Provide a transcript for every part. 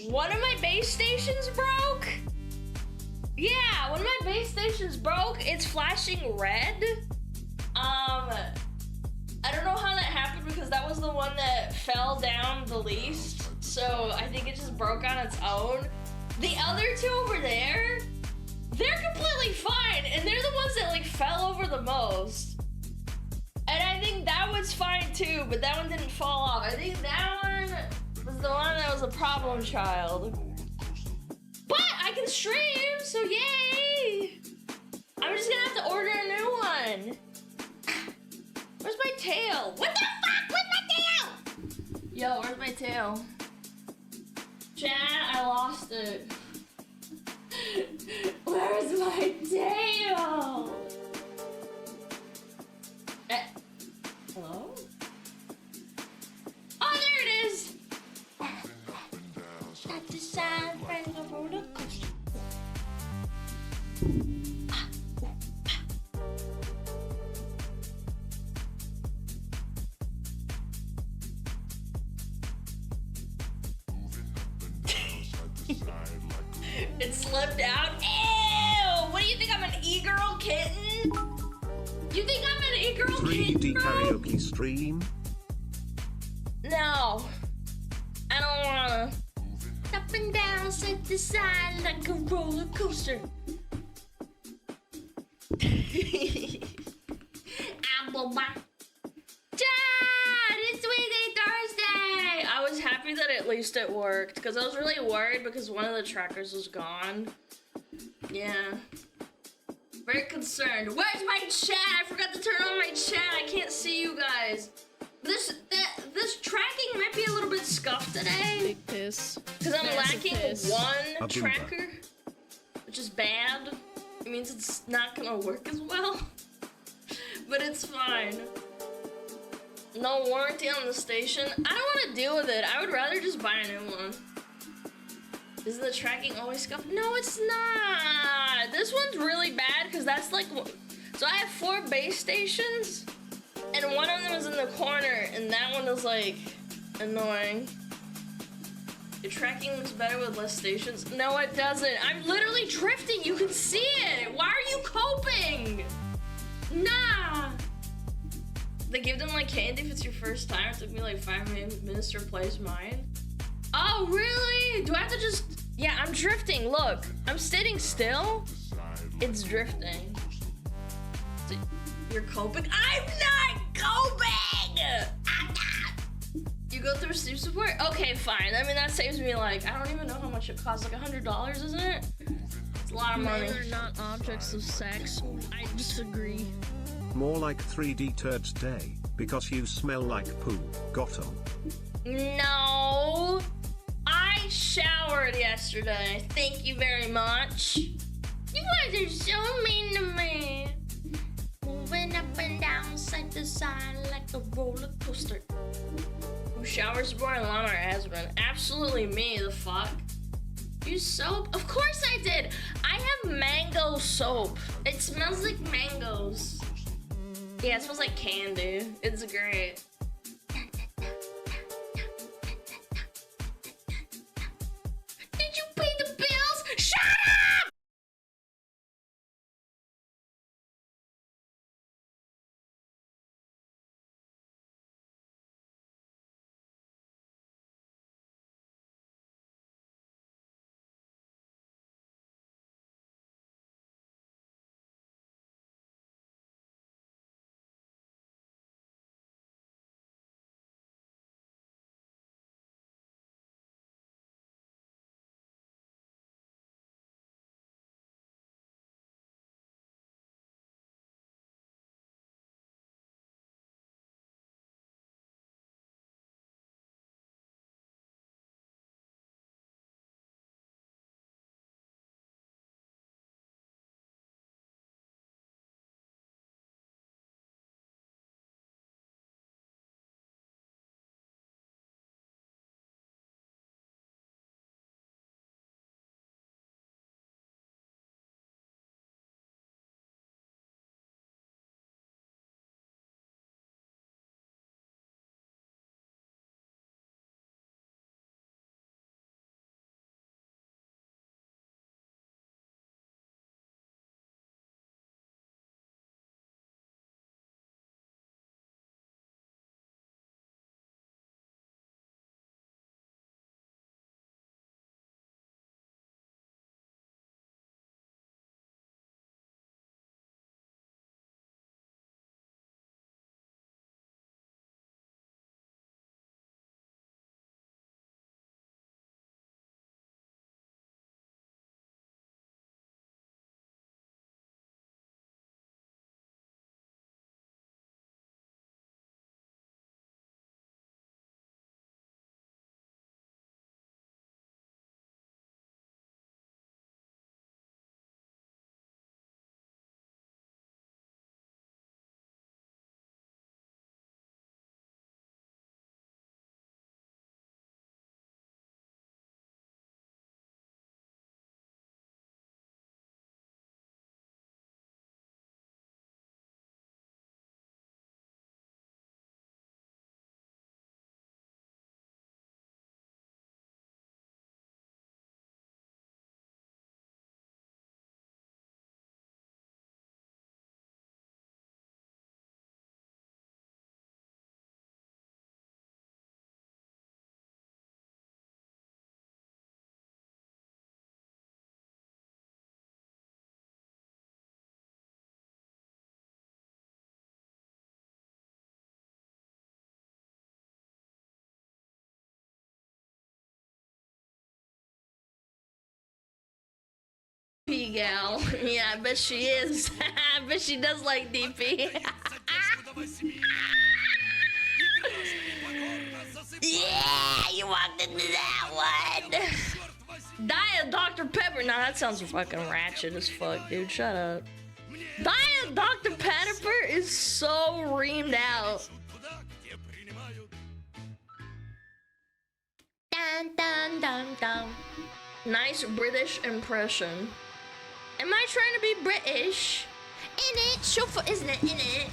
One of my base stations broke? Yeah, one of my base stations broke. It's flashing red. I don't know how that happened because that was the one that fell down the least. So I think it just broke on its own. The other two over there, they're completely fine. And they're the ones that like fell over the most. And I think that one's fine too, but that one didn't fall off. I think that one was the one that was a problem child. But I can stream, so yay! I'm just gonna have to order a new one. Where's my tail? What the fuck? Where's my tail? Yo, where's my tail? Chat, I lost it. Where's my tail? Hello? Oh, there it is! Not the side, friends of roller coaster. It slipped out. Ew! What do you think? I'm an e-girl kitten? You think I'm an e-girl kitten? 3D karaoke stream? No. I don't wanna. Up and down, side to side like a roller coaster. Dad, it's Weekday Thursday! I was happy that at least it worked, because I was really worried because one of the trackers was gone. Yeah. Very concerned. Where's my chat? I forgot to turn on my chat. I can't see you guys. This tracking might be a little bit scuffed today. Big piss. Because I'm lacking one Abumba. tracker, which is bad. It means it's not gonna work as well. But it's fine. No warranty on the station. I don't want to deal with it. I would rather just buy a new one. Isn't the tracking always scuffed? No, it's not. This one's really bad because that's like... So I have 4 base stations. And one of them is in the corner. And that one is like... annoying. Your tracking looks better with less stations. No, it doesn't. I'm literally drifting. You can see it. Why are you coping? Nah. They give them like candy if it's your first time. It took me like 5 minutes to replace mine. Oh, really? Do I have to just... Yeah, I'm drifting. Look, I'm sitting still. It's drifting. So you're coping? I'm not coping! I'm not! You go through Steam support? Okay, fine. I mean, that saves me like... I don't even know how much it costs. Like $100, isn't it? It's a lot of money. They're not objects of sex. I disagree. More like 3D turds day, because you smell like poo. Got 'em. No. I showered yesterday. Thank you very much. You guys are so mean to me. Moving up and down, side to side like a roller coaster. Who showers more than Lana or Aspen? Absolutely me, the fuck. Use soap? Of course I did. I have mango soap. It smells like mangoes. Yeah, it smells like candy. It's great. gal. Yeah, I bet she is. I bet she does like DP. Yeah, you walked into that one. Diet Dr. Pepper. Nah, that sounds fucking ratchet as fuck, dude. Shut up. Diet Dr. Pepper is so reamed out. Dun, dun, dun, dun. Nice British impression. Am I trying to be British? In it, chauffeur, isn't it? In it.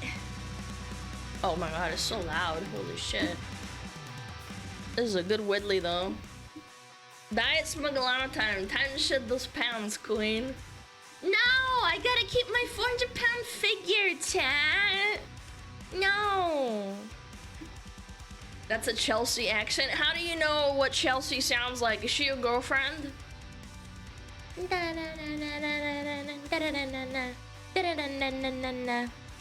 Oh my god, it's so loud. Holy shit. This is a good Whitley though. Diet SmugAlana time. Time to shed those pounds, queen. No, I gotta keep my 400-pound figure, chat. No. That's a Chelsea accent. How do you know what Chelsea sounds like? Is she your girlfriend?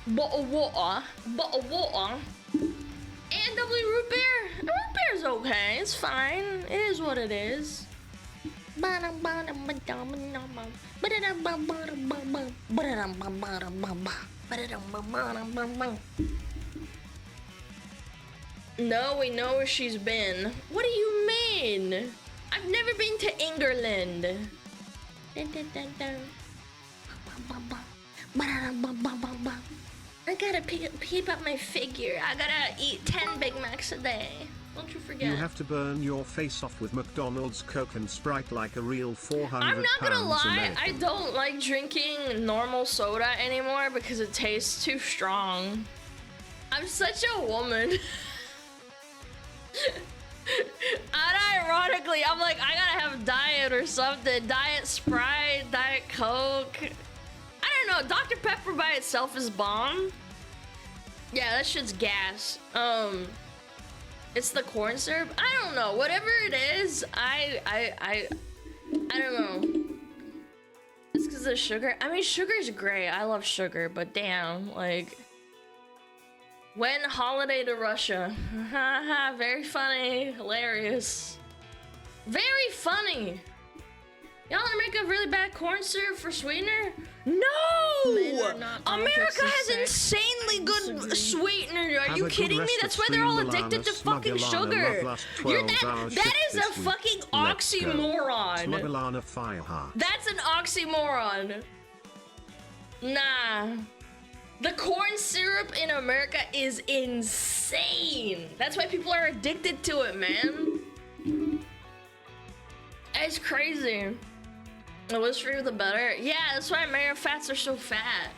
Bottle of water. Bottle of water. A&W root beer. Root beer's okay. It's fine. It is what it is. No, we know where she's been. What do you mean? I've never been to England. I gotta keep up my figure. I gotta eat 10 Big Macs a day. Don't you forget. You have to burn your face off with McDonald's Coke and Sprite like a real 400 I'm not gonna lie, American. I don't like drinking normal soda anymore because it tastes too strong. I'm such a woman. Unironically, I'm like, I gotta have diet or something. Diet Sprite, Diet Coke. I don't know, Dr. Pepper by itself is bomb. Yeah, that shit's gas. It's the corn syrup. I don't know. Whatever it is, I don't know. It's because of sugar. I mean, sugar's great. I love sugar, but damn, like, when holiday to Russia? Haha, very funny, hilarious, very funny. Y'all in America have really bad corn syrup for sweetener? No! America has insanely good sweetener. Are you kidding me? That's why they're all addicted to fucking sugar. That is a fucking oxymoron. SmugAlana Fireheart. That's an oxymoron. Nah. The corn syrup in America is insane. That's why people are addicted to it, man. It's crazy. The less free, the better. Yeah, that's why Mayo fats are so fat.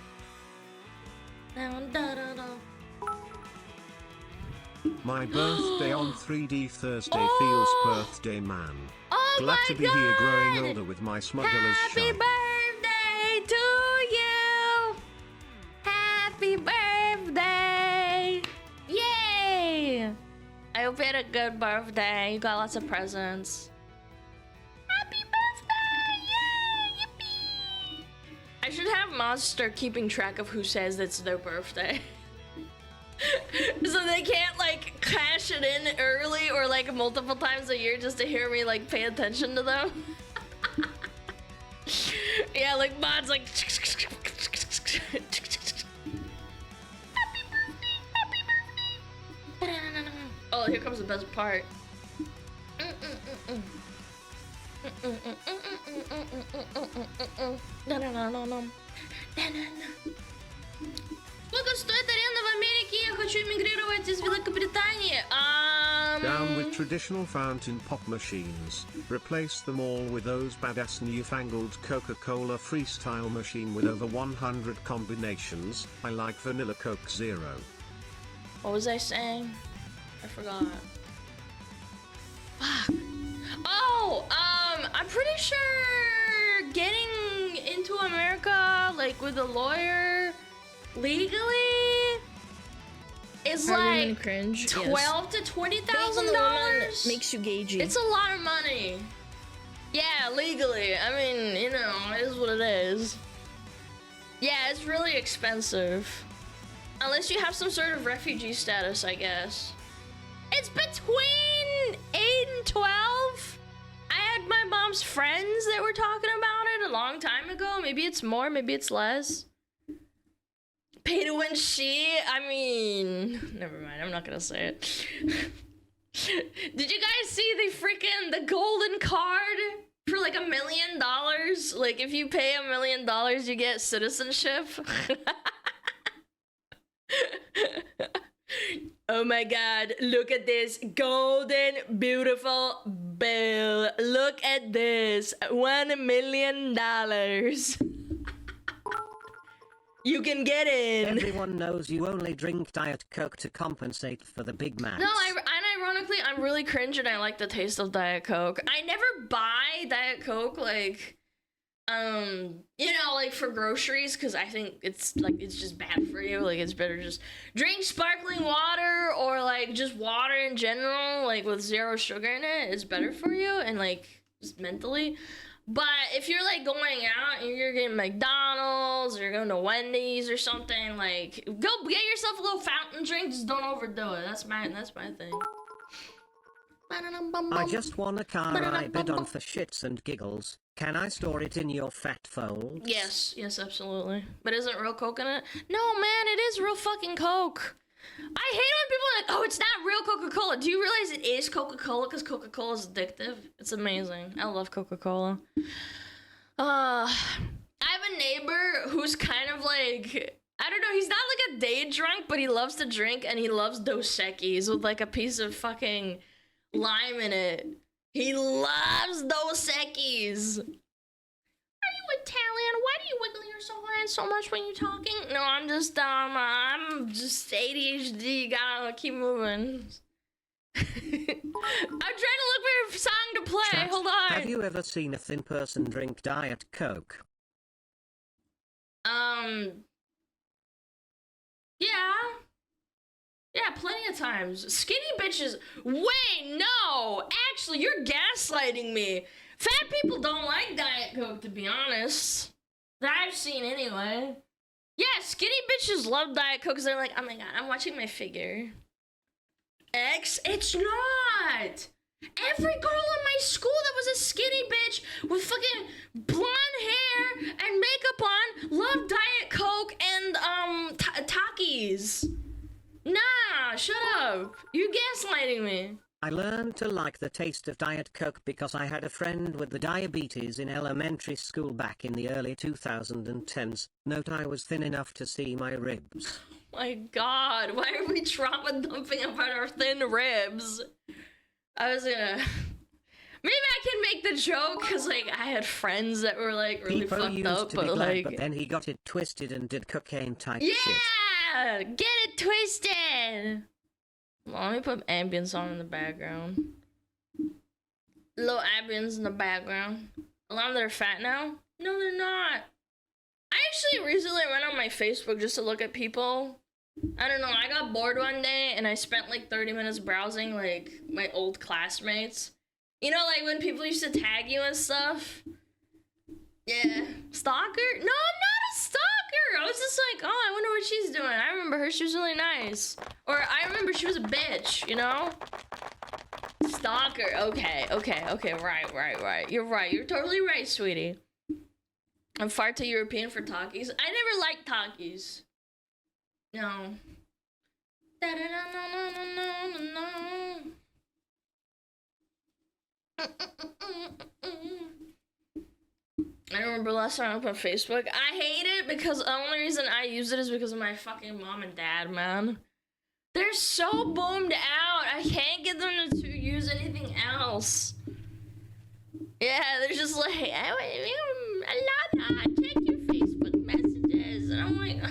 My birthday on 3D Thursday feels birthday man. Oh Glad my to be God. here growing older with my smugglers Happy shine. birthday to you. Happy birthday. Yay. I hope you had a good birthday. You got lots of presents. Happy birthday. Yay. Yippee. I should have mods start keeping track of who says it's their birthday. So they can't like cash it in early or like multiple times a year just to hear me like pay attention to them. Yeah, like mods like happy birthday. Oh, here comes the best part. Сколько стоит аренда в Америке? Я хочу эмигрировать из Великобритании. Down with traditional fountain pop machines. Replace them all with those badass newfangled Coca-Cola freestyle machine with over 100 combinations. I like vanilla Coke Zero. What was I saying? I forgot. Fuck. Oh, I'm pretty sure getting into America, like with a lawyer, legally, is like cringe. $12,000 to $20,000. Makes you gagey. It's a lot of money. Yeah, legally. I mean, you know, it is what it is. Yeah, it's really expensive. Unless you have some sort of refugee status, I guess. It's between 8 and 12. I had like my mom's friends that were talking about it a long time ago. Maybe it's more, maybe it's less. Pay to win shit. I mean, never mind. I'm not gonna say it. Did you guys see the golden card for like $1 million? Like if you pay $1 million, you get citizenship. Oh my god, look at this golden, beautiful bill. Look at this, $1 million. You can get in. Everyone knows you only drink Diet Coke to compensate for the Big Macs. No, ironically, I'm really cringe and I like the taste of Diet Coke. I never buy Diet Coke, like, you know, like for groceries, because I think it's just bad for you. Like, it's better just drink sparkling water or like just water in general, like with 0 sugar in it. It's better for you and like just mentally. But if you're like going out and you're getting McDonald's or you're going to Wendy's or something, like go get yourself a little fountain drink. Just don't overdo it. That's my thing. I just won a car I bid on for shits and giggles. Can I store it in your fat folds? Yes, absolutely. But is it real Coke in it? No, man, it is real fucking Coke. I hate when people are like, oh, it's not real Coca-Cola. Do you realize it is Coca-Cola? Because Coca-Cola is addictive. It's amazing. I love Coca-Cola. I have a neighbor who's kind of like, I don't know, he's not like a day drunk, but he loves to drink and he loves Dos Equis with like a piece of fucking lime in it. He loves Dos Equis. Are you Italian? Why do you wiggle your hand so much when you're talking? No, I'm just ADHD. Gotta keep moving. I'm trying to look for a song to play. Chat, hold on. Have you ever seen a thin person drink Diet Coke? Yeah, plenty of times. Skinny bitches. Wait, no. Actually, you're gaslighting me. Fat people don't like Diet Coke, to be honest. That I've seen anyway. Yeah, skinny bitches love Diet Coke because they're like, oh my god, I'm watching my figure. It's not. Every girl in my school that was a skinny bitch with fucking blonde hair and makeup on loved Diet Coke and Takis. Nah, shut up. You're gaslighting me. I learned to like the taste of Diet Coke because I had a friend with the diabetes in elementary school back in the early 2010s. Note I was thin enough to see my ribs. My god, why are we trauma dumping about our thin ribs? I was gonna... Maybe I can make the joke because like I had friends that were like really People fucked used up, to but be glad, like... but then he got it twisted and did cocaine type Yeah! shit. Get it twisted! Well, let me put ambience on in the background. Little ambience in the background. A lot of them are fat now? No, they're not. I actually recently went on my Facebook just to look at people. I don't know, I got bored one day and I spent like 30 minutes browsing like my old classmates. You know, like when people used to tag you and stuff? Yeah. Stalker? No, I'm not a stalker! I was just like, oh, I wonder what she's doing. I remember her, she was really nice. Or I remember she was a bitch, you know? Stalker, okay, right. You're right, you're totally right, sweetie. I'm far too European for Takis. I never liked Takis. No. I remember last time I opened Facebook. I hate it because the only reason I use it is because of my fucking mom and dad, man. They're so bummed out. I can't get them to use anything else. Yeah, they're just like, Alana, check your Facebook messages. And I'm like,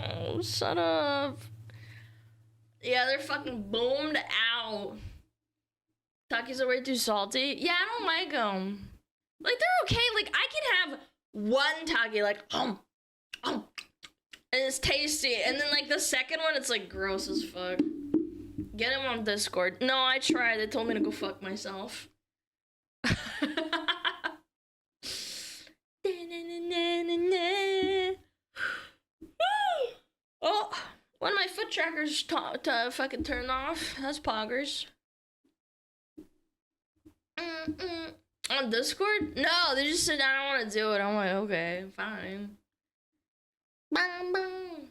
oh, shut up. Yeah, they're fucking bummed out. Takis are way too salty. Yeah, I don't like them. Like, they're okay. Like, I can have one Taki, like, and it's tasty. And then, like, the second one, it's, like, gross as fuck. Get him on Discord. No, I tried. They told me to go fuck myself. Oh, one of my foot trackers fucking turned off. That's poggers. On Discord? No, they just said I don't want to do it. I'm like, okay, fine. Bang, bang.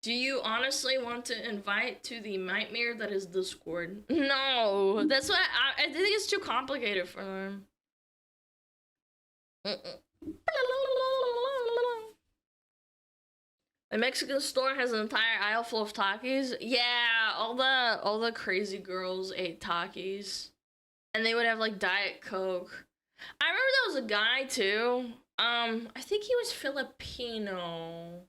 Do you honestly want to invite to the nightmare that is Discord? No, that's why I think it's too complicated for them. A Mexican store has an entire aisle full of Takis. Yeah, all the crazy girls ate Takis, and they would have like Diet Coke. I remember there was a guy too. I think he was Filipino.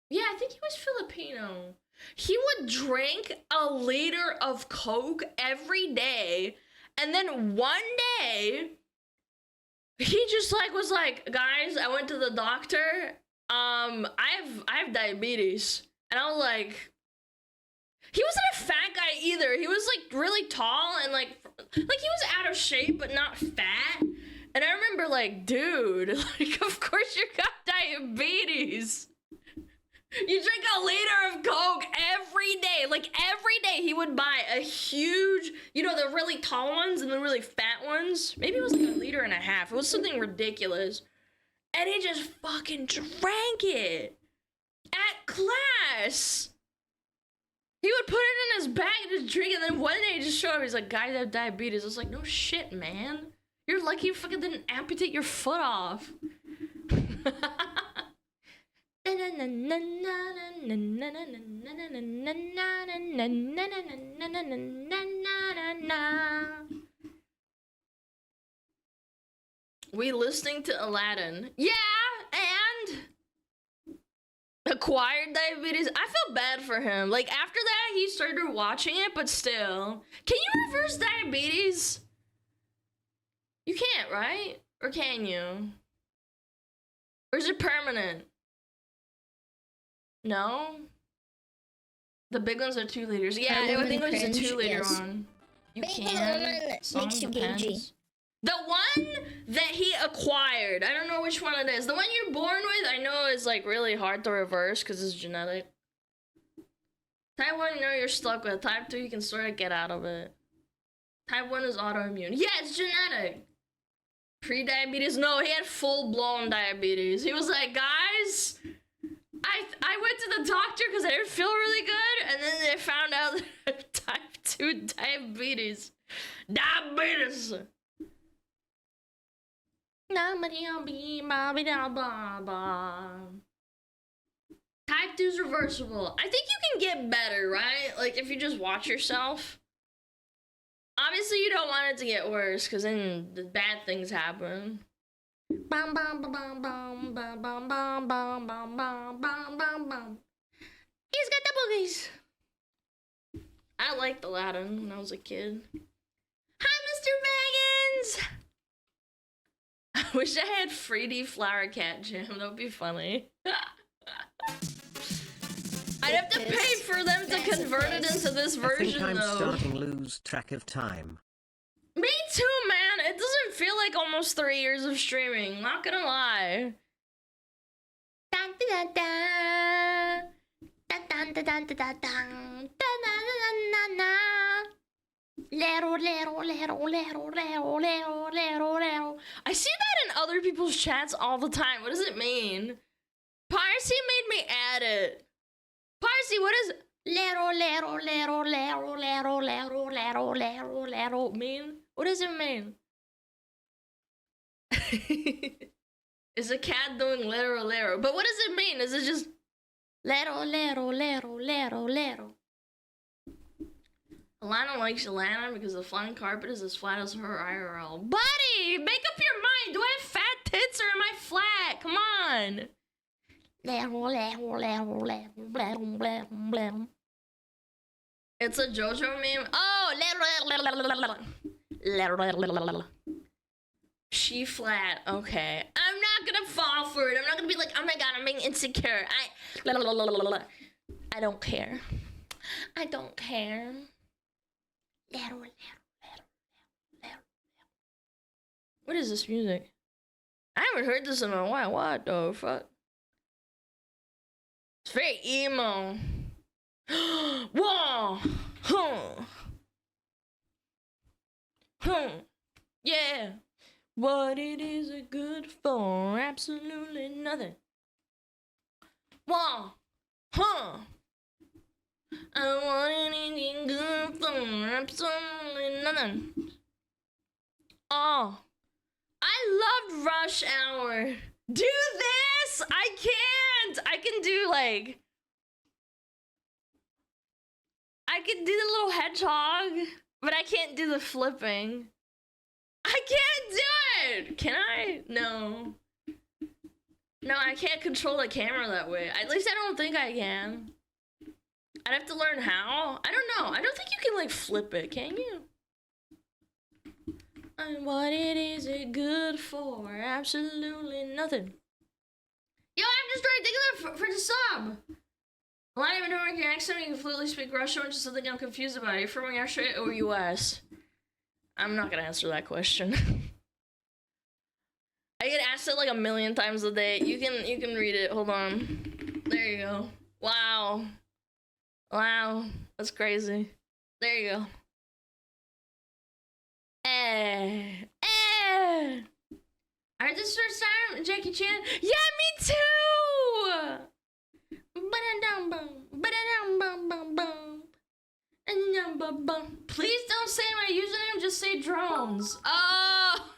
Yeah, I think he was Filipino. He would drink a liter of Coke every day, and then one day he just like was like, guys, I went to the doctor. I have diabetes. And I was like, he wasn't a fat guy either. He was like really tall and like he was out of shape but not fat. And I remember like, dude, like of course you got diabetes. You drink a liter of Coke every day. Like every day he would buy a huge, you know, the really tall ones and the really fat ones. Maybe it was like a liter and a half. It was something ridiculous. And he just fucking drank it at class. He would put it in his bag and just drink it. And then one day he just showed up. He's like, guys, I have diabetes. I was like, no shit, man. You're lucky you fucking didn't amputate your foot off. We listening to Aladdin. Yeah, and acquired diabetes. I feel bad for him. Like after that he started watching it, but still. Can you reverse diabetes? You can't, right? Or can you? Or is it permanent? No? The big ones are 2 liters. Yeah, I think it was a 2 liter one. You can. Makes you bougie. The one that he acquired, I don't know which one it is. The one you're born with, I know is like really hard to reverse because it's genetic. Type 1, you know you're stuck with. Type 2, you can sort of get out of it. Type 1 is autoimmune. Yeah, it's genetic. Pre-diabetes? No, he had full-blown diabetes. He was like, guys, I went to the doctor because I didn't feel really good, and then they found out that I have type 2 diabetes. Diabetes! Type 2 is reversible. I think you can get better, right? Like if you just watch yourself. Obviously you don't want it to get worse because then the bad things happen. Bum, bum, bum, bum, bum, bum, bum, bum, bum, bum, bum, bum, bum. He's got the boogies. I liked Aladdin when I was a kid. Hi, Mr. Baggins! I wish I had 3D Flower Cat Jam. That would be funny. I'd have to pay for them to convert it into this version, I think I'm though. starting to lose track of time. Me too, man. It doesn't feel like almost 3 years of streaming. Not gonna lie. Dun, dun, dun, dun, dun, dun, dun, dun, dun, dun, dun, dun. I see that in other people's chats all the time. What does it mean? Piracy made me add it. Piracy, what does mean? What does it mean? Is a cat doing lero lero? But what does it mean? Is it just lero lero lero lero lero? Alana likes Alana because the flying carpet is as flat as her IRL. Buddy, make up your mind. Do I have fat tits or am I flat? Come on. It's a JoJo meme. Oh, she flat. Okay. I'm not gonna fall for it. I'm not gonna be like, oh my god, I'm being insecure. I don't care. I don't care. What is this music? I haven't heard this in a while. What the fuck? It's very emo. Whoa! Huh. Yeah. What it is it good for? Absolutely nothing. Whoa. Huh. I don't want anything good for absolutely nothing. Oh. I loved Rush Hour. Do this! I can't! I can do like... I can do the little hedgehog, but I can't do the flipping. I can't do it! Can I? No. No, I can't control the camera that way. At least I don't think I can. I'd have to learn how. I don't know. I don't think you can like flip it, can you? And what it is it good for? Absolutely nothing. Yo, I'm just trying to think of for the sub. Well, I don't even know where your accent. You completely speak Russian, which is something I'm confused about. Are you from Russia or US? I'm not gonna answer that question. I get asked it like a million times a day. You can read it. Hold on. There you go. Wow. Wow. That's crazy. There you go. I heard this first time, Jackie Chan. Yeah, me too! Please don't say my username, just say drones. Oh!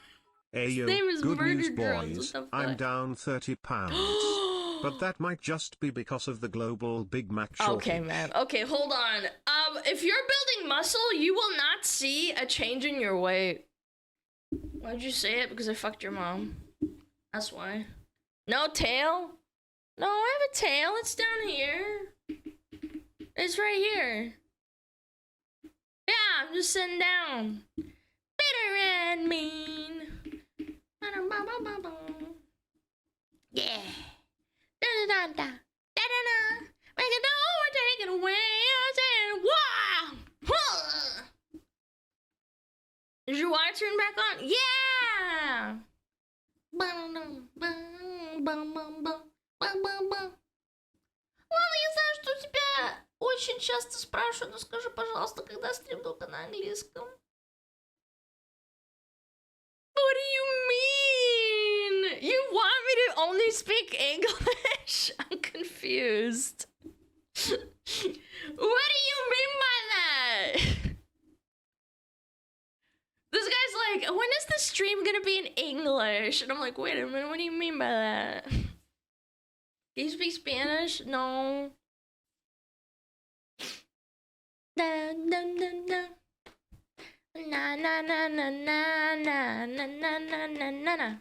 Hey yo, name is good Murder news Drones. boys, I'm down 30 pounds. But that might just be because of the global Big Mac shortage. Okay, man. Okay, hold on. If you're building muscle, you will not see a change in your weight. Why'd you say it? Because I fucked your mom. That's why. No tail? No, I have a tail. It's down here. It's right here. Yeah, I'm just sitting down. Bitter and mean. Yeah. Da-da-da-da. Da-da-da. Make it over, take it away. I said, wow. Huh. Is your water turned back on? Yeah. Ладно, я знаю, что тебя очень часто спрашивают, но скажи, пожалуйста, когда стрим только на английском? What do you mean? You want me to only speak English? I'm confused. What do you mean by that? This guy's like, when is the stream gonna be in English? And I'm like, wait a minute, what do you mean by that? Do you speak Spanish? No. Da, da, da, da. Na na na na na na na na na na na na.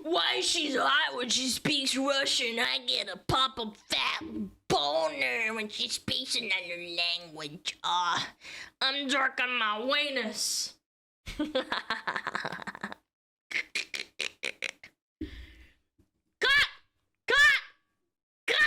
Why she's hot when she speaks Russian? I get a pop a fat boner when she speaks another language. I'm jerking my weenus. Cut! Cut! Cut!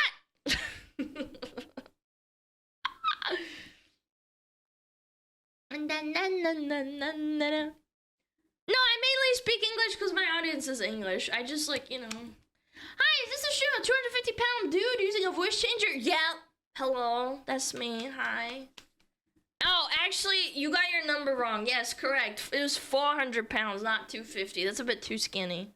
No, I mainly speak English because my audience is English. I just like, you know. Hi, is this a stream of 250-pound dude using a voice changer? Yep. Hello, that's me. Hi. Oh, actually, you got your number wrong. Yes, correct. It was 400 pounds, not 250. That's a bit too skinny.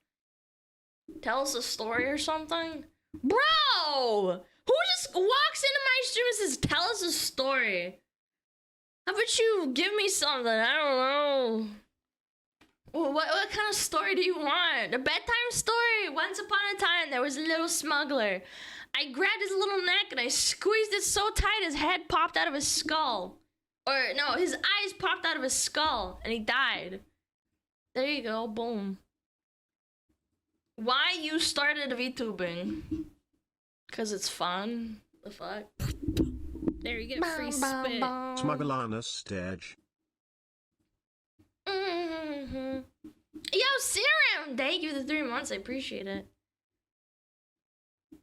Tell us a story or something? Bro! Who just walks into my stream and says, tell us a story? How about you give me something? I don't know. What kind of story do you want? A bedtime story? Once upon a time, there was a little smuggler. I grabbed his little neck and I squeezed it so tight his head popped out of his skull. Or, no, his eyes popped out of his skull and he died. There you go, boom. Why you started VTubing? Because it's fun. The fuck? There you get free spit. SmugAlana Stage. Yo, Serum! Thank you for the 3 months, I appreciate it.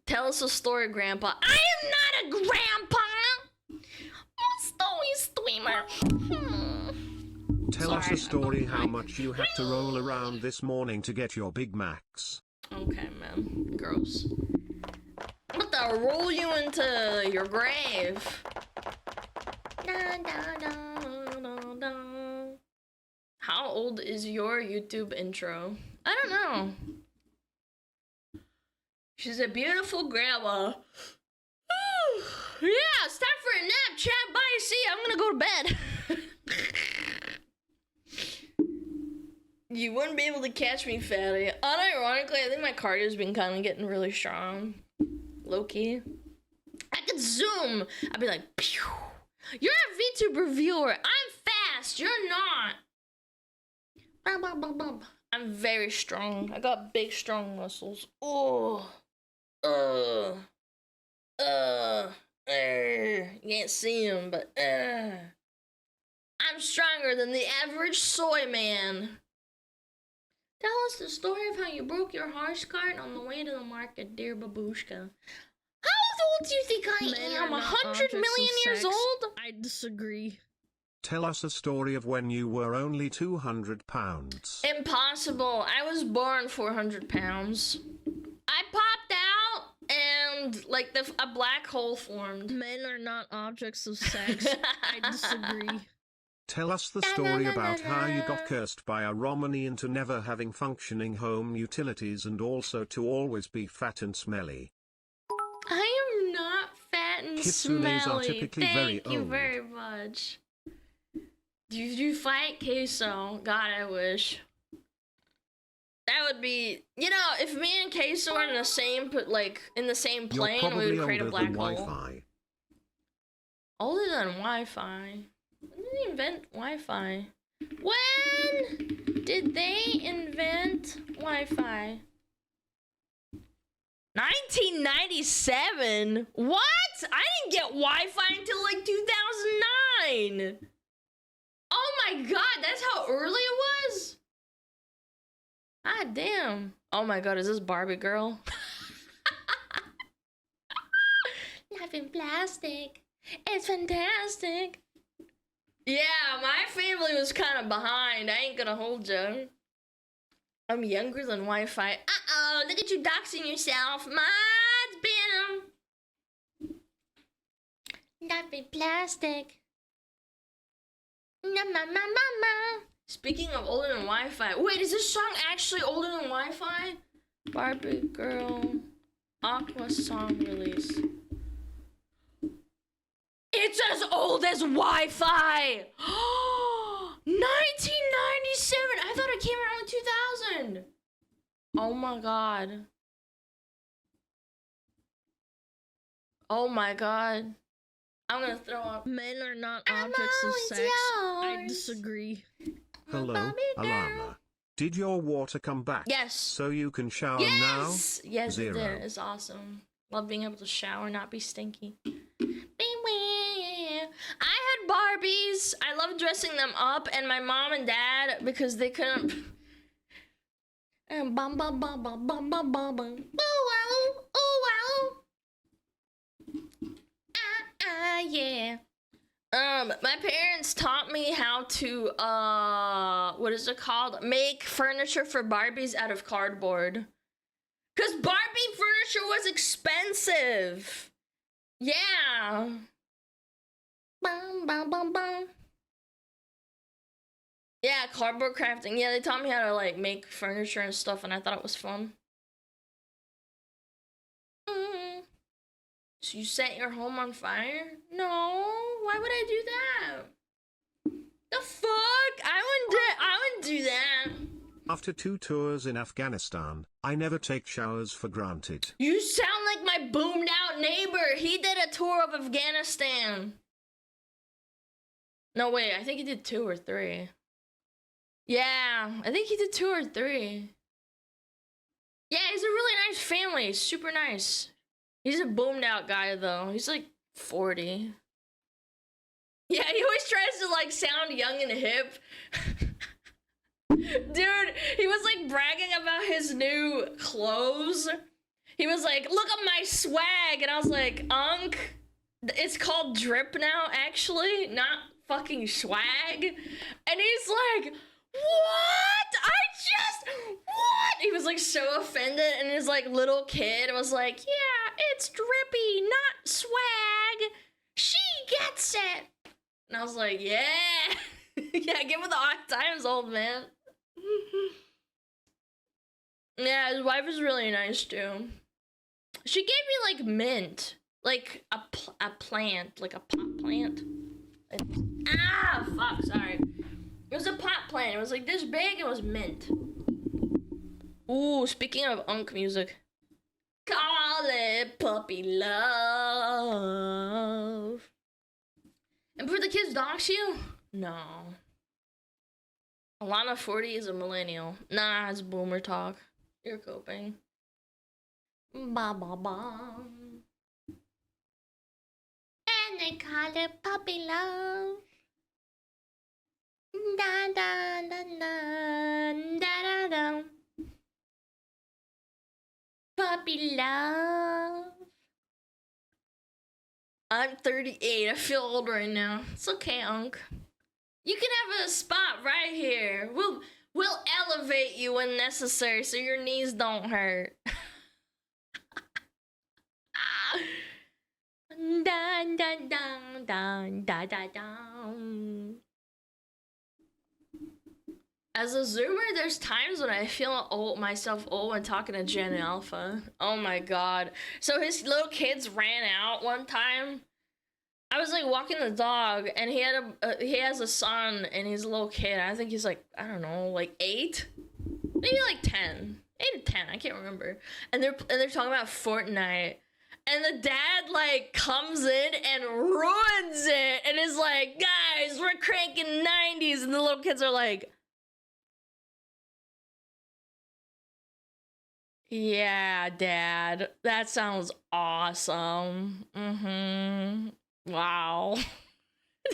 Tell us a story, Grandpa. I am not a grandpa! I'm a story streamer. Tell us a story how much you had to roll around this morning to get your Big Macs. Okay, man. Gross. I'm about to roll you into your grave. How old is your YouTube intro? I don't know. She's a beautiful grandma. Yeah, it's time for a nap, chat. Bye, see ya. I'm gonna go to bed. You wouldn't be able to catch me, fatty. Unironically, I think my cardio's been kind of getting really strong. Low-key. I could zoom. I'd be like, pew. You're a VTuber reviewer. I'm fast. You're not. I'm very strong. I got big, strong muscles. Oh. You can't see him, but I'm stronger than the average soy man. Tell us the story of how you broke your horse cart on the way to the market, dear babushka. How old do you think I am? 100 million years old? I disagree. Tell us a story of when you were only 200 pounds. Impossible. I was born 400 pounds. I popped out and like a black hole formed. Men are not objects of sex. I disagree. Tell us the story about how you got cursed by a Romani into never having functioning home utilities and also to always be fat and smelly. I am not fat and Kitsunes smelly. are typically Thank very you old. very much. Did you fight Queso? God, I wish. That would be, you know, if me and Queso were in the same, in the same You're plane, we probably would create a older black than hole. Wi-Fi. Older than Wi-Fi. When did they invent Wi-Fi? When did they invent Wi-Fi? 1997? What? I didn't get Wi-Fi until like 2009. Oh my god, that's how early it was? God damn. Oh my god, is this Barbie girl? Life in plastic. It's fantastic. Yeah, my family was kind of behind. I ain't gonna hold you. I'm younger than Wi-Fi. Uh-oh, look at you doxing yourself. Mine's been Life in plastic. Speaking of older than Wi-Fi, wait, is this song actually older than Wi-Fi? Barbie Girl Aqua song release. It's as old as Wi-Fi! 1997! I thought it came out in 2000! Oh my god. Oh my god. I'm gonna throw up. Men are not objects of sex. I disagree. Hello, Alana. Did your water come back? Yes. So you can shower Yes! now? Yes, Zero. it did. It's awesome. Love being able to shower, not be stinky. I had Barbies. I loved dressing them up, and my mom and dad, because they couldn't. And bum bum bum bum bum bum bum bum. Oh wow. Yeah. My parents taught me how to what is it called? Make furniture for Barbies out of cardboard. Cause Barbie furniture was expensive. Yeah. Bum, bum, bum, bum. Yeah, cardboard crafting. Yeah, they taught me how to like make furniture and stuff, and I thought it was fun. So you set your home on fire? No, why would I do that? The fuck? I wouldn't do that. After 2 tours in Afghanistan, I never take showers for granted. You sound like my boomed out neighbor. He did a tour of Afghanistan. No, wait, I think he did 2 or 3. Yeah, I think he did 2 or 3. Yeah, he's a really nice family. Super nice. He's a boomed out guy, though. He's like 40. Yeah, he always tries to like sound young and hip. Dude, he was like bragging about his new clothes. He was like, look at my swag. And I was like, Unc, it's called drip now, actually, not fucking swag. And he's like, what? What? He was like so offended, and his like little kid was like, yeah, it's drippy, not swag. She gets it. And I was like, yeah. Yeah, give it the odd times, old man. Yeah, his wife is really nice too. She gave me like mint, like a plant, like a pot plant. Fuck, sorry. It was a pot plant. It was like this big. It was mint. Ooh, speaking of unk music. Call it puppy love. And for the kids dox you? No. Alana 40 is a millennial. Nah, it's boomer talk. You're coping. Ba ba ba. And they call it puppy love. Da da da da da da da. Puppy love. I'm 38. I feel old right now. It's okay, Unc. You can have a spot right here. We'll elevate you when necessary so your knees don't hurt. Dun dun dun dun da da dun. As a Zoomer, there's times when I feel myself old when talking to Gen Alpha. Oh my god. So his little kids ran out one time. I was like walking the dog, and he has a son, and he's a little kid. I think he's like, I don't know, like 8, maybe like 10, 8 or 10. I can't remember. And they're talking about Fortnite, and the dad like comes in and ruins it, and is like, guys, we're cranking 90s, and the little kids are like, yeah, Dad, that sounds awesome. Wow.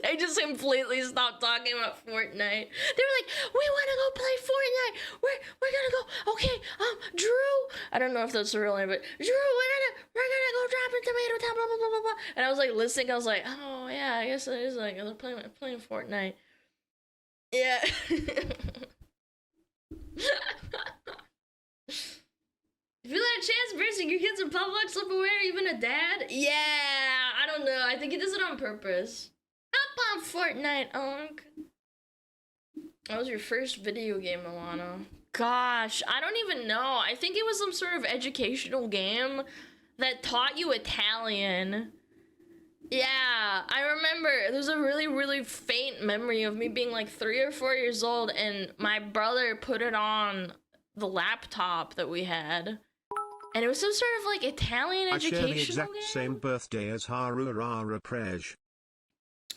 They just completely stopped talking about Fortnite. They were like, we want to go play Fortnite. We're gonna go. Okay, Drew. I don't know if that's the real name, but Drew, we're gonna go drop in Tomato Town, blah blah blah blah blah. And I was like listening. I was like, oh yeah, I guess it is like they're playing Fortnite. Yeah. If you let a chance embarrassing your kids in public, self-aware, even a dad? Yeah, I don't know. I think he does it on purpose. Up on Fortnite, Unc. What was your first video game, Alana? Gosh, I don't even know. I think it was some sort of educational game that taught you Italian. Yeah, I remember. There's a really, really faint memory of me being like 3 or 4 years old, and my brother put it on the laptop that we had. And it was some sort of like Italian educational game. I share the exact same birthday as Haru Arara Prej.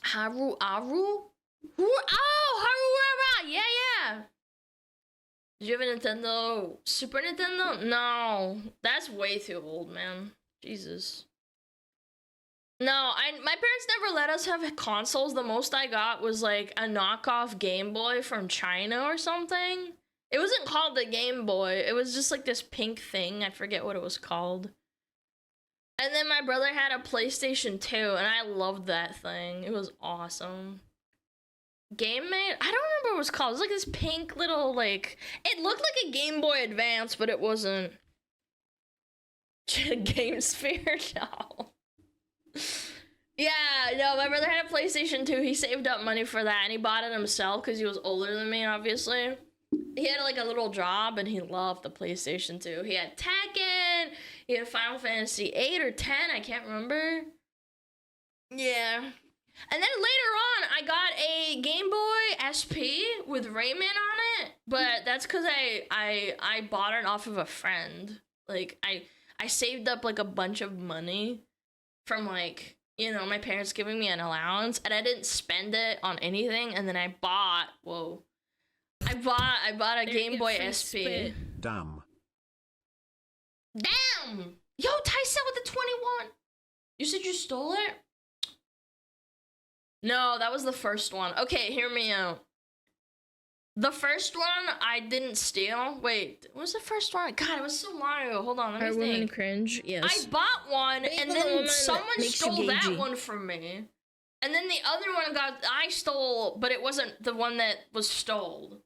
Haru Aru? Oh, Haru Arara! Yeah. Did you have a Nintendo? Super Nintendo? No. That's way too old, man. Jesus. No, my parents never let us have consoles. The most I got was like a knockoff Game Boy from China or something. It wasn't called the Game Boy. It was just like this pink thing. I forget what it was called. And then my brother had a PlayStation 2, and I loved that thing. It was awesome. Game Mate? I don't remember what it was called. It was like this pink little, like... It looked like a Game Boy Advance, but it wasn't. Game Sphere? No. Yeah, no, my brother had a PlayStation 2. He saved up money for that, and he bought it himself because he was older than me, obviously. He had like a little job, and he loved the PlayStation 2. He had Tekken, he had Final Fantasy 8 or 10, I can't remember. Yeah. And then later on, I got a Game Boy SP with Rayman on it, but that's because I bought it off of a friend. Like, I saved up like a bunch of money from like, you know, my parents giving me an allowance, and I didn't spend it on anything, and then I bought a Game Boy SP. Damn. Yo, Tyson with the 21. You said you stole it? No, that was the first one. Okay, hear me out. The first one I didn't steal. Wait, what was the first one? God, it was so long ago. Hold on, let me think. Women cringe. Yes. I bought one, and then someone stole that one from me. And then the other one I stole, but it wasn't the one that was stolen.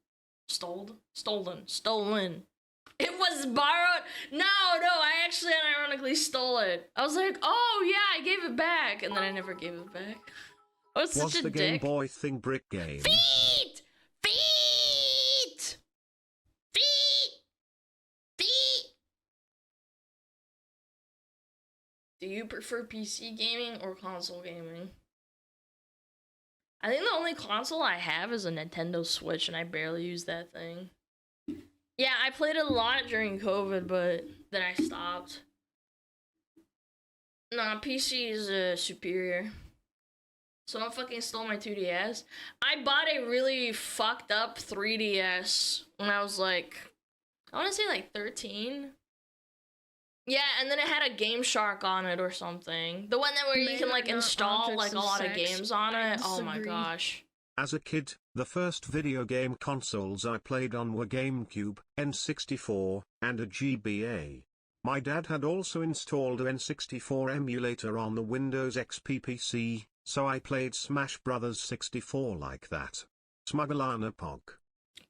It was borrowed. No, I actually unironically stole it. I was like, oh yeah, I gave it back, and then I never gave it back. I was such a the dick. Game Boy thing brick game? Feet! Do you prefer PC gaming or console gaming? I think the only console I have is a Nintendo Switch, and I barely use that thing. Yeah, I played it a lot during COVID, but then I stopped. Nah, PC is superior. Someone fucking stole my 2DS. I bought a really fucked up 3DS when I was like, I want to say like 13. Yeah, and then it had a Game Shark on it or something. The one that where you can like install like a lot of games on it. Oh my gosh. As a kid, the first video game consoles I played on were GameCube, N64, and a GBA. My dad had also installed a N64 emulator on the Windows XP PC, so I played Smash Bros. 64 like that. SmugAlana Pog.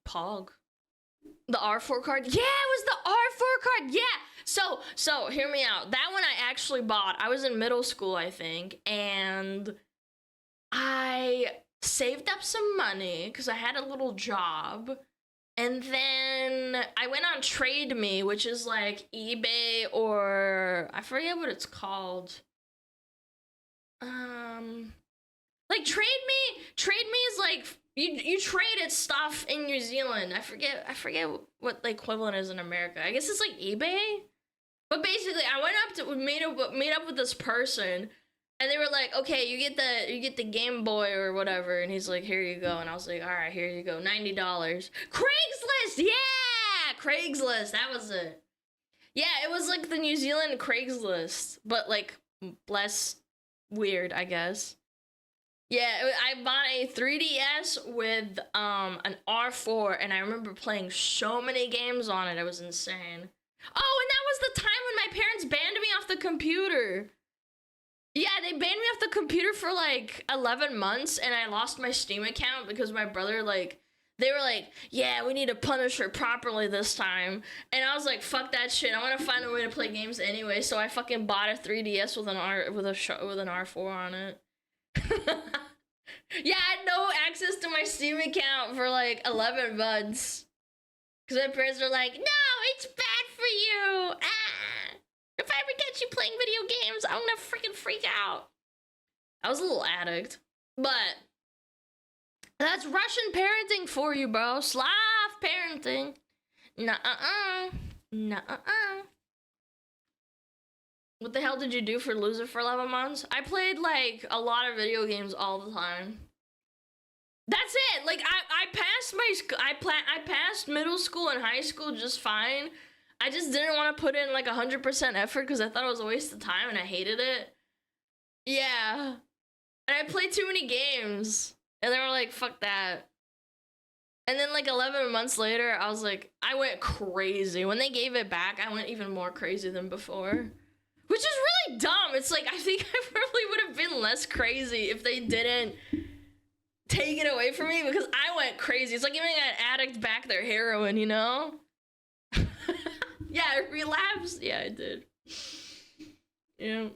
Pog? The R4 card? Yeah, it was the R4 card! Yeah! So, hear me out. That one I actually bought. I was in middle school, I think, and I saved up some money because I had a little job. And then I went on Trade Me, which is like eBay or I forget what it's called. Like Trade Me is like you traded stuff in New Zealand. I forget what the equivalent is in America. I guess it's like eBay. But basically, I went up to meet up with this person, and they were like, "Okay, you get the Game Boy or whatever," and he's like, "Here you go," and I was like, "All right, here you go, $90." Craigslist, yeah, Craigslist, that was it. Yeah, it was like the New Zealand Craigslist, but like less weird, I guess. Yeah, I bought a 3DS with an R4, and I remember playing so many games on it. It was insane. Oh, and that was the time when my parents banned me off the computer. Yeah, they banned me off the computer for like 11 months, and I lost my Steam account because my brother, like, they were like, yeah, we need to punish her properly this time. And I was like, fuck that shit. I want to find a way to play games anyway. So I fucking bought a 3DS with an R4 on it. Yeah, I had no access to my Steam account for like 11 months. Because my parents were like, no, it's bad for you. Ah. If I ever catch you playing video games, I'm gonna freaking freak out. I was a little addict. But that's Russian parenting for you, bro. Slav parenting. Nuh-uh-uh. Nuh-uh-uh. What the hell did you do for loser for 11 months? I played like a lot of video games all the time. That's it. Like I passed I passed middle school and high school just fine. I just didn't want to put in like 100% effort because I thought it was a waste of time and I hated it. Yeah. And I played too many games. And they were like, fuck that. And then like 11 months later, I was like, I went crazy. When they gave it back, I went even more crazy than before. Which is really dumb. It's like, I think I probably would have been less crazy if they didn't take it away from me because I went crazy. It's like giving an addict back their heroin, you know? Yeah, I relapsed. Yeah, I did. Yeah.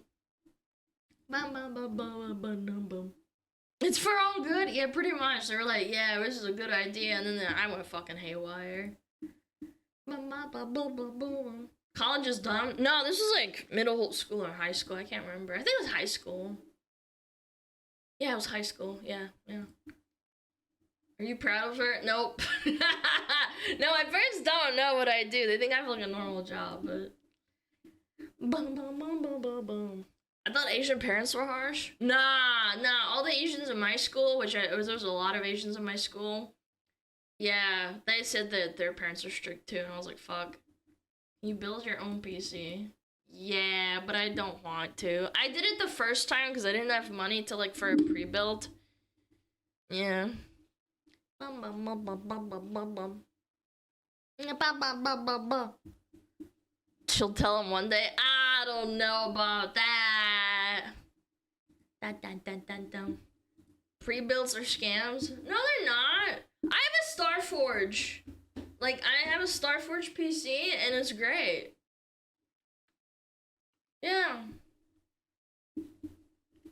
It's for all good? Yeah, pretty much. They were like, yeah, this is a good idea. And then I went fucking haywire. College is dumb. No, this was like middle school or high school. I can't remember. I think it was high school. Yeah, it was high school. Yeah. Are you proud of her? Nope. No, my parents don't know what I do. They think I have like a normal job, but... I thought Asian parents were harsh. Nah. All the Asians in my school, there was a lot of Asians in my school. Yeah, they said that their parents are strict too, and I was like, fuck. You build your own PC. Yeah, but I don't want to. I did it the first time because I didn't have money to like for a pre-built. Yeah. She'll tell him one day, I don't know about that. Pre-builds are scams? No, they're not. I have a Starforge. Like, I have a Starforge PC, and it's great. Yeah.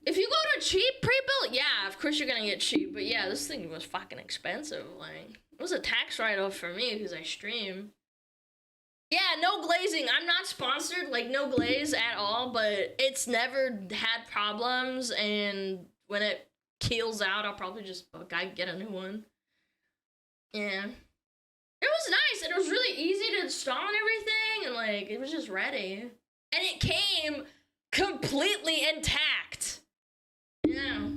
If you go to cheap pre-built, yeah, of course you're gonna get cheap. But yeah, this thing was fucking expensive. Like, it was a tax write-off for me because I stream. Yeah, no glazing. I'm not sponsored, like no glaze at all, but it's never had problems, and when it keels out, I'll probably just get a new one. Yeah. It was nice, and it was really easy to install and everything, and like, it was just ready. And it came completely intact. Yeah.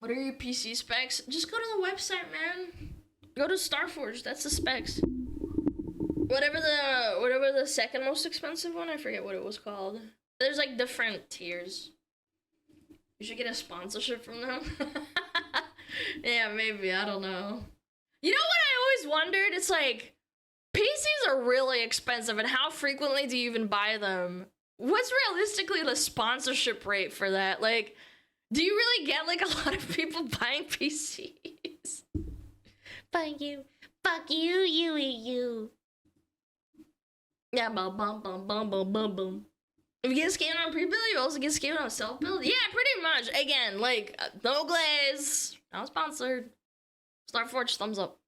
What are your PC specs? Just go to the website, man. Go to Starforge, that's the specs. Whatever the second most expensive one, I forget what it was called. There's like different tiers. You should get a sponsorship from them. Yeah, maybe, I don't know. You know what I always wondered? It's like, PCs are really expensive, and how frequently do you even buy them? What's realistically the sponsorship rate for that? Like, do you really get like a lot of people buying PCs? Fuck you. Fuck you, you. Yeah, bum bum bum bum bum bum bum. If you get scammed on pre-build, you also get scammed on self-build? Yeah, pretty much. Again, like, no glaze. Not sponsored. Starforge, thumbs up.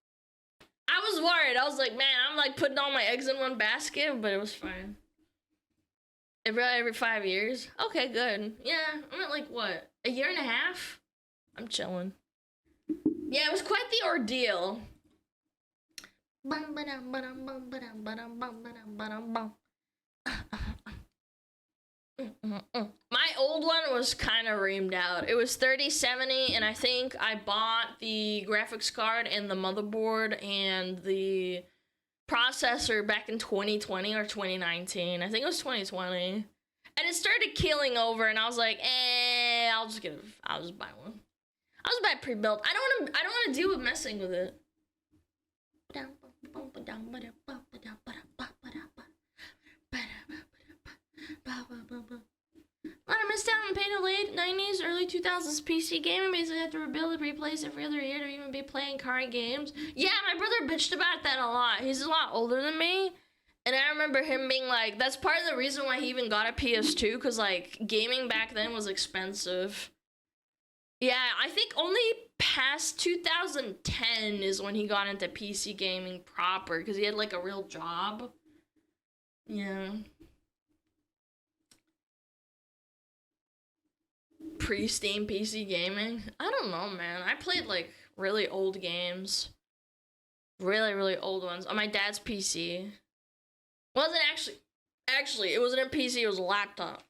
I was worried. I was like, man, I'm like putting all my eggs in one basket, but it was fine. Every 5 years? Okay, good. Yeah, I'm at like, what, a year and a half? I'm chilling. Yeah, it was quite the ordeal. My old one was kind of reamed out. It was 3070, and I think I bought the graphics card and the motherboard and the processor back in 2020 or 2019. I think it was 2020. And it started keeling over, and I was like, I'll just buy one. I'll just buy pre-built. I don't want to deal with messing with it. I missed out on paying the late 90s, early 2000s PC gaming. Basically, have to rebuild and replace every other year to even be playing current games. Yeah, my brother bitched about that a lot. He's a lot older than me. And I remember him being like, that's part of the reason why he even got a PS2, because, like, gaming back then was expensive. Yeah, I think only past 2010 is when he got into PC gaming proper, because he had, like, a real job. Yeah. Pre-Steam PC gaming? I don't know, man. I played, like, really old games. Really, really old ones on my dad's PC. Wasn't actually, it wasn't a PC, it was a laptop.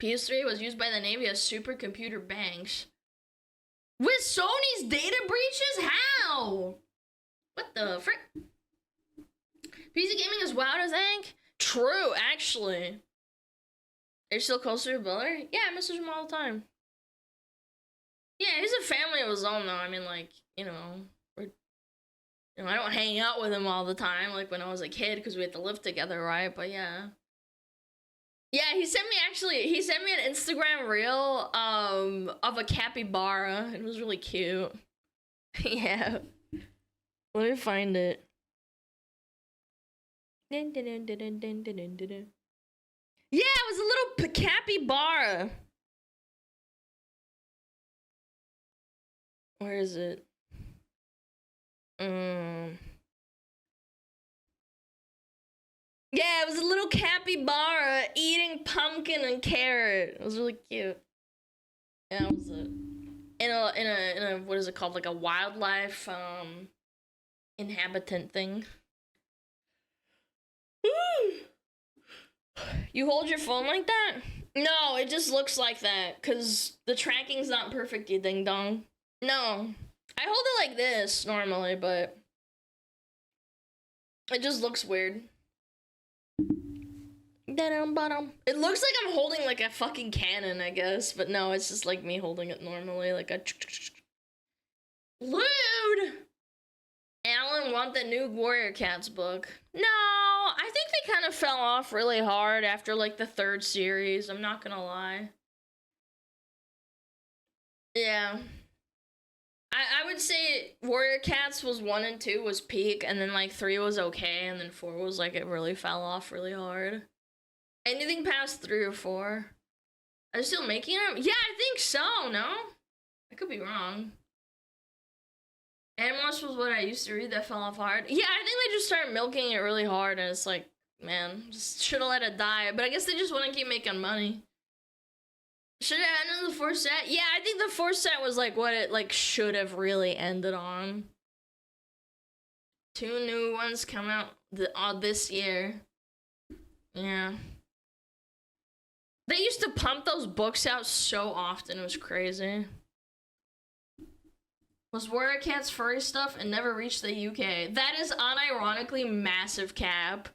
PS3 was used by the Navy as supercomputer banks. With Sony's data breaches? How? What the frick? PC gaming is wild, I think. True, actually. Are you still closer to Biller? Yeah, I message him all the time. Yeah, he's a family of his own, though. I mean, like, I don't hang out with him all the time, like when I was a kid, because we had to live together, right? But yeah. Yeah, he sent me an Instagram reel, of a capybara. It was really cute. Yeah. Let me find it. Yeah, it was a little capybara. Where is it? Yeah, it was a little capybara eating pumpkin and carrot. It was really cute. Yeah, it was in a what is it called? Like a wildlife inhabitant thing. You hold your phone like that? No, it just looks like that, cause the tracking's not perfect, you ding dong. No. I hold it like this normally, but it just looks weird. It looks like I'm holding like a fucking cannon, I guess, but no, it's just like me holding it normally, like a lewd. Alan want the new Warrior Cats book. No, I think they kind of fell off really hard after like the 3rd series, I'm not gonna lie. Yeah. I would say Warrior Cats was 1 and 2 was peak, and then like 3 was okay, and then 4 was like it really fell off really hard. Anything past 3 or 4? Are they still making them? Yeah, I think so, no? I could be wrong. Animorphs was what I used to read that fell off hard. Yeah, I think they just started milking it really hard, and it's like, man, just should've let it die. But I guess they just want to keep making money. Should have ended the fourth set? Yeah, I think the fourth set was like what it like should have really ended on. 2 new ones come out this year. Yeah. They used to pump those books out so often, it was crazy. Was Warrior Cat's furry stuff and never reached the UK. That is unironically massive cap.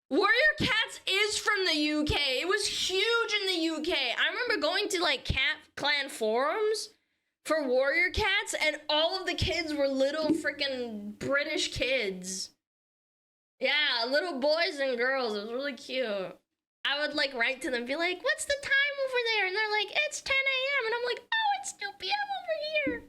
Warrior Cats is from the UK. It was huge in the UK. I remember going to like Cat Clan forums for Warrior Cats, and all of the kids were little freaking British kids. Yeah, little boys and girls. It was really cute. I would like write to them and be like, what's the time over there? And they're like, it's 10 a.m. And I'm like, oh, it's 2 p.m. over here.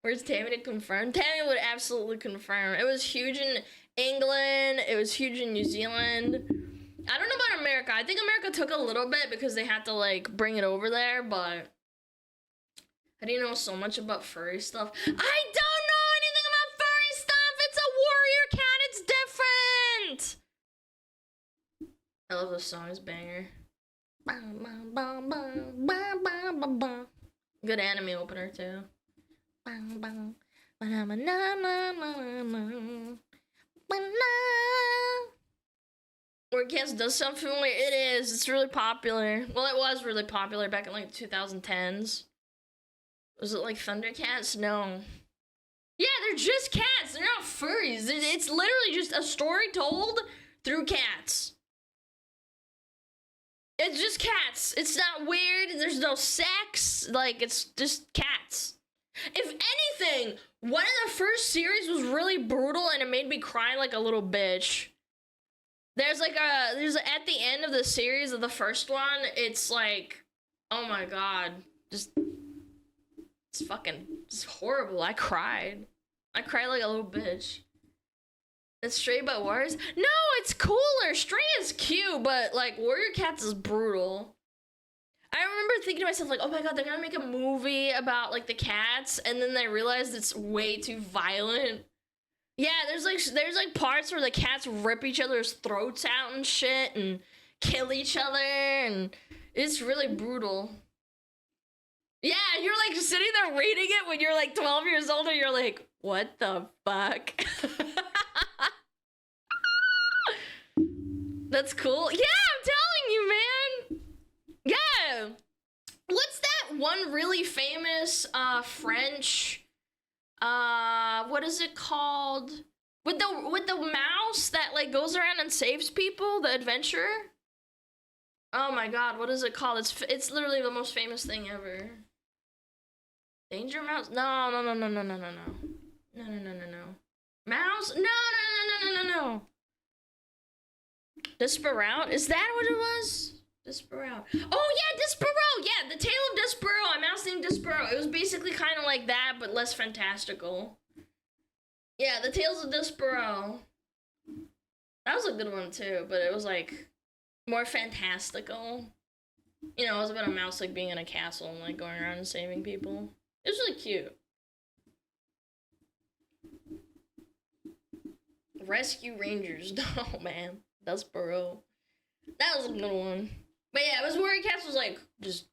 Where's Tammy to confirm? Tammy would absolutely confirm. It was huge in England. It was huge in New Zealand. I don't know about America. I think America took a little bit because they had to like bring it over there, but how do you know so much about furry stuff? I don't know anything about furry stuff. It's a warrior cat. It's different. I love this song. It's banger. Good anime opener too. Warcast does sound familiar. It is. It's really popular. Well, it was really popular back in like 2010s. Was it like Thundercats? No. Yeah, they're just cats. They're not furries. It's literally just a story told through cats. It's just cats. It's not weird. There's no sex. Like, it's just cats. If anything, one of the first series was really brutal and it made me cry like a little bitch. There's at the end of the series of the first one, it's like, oh my god, it's horrible. I cried like a little bitch. It's Stray but worse? No, it's cooler. Stray is cute, but like Warrior Cats is brutal. I remember thinking to myself, like, oh my god, they're gonna make a movie about, like, the cats, and then they realized it's way too violent. Yeah, there's like parts where the cats rip each other's throats out and shit, and kill each other, and it's really brutal. Yeah, you're, like, sitting there reading it when you're, like, 12 years old, and you're like, what the fuck? That's cool. Yeah, I'm telling you, man! Yeah! What's that one really famous French what is it called? With the mouse that like goes around and saves people, the adventurer? Oh my god, what is it called? It's literally the most famous thing ever. Danger Mouse? No. Mouse? No. Desperout? Is that what it was? Desperout. Oh yeah, Desperout! Yeah, the Tale of Desperout. A mouse named Desperout. It was basically kind of like that, but less fantastical. Yeah, the Tales of Desperout. That was a good one too, but it was like more fantastical. You know, it was about a mouse like being in a castle and like going around and saving people. It was really cute. Rescue Rangers. Oh man, Desperout. That was a good one. But yeah, it was Warrior Cats was like just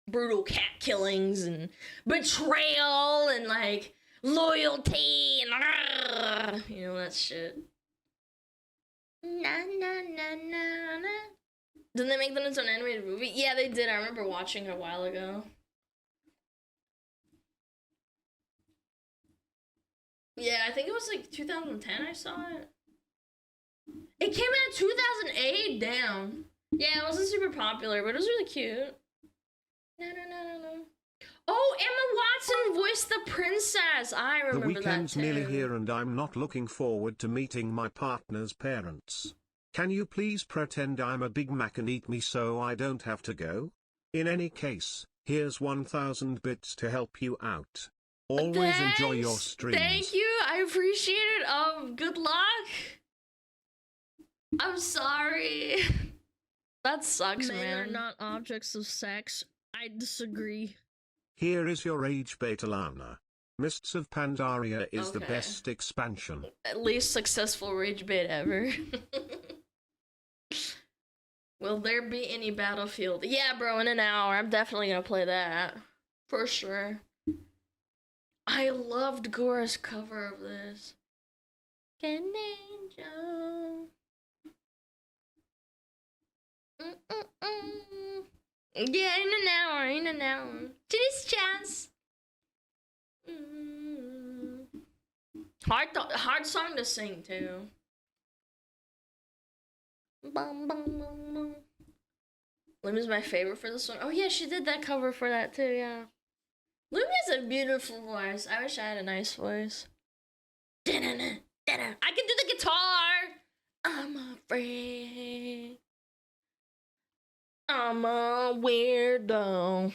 brutal cat killings and betrayal and like loyalty and you know that shit. Didn't they make that into an animated movie? Yeah, they did. I remember watching it a while ago. Yeah, I think it was like 2010 I saw it. It came out in 2008? Damn. Yeah, it wasn't super popular, but it was really cute. No. Oh, Emma Watson voiced the princess. I remember that too. The weekend's nearly here and I'm not looking forward to meeting my partner's parents. Can you please pretend I'm a Big Mac and eat me so I don't have to go? In any case, here's 1000 bits to help you out. Always enjoy your streams. Thank you. I appreciate it. Good luck. I'm sorry. That sucks, man. Men are not objects of sex. I disagree. Here is your rage bait, Alana. Mists of Pandaria is the Okay. best expansion. At least successful rage bait ever. Will there be any Battlefield? Yeah, bro, in an hour. I'm definitely gonna play that. For sure. I loved Gora's cover of this. An angel. Yeah, in an hour, in an hour. To this chance. Hard song to sing too. Bum, bum, bum, bum. Lumi's my favorite for this one. Oh yeah, she did that cover for that too, yeah. Lumi has a beautiful voice. I wish I had a nice voice. I can do the guitar! I'm afraid. I'm a weirdo.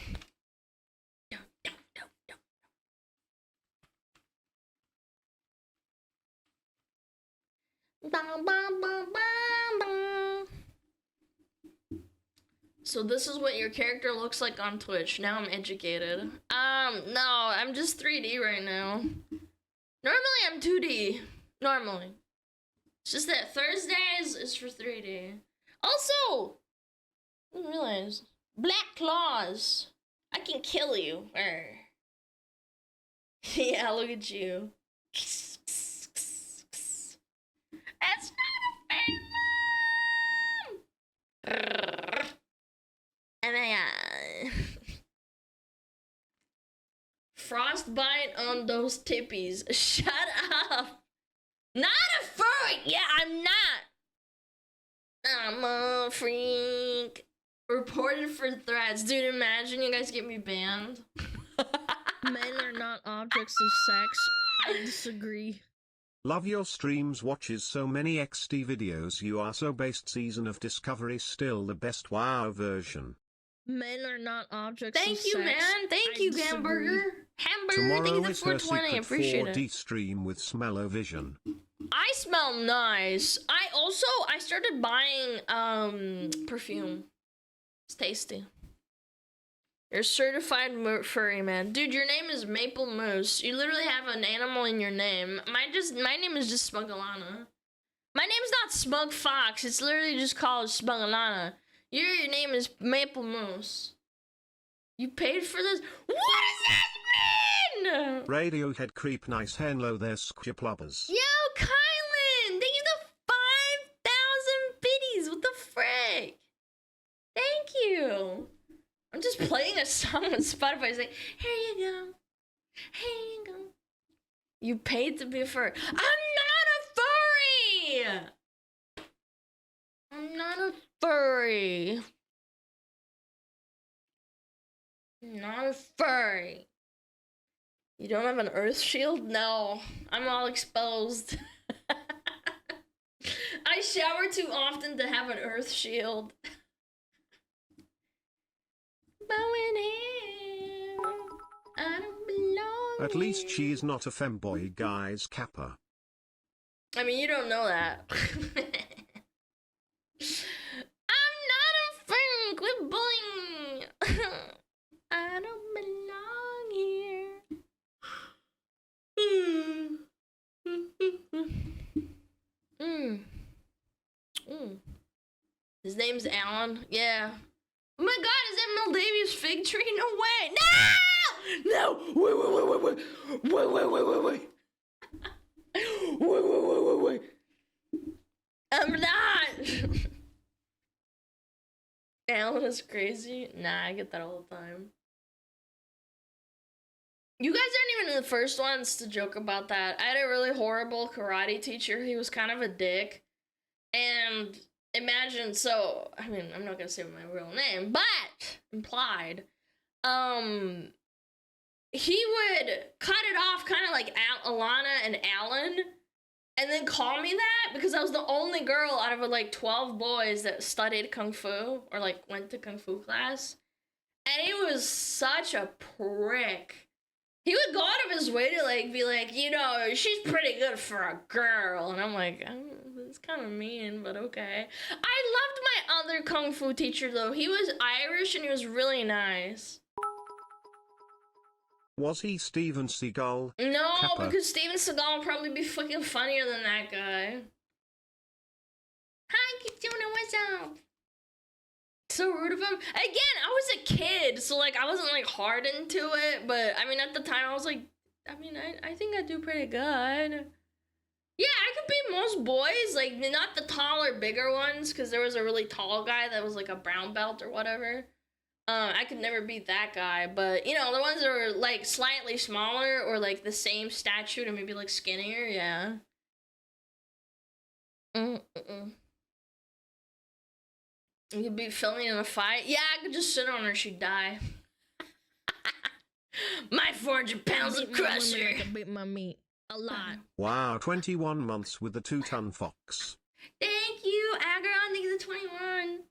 So this is what your character looks like on Twitch. Now I'm educated. No, I'm just 3D right now. Normally I'm 2D. Normally. It's just that Thursdays is for 3D. Also, I didn't realize. Black claws. I can kill you. Arr. Yeah, look at you. That's not a fan. Oh my god. Frostbite on those tippies. Shut up. Not a furry. Yeah, I'm not. I'm a freak. Reported for threats. Dude, imagine you guys get me banned. Men are not objects of sex. I disagree. Love your streams, watches so many XD videos, you are so based. Season of Discovery still the best WoW version. Men are not objects Thank of you, sex. man. Thank I you, disagree. Hamburger. Hamburger, thank Tomorrow you for is her 420. I secret appreciate 4D it. stream with Smell-O-Vision. I smell nice. I started buying perfume. It's tasty. You're a certified furry, man. Dude, your name is Maple Moose. You literally have an animal in your name. My name is just SmugAlana. My name's not Smug Fox. It's literally just called SmugAlana. Your name is Maple Moose. You paid for this? What does that mean? Radiohead creep, nice hello there, squiplubbers. Yo, Kylan! Thank you the 5,000 biddies. What the frick? Thank you. I'm just playing a song on Spotify. It's like, here you go. Here you go. You paid to be a furry. I'm not a furry! I'm not a furry. I'm not a furry. You don't have an earth shield? No. I'm all exposed. I shower too often to have an earth shield. Bowing here, I don't belong. At least here. she is not a femboy, guys. Kappa. I mean, you don't know that. I'm not a friend. Quit bullying. I don't belong here. His name's Alan. Yeah. Oh my god, is that Maldavia's fig tree? No way! No! No! Wait. Wait. I'm not! Alan is crazy? Nah, I get that all the time. You guys aren't even the first ones to joke about that. I had a really horrible karate teacher. He was kind of a dick. And imagine, so, I mean, I'm not gonna say my real name, but implied, he would cut it off kind of like Alana and Alan, and then call me that because I was the only girl out of like 12 boys that studied Kung Fu or like went to Kung Fu class. And he was such a prick. He would go out of his way to like be like, you know, she's pretty good for a girl. And I'm like, it's kind of mean, but okay. I loved my other Kung Fu teacher though. He was Irish and he was really nice. Was he Steven Seagal? No, Kappa. because Steven Seagal would probably be fucking funnier than that guy. Hi, Kituna, what's up? So rude of him. Again, I was a kid, so like I wasn't like hard into it, but I mean at the time I was like, I think I do pretty good. Yeah, I could beat most boys, like not the taller, bigger ones, because there was a really tall guy that was like a brown belt or whatever. I could never beat that guy, but you know, the ones that were like slightly smaller or like the same stature and maybe like skinnier, yeah. You could beat Philly in a fight. Yeah, I could just sit on her, she'd die. My 400 pounds of crusher. I can beat my meat a lot. Wow, 21 months with the 2-ton fox. Thank you, Agron. Thank you for the 21.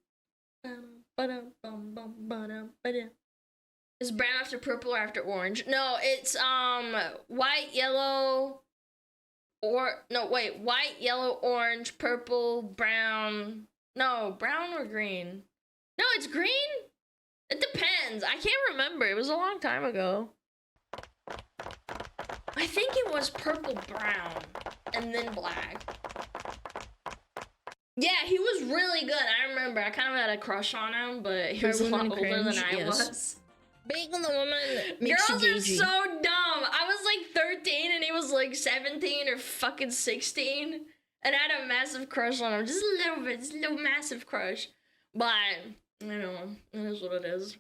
Is brown after purple or after orange? No, it's white, yellow, white, yellow, orange, purple, brown. No, brown or green? No, it's green? It depends. I can't remember. It was a long time ago. I think it was purple, brown, and then black. Yeah, he was really good. I remember. I kind of had a crush on him, but he was a lot older than I was. Being the woman makes Girls you are so dumb. I was like 13 and he was like 17 or fucking 16. And I had a massive crush on him. Just a little bit. Just a little massive crush. But, you know, it is what it is.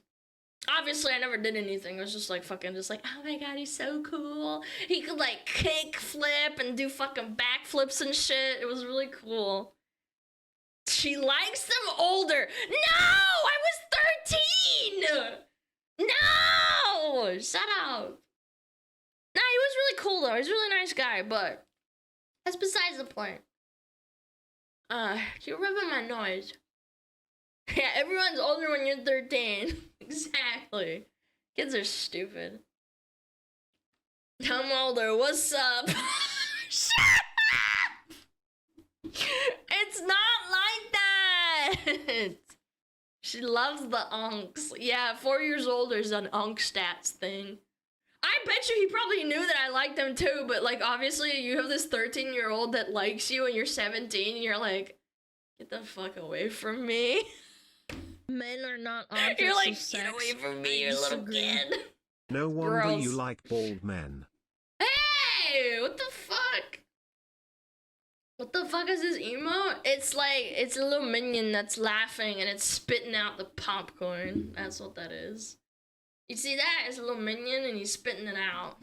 Obviously, I never did anything. It was just like fucking just like, oh my god, he's so cool. He could like kick flip and do fucking backflips and shit. It was really cool. She likes them older. No! I was 13! No! Shut up. Nah, he was really cool though. He's a really nice guy, but that's besides the point. Do you remember my noise? Yeah, everyone's older when you're 13. Exactly. Kids are stupid. I'm older. What's up? Shut up! It's not like that. She loves the unks. Yeah, 4 years older is an unk stats thing. I bet you he probably knew that I liked him too, but like obviously you have this 13-year-old that likes you and you're 17 and you're like, get the fuck away from me. Men are not objects You're like, of sex. get away from me, you little kid. No wonder Girls. you like bald men. Hey, what the fuck? What the fuck is this emote? It's like, it's a little minion that's laughing and it's spitting out the popcorn. That's what that is. You see that? It's a little minion and he's spitting it out.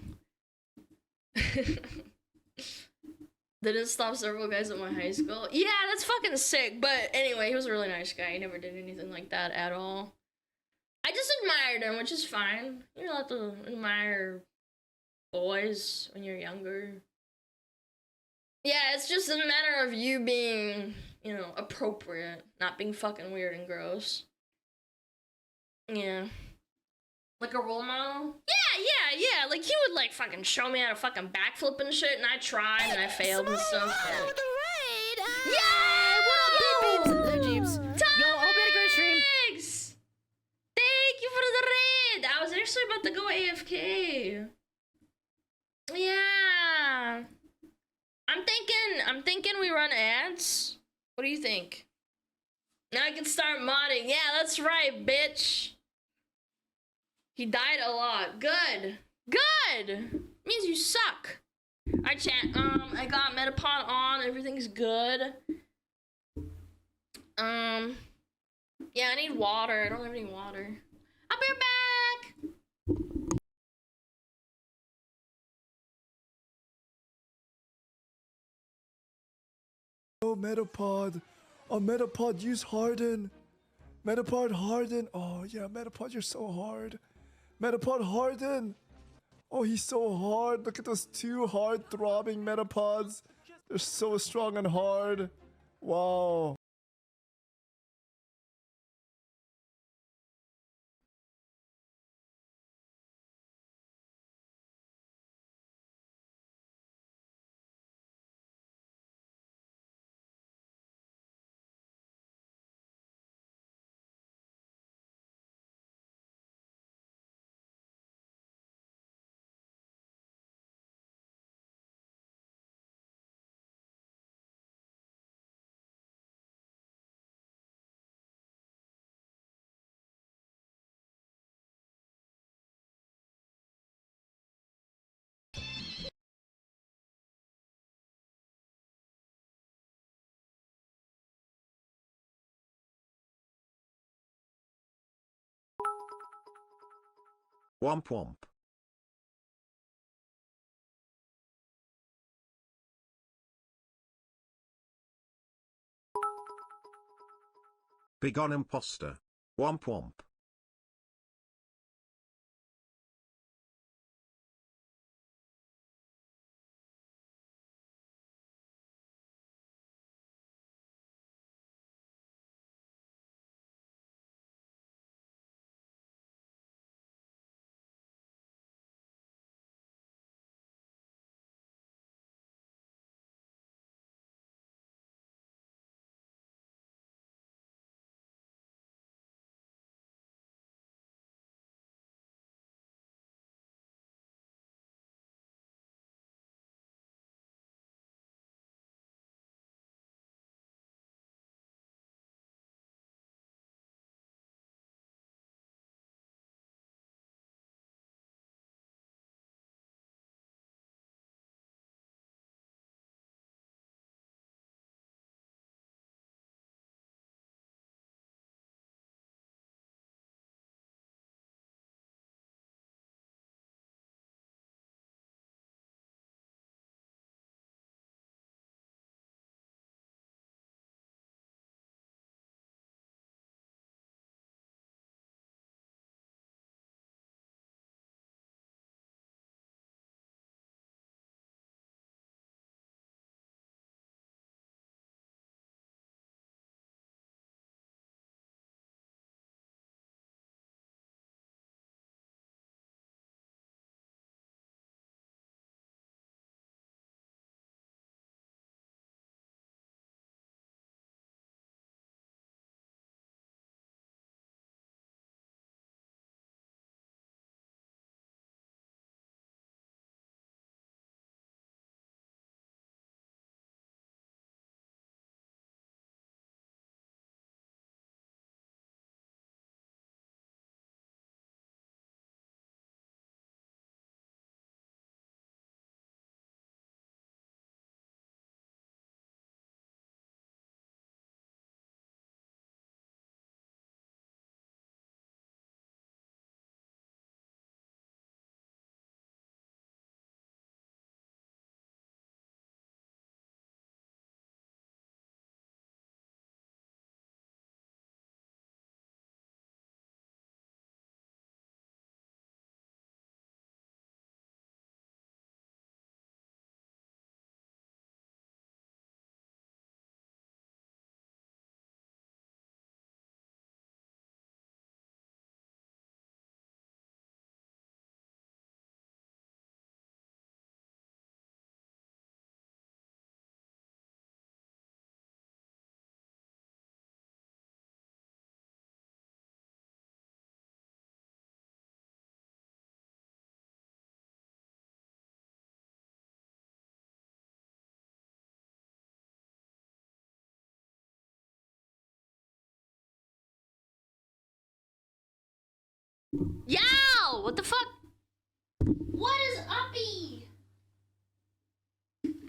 Didn't stop several guys at my high school. Yeah, that's fucking sick. But anyway, he was a really nice guy. He never did anything like that at all. I just admired him, which is fine. You're allowed to admire boys when you're younger. Yeah, it's just a matter of you being, you know, appropriate. Not being fucking weird and gross. Yeah. Like a role model? Yeah. Like, he would, like, fucking show me how to fucking backflip and shit, and I tried, and I failed and stuff. With the raid! Yeah! What up, Jeeps? Jeeps. Yo, I hope you had a great stream. Thanks! Thank you for the raid! I was actually about to go AFK. Yeah. I'm thinking we run ads. What do you think? Now I can start modding. Yeah, that's right, bitch. He died a lot. Good. Good. Means you suck. Alright, chat. I got Metapod on. Everything's good. Yeah, I need water. I don't have any water. I'll be back. Oh, Metapod. Oh, Metapod, use Harden. Metapod, Harden. Oh, yeah, Metapod, you're so hard. Metapod, Harden. Oh, he's so hard. Look at those two hard throbbing Metapods. They're so strong and hard. Wow. Womp womp. Begone imposter. Womp womp. Yow! What the fuck? What is uppy?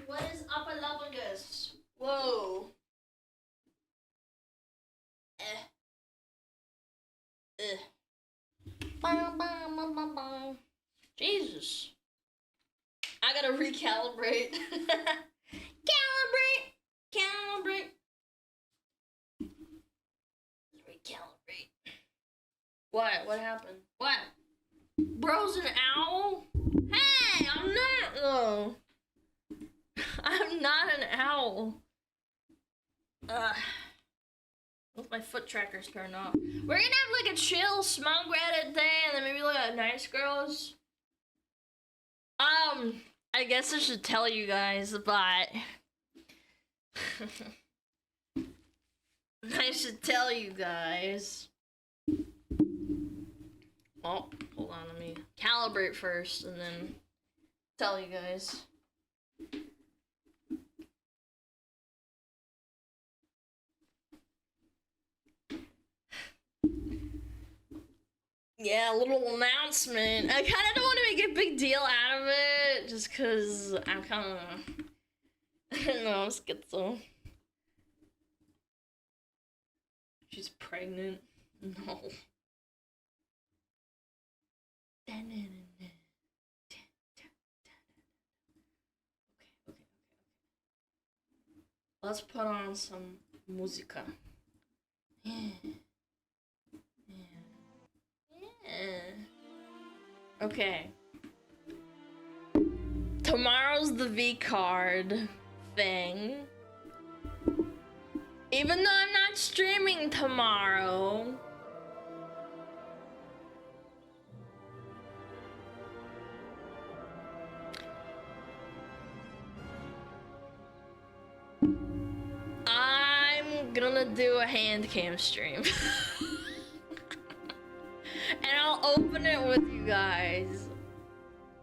What is uppalabagus? Whoa. Bum, bum, bum, bum, bum. Jesus. I gotta recalibrate. Calibrate. Recalibrate. What happened? What? Bro's an owl? Hey, I'm not though. I'm not an owl. With my foot trackers turned off. We're gonna have like a chill smug Reddit day and then maybe like a nice girls. I guess I should tell you guys, but I should tell you guys. Oh, hold on, let me calibrate first and then tell you guys. Yeah, a little announcement. I kind of don't want to make a big deal out of it, just because I'm kind of, I don't know, schizo. She's pregnant. No. Let's put on some musica. Okay. Tomorrow's the V card thing. Even though I'm not streaming tomorrow. I'm gonna do a hand cam stream. And I'll open it with you guys.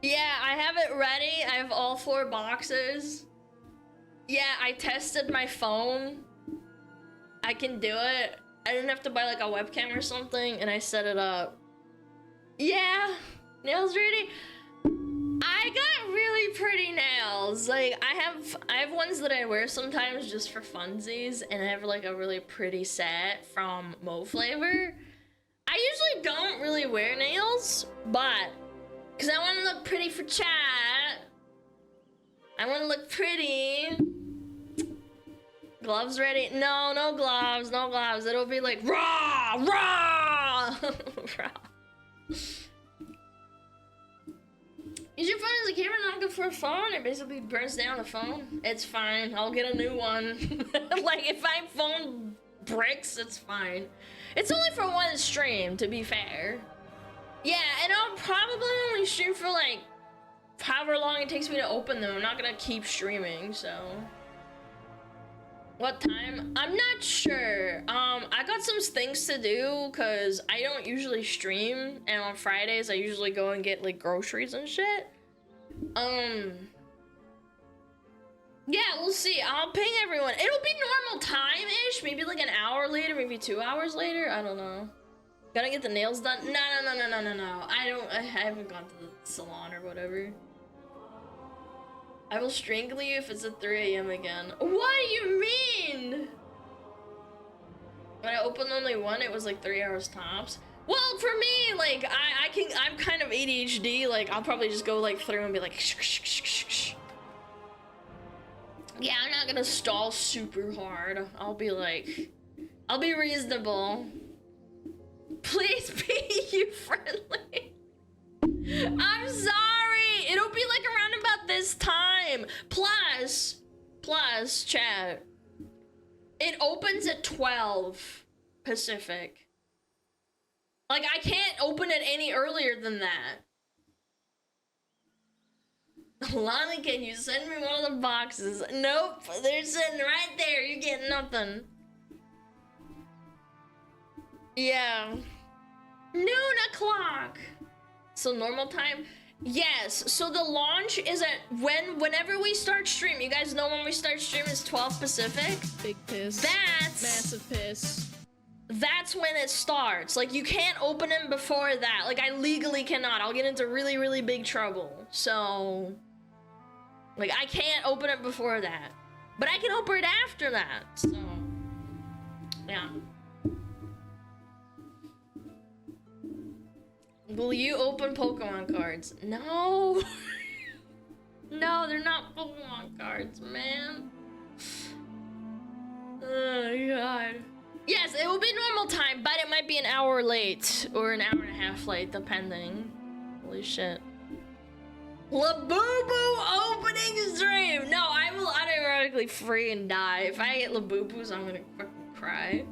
Yeah, I have it ready. I have all 4 boxes. Yeah, I tested my phone. I can do it. I didn't have to buy like a webcam or something, and I set it up. Yeah, nails ready. I got really pretty nails. Like I have ones that I wear sometimes just for funsies, and I have like a really pretty set from Mo Flavor. I usually don't really wear nails, but because I want to look pretty for chat. I want to look pretty. Gloves ready? No, no gloves, no gloves. It'll be like raw, raw, raw. Use your phone as a camera, not good for a phone. It basically burns down the phone. It's fine. I'll get a new one. Like if my phone bricks, it's fine. It's only for one stream, to be fair. Yeah, and I'll probably only stream for like however long it takes me to open them. I'm not gonna keep streaming, so. What time? I'm not sure. I got some things to do because I don't usually stream, and on Fridays I usually go and get like groceries and shit. Yeah, we'll see. I'll ping everyone. It'll be normal time-ish, maybe like an hour later, maybe 2 hours later. I don't know. Gotta get the nails done. No. I haven't gone to the salon or whatever. I will strangle you if it's at 3 AM again. What do you mean? When I opened only one, it was like 3 hours tops. Well, for me, like, I'm kind of ADHD. Like, I'll probably just go like through and be like, shh, shh, shh, shh, shh. Yeah, I'm not gonna stall super hard. I'll be reasonable. Please be you friendly. I'm sorry. It'll be like around about this time. Plus, chat. It opens at 12 Pacific. Like, I can't open it any earlier than that. Lana, can you send me one of the boxes? Nope, they're sitting right there. You get nothing. Yeah. Noon o'clock. So normal time? Yes. So the launch is at whenever we start stream. You guys know when we start stream is 12 Pacific. Big piss. That's massive piss. That's when it starts. Like, you can't open them before that. Like, I legally cannot. I'll get into really, really big trouble. So, like, I can't open it before that. But I can open it after that. So, yeah. Will you open Pokemon cards? No. No, they're not Pokemon cards, man. Oh, God. Yes, it will be normal time, but it might be an hour late or an hour and a half late, depending. Holy shit. Labubu opening stream! No, I will unironically free and die. If I get Labubus, I'm gonna fucking cry.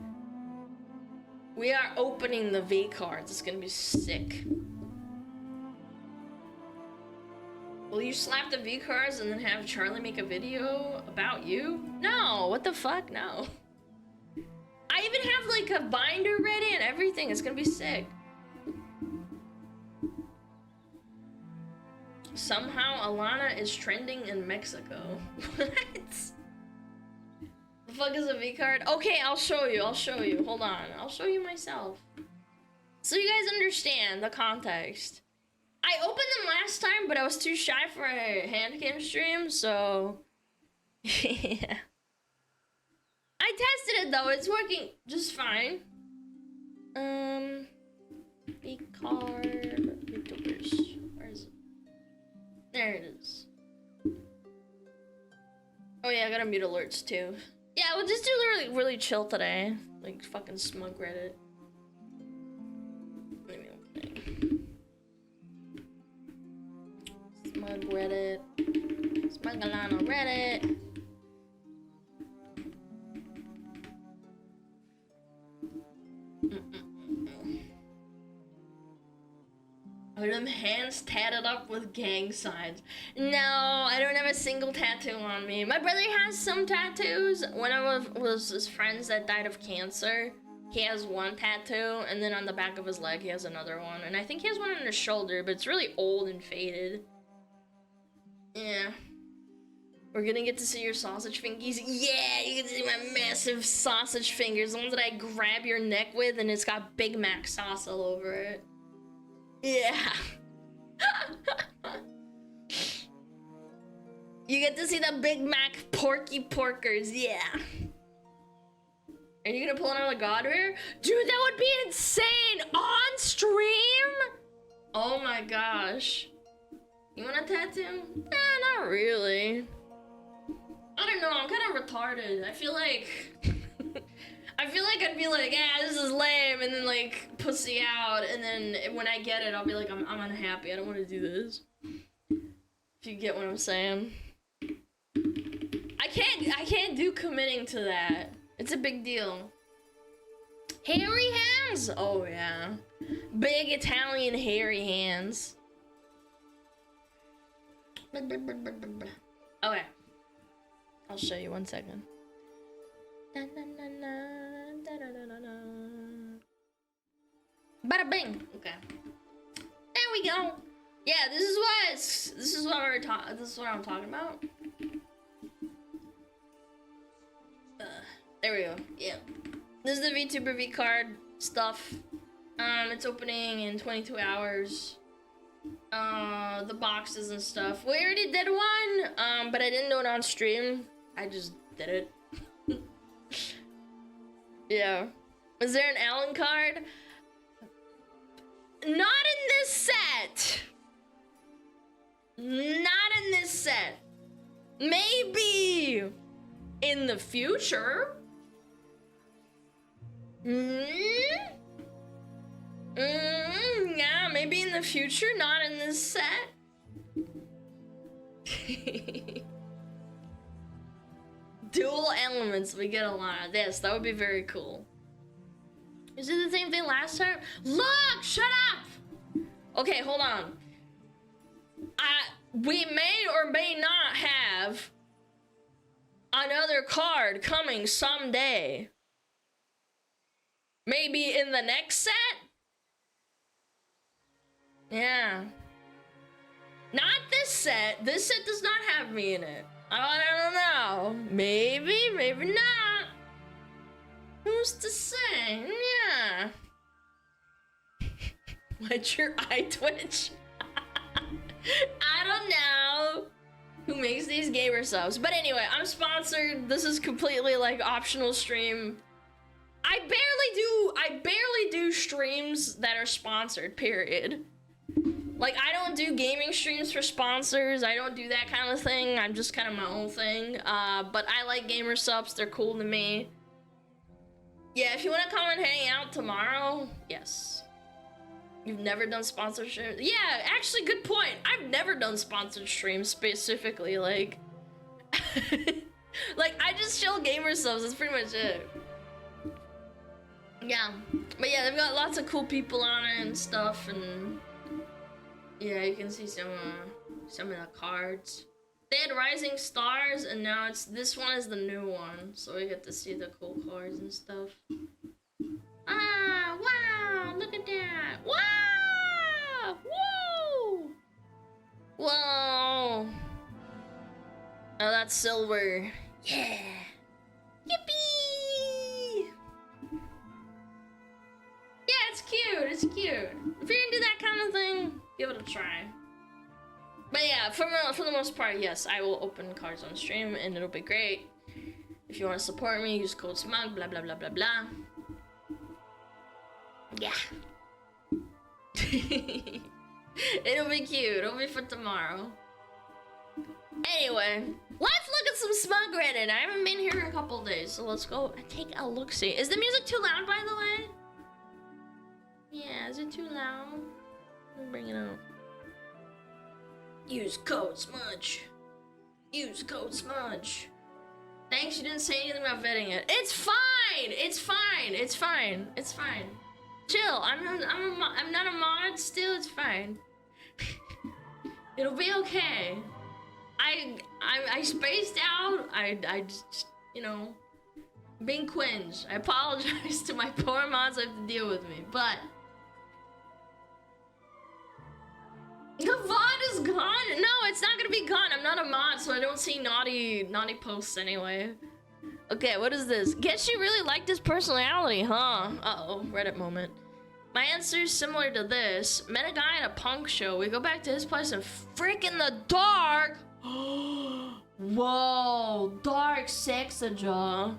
We are opening the V cards. It's gonna be sick. Will you slap the V cards and then have Charlie make a video about you? No, what the fuck? No. I even have like a binder ready and everything. It's gonna be sick. Somehow Alana is trending in Mexico. What? The fuck is a V card? Okay, I'll show you. Hold on. I'll show you myself. So you guys understand the context. I opened them last time, but I was too shy for a handcam stream, so yeah. I tested it though, it's working just fine. V card, VTubers. There it is. Oh yeah, I gotta mute alerts too. Yeah, we'll just do really chill today. Like fucking smug Reddit. Smug Reddit. SmugAlana Reddit. Are them hands tatted up with gang signs? No, I don't have a single tattoo on me. My brother has some tattoos. One of was his friends that died of cancer. He has one tattoo, and then on the back of his leg he has another one. And I think he has one on his shoulder, but it's really old and faded. Yeah. We're gonna get to see your sausage fingies. Yeah, you get to see my massive sausage fingers. The ones that I grab your neck with, and it's got Big Mac sauce all over it. Yeah. You get to see the Big Mac Porky Porkers, yeah. Are you gonna pull another God Rare? Dude, that would be insane! On stream? Oh my gosh. You want a tattoo? Nah, not really. I don't know, I'm kind of retarded. I feel like I'd be like, yeah, this is lame, and then like pussy out, and then when I get it, I'll be like, I'm unhappy. I don't want to do this. If you get what I'm saying. I can't do committing to that. It's a big deal. Hairy hands. Oh yeah, big Italian hairy hands. Okay, I'll show you 1 second. Bada bing. Okay. There we go. Yeah, this is what I'm talking about. There we go. Yeah. This is the VTuber V card stuff. It's opening in 22 hours. The boxes and stuff. We already did one. But I didn't do it on stream. I just did it. Yeah. Is there an Allen card? Not in this set. Not in this set. Maybe in the future. Yeah, maybe in the future, not in this set. Dual elements, we get a lot of this. That would be very cool. Is it the same thing last time? Look, shut up! Okay, hold on. We may or may not have another card coming someday. Maybe in the next set? Yeah. Not this set. This set does not have me in it. I don't know. Maybe, maybe not. Who's to say? Yeah. What's your eye twitch? I don't know who makes these gamer subs. But anyway, I'm sponsored. This is completely like optional stream. I barely do streams that are sponsored, period. Like, I don't do gaming streams for sponsors. I don't do that kind of thing. I'm just kind of my own thing. But I like gamer subs. They're cool to me. Yeah, if you want to come and hang out tomorrow, yes. You've never done sponsorship? Yeah, actually, good point. I've never done sponsored streams specifically. Like, like I just chill gamer subs. That's pretty much it. Yeah, but yeah, they've got lots of cool people on it and stuff, and yeah, you can see some of the cards. They had Rising Stars, and now this one is the new one, so we get to see the cool cards and stuff. Ah, wow, look at that. Wow, woo, whoa. Oh, that's silver. Yeah, yippee. Yeah, it's cute, it's cute. If you're into that kind of thing, give it a try. But yeah, for the most part, yes, I will open cards on stream, and it'll be great. If you want to support me, use code SMUG, blah, blah, blah, blah, blah. Yeah. It'll be cute. It'll be for tomorrow. Anyway, let's look at some Smug Reddit. I haven't been here in a couple days, so let's go and take a look-see. Is the music too loud, by the way? Yeah, is it too loud? Let me bring it up. Use code SMUDGE. Use code SMUDGE. Thanks, you didn't say anything about vetting it. It's fine! It's fine! It's fine. It's fine. Chill, I'm not a mod still, it's fine. It'll be okay. I spaced out. I just, you know, being cringe. I apologize to my poor mods who have to deal with me, but the VOD is gone. No, it's not gonna be gone. I'm not a mod, so I don't see naughty posts anyway. Okay, what is this? Guess you really like this personality, huh? Uh-oh, Reddit moment. My answer is similar to this. Met a guy at a punk show. We go back to his place and freak in the dark. Whoa, dark sexajaw.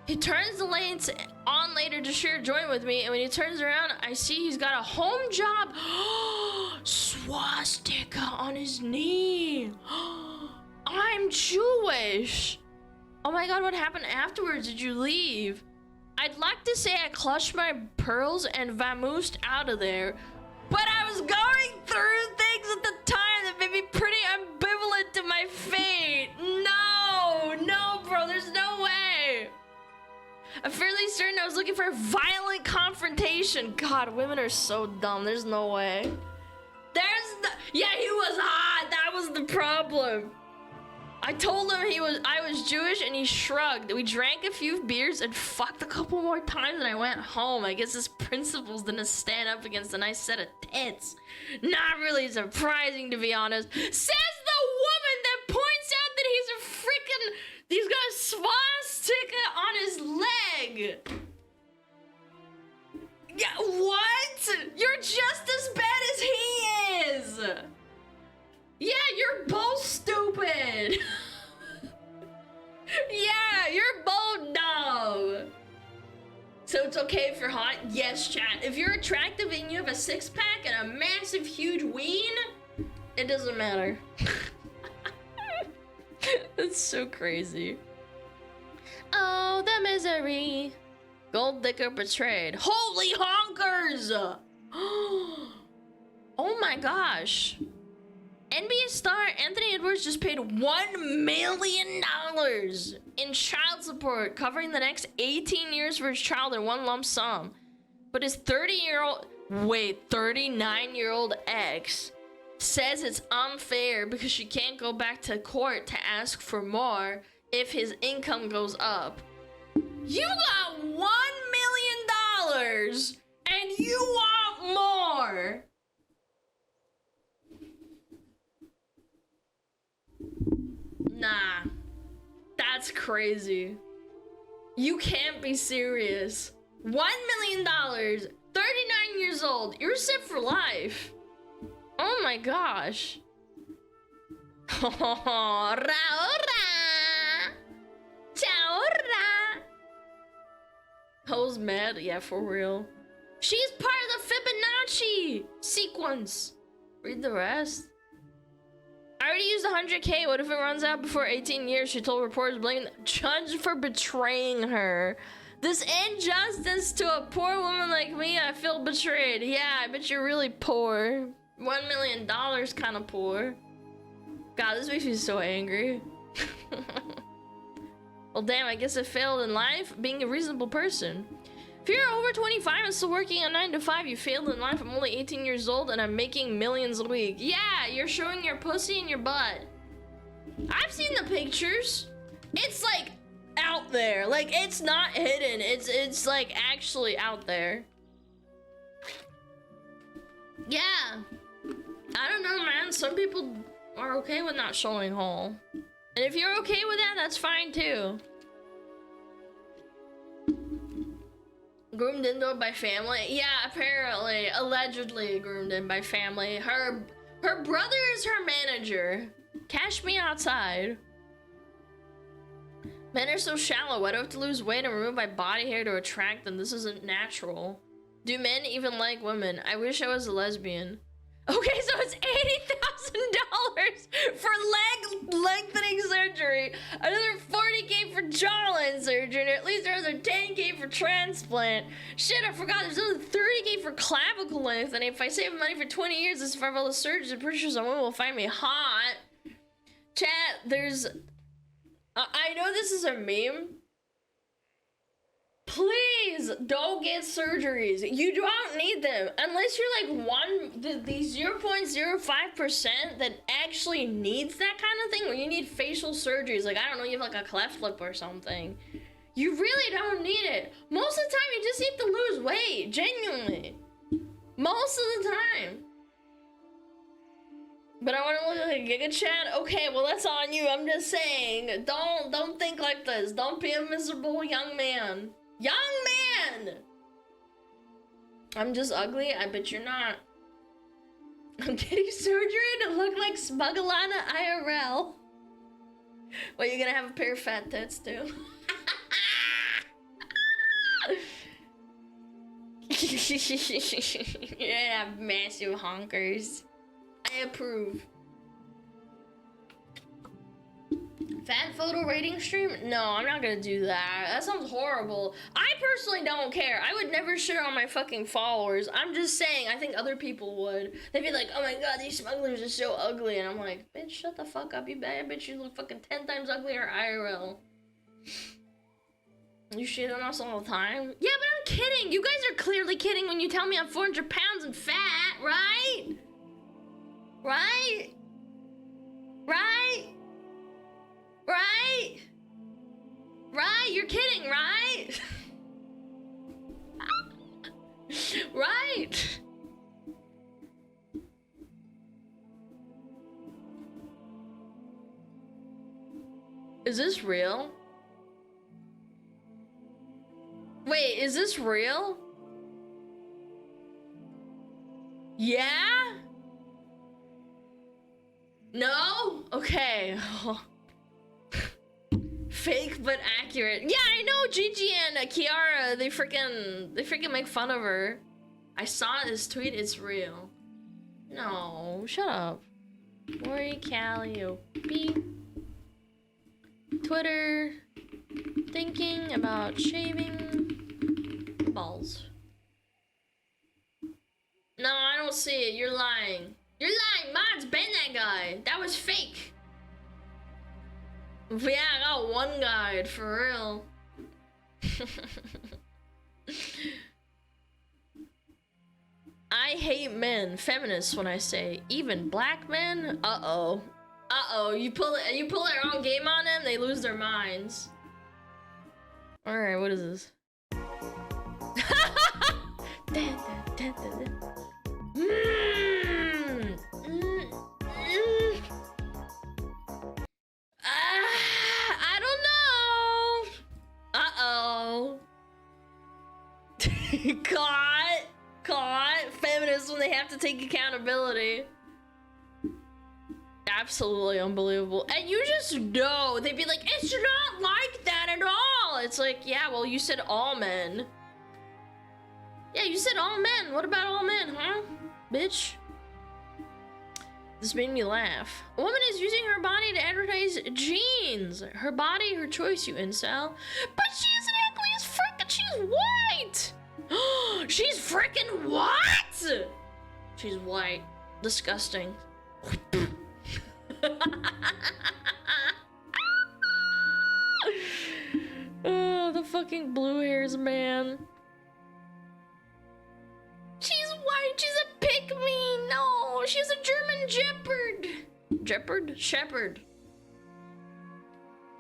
He turns the lights on later to share a joint with me, and when he turns around, I see he's got a home job swastika on his knee. I'm Jewish. Oh my god, what happened afterwards? Did you leave? I'd like to say I clutched my pearls and vamoosed out of there, but I was going through things at the time that made me pretty ambivalent to my fate. No, bro, there's no way. I'm fairly certain I was looking for a violent confrontation. God, women are so dumb. There's no way. Yeah, he was hot. That was the problem. I told him I was Jewish, and he shrugged. We drank a few beers and fucked a couple more times, and I went home. I guess his principles didn't stand up against a nice set of tits. Not really surprising, to be honest. Says the woman that points out that he's got a swastika on his leg. Yeah, what? You're just as bad as he is. Yeah, you're both stupid. Yeah, you're both dumb. So it's okay if you're hot? Yes, chat. If you're attractive and you have a six-pack and a massive, huge ween, it doesn't matter. That's so crazy. Oh, the misery. Gold digger betrayed. Holy honkers! Oh my gosh. NBA star Anthony Edwards just paid $1 million in child support, covering the next 18 years for his child in one lump sum. But his 39-year-old ex says it's unfair because she can't go back to court to ask for more if his income goes up. You got $1 million and you want more. Nah, that's crazy. You can't be serious. $1 million, 39 years old, you're set for life. Oh my gosh. Ho's mad? Yeah, for real. She's part of the Fibonacci sequence. Read the rest. I already used 100K. What if it runs out before 18 years? She told reporters blaming the judge for betraying her. This injustice to a poor woman like me, I feel betrayed. Yeah, I bet you're really poor. $1 million kind of poor. God, this makes me so angry. Well, damn, I guess I failed in life being a reasonable person. If you're over 25 and still working a 9 to 5, you failed in life. I'm only 18 years old and I'm making millions a week. Yeah, you're showing your pussy and your butt. I've seen the pictures. It's like out there. Like, it's not hidden. It's like actually out there. Yeah. I don't know, man. Some people are okay with not showing whole. And if you're okay with that, that's fine too. Groomed into by family? Yeah, apparently. Allegedly groomed in by family. Her brother is her manager. Cash me outside. Men are so shallow. Why do I have to lose weight and remove my body hair to attract them? This isn't natural. Do men even like women? I wish I was a lesbian. Okay, so it's $80,000 for leg lengthening surgery, another $40K for jawline surgery, and at least another $10K for transplant. Shit, I forgot there's another $30K for clavicle lengthening. If I save money for 20 years and survive all the surgeries, I'm pretty sure someone will find me hot. Chat, there's... I know this is a meme. Please don't get surgeries. You don't need them unless you're like the 0.05% that actually needs that kind of thing, where you need facial surgeries. Like, I don't know, you have like a cleft lip or something. You really don't need it. Most of the time, you just need to lose weight. Genuinely, most of the time. But I want to look like a Giga Chad. Okay, well that's on you. I'm just saying, don't think like this. Don't be a miserable young man. Young man! I'm just ugly? I bet you're not. I'm getting surgery to look like SmugAlana IRL. Well, you're gonna have a pair of fat tits too. You're gonna have massive honkers. I approve. Fan photo rating stream? No, I'm not gonna do that. That sounds horrible. I personally don't care. I would never shit on my fucking followers. I'm just saying, I think other people would. They'd be like, oh my god, these smugglers are so ugly. And I'm like, bitch, shut the fuck up, you bad bitch. You look fucking 10 times uglier IRL. You shit on us all the time? Yeah, but I'm kidding. You guys are clearly kidding when you tell me I'm 400 pounds and fat, right? Right? Right? Right? Right? You're kidding, right? Right? Is this real? Wait, is this real? Yeah? No? Okay. Fake but accurate. Yeah, I know Gigi and Kiara, they freaking make fun of her. I saw this tweet, it's real. No, shut up. Lori Calliope. Twitter. Thinking about shaving balls. No, I don't see it. You're lying. You're lying. Mods, ban that guy. That was fake. Yeah, I got one guide, for real. I hate men, feminists when I say, even black men? Uh-oh. Uh-oh, you pull their own game on them, they lose their minds. Alright, what is this? I don't know. Uh-oh. Caught. Feminists when they have to take accountability. Absolutely unbelievable. And you just know. They'd be like, it's not like that at all. It's like, yeah, well, you said all men. Yeah, you said all men. What about all men, huh? Bitch. This made me laugh. A woman is using her body to advertise jeans. Her body, her choice, you incel. But she isn't ugly as frickin'. She's white. She's frickin' what? She's white. Disgusting. Oh, the fucking blue hairs, man. She's white. She's a pygmy. No, she's a German shepherd.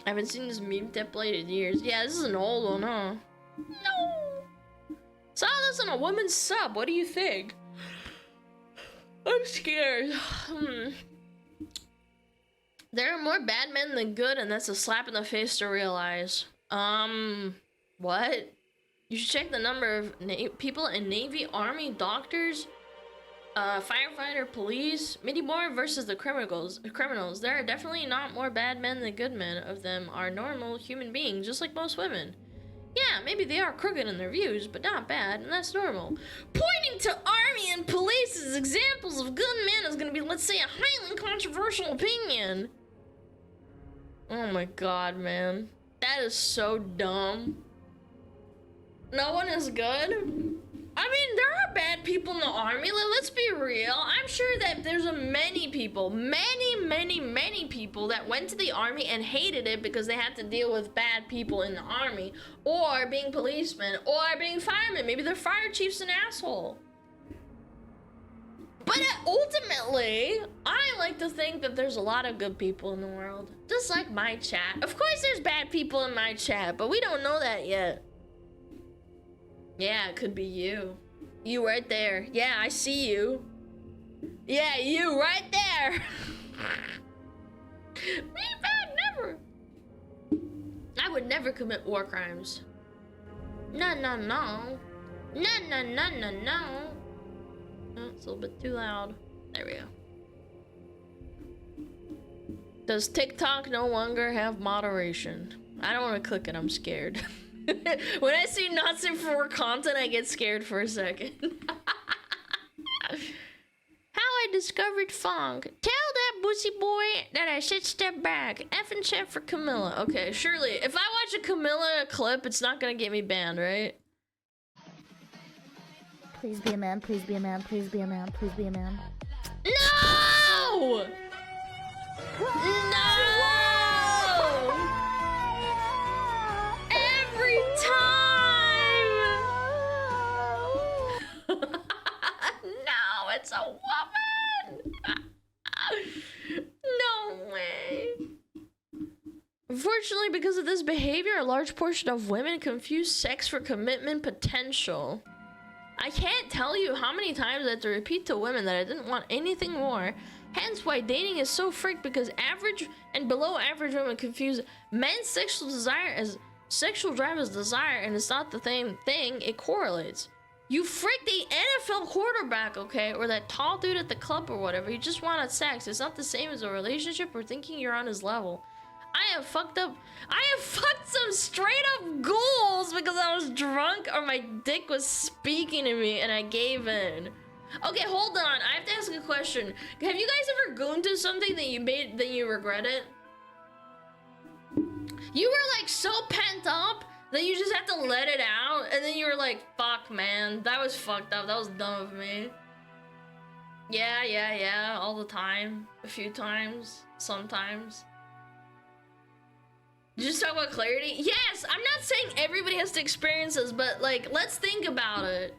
I haven't seen this meme template in years. Yeah, this is an old one, huh? No. Saw this on a woman's sub. What do you think? I'm scared. There are more bad men than good, and that's a slap in the face to realize. What? You should check the number of people in Navy, Army, doctors, firefighter, police. Many more versus the criminals. There are definitely not more bad men than good men. Of them are normal human beings, just like most women. Yeah, maybe they are crooked in their views, but not bad, and that's normal. Pointing to army and police as examples of good men is gonna be, let's say, a highly controversial opinion. Oh my god, man. That is so dumb. No one is good? I mean, there are bad people in the army. Let's be real. I'm sure that there's many people, many people that went to the army and hated it because they had to deal with bad people in the army, or being policemen, or being firemen. Maybe their fire chief's an asshole. But ultimately, I like to think that there's a lot of good people in the world. Just like my chat. Of course there's bad people in my chat, but we don't know that yet. Yeah, it could be you. You right there. Yeah, I see you. Yeah, you right there. Me bad, never. I would never commit war crimes. No. No. Oh, it's a little bit too loud. There we go. Does TikTok no longer have moderation? I don't want to click it, I'm scared. When I see not safe for work content, I get scared for a second. How I discovered funk. Tell that pussy boy that I should step back. F and chat for Camilla. Okay, surely, if I watch a Camilla clip, it's not gonna get me banned, right? Please be a man, please be a man, please be a man, please be a man. No! No! Every time! No, it's a woman! No way. Unfortunately, because of this behavior, a large portion of women confuse sex for commitment potential. I can't tell you how many times I had to repeat to women that I didn't want anything more. Hence why dating is so freaked, because average and below average women confuse men's sexual desire as sexual drive as desire, and it's not the same thing. It correlates. You freak the NFL quarterback, okay, or that tall dude at the club or whatever. You just wanted sex. It's not the same as a relationship or thinking you're on his level. I have fucked some straight up ghouls because I was drunk or my dick was speaking to me and I gave in. Okay, hold on. I have to ask a question. Have you guys ever gooned to something that you made that you regret it? You were like so pent up that you just had to let it out, and then you were like, fuck man, that was fucked up. That was dumb of me. Yeah, all the time. A few times. Sometimes. Did you just talk about clarity? Yes, I'm not saying everybody has to experience this, but like, let's think about it.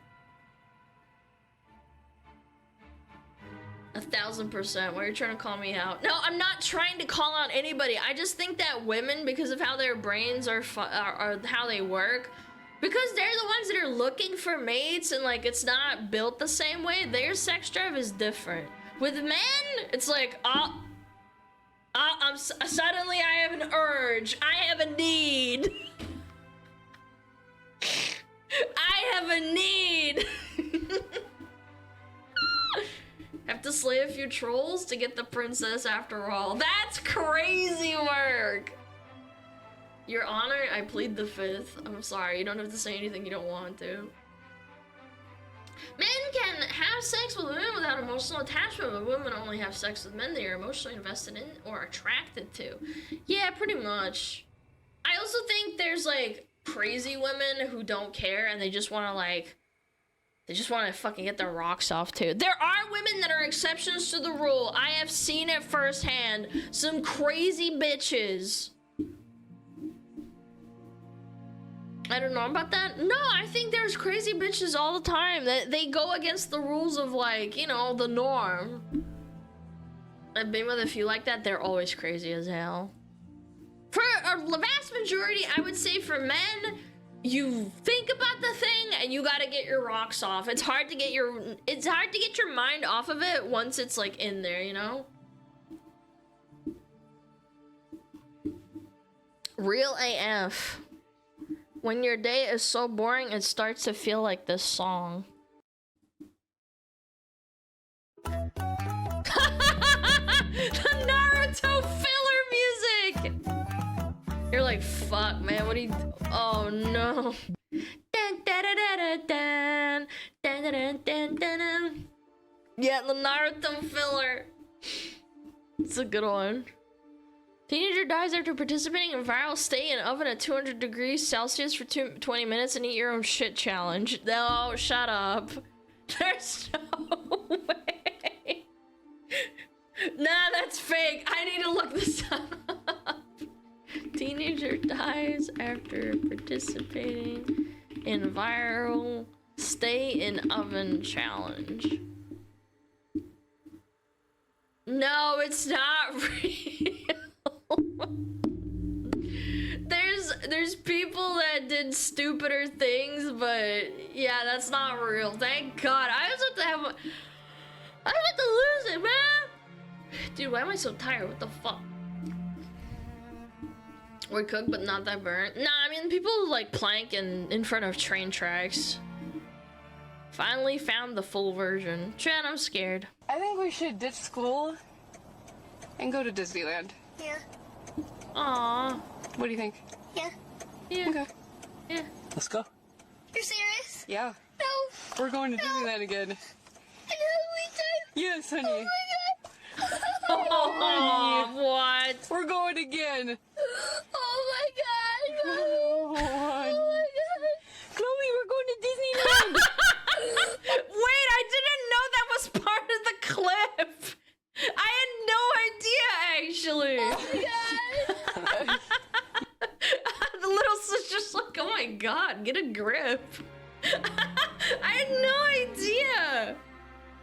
1000%. Why are you trying to call me out? No, I'm not trying to call out anybody. I just think that women, because of how their brains are how they work, because they're the ones that are looking for mates and like it's not built the same way, their sex drive is different. With men, it's like, suddenly I have an urge. I have a need. I have a need. Have to slay a few trolls to get the princess after all. That's crazy work. Your Honor, I plead the fifth. I'm sorry, you don't have to say anything you don't want to. Men can have sex with women without emotional attachment, but women only have sex with men they are emotionally invested in or attracted to. Yeah, pretty much. I also think there's like crazy women who don't care and they just want to like, they just want to fucking get their rocks off too. There are women that are exceptions to the rule. I have seen it firsthand. Some crazy bitches. I don't know about that. No, I think there's crazy bitches all the time. That they go against the rules of like, you know, the norm. I've been with a few like that. They're always crazy as hell. For a vast majority, I would say for men, you think about the thing and you gotta get your rocks off. It's hard to get your mind off of it once it's like in there, you know? Real AF. When your day is so boring, it starts to feel like this song. The Naruto filler music! You're like, fuck, man, what do you... Oh, no. Yeah, the Naruto filler. It's a good one. Teenager dies after participating in viral stay in oven at 200 degrees Celsius for 20 minutes and eat your own shit challenge. No, shut up. There's no way. Nah, that's fake. I need to look this up. Teenager dies after participating in viral stay in oven challenge. No, it's not real. There's people that did stupider things, but yeah, that's not real. Thank God. I was about to lose it, man. Dude, why am I so tired? What the fuck? We're cooked, but not that burnt. Nah, I mean, people like plank in front of train tracks. Finally found the full version. Chan, I'm scared. I think we should ditch school and go to Disneyland. Yeah. Aww. What do you think? Yeah. Yeah. Okay. Yeah. Let's go. You're serious? Yeah. No. We're going to Disneyland again. Yes, honey. Oh my god. Oh, what? We're going again. Oh my god. Oh, Oh my god. Chloe, we're going to Disneyland. Wait, I didn't know that was part of the clip. I had no idea, actually. Oh my god. The little sister's like, oh my god, get a grip. I had no idea.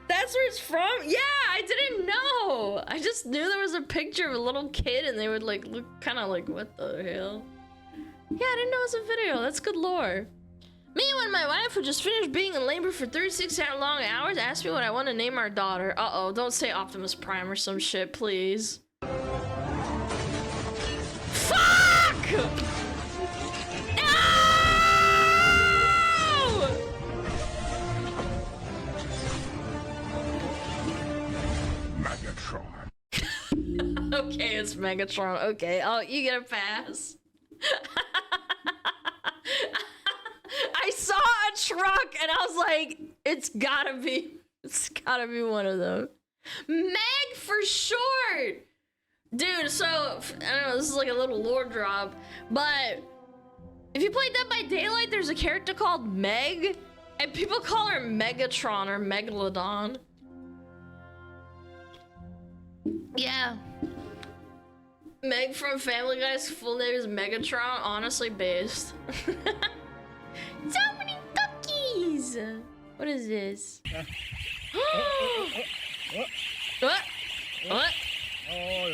That's where it's from? Yeah, I didn't know. I just knew there was a picture of a little kid and they would like look kind of like, what the hell? Yeah, I didn't know it was a video. That's good lore. Me when my wife, who just finished being in labor for 36 long hours, asked me what I want to name our daughter. Uh-oh, don't say Optimus Prime or some shit, please. Fuck! No! Megatron. Okay, it's Megatron. Okay, oh, you get a pass. I saw a truck and I was like, it's gotta be one of them. Meg for short! Dude, so, I don't know, this is like a little lore drop, but if you play Dead by Daylight, there's a character called Meg, and people call her Megatron or Megalodon. Yeah. Meg from Family Guy's full name is Megatron, honestly based. So many cookies! What is this? What? What? Oh!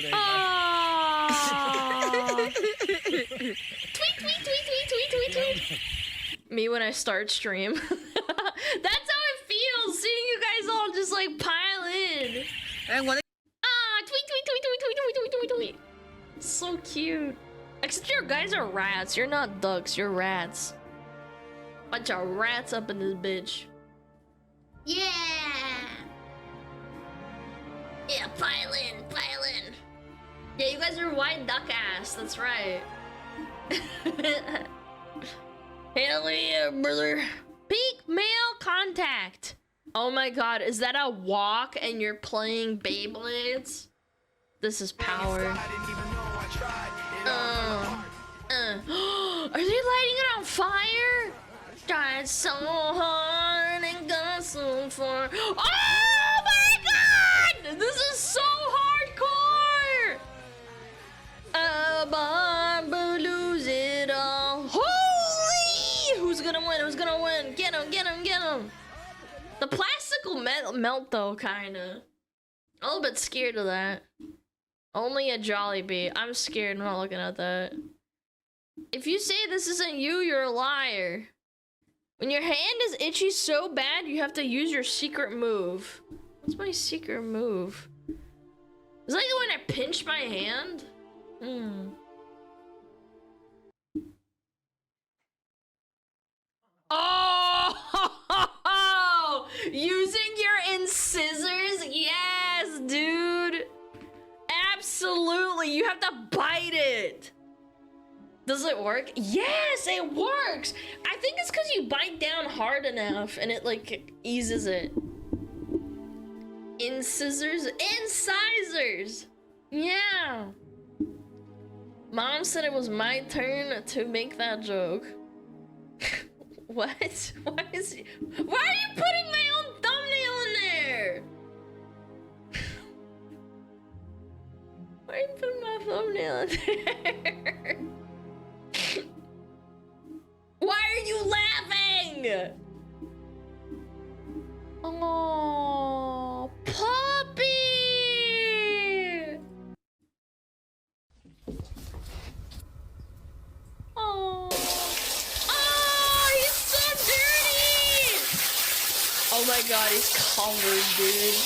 Tweet, tweet, tweet, tweet, tweet, tweet, tweet. Me when I start stream. That's how it feels, seeing you guys all just like pile in. Tweet, tweet, tweet, tweet, tweet, tweet, tweet, tweet, tweet. So cute. Except your guys are rats. You're not ducks, you're rats. Bunch of rats up in this bitch. Yeah! Yeah, pile in, pile in. Yeah, you guys are white duck ass, that's right. Hell yeah, brother. Peak male contact. Oh my god, is that a walk and you're playing Beyblades? This is power. Are they lighting it on fire? Tried so hard and got so far. Oh my god! This is so hardcore! Barber lose it all. Holy! Who's gonna win? Who's gonna win? Get him, get him, get him. The plastic will melt though, kinda. I'm a little bit scared of that. Only a Jollibee. I'm scared. I'm not looking at that. If you say this isn't you, you're a liar. When your hand is itchy so bad, you have to use your secret move. What's my secret move? Is that like when I pinch my hand? Oh! Using your incisors? Yes, dude! Absolutely! You have to bite it! Does it work? Yes, it works! I think it's because you bite down hard enough and it like eases it. Incisors? Incisors! Yeah! Mom said it was my turn to make that joke. What? Why are you putting my own thumbnail in there? Why are you putting my thumbnail in there? Why are you laughing? Oh, puppy! Oh, he's so dirty! Oh my god, he's covered, dude.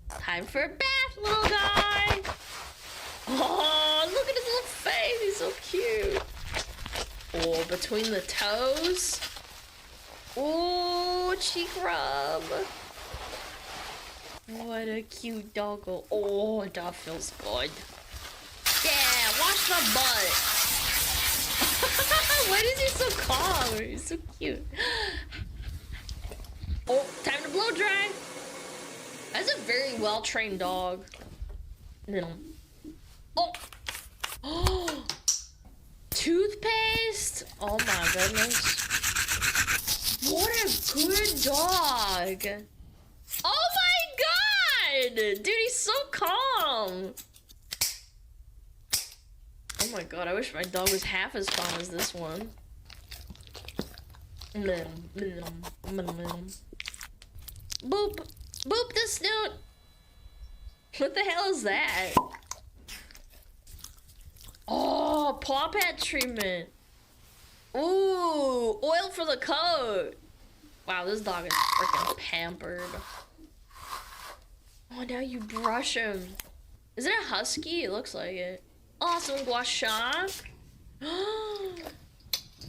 Time for a bath, little guy. Oh, look at his little face. He's so cute. Oh, between the toes. Oh, cheek rub. What a cute doggo. Oh, that feels good. Yeah, wash my butt. Why is he so calm? He's so cute. Oh, time to blow dry. That's a very well-trained dog. Oh. Oh. Toothpaste? Oh my goodness. What a good dog. Oh my god! Dude, he's so calm. Oh my god, I wish my dog was half as calm as this one. Boop. Boop the snoot. What the hell is that? Oh, paw pad treatment. Ooh, oil for the coat. Wow, this dog is freaking pampered. Oh, now you brush him. Is it a husky? It looks like it. Awesome, gua sha. Oh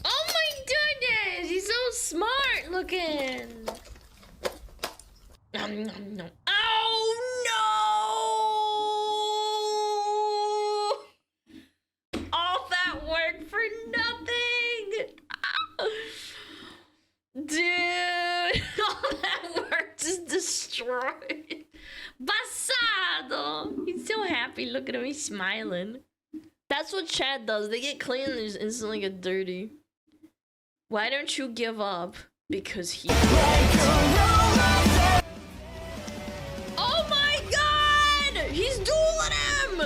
my goodness, he's so smart looking. Nom, nom, nom. Oh no! All that work for nothing! Dude! All that work just destroyed. Basado! He's so happy. Look at him, he's smiling. That's what Chad does. They get clean and they just instantly get dirty. Why don't you give up? Because he... Oh my god! He's dueling him!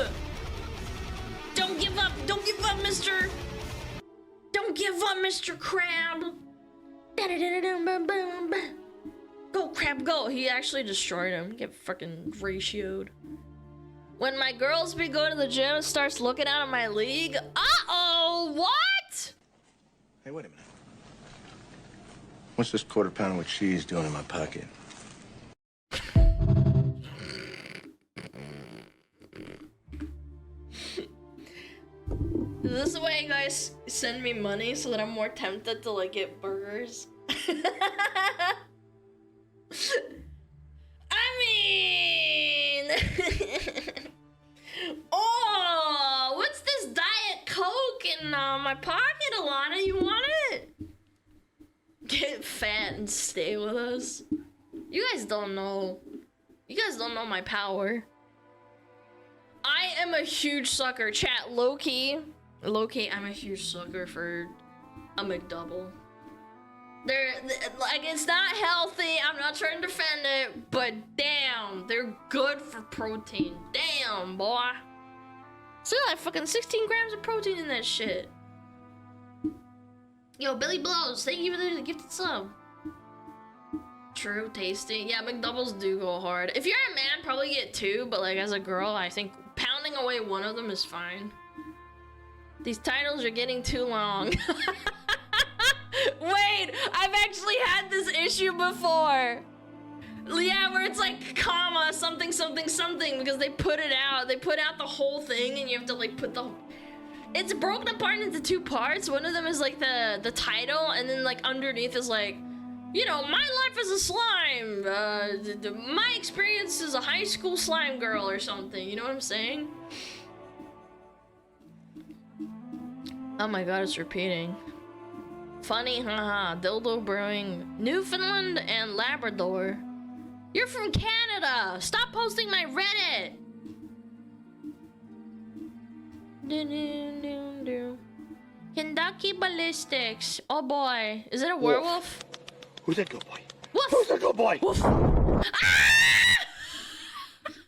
Don't give up! Don't give up, Mr. Don't give up, Mr. Crab! Go, Crab, go! He actually destroyed him. Get fucking ratioed. When my girls be going to the gym and starts looking out of my league, uh-oh! What? Hey, wait a minute. What's this quarter pounder with cheese doing in my pocket? Is this the way you guys send me money so that I'm more tempted to like get burgers? I mean... Oh, what's this Diet Coke in my pocket, Alana? You want it? Get fat and stay with us. You guys don't know. You guys don't know my power. I am a huge sucker. Chat, low-key, I'm a huge sucker for a McDouble. Like, it's not healthy. I'm not trying to defend it, but damn, they're good for protein. Damn, boy. Still like fucking 16 grams of protein in that shit. Yo, Billy Blows, thank you for the gifted sub. True, tasty. Yeah, McDoubles do go hard. If you're a man, probably get 2, but like as a girl, I think pounding away one of them is fine. These titles are getting too long. Wait, I've actually had this issue before. Yeah, where it's like comma, something, something, something, because they put it out. They put out the whole thing and you have to like put the... It's broken apart into 2 parts. One of them is like the title, and then like underneath is like, you know, my life as a slime. My experience as a high school slime girl or something. You know what I'm saying? Oh my god, it's repeating. Funny, haha. Dildo brewing. Newfoundland and Labrador. You're from Canada! Stop posting my Reddit! Kentucky Ballistics. Oh boy. Is it a werewolf? Who's that good boy? Woof! Who's that good boy? Woof!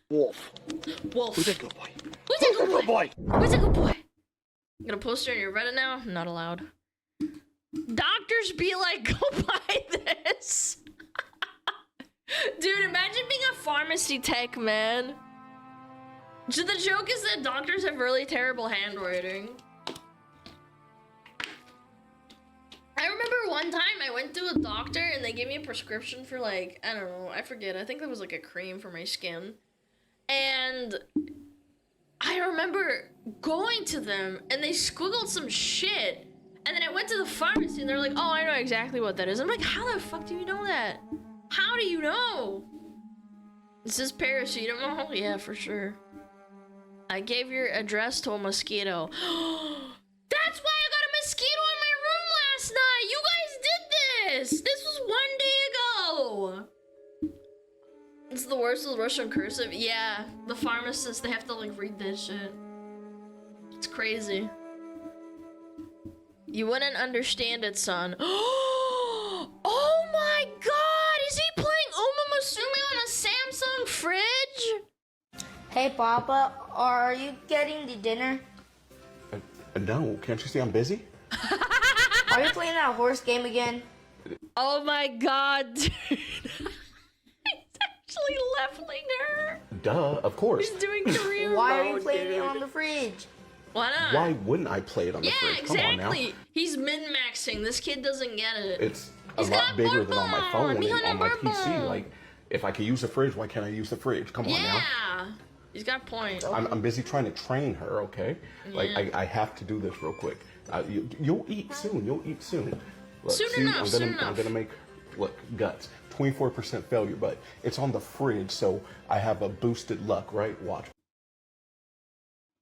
Wolf. Wolf. Who's that good boy? Who's a good boy? boy? Who's a good boy? You gonna post it on your Reddit now? Not allowed. Doctors be like, go buy this. Dude, imagine being a pharmacy tech, man. So the joke is that doctors have really terrible handwriting. I remember one time I went to a doctor and they gave me a prescription for like, I don't know, I forget. I think it was like a cream for my skin. And I remember going to them and they squiggled some shit. And then I went to the pharmacy and they're like, oh, I know exactly what that is. I'm like, how the fuck do you know that? How do you know? This is paracetamol? Yeah, for sure. I gave your address to a mosquito. That's why I got a mosquito in my room last night. You guys did this. This was 1 day ago. It's the worst with Russian cursive. Yeah, the pharmacists, they have to like read this shit. It's crazy. You wouldn't understand it, son. Oh my god! Is he playing Uma Musume on a Samsung fridge? Hey, Papa, are you getting the dinner? No, can't you see I'm busy? Are you playing that horse game again? Oh my god, dude. He's actually leveling her. Duh, of course. He's doing career Why are mode, you playing dude. it on the fridge? Why not? Why wouldn't I play it on the fridge? Yeah, Come on now. exactly. He's min-maxing. This kid doesn't get it. It's a He's lot got bigger than on my phone bourbon. and on my Bourbon. PC. Like, if I can use the fridge, why can't I use the fridge? Come on now. Yeah. He's got a point. I'm busy trying to train her, okay? Like, Yeah. I have to do this real quick. You'll eat soon. You'll eat soon. Look, Soon enough, I'm gonna make, look, guts. 24% failure, but it's on the fridge, so I have a boosted luck, right? Watch.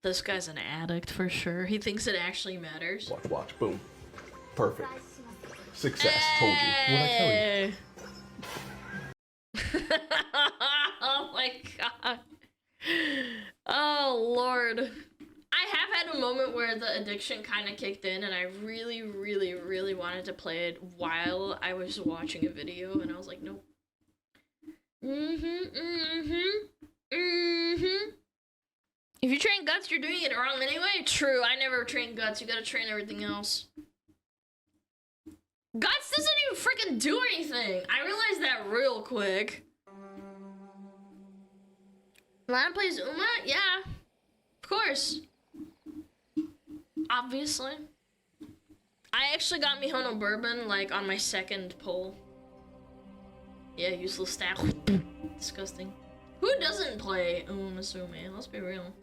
This guy's an addict for sure. He thinks it actually matters. Watch. Boom. Perfect. Success. Told you. What'd I tell you? Oh my god. Oh lord. I have had a moment where the addiction kind of kicked in and I really, really, really wanted to play it while I was watching a video and I was like, nope. If you train guts, you're doing it wrong anyway? True, I never train guts. You gotta train everything else. Guts doesn't even freaking do anything. I realized that real quick. Lana plays Uma? Yeah. Of course. Obviously. I actually got Mihono Bourbon, like, on my second poll. Yeah, useless stat. Disgusting. Who doesn't play Uma Musume? Let's be real.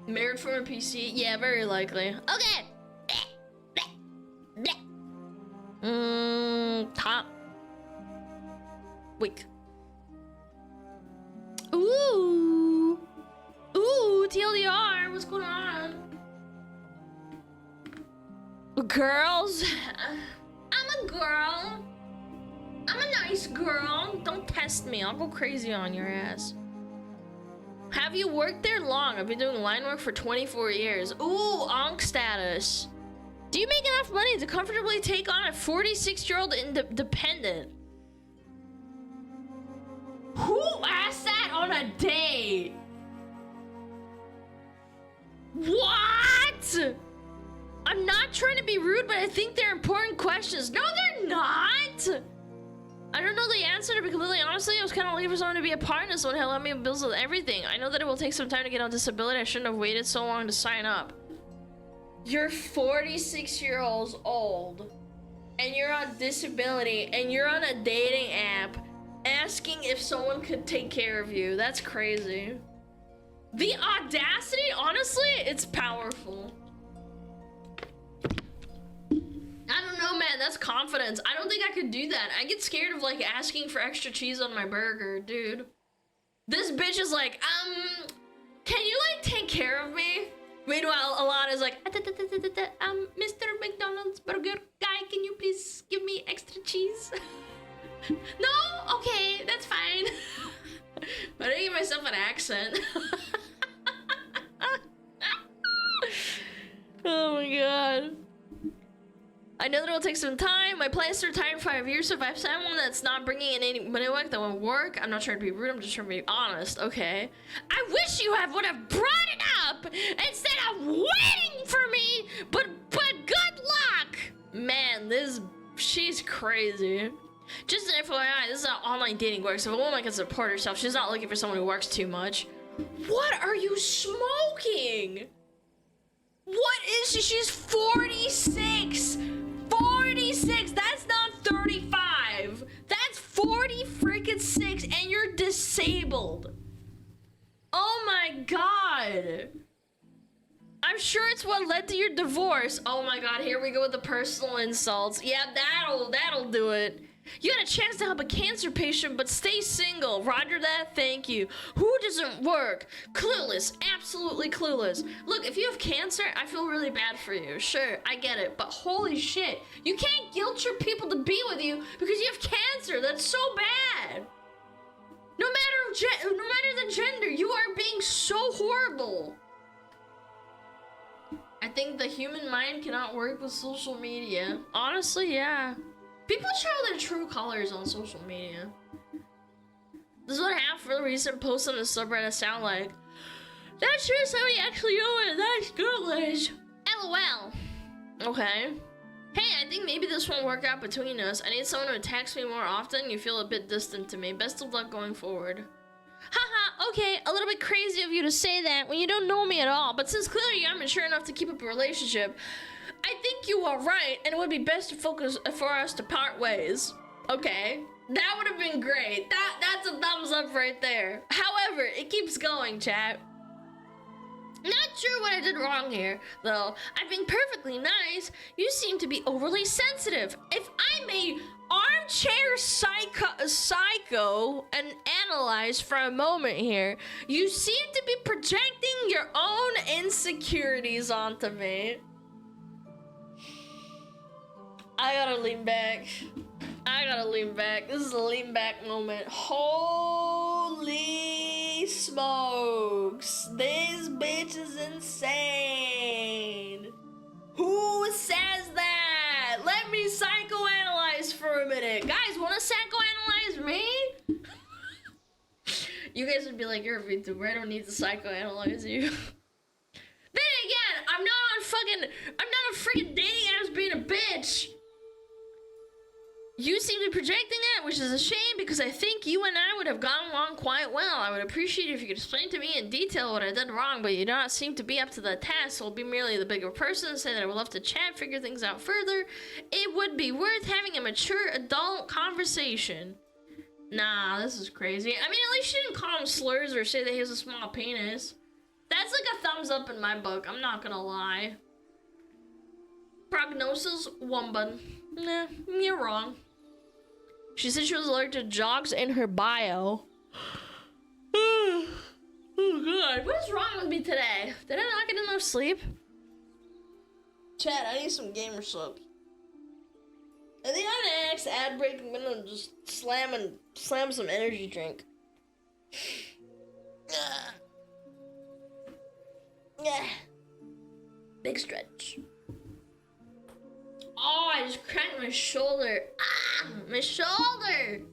Married from a PC? Yeah, very likely. Okay! Top. Wick. Ooh! Ooh, TLDR, what's going on? Girls? I'm a girl. I'm a nice girl. Don't test me. I'll go crazy on your ass. Have you worked there long? I've been doing line work for 24 years. Ooh, onk status. Do you make enough money to comfortably take on a 46-year-old dependent? Who asked that on a date? What? I'm not trying to be rude, but I think they're important questions. No, they're not. I don't know the answer, to be completely honestly. I was kind of looking for someone to be a partner, someone who'll help me with bills with everything. I know that it will take some time to get on disability. I shouldn't have waited so long to sign up. You're 46 years old, and you're on disability, and you're on a dating app asking if someone could take care of you. That's crazy. The audacity, honestly, it's powerful. I don't know, man. That's confidence. I don't think I could do that. I get scared of, like, asking for extra cheese on my burger, dude. This bitch is like, can you like take care of me? Meanwhile, Alana's like, Mr. McDonald's burger guy, can you please give me extra cheese? No? Okay, that's fine. But I give myself an accent. Oh my god. I know that it'll take some time. My plans to retire in 5 years, so if I have someone that's not bringing in any money work, that won't work. I'm not trying to be rude, I'm just trying to be honest, okay? I wish you would have brought it up instead of waiting for me, but good luck! Man, she's crazy. Just an FYI, this is how online dating works. If a woman can support herself, she's not looking for someone who works too much. What are you smoking? What is she? She's 46! 46! That's not 35! That's 40 freaking 6 and you're disabled! Oh my god! I'm sure it's what led to your divorce. Oh my god, here we go with the personal insults. Yeah, that'll do it. You had a chance to help a cancer patient, but stay single. Roger that, thank you. Who doesn't work? Clueless, absolutely clueless. Look, if you have cancer, I feel really bad for you. Sure, I get it, but holy shit. You can't guilt trip people to be with you because you have cancer. That's so bad. No matter the gender, you are being so horrible. I think the human mind cannot work with social media. Honestly, yeah. People show their true colors on social media. This is what half of the recent posts on the subreddit sound like. That's sure somebody actually know it. That's English. LOL. Okay. Hey, I think maybe this won't work out between us. I need someone who text me more often. You feel a bit distant to me. Best of luck going forward. Haha, okay, a little bit crazy of you to say that when you don't know me at all, but since clearly I'm mature enough to keep up a relationship, I think you are right, and it would be best to focus for us to part ways. Okay, that would have been great. That's a thumbs up right there. However, it keeps going, chat. Not sure what I did wrong here, though. I've been perfectly nice. You seem to be overly sensitive. If I may armchair psycho and analyze for a moment here, you seem to be projecting your own insecurities onto me. I gotta lean back. This is a lean back moment. Holy smokes. This bitch is insane. Who says that? Let me psychoanalyze for a minute. Guys, wanna psychoanalyze me? You guys would be like, you're a VTuber, I don't need to psychoanalyze you. Then again, I'm not on freaking dating apps being a bitch. You seem to be projecting that, which is a shame because I think you and I would have gotten along quite well. I would appreciate it if you could explain to me in detail what I did wrong, but you do not seem to be up to the task, so I'll be merely the bigger person, say that I would love to chat, figure things out further. It would be worth having a mature adult conversation. Nah, this is crazy. I mean, at least she didn't call him slurs or say that he has a small penis. That's like a thumbs up in my book, I'm not gonna lie. Prognosis, woman. Nah, you're wrong. She said she was allergic to jogs in her bio. Oh god, what is wrong with me today? Did I not get enough sleep? Chat, I need some gamer subs. I think on the next ad break, I'm gonna just slam some energy drink. Yeah. Big stretch. Oh, I just cracked my shoulder. Ah, my shoulder.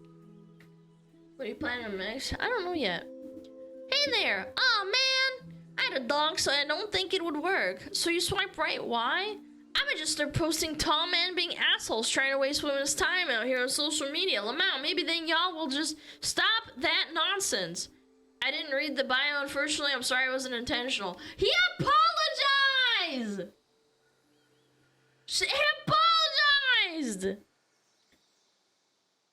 What are you planning on next? I don't know yet. Hey there. Oh man, I had a dog, so I don't think it would work. So you swipe right? Why? I would just start posting tall men being assholes trying to waste women's time out here on social media. Lamau, maybe then y'all will just stop that nonsense. I didn't read the bio, unfortunately. I'm sorry, it wasn't intentional. He apologized! He apologized!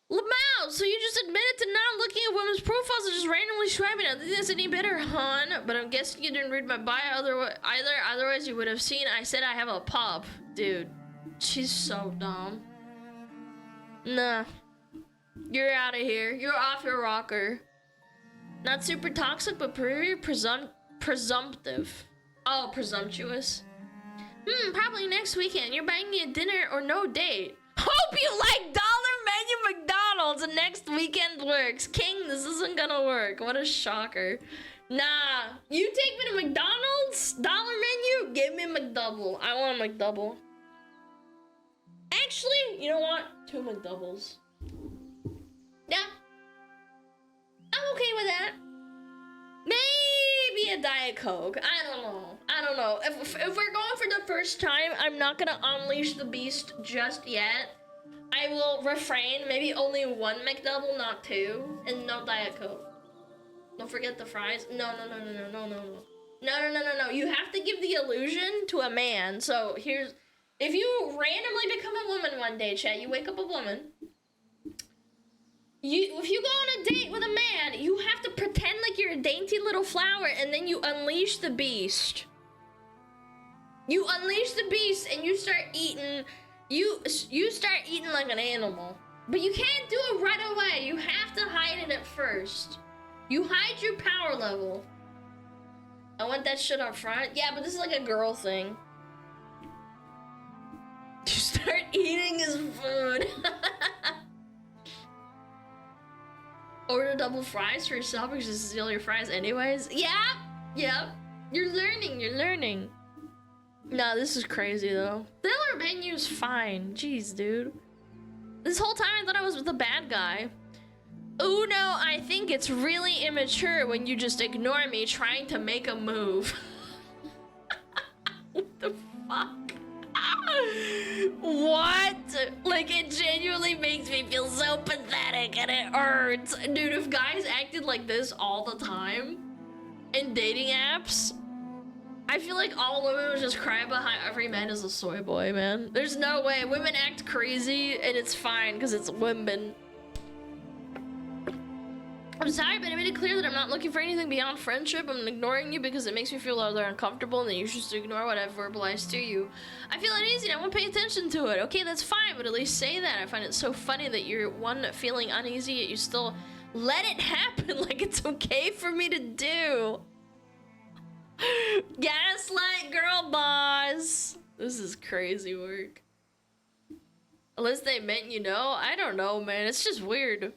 Lamau, so you just admitted to not looking at women's profiles and just randomly swiping. I don't think that's any better, hon. But I'm guessing you didn't read my bio otherwise you would have seen I said I have a pup. Dude, she's so dumb. Nah. You're out of here. You're off your rocker. Not super toxic, but pretty presumptive. Oh, presumptuous. Probably next weekend. You're buying me a dinner or no date. Hope you like dollar menu McDonald's and next weekend works. King, this isn't gonna work. What a shocker. Nah, you take me to McDonald's? Dollar menu? Give me a McDouble. I want a McDouble. Actually, you know what? 2 McDoubles. Yeah. I'm okay with that. Maybe a Diet Coke. I don't know. If we're going for the first time, I'm not gonna unleash the beast just yet. I will refrain. Maybe only 1 McDouble, not 2. And no Diet Coke. Don't forget the fries. No. You have to give the illusion to a man. So here's... If you randomly become a woman one day, chat, you wake up a woman. If you go on a date with a man, you have to pretend like you're a dainty little flower, and then you unleash the beast. You unleash the beast, and you start eating. You start eating like an animal, but you can't do it right away. You have to hide it at first. You hide your power level. I want that shit up front. Yeah, but this is like a girl thing. You start eating his food. Order double fries for yourself because you steal your fries anyways. Yeah. You're learning. Nah, this is crazy though. The other menu's fine. Jeez, dude. This whole time I thought I was with the bad guy. Ooh, no, I think it's really immature when you just ignore me trying to make a move. What the fuck? What? Like, it genuinely makes me feel so pathetic and it hurts. Dude, if guys acted like this all the time in dating apps, I feel like all women would just cry about how every man is a soy boy, man. There's no way. Women act crazy and it's fine because it's women. I'm sorry, but I made it clear that I'm not looking for anything beyond friendship. I'm ignoring you because it makes me feel rather uncomfortable, and then you should just ignore what I've verbalized to you. I feel uneasy and I won't pay attention to it. Okay, that's fine, but at least say that. I find it so funny that you're feeling uneasy, yet you still let it happen like it's okay for me to do. Gaslight girl boss. This is crazy work. Unless they meant you know. I don't know, man. It's just weird.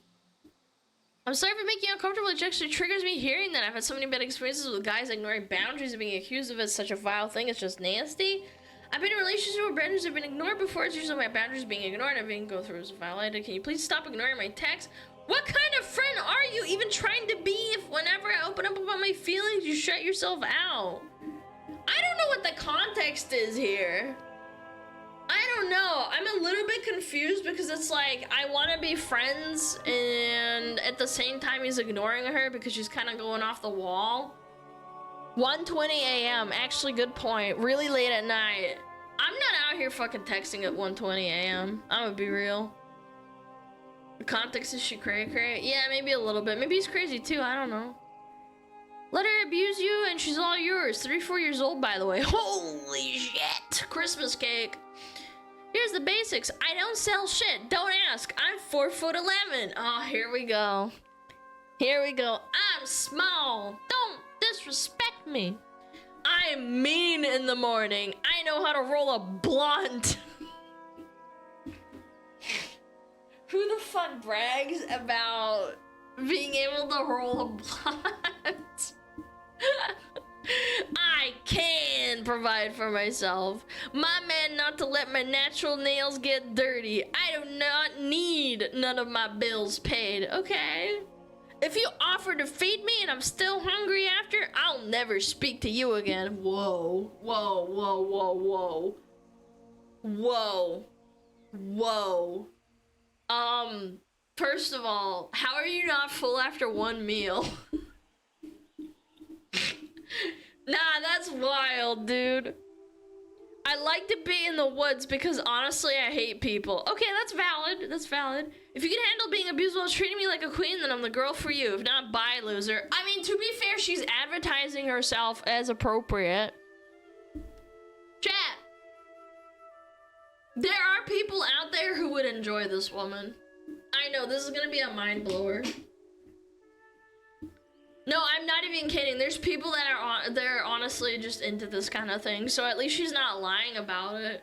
I'm sorry for making you uncomfortable. It actually triggers me hearing that. I've had so many bad experiences with guys ignoring boundaries and being accused of it as such a vile thing. It's just nasty. I've been in relationships where boundaries have been ignored before. It's usually my boundaries being ignored and being go through as violated. Can you please stop ignoring my texts? What kind of friend are you even trying to be if whenever I open up about my feelings, you shut yourself out? I don't know what the context is here. I don't know. I'm a little bit confused because it's like I want to be friends and at the same time he's ignoring her because she's kind of going off the wall. 1:20 a.m. Actually, good point. Really late at night. I'm not out here fucking texting at 1:20 a.m. I'm gonna be real. The context is she cray-cray? Yeah, maybe a little bit. Maybe he's crazy too. I don't know. Let her abuse you and she's all yours. 3-4 years old, by the way. Holy shit. Christmas cake. Here's the basics. I don't sell shit. Don't ask. I'm 4'11". Oh, here we go. Here we go. I'm small. Don't disrespect me. I'm mean in the morning. I know how to roll a blunt. Who the fuck brags about being able to roll a blunt? I can provide for myself. My man not to let my natural nails get dirty. I do not need none of my bills paid. Okay. If you offer to feed me and I'm still hungry after, I'll never speak to you again. Whoa. Whoa, whoa, whoa, whoa. Whoa. Whoa. First of all, how are you not full after one meal? Nah, that's wild, dude. I like to be in the woods because honestly, I hate people. Okay, that's valid. That's valid. If you can handle being abused while treating me like a queen, then I'm the girl for you. If not, bye, loser. I mean, to be fair, she's advertising herself as appropriate. Chat. There are people out there who would enjoy this woman. I know, this is gonna be a mind blower. No, I'm not even kidding. There's people that are they're honestly just into this kind of thing. So at least she's not lying about it.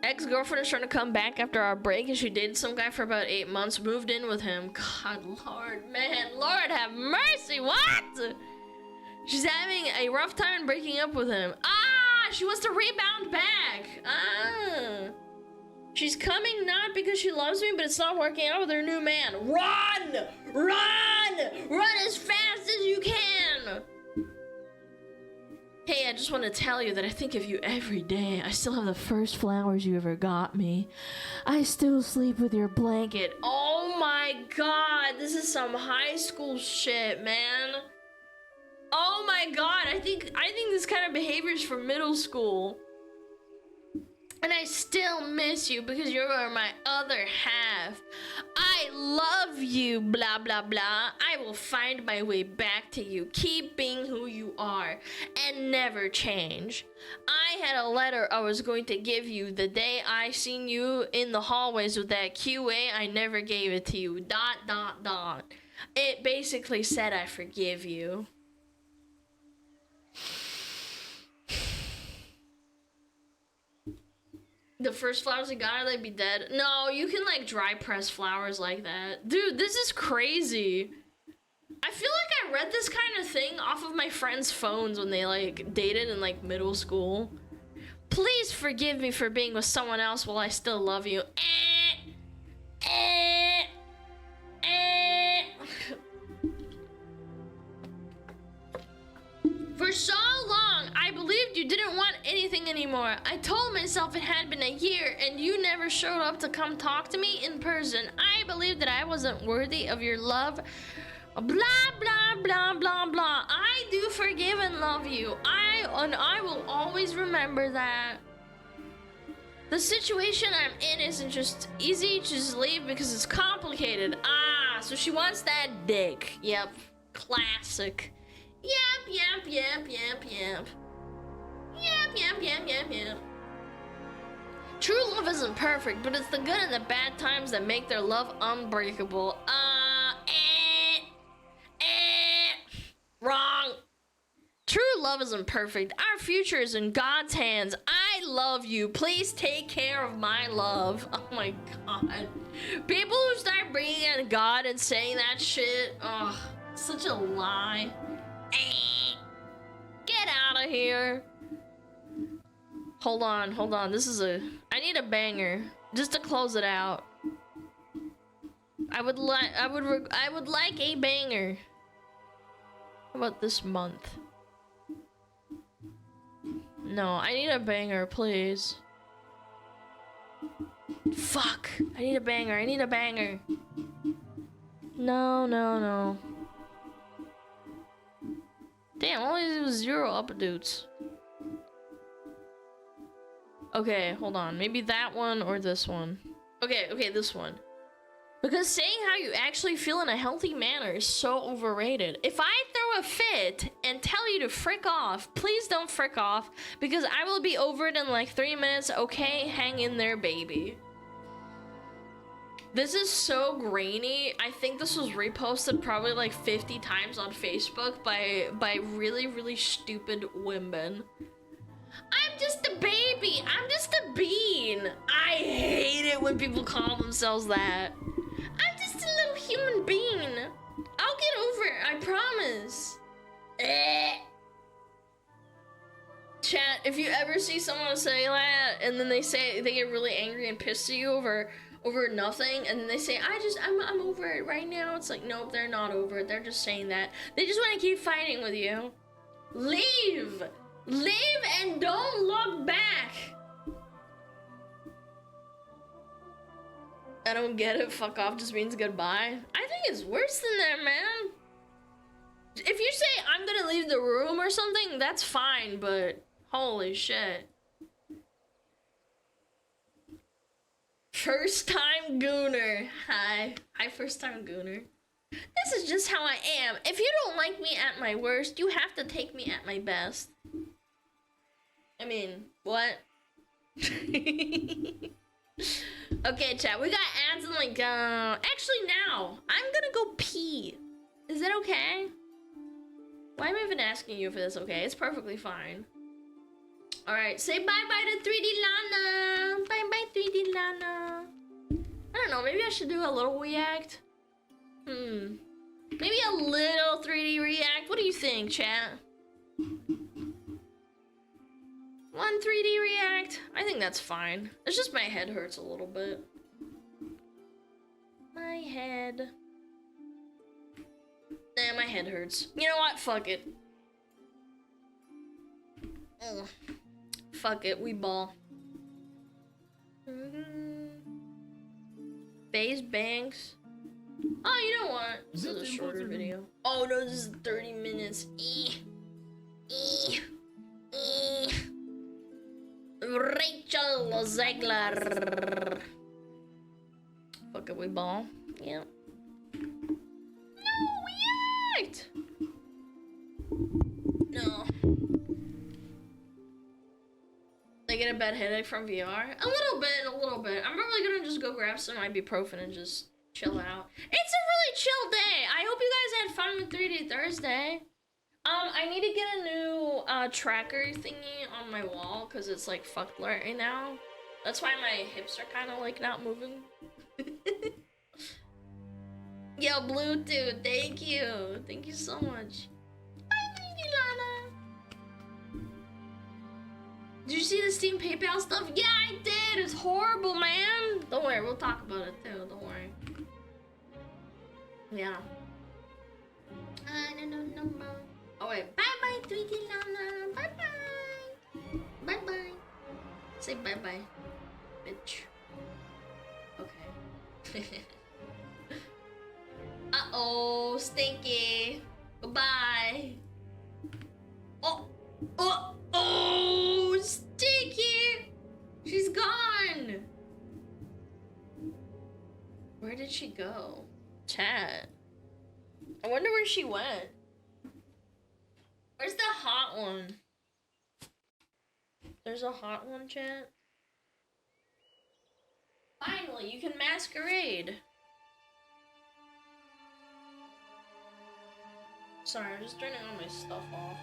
Ex-girlfriend is trying to come back after our break, and she dated some guy for about 8 months, moved in with him. God, Lord, man, Lord have mercy, what? She's having a rough time breaking up with him. Ah, she wants to rebound back. Ah. She's coming not because she loves me, but it's not working out with her new man. Run! Run! Run as fast as you can! Hey, I just want to tell you that I think of you every day. I still have the first flowers you ever got me. I still sleep with your blanket. Oh my god, this is some high school shit, man. Oh my god, I think this kind of behavior is from middle school. And I still miss you because you are my other half. I love you, blah, blah, blah. I will find my way back to you. Keep being who you are and never change. I had a letter I was going to give you the day I seen you in the hallways with that QA. I never gave it to you. ... It basically said I forgive you. The first flowers I got, they'd be dead. No, you can like dry press flowers like that. Dude, this is crazy. I feel like I read this kind of thing off of my friends' phones when they like dated in like middle school. Please forgive me for being with someone else while I still love you. For so long, I believed you didn't want anything anymore. I told myself it had been a year and you never showed up to come talk to me in person. I believed that I wasn't worthy of your love. Blah, blah, blah, blah, blah. I do forgive and love you. I will always remember that. The situation I'm in isn't just easy to just leave because it's complicated. Ah, so she wants that dick. Yep, classic. Yep. True love isn't perfect, but it's the good and the bad times that make their love unbreakable. Wrong. True love isn't perfect. Our future is in God's hands. I love you. Please take care of my love. Oh my god. People who start bringing in God and saying that shit, ugh, such a lie. Get out of here. Hold on. I need a banger just to close it out. I would like a banger. How about this month? No, I need a banger, please. Fuck. I need a banger. No. Damn, only 0 updates. Okay, hold on. Maybe that one or this one. Okay, this one. Because saying how you actually feel in a healthy manner is so overrated. If I throw a fit and tell you to frick off, please don't frick off because I will be over it in like 3 minutes. Okay, hang in there, baby. This is so grainy. I think this was reposted probably like 50 times on Facebook by really, really stupid women. I'm just a baby. I'm just a bean. I hate it when people call themselves that. I'm just a little human being. I'll get over it, I promise. Chat, if you ever see someone say that and then they get really angry and pissed at you over nothing, and then they say, I'm over it right now. It's like, nope, they're not over it. They're just saying that. They just want to keep fighting with you. Leave and don't look back. I don't get it. Fuck off just means goodbye. I think it's worse than that, man. If you say I'm gonna leave the room or something, that's fine, but holy shit. First time gooner. Hi, first time gooner. This is just how I am. If you don't like me at my worst, you have to take me at my best. I mean, what? Okay, chat, we got ads in like, actually now, I'm gonna go pee. Is that okay? Why am I even asking you if it's okay? It's perfectly fine. Alright, say bye-bye to 3D Lana! Bye-bye, 3D Lana! I don't know, maybe I should do a little react? Maybe a little 3D react? What do you think, chat? One 3D react? I think that's fine. It's just my head hurts a little bit. My head. Nah, my head hurts. You know what? Fuck it. Ugh. Fuck it, we ball. Phase banks. Oh, you know what? This is a shorter video. Oh no, this is 30 minutes. Rachel Zegler. Fuck it, we ball. Yeah. No, we act. No. I get a bad headache from VR? A little bit, a little bit. I'm probably gonna just go grab some ibuprofen and just chill out. It's a really chill day. I hope you guys had fun with 3D Thursday. I need to get a new tracker thingy on my wall because it's like fucked right now. That's why my hips are kind of like not moving. Yo, Bluetooth, thank you. Thank you so much. Bye, Lady Lana. Did you see the Steam PayPal stuff? Yeah, I did. It's horrible, man. Don't worry, we'll talk about it too. Don't worry. Yeah. No. Oh wait, bye-bye, 3D Lana. Bye-bye. Bye-bye. Say bye-bye, bitch. Okay. Uh-oh, Stinky. Goodbye. Oh, Stinky. She's gone. Where did she go? Chat. I wonder where she went. Where's the hot one? There's a hot one, chat. Finally, you can masquerade. Sorry, I'm just turning all my stuff off.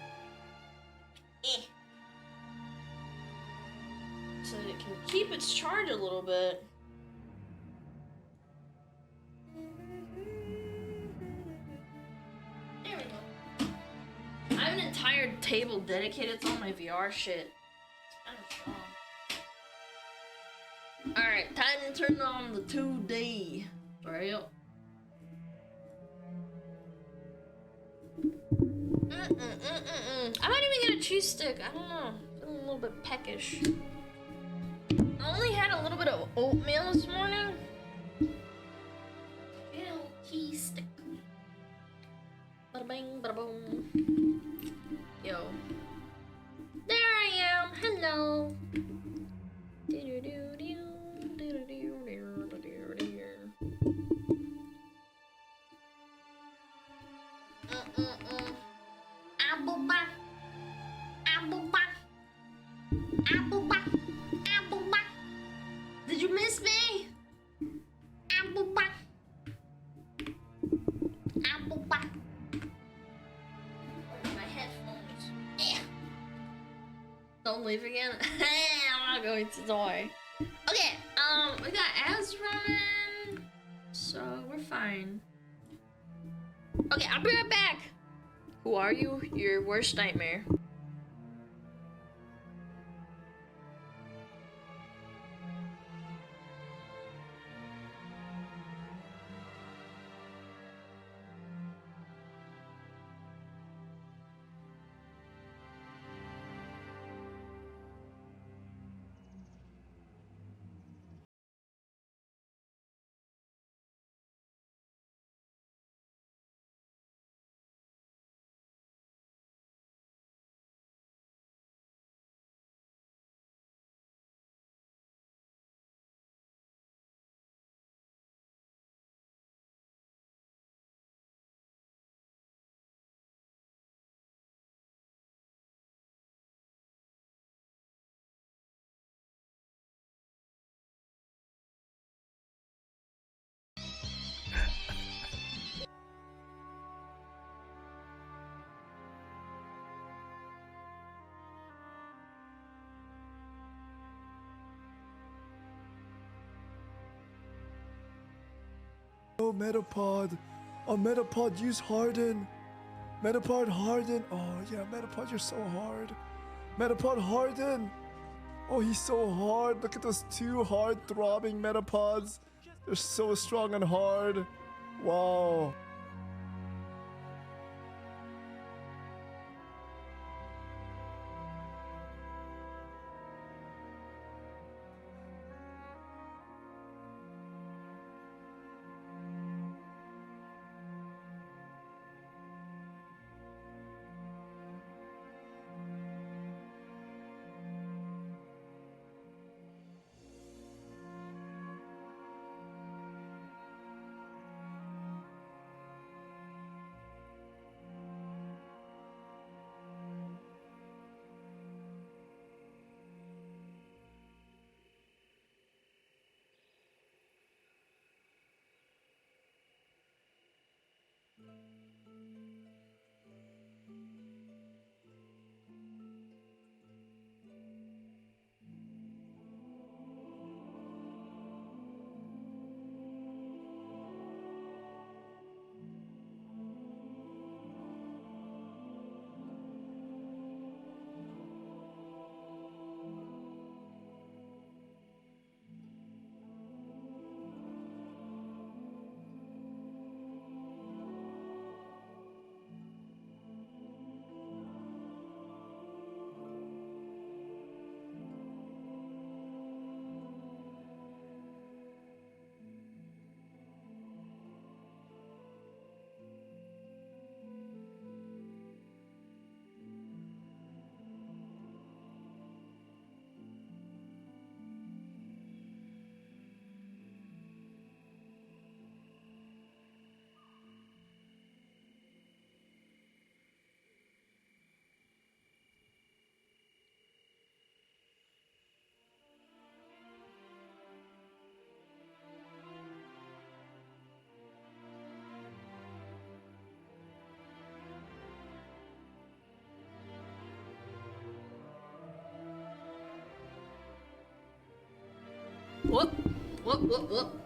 So that it can keep its charge a little bit. There we go. I have an entire table dedicated to all my VR shit. It's kind of strong. Alright, time to turn on the 2D. Right up. I might even get a cheese stick. I don't know. Feeling a little bit peckish. I only had a little bit of oatmeal this morning. Little cheese stick. Bada bing, bada boom. Yo. There I am. Hello. Did you miss me? My headphones. Yeah. Don't leave again. I'm not going to die. Okay, we got ads running, so we're fine. Okay, I'll be right back. Who are you? Your worst nightmare. Oh, Metapod. Oh, Metapod, use Harden. Metapod, Harden. Oh, yeah, Metapod, you're so hard. Metapod, Harden. Oh, he's so hard. Look at those two hard throbbing Metapods. They're so strong and hard. Wow. Whoop, whoop, whoop, whoop.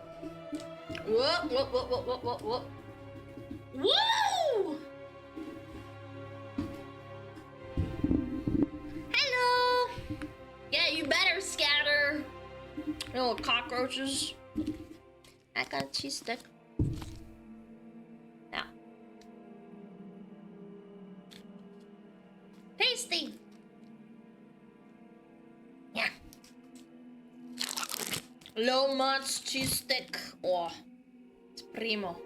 Whoop, whoop, whoop, whoop, whoop, whoop, whoop. Woo! Hello! Yeah, you better scatter. You little cockroaches. I got a cheese stick. Now. Tasty! Yeah. Low much cheese stick. Oh, it's primo.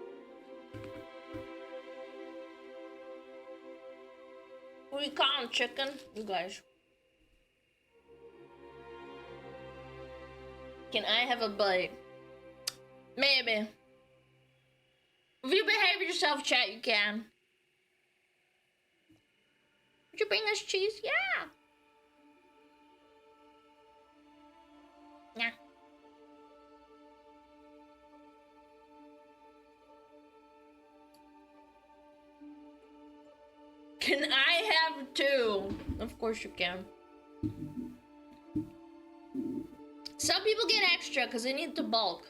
What do you call 'em, chicken? You guys. Can I have a bite? Maybe. If you behave yourself, chat, you can. Would you bring us cheese? Yeah. Yeah. Can I have two? Of course you can. Some people get extra because they need to bulk.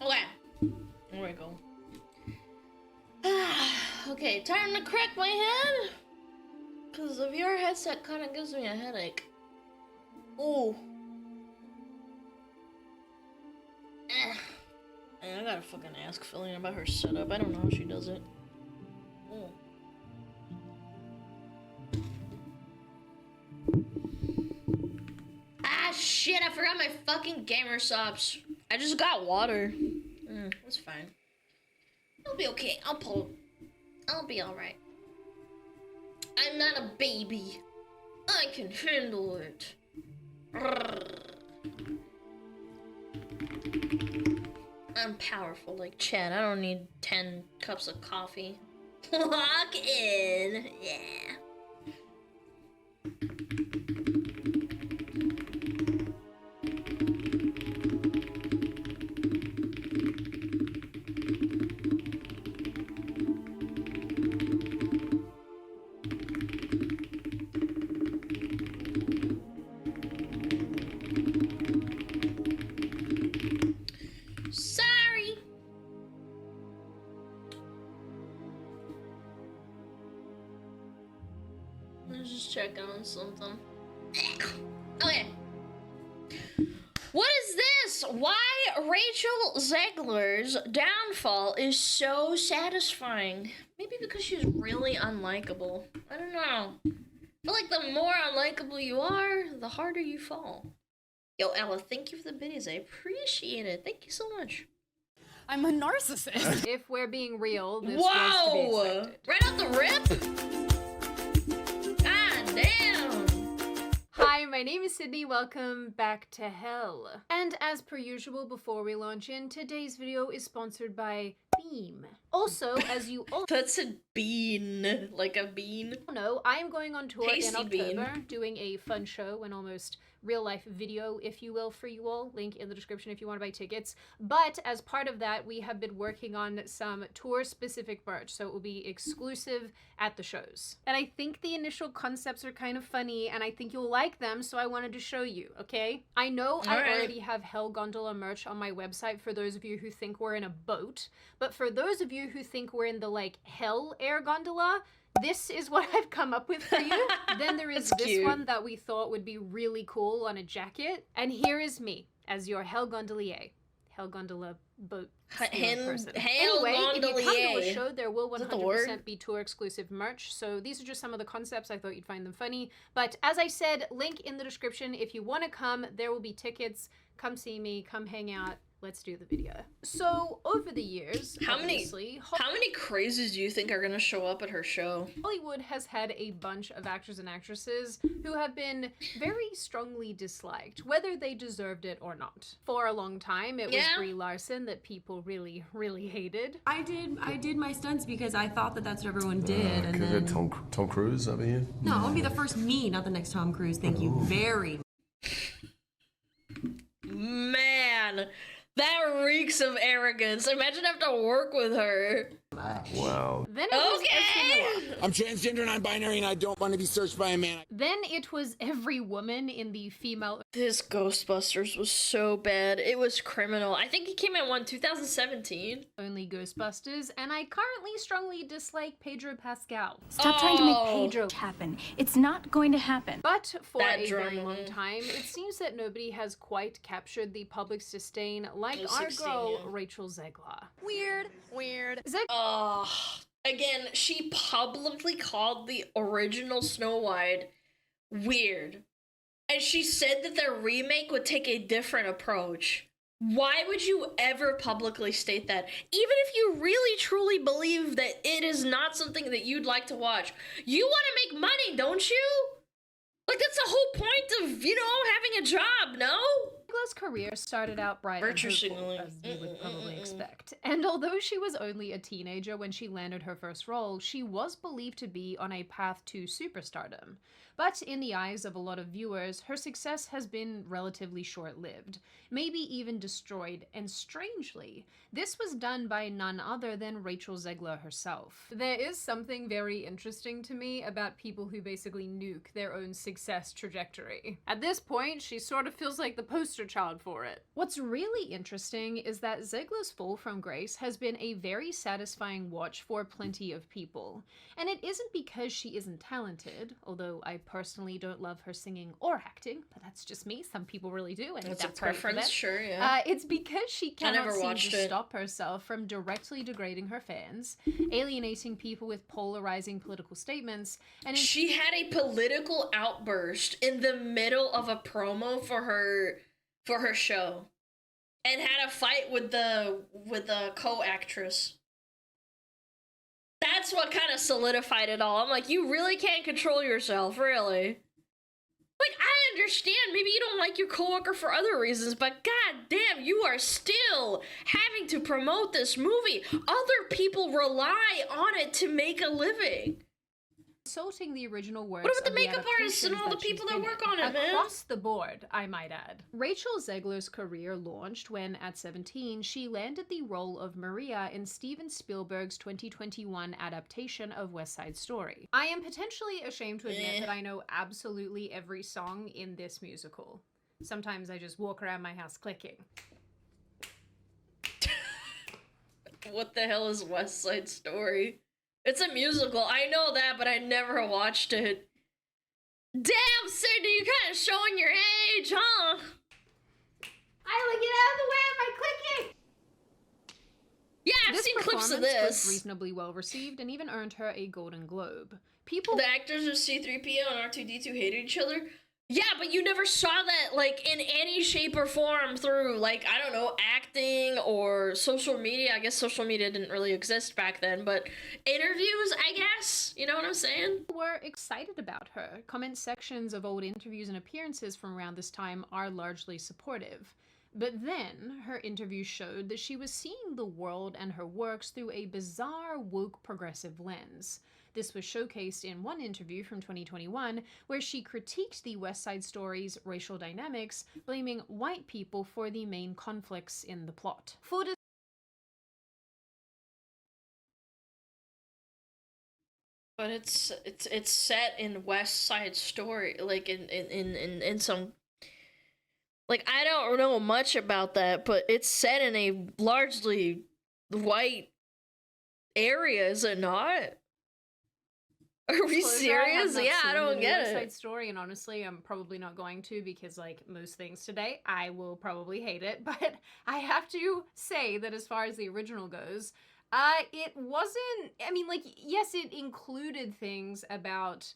Okay. There we go. Okay, time to crack my head. Because the VR headset kind of gives me a headache. Ooh. I gotta fucking ask Fillion about her setup. I don't know how she does it. Ooh. Ah, shit, I forgot my fucking gamer subs. I just got water. That's fine. I'll be okay. I'll pull. I'll be alright. I'm not a baby. I can handle it. I'm powerful like Chad. I don't need 10 cups of coffee. Lock in. Yeah. on something. Okay. What is this? Why Rachel Zegler's downfall is so satisfying? Maybe because she's really unlikable. I don't know. I feel like the more unlikable you are, the harder you fall. Yo, Ella, thank you for the biddies. I appreciate it. Thank you so much. I'm a narcissist. If we're being real, this was Whoa! to be expected. Right out the rip? God damn! Hi, my name is Sydney. Welcome back to hell. And as per usual, before we launch in, today's video is sponsored by Beam. Also, as you all That's a bean. Like a bean. know, I am going on tour Tasty in October, bean. doing a fun show, an almost real-life video, if you will, for you all. Link in the description if you want to buy tickets. But as part of that, we have been working on some tour-specific merch, so it will be exclusive at the shows. And I think the initial concepts are kind of funny, and I think you'll like them, so I wanted to show you, okay? I know I already have Hell Gondola merch on my website for those of you who think we're in a boat, but for those of you who think we're in the, like, Hell Air Gondola, this is what I've come up with for you. Then there is That's this cute. one that we thought would be really cool on a jacket. And here is me as your Hell Gondolier. Hell Gondola boat stealing person. Hell Anyway, if you come to a Gondolier. show, there will Is that the word? 100% be tour exclusive merch. So these are just some of the concepts. I thought you'd find them funny. But as I said, link in the description. If you want to come, there will be tickets. Come see me. Come hang out. Let's do the video. So over the years, How many obviously, crazies do you think are gonna show up at her show? Hollywood has had a bunch of actors and actresses who have been very strongly disliked, whether they deserved it or not. For a long time, it was Brie Larson that people really, really hated. I did my stunts because I thought that that's what everyone did, and then Tom Cruise over here. no, I want to be the first me, not the next Tom Cruise. Thank you very Man, that reeks of arrogance. Imagine having to work with her. Wow. Then it was Okay. I'm transgender and I'm binary and I don't want to be searched by a man. Then it was every woman in the female. This Ghostbusters was so bad. It was criminal. I think he came out in 2017. Only Ghostbusters, and I currently strongly dislike Pedro Pascal. Stop trying to make Pedro happen. It's not going to happen. But for That a very drama. long time, it seems that nobody has quite captured the public's disdain like Oh, our 16, girl, yeah. Rachel Zegler. Weird. Again, she publicly called the original Snow White weird. And she said that their remake would take a different approach. Why would you ever publicly state that? Even if you really truly believe that it is not something that you'd like to watch. You want to make money, don't you? Like, that's the whole point of, having a job, no? Zegler's career started out bright and Virtue hopeful, signaling. as you would probably expect. And although she was only a teenager when she landed her first role, she was believed to be on a path to superstardom. But in the eyes of a lot of viewers, her success has been relatively short-lived, maybe even destroyed, and strangely, this was done by none other than Rachel Zegler herself. There is something very interesting to me about people who basically nuke their own success trajectory. At this point, she sort of feels like the poster child for it. What's really interesting is that Zegler's fall from grace has been a very satisfying watch for plenty of people. And it isn't because she isn't talented, although I personally don't love her singing or acting, but that's just me. Some people really do, and That's that's a great for preference, them. sure, yeah. It's because she I never cannot seem watched to it. stop herself from directly degrading her fans, alienating people with polarizing political statements, and She had a political outburst in the middle of a promo for her show, and had a fight with the co-actress. That's what kind of solidified it all. I'm like, you really can't control yourself, really. Like, I understand maybe you don't like your coworker for other reasons, but god damn, you are still having to promote this movie. Other people rely on it to make a living. insulting the original works. What about the of makeup artists and all the adaptations people she's that been work in. on it, man? Across the board, I might add. Rachel Zegler's career launched when, at 17, she landed the role of Maria in Steven Spielberg's 2021 adaptation of West Side Story. I am potentially ashamed to admit that I know absolutely every song in this musical. Sometimes I just walk around my house clicking. What the hell is West Side Story? It's a musical. I know that, but I never watched it. Damn, Sydney, you kind of showing your age, huh? Isla, get out of the way of my clicking! Yeah, I've This seen clips of performance was this. reasonably well received and even earned her a Golden Globe. The actors of C-3PO and R2-D2 hated each other. Yeah, but you never saw that, like, in any shape or form through, like, I don't know, acting or social media. I guess social media didn't really exist back then, but interviews, I guess. You know what I'm saying? Were excited about her. Comment sections of old interviews and appearances from around this time are largely supportive. But then, her interviews showed that she was seeing the world and her works through a bizarre, woke, progressive lens. This was showcased in one interview from 2021, where she critiqued the West Side Story's racial dynamics, blaming white people for the main conflicts in the plot. But it's set in West Side Story, like in some, like, I don't know much about that, but it's set in a largely white area, is it not? Are we serious? Yeah, I don't get West it. Side Story, and honestly, I'm probably not going to because, like most things today, I will probably hate it. But I have to say that as far as the original goes, it wasn't. I mean, like, yes, it included things about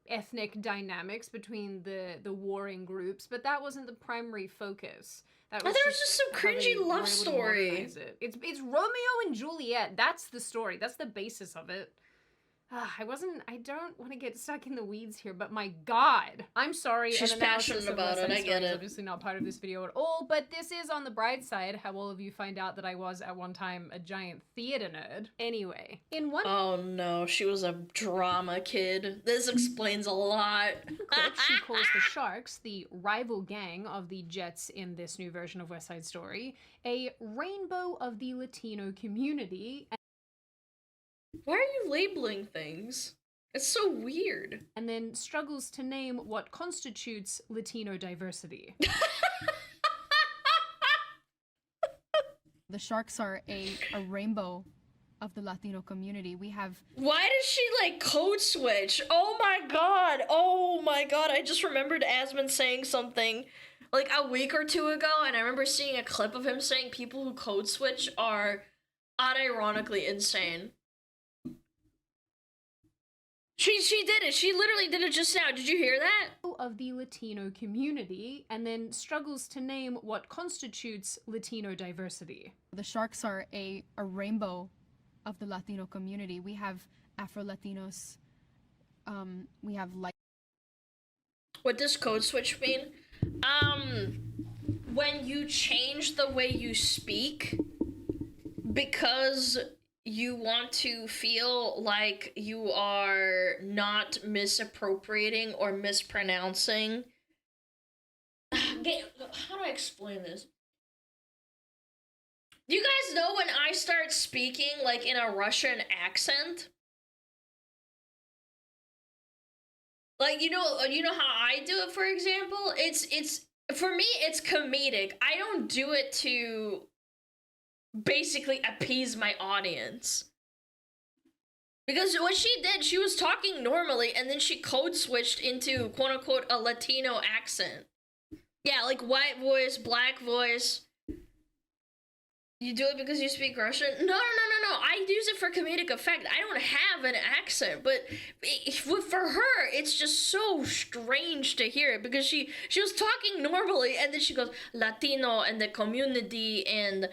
ethnic dynamics between the warring groups, but that wasn't the primary focus. That was just some cringy love story. It's Romeo and Juliet. That's the story. That's the basis of it. I don't want to get stuck in the weeds here, but my god. I'm sorry. She's passionate about it, I get it. Obviously not part of this video at all, but this is on the bright side, how all of you find out that I was at one time a giant theater nerd. Anyway, in one Oh no, she was a drama kid. This explains a lot. clip, she calls the Sharks, the rival gang of the Jets in this new version of West Side Story, a rainbow of the Latino community. Why are you labeling things? It's so weird. And then struggles to name what constitutes Latino diversity. The Sharks are a rainbow of the Latino community. We have... Why does she, like, code switch? Oh my god! Oh my god, I just remembered Asmund saying something, like, a week or two ago, and I remember seeing a clip of him saying people who code switch are unironically insane. She did it. She literally did it just now. Did you hear that? Of the Latino community, and then struggles to name what constitutes Latino diversity. The Sharks are a rainbow of the Latino community. We have Afro-Latinos, we have like... What does code switch mean? When you change the way you speak because you want to feel like you are not misappropriating or mispronouncing. How do I explain this? Do you guys know when I start speaking, like, in a Russian accent? Like, you know how I do it, for example? It's for me, it's comedic. I don't do it to basically appease my audience. Because what she did, she was talking normally, and then she code switched into, quote-unquote, a Latino accent. Yeah, like white voice, black voice. You do it because you speak Russian? No. I use it for comedic effect. I don't have an accent, but for her, it's just so strange to hear it because she was talking normally, and then she goes, Latino and the community, and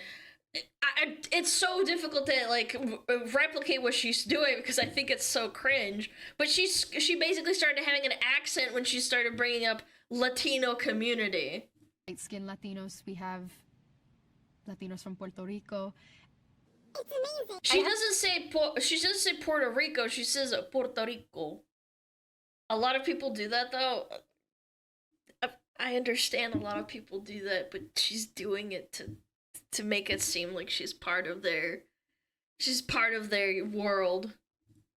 it's so difficult to, like, replicate what she's doing because I think it's so cringe. But she basically started having an accent when she started bringing up Latino community. Light-skinned Latinos, we have Latinos from Puerto Rico. It's amazing. She doesn't say Puerto Rico, she says Puerto Rico. A lot of people do that though. I understand a lot of people do that, but she's doing it to make it seem like she's part of their world.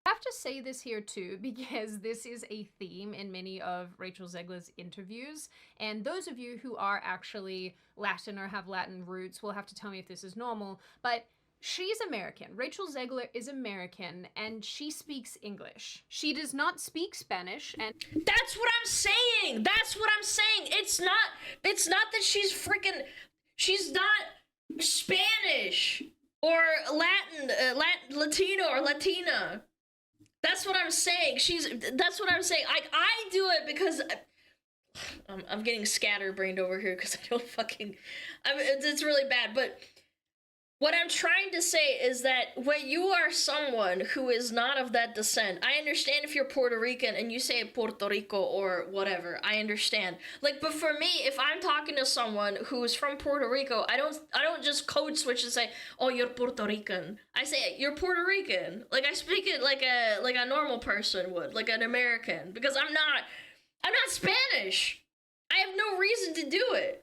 I have to say this here too, because this is a theme in many of Rachel Zegler's interviews, and those of you who are actually Latin or have Latin roots will have to tell me if this is normal, but She's American. Rachel Zegler is American, and she speaks English. She does not speak Spanish, and that's what I'm saying. That's what I'm saying. It's not that she's not Spanish or Latino or Latina. That's what I'm saying. That's what I'm saying. I do it because I'm getting scatterbrained over here because it's really bad, but what I'm trying to say is that when you are someone who is not of that descent, I understand if you're Puerto Rican and you say Puerto Rico or whatever, I understand. Like, but for me, if I'm talking to someone who's from Puerto Rico, I don't just code switch and say, oh, you're Puerto Rican. I say, you're Puerto Rican. Like, I speak it like a normal person would, like an American, because I'm not Spanish. I have no reason to do it.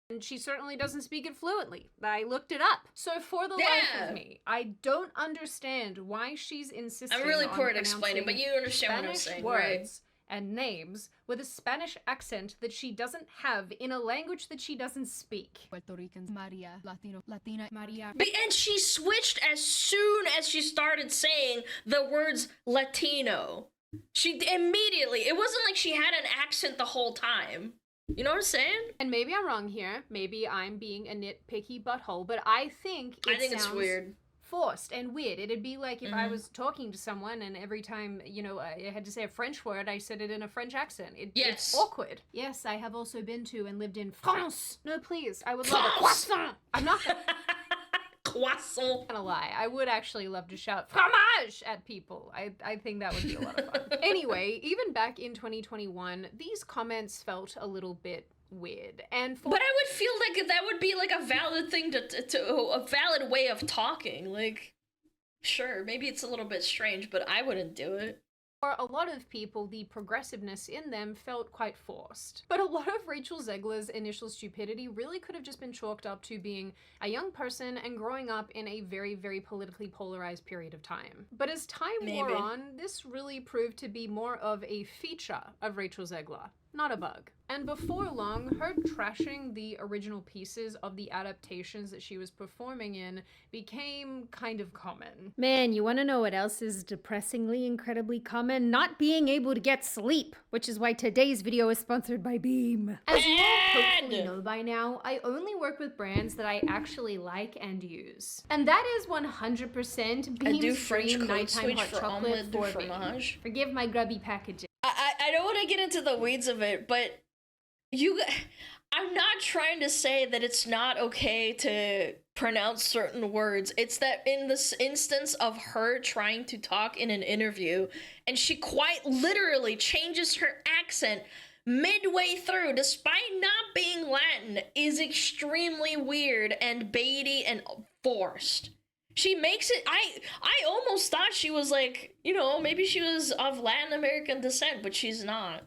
And she certainly doesn't speak it fluently. I looked it up. So for the life of me, I don't understand why she's insisting I'm really on poor at explaining, but you understand Spanish what I'm saying, words and names with a Spanish accent that she doesn't have in a language that she doesn't speak. Puerto Ricans, Maria, Latina, Maria. And she switched as soon as she started saying the words Latino. She immediately, it wasn't like she had an accent the whole time. You know what I'm saying? And maybe I'm wrong here. Maybe I'm being a nitpicky butthole, but I think it's weird. Forced and weird. It'd be like if I was talking to someone and every time, you know, I had to say a French word, I said it in a French accent. It's awkward. Yes, I have also been to and lived in France. No, please. I would love a croissant. I'm not croissant. Gonna lie, I would actually love to shout fromage at people. I think that would be a lot of fun. Anyway, even back in 2021, these comments felt a little bit weird. But I would feel like that would be like a valid thing a valid way of talking. Like, sure, maybe it's a little bit strange, but I wouldn't do it. For a lot of people, the progressiveness in them felt quite forced. But a lot of Rachel Zegler's initial stupidity really could have just been chalked up to being a young person and growing up in a very, very politically polarized period of time. But as time wore on, this really proved to be more of a feature of Rachel Zegler, not a bug. And before long, her trashing the original pieces of the adaptations that she was performing in became kind of common. Man, you want to know what else is depressingly incredibly common? Not being able to get sleep, which is why today's video is sponsored by Beam. As you all hopefully know by now, I only work with brands that I actually like and use. And that is 100% Beam's Dream Nighttime Hot Chocolate for me. Forgive my grubby packaging. I don't want to get into the weeds of it, but I'm not trying to say that it's not okay to pronounce certain words. It's that in this instance of her trying to talk in an interview, and she quite literally changes her accent midway through, despite not being Latin, is extremely weird and baity and forced. She makes it, I almost thought she was like, you know, maybe she was of Latin American descent, but she's not.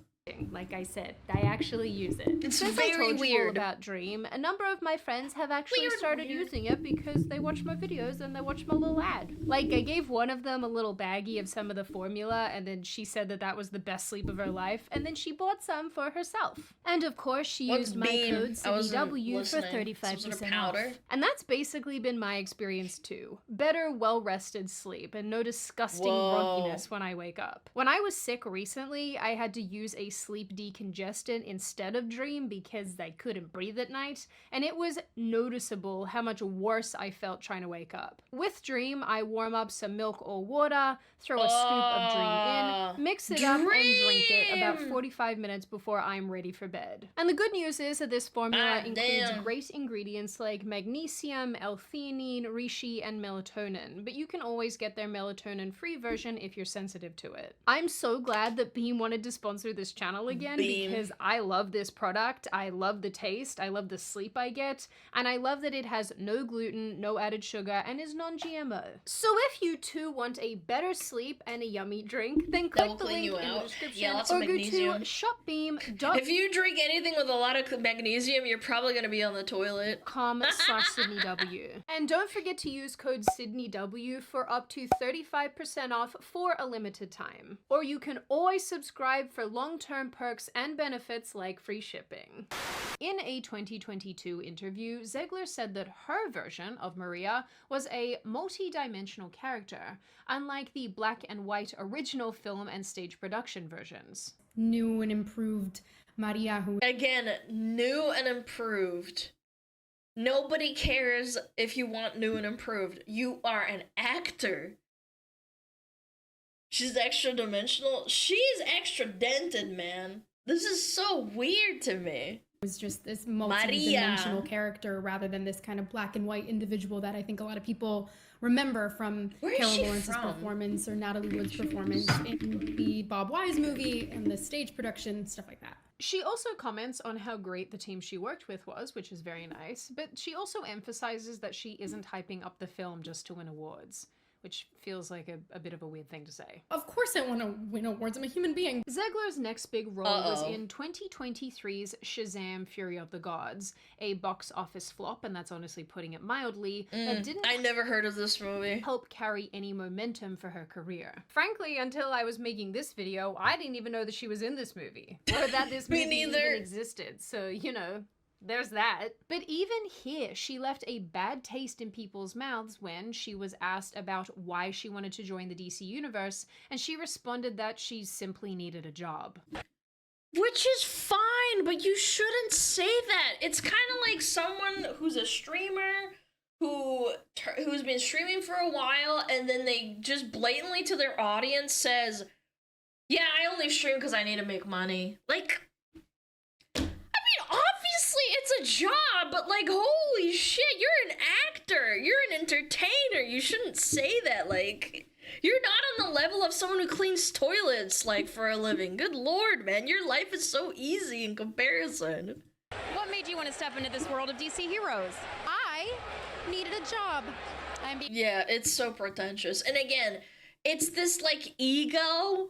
Like I said, I actually use it. It's Since very I told you all weird. about Dream, a number of my friends have actually started using it because they watch my videos and they watch my little ad. Like, I gave one of them a little baggie of some of the formula, and then she said that that was the best sleep of her life, and then she bought some for herself. And of course, she used my code CBW for 35% off. And that's basically been my experience too. Better, well-rested sleep and no disgusting grogginess when I wake up. When I was sick recently, I had to use a sleep decongestant instead of Dream because I couldn't breathe at night, and it was noticeable how much worse I felt trying to wake up. With Dream, I warm up some milk or water, throw a scoop of Dream in, mix it up, and drink it about 45 minutes before I'm ready for bed. And the good news is that this formula includes great ingredients like magnesium, L-theanine, reishi, and melatonin, but you can always get their melatonin-free version if you're sensitive to it. I'm so glad that Beam wanted to sponsor this channel again because I love this product, I love the taste, I love the sleep I get, and I love that it has no gluten, no added sugar, and is non-GMO. So if you too want a better sleep and a yummy drink, then click the link in the description or go to shopbeam.com. If you drink anything with a lot of magnesium, you're probably gonna be on the toilet. /SydneyW. And don't forget to use code SydneyW for up to 35% off for a limited time. Or you can always subscribe for long-term confirm perks and benefits like free shipping. In a 2022 interview, Zegler said that her version of Maria was a multi-dimensional character, unlike the black and white original film and stage production versions. New and improved Maria, who again, new and improved. Nobody cares if you want new and improved. You are an actor. She's extra dimensional. She's extra dented, man. This is so weird to me. was just this multi-dimensional character rather than this kind of black and white individual that I think a lot of people remember from Carol Lawrence's performance or Natalie Wood's performance in the Bob Wise movie and the stage production, stuff like that. She also comments on how great the team she worked with was, which is very nice, but she also emphasizes that she isn't hyping up the film just to win awards, which feels like a bit of a weird thing to say. Of course I want to win awards, I'm a human being. Zegler's next big role was in 2023's Shazam! Fury of the Gods, a box office flop, and that's honestly putting it mildly, that didn't I never heard of this movie. help carry any momentum for her career. Frankly, until I was making this video, I didn't even know that she was in this movie, or that this Me movie neither. even existed, so, you know, there's that. But even here, she left a bad taste in people's mouths when she was asked about why she wanted to join the DC universe, and she responded that she simply needed a job. Which is fine, but you shouldn't say that. It's kind of like someone who's a streamer who's been streaming for a while, and then they just blatantly to their audience says, "Yeah, I only stream because I need to make money." Like, obviously it's a job, but like, holy shit, you're an actor, you're an entertainer, you shouldn't say that. Like, you're not on the level of someone who cleans toilets, like, for a living. Good lord, man, your life is so easy in comparison. What made you want to step into this world of DC heroes? I needed a job. Yeah, it's so pretentious. And again, it's this, like, ego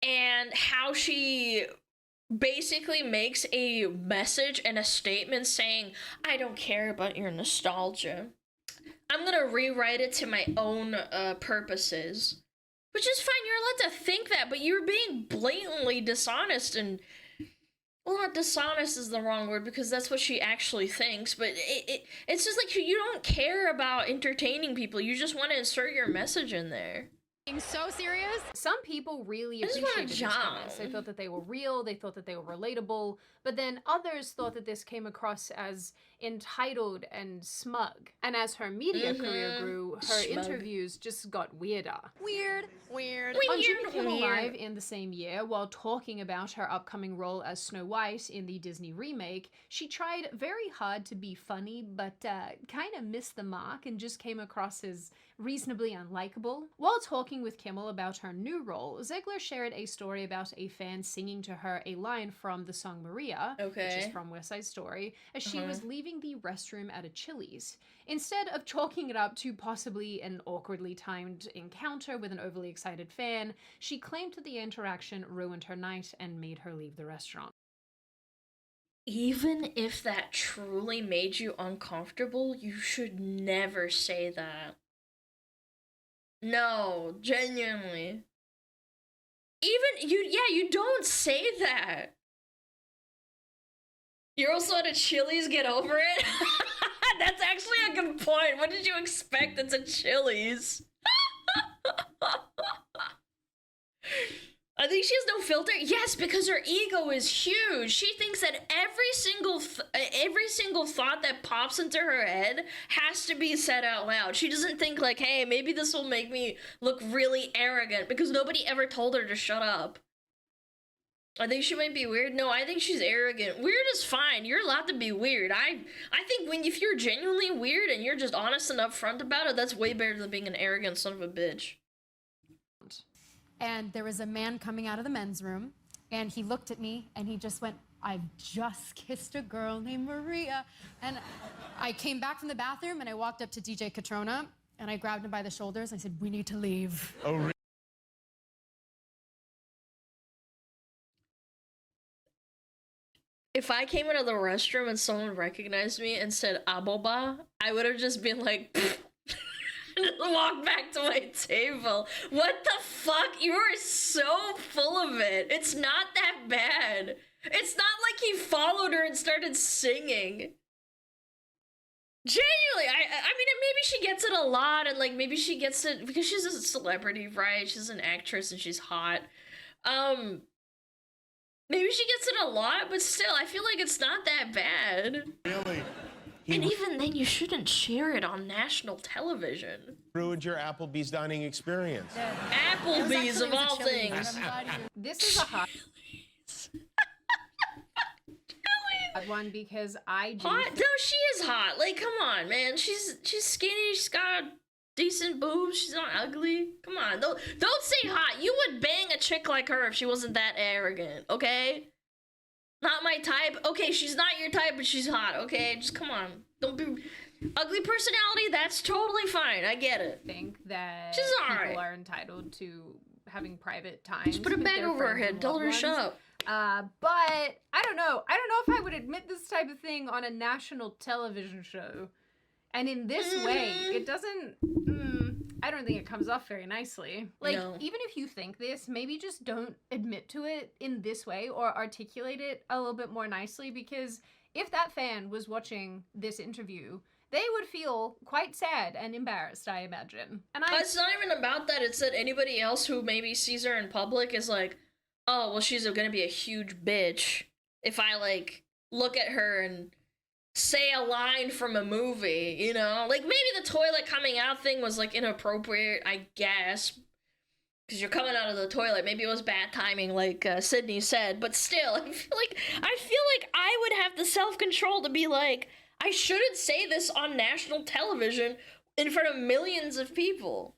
and how she basically makes a message and a statement saying, "I don't care about your nostalgia. I'm gonna rewrite it to my own purposes." Which is fine, you're allowed to think that, but you're being blatantly dishonest and... Well, not dishonest is the wrong word, because that's what she actually thinks, but it's just like you don't care about entertaining people, you just want to insert your message in there. So serious? Some people really I just want a appreciated these job. comments. They thought that they were real, they thought that they were relatable, but then others thought that this came across as entitled and smug. And as her media career grew, her Smug. interviews just got weirder. Weird. On Jimmy Kimmel Live in the same year, while talking about her upcoming role as Snow White in the Disney remake, she tried very hard to be funny, but kind of missed the mark and just came across as reasonably unlikable. While talking with Kimmel about her new role, Zegler shared a story about a fan singing to her a line from the song Maria, which is from West Side Story, as she was leaving the restroom at a Chili's. Instead of chalking it up to possibly an awkwardly timed encounter with an overly excited fan, she claimed that the interaction ruined her night and made her leave the restaurant. Even if that truly made you uncomfortable, you should never say that. No, genuinely. Even, you don't say that. You're also at a Chili's, get over it? That's actually a good point. What did you expect? It's a Chili's. I think she has no filter. Yes, because her ego is huge. She thinks that every single thought that pops into her head has to be said out loud. She doesn't think like, hey, maybe this will make me look really arrogant, because nobody ever told her to shut up. I think she might be weird. No, I think she's arrogant. Weird is fine. You're allowed to be weird. I think if you're genuinely weird and you're just honest and upfront about it, that's way better than being an arrogant son of a bitch. And there was a man coming out of the men's room, and he looked at me, and he just went, "I've just kissed a girl named Maria." And I came back from the bathroom, and I walked up to DJ Katrona, and I grabbed him by the shoulders. I said, "We need to leave." Oh, really? If I came into the restroom and someone recognized me and said Aboba, I would have just been like, and walk back to my table. What the fuck? You are so full of it. It's not that bad. It's not like he followed her and started singing. Genuinely, I mean, maybe she gets it a lot, and like maybe she gets it because she's a celebrity, right? She's an actress and she's hot. Maybe she gets it a lot, but still, I feel like it's not that bad. Really? And even then, you shouldn't share it on national television. Ruined your Applebee's dining experience. Applebee's of all things. This is a hot one because I do. Hot? No, she is hot. Like, come on, man. She's skinny. She's got decent boobs. She's not ugly. Come on. Don't say hot. You would bang a chick like her if she wasn't that arrogant. Okay. Not my type. Okay, she's not your type, but she's hot. Okay, just come on. Don't be ugly personality. That's totally fine. I get it. I think that she's alright. People are entitled to having private time. Just put a bag over her head. Tell her to shut up. But I don't know. I don't know if I would admit this type of thing on a national television show. And in this way, it doesn't. I don't think it comes off very nicely. Like, even if you think this, maybe just don't admit to it in this way or articulate it a little bit more nicely, because if that fan was watching this interview, they would feel quite sad and embarrassed, I imagine. And it's not even about that. It's that anybody else who maybe sees her in public is like, oh, well, she's gonna be a huge bitch if I, like, look at her and say a line from a movie, you know? Like, maybe the toilet coming out thing was, like, inappropriate, I guess, because you're coming out of the toilet. Maybe it was bad timing, like Sydney said, but still, I feel like I would have the self-control to be like, I shouldn't say this on national television in front of millions of people.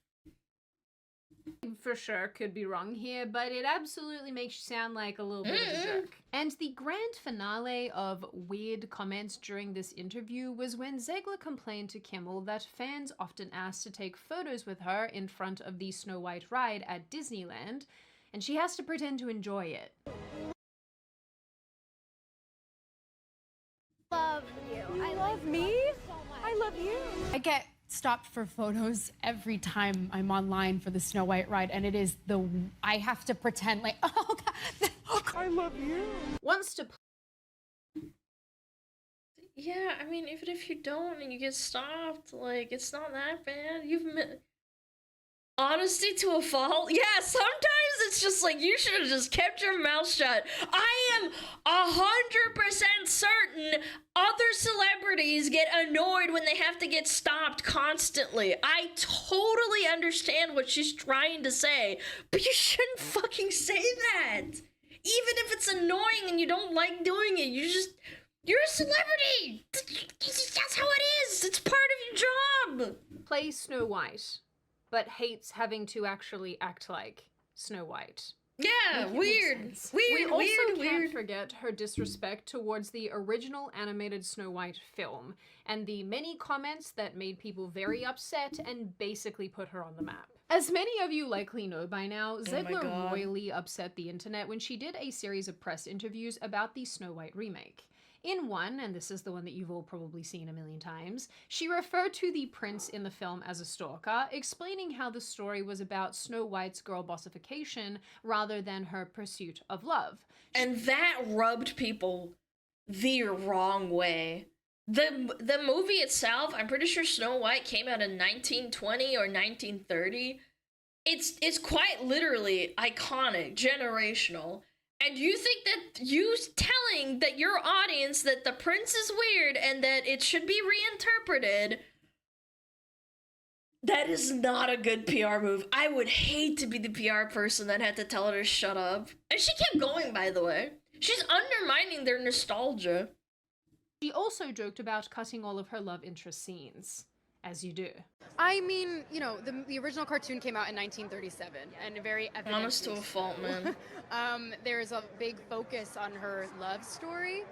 For sure could be wrong here, but it absolutely makes you sound like a little bit of a jerk. And the grand finale of weird comments during this interview was when Zegler complained to Kimmel that fans often asked to take photos with her in front of the Snow White ride at Disneyland, and she has to pretend to enjoy it. Love you. I love me? So much. I love you. I get stopped for photos every time I'm online for the Snow White ride, and it is I have to pretend like, oh God, I love you. Wants to. Yeah, I mean, even if you don't and you get stopped, like, it's not that bad. Honesty to a fault? Yeah, sometimes it's just like, you should have just kept your mouth shut. I am 100% certain other celebrities get annoyed when they have to get stopped constantly. I totally understand what she's trying to say, but you shouldn't fucking say that. Even if it's annoying and you don't like doing it, you're a celebrity. That's how it is. It's part of your job. Plays Snow White, but hates having to actually act like Snow White. Yeah, weird. We also can't forget her disrespect towards the original animated Snow White film, and the many comments that made people very upset and basically put her on the map. As many of you likely know by now, Zegler royally upset the internet when she did a series of press interviews about the Snow White remake. In one, and this is the one that you've all probably seen a million times, she referred to the prince in the film as a stalker, explaining how the story was about Snow White's girl bossification rather than her pursuit of love. And that rubbed people the wrong way. The movie itself, I'm pretty sure Snow White came out in 1920 or 1930. It's quite literally iconic, generational. And you think that you telling that your audience that the prince is weird and that it should be reinterpreted, that is not a good PR move. I would hate to be the PR person that had to tell her to shut up. And she kept going, by the way. She's undermining their nostalgia. She also joked about cutting all of her love interest scenes, as you do. I mean, you know, the original cartoon came out in 1937, and very evident. Honest to a fault, man. There's a big focus on her love story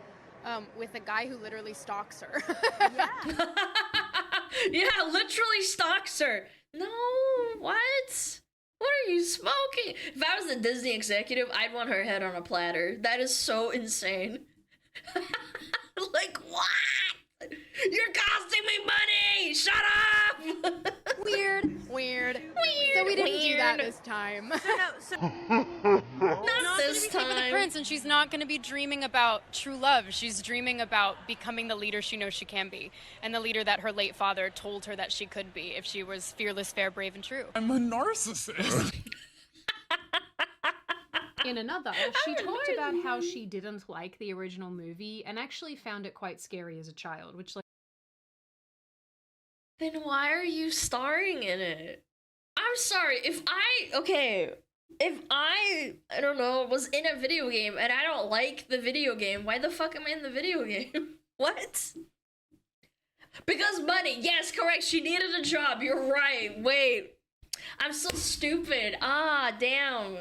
with a guy who literally stalks her. Yeah, literally stalks her. No, what? What are you smoking? If I was the Disney executive, I'd want her head on a platter. That is so insane. Like, what? You're costing me money! Shut up! Weird. time. Not this Take with the time. prince, and she's not going to be dreaming about true love. She's dreaming about becoming the leader she knows she can be, and the leader that her late father told her that she could be if she was fearless, fair, brave, and true. I'm a narcissist. In another, she talked about how she didn't like the original movie and actually found it quite scary as a child, which, like, Then why are you starring in it? I'm sorry, if I don't know, was in a video game and I don't like the video game, why the fuck am I in the video game? What? Because money, yes, correct, she needed a job, you're right, wait. I'm so stupid, damn.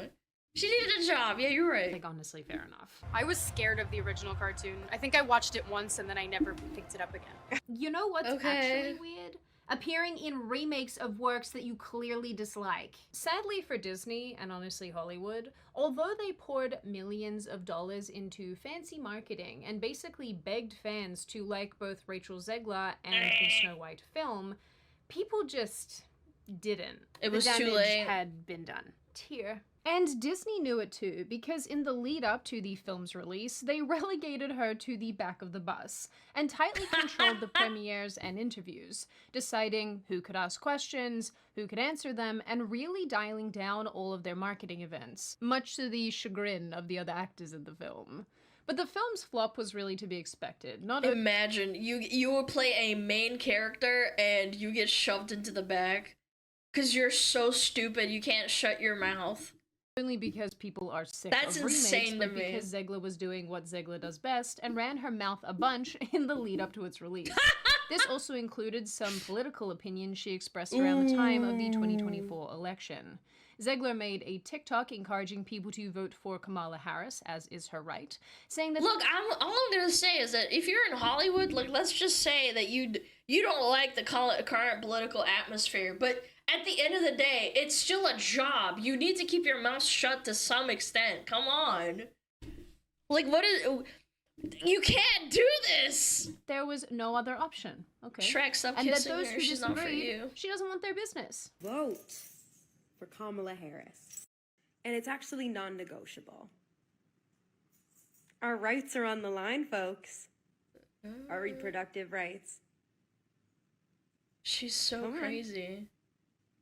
She needed a job, yeah, you're right. like honestly, fair enough. I was scared of the original cartoon. I think I watched it once and then I never picked it up again. You know what's Okay. actually weird? Appearing in remakes of works that you clearly dislike. Sadly for Disney, and honestly Hollywood, although they poured millions of dollars into fancy marketing and basically begged fans to like both Rachel Zegler and the Snow White film, people just didn't. It was the too damage late. had been done. Tear. And Disney knew it too, because in the lead up to the film's release, they relegated her to the back of the bus and tightly controlled the premieres and interviews, deciding who could ask questions, who could answer them, and really dialing down all of their marketing events, much to the chagrin of the other actors in the film. But the film's flop was really to be expected. Imagine, you will play a main character and you get shoved into the back because you're so stupid you can't shut your mouth. Only because people are sick That's of remakes, insane to but me. because Zegler was doing what Zegler does best and ran her mouth a bunch in the lead up to its release. This also included some political opinions she expressed around the time of the 2024 election. Zegler made a TikTok encouraging people to vote for Kamala Harris, as is her right, saying that— Look, all I'm gonna say is that if you're in Hollywood, like, let's just say that you don't like the current political atmosphere, but at the end of the day, it's still a job. You need to keep your mouth shut to some extent. Come on. Like, you can't do this! there was no other option. Okay. Shrek, stop and that kissing those her. who She's not for disagreed, you. she doesn't want their business. Vote for Kamala Harris. And it's actually non-negotiable. Our rights are on the line, folks. Our reproductive rights. She's so Come on. crazy.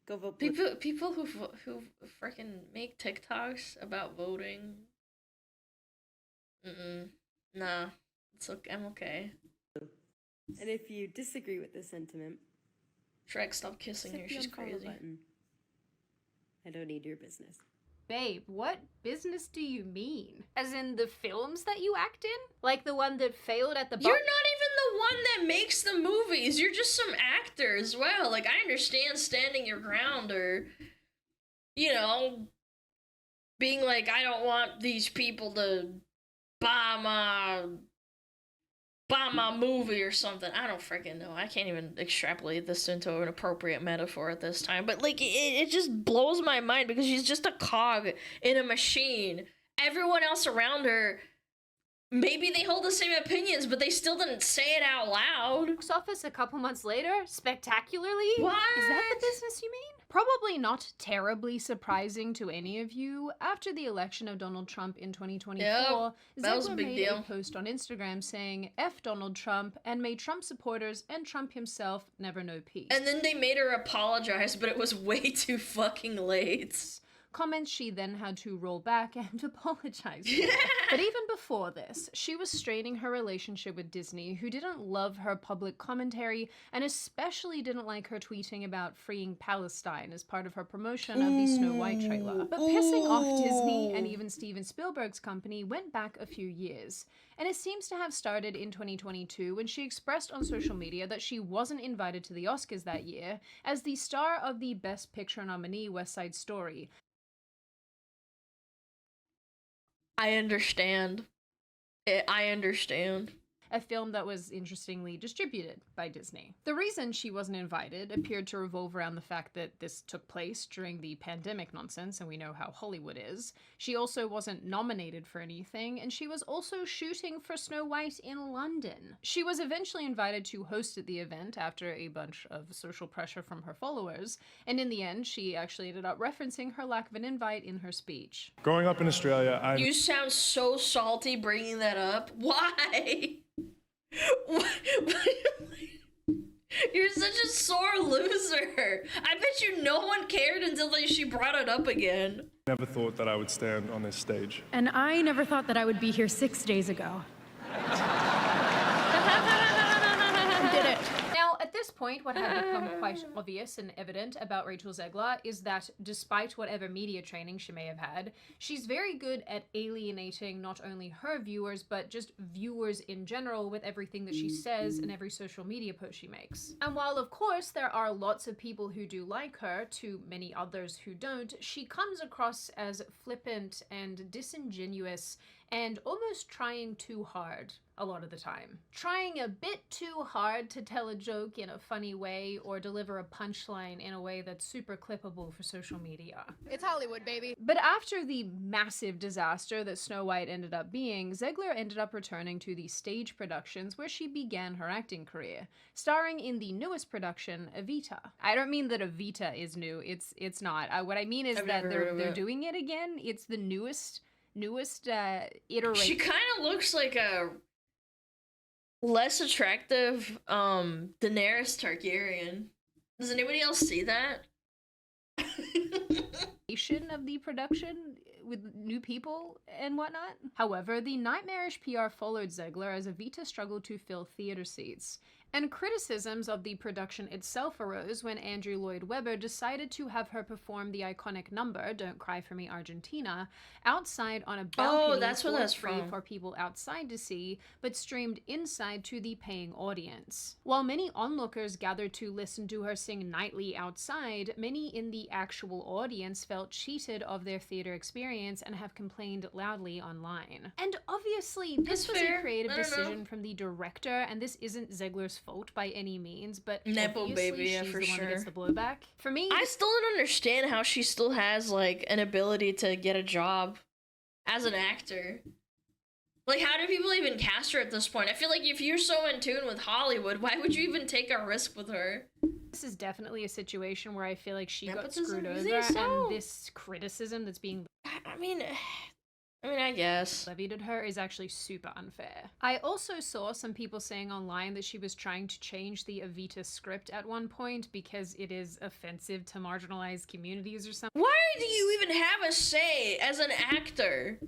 Go vote. People who freaking make TikToks about voting. Nah, it's okay. I'm okay. And if you disagree with this sentiment, Shrek, stop kissing her. hit the She's unfollow crazy. button. I don't need your business. Babe, what business do you mean? As in the films that you act in? Like the one that failed at the You're not even the one that makes the movies. You're just some actor as well. Like, I understand standing your ground or, you know, being like, I don't want these people to buy my movie or something. I don't freaking know. I can't even extrapolate this into an appropriate metaphor at this time. But, like, it just blows my mind because she's just a cog in a machine. Everyone else around her, maybe they hold the same opinions, but they still didn't say it out loud. box office a couple months later, spectacularly? What? Is that the business you mean? Probably not terribly surprising to any of you. After the election of Donald Trump in 2024, Yep, that was a Zegler big made deal. a post on Instagram saying, F Donald Trump, and made Trump supporters and Trump himself never know peace. And then they made her apologize, but it was way too fucking late. Comments she then had to roll back and apologize for. But even before this, she was straining her relationship with Disney, who didn't love her public commentary and especially didn't like her tweeting about freeing Palestine as part of her promotion of the Snow White trailer. But pissing off Disney and even Steven Spielberg's company went back a few years. And it seems to have started in 2022 when she expressed on social media that she wasn't invited to the Oscars that year as the star of the Best Picture nominee West Side Story. I understand. I understand. a film that was interestingly distributed by Disney. The reason she wasn't invited appeared to revolve around the fact that this took place during the pandemic nonsense, and we know how Hollywood is. She also wasn't nominated for anything, and she was also shooting for Snow White in London. She was eventually invited to host at the event after a bunch of social pressure from her followers, and in the end, she actually ended up referencing her lack of an invite in her speech. Growing up in Australia, You sound so salty bringing that up. Why? You're such a sore loser. I bet you no one cared until she brought it up again. never thought that I would stand on this stage. And I never thought that I would be here 6 days ago. Did it. Now, at this point, what had become quite obvious and evident about Rachel Zegler is that despite whatever media training she may have had, she's very good at alienating not only her viewers, but just viewers in general with everything that she says and every social media post she makes. And while, of course, there are lots of people who do like her, to many others who don't, she comes across as flippant and disingenuous and almost trying too hard a lot of the time. Trying a bit too hard to tell a joke in a funny way or deliver a punchline in a way that's super clippable for social media. It's Hollywood, baby. But after the massive disaster that Snow White ended up being, Zegler ended up returning to the stage productions where she began her acting career, starring in the newest production, Evita. I don't mean that Evita is new, it's not. What I mean is that they're doing it again. It's the newest iteration. She kind of looks like a less attractive Daenerys Targaryen. Does anybody else see that? Of the production with new people and whatnot. However, the nightmarish PR followed Zegler as Evita struggled to fill theater seats. And criticisms of the production itself arose when Andrew Lloyd Webber decided to have her perform the iconic number, Don't Cry For Me Argentina, outside on a balcony for people outside to see, but streamed inside to the paying audience. While many onlookers gathered to listen to her sing nightly outside, many in the actual audience felt cheated of their theater experience and have complained loudly online. And obviously, this was a creative decision from the director, and this isn't Zegler's fault by any means, but Nepo baby, yeah, she's for the one that gets the blowback. For me, I still don't understand how she still has like an ability to get a job as an actor. Like, how do people even cast her at this point? I feel like if you're so in tune with Hollywood, why would you even take a risk with her? This is definitely a situation where I feel like she got Nepotism? screwed over, You think so? and this criticism that's being I mean, I guess levied at her is actually super unfair. I also saw some people saying online that she was trying to change the Evita script at one point because it is offensive to marginalized communities or something. Why do you even have a say as an actor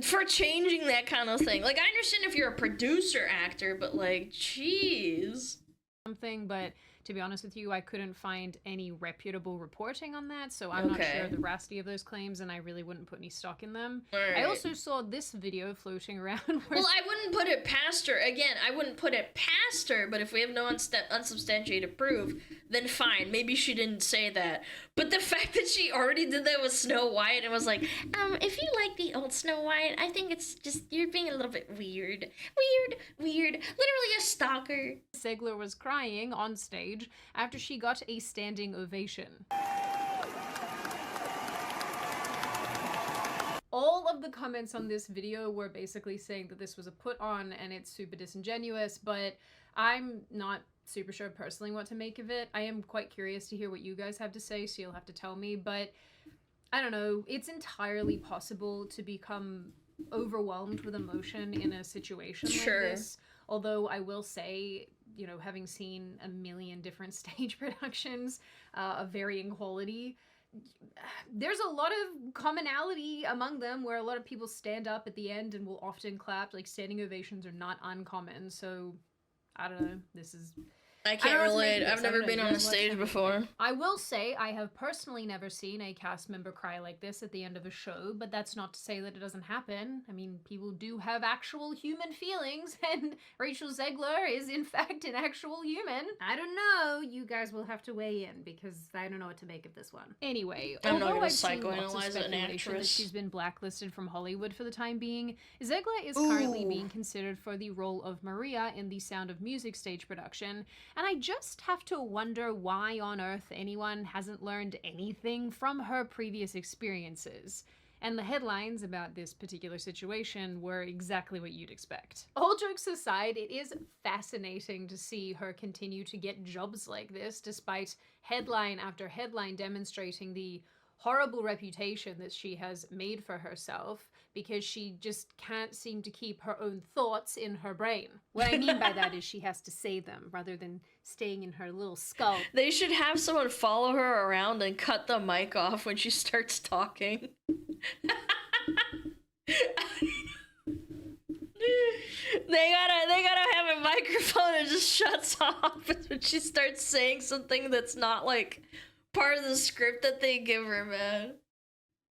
for changing that kind of thing? Like, I understand if you're a producer actor, but like, jeez. But to be honest with you, I couldn't find any reputable reporting on that, so I'm not sure the veracity of those claims, and I really wouldn't put any stock in them. I also saw this video floating around where... Well, I wouldn't put it past her. Again, I wouldn't put it past her, but if we have no unsubstantiated proof, then fine. Maybe she didn't say that. But the fact that she already did that with Snow White and was like, if you like the old Snow White, I think it's just, you're being a little bit weird. Weird. Literally a stalker. Zegler was crying on stage after she got a standing ovation. All of the comments on this video were basically saying that this was a put on and it's super disingenuous, but I'm not super sure personally what to make of it. I am quite curious to hear what you guys have to say, so you'll have to tell me, but I don't know, it's entirely possible to become overwhelmed with emotion in a situation like this. Although I will say, you know, having seen a million different stage productions of varying quality, there's a lot of commonality among them where a lot of people stand up at the end and will often clap. Like, standing ovations are not uncommon, so I don't know, this is I can't relate. I've never been on a stage before. I will say I have personally never seen a cast member cry like this at the end of a show, but that's not to say that it doesn't happen. I mean, people do have actual human feelings, and Rachel Zegler is in fact an actual human. I don't know. You guys will have to weigh in because I don't know what to make of this one. Anyway, I'm not although gonna I've seen lots of psychoanalyze an speculation that actress. she's been blacklisted from Hollywood for the time being, Zegler is currently being considered for the role of Maria in the Sound of Music stage production, and I just have to wonder why on earth anyone hasn't learned anything from her previous experiences. And the headlines about this particular situation were exactly what you'd expect. All jokes aside, it is fascinating to see her continue to get jobs like this, despite headline after headline demonstrating the horrible reputation that she has made for herself, because she just can't seem to keep her own thoughts in her brain. What I mean by that is she has to say them rather than staying in her little skull. They should have someone follow her around and cut the mic off when she starts talking. They gotta have a microphone that just shuts off when she starts saying something that's not like part of the script that they give her, man.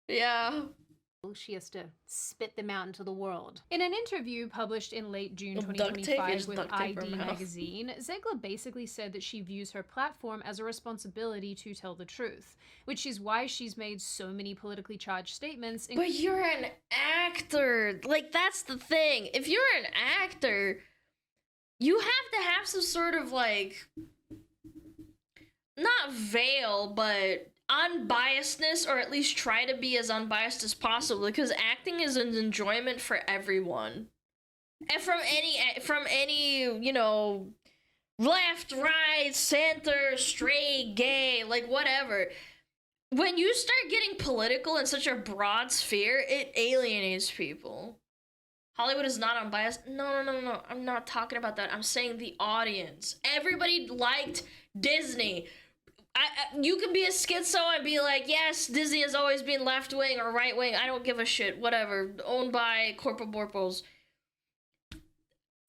Yeah. She has to spit them out into the world. In an interview published in late June 2025 with ID magazine, Zegler basically said that she views her platform as a responsibility to tell the truth, which is why she's made so many politically charged statements. But you're an actor. Like, that's the thing. If you're an actor, you have to have some sort of, like, not veil, but unbiasedness, or at least try to be as unbiased as possible, because acting is an enjoyment for everyone. And from any, you know, left, right, center, straight, gay, like whatever. When you start getting political in such a broad sphere, it alienates people. Hollywood is not unbiased. No. I'm not talking about that. I'm saying the audience. Everybody liked Disney. You can be a schizo and be like, yes, Disney has always been left wing or right wing. I don't give a shit. Whatever. Owned by corporate borpos.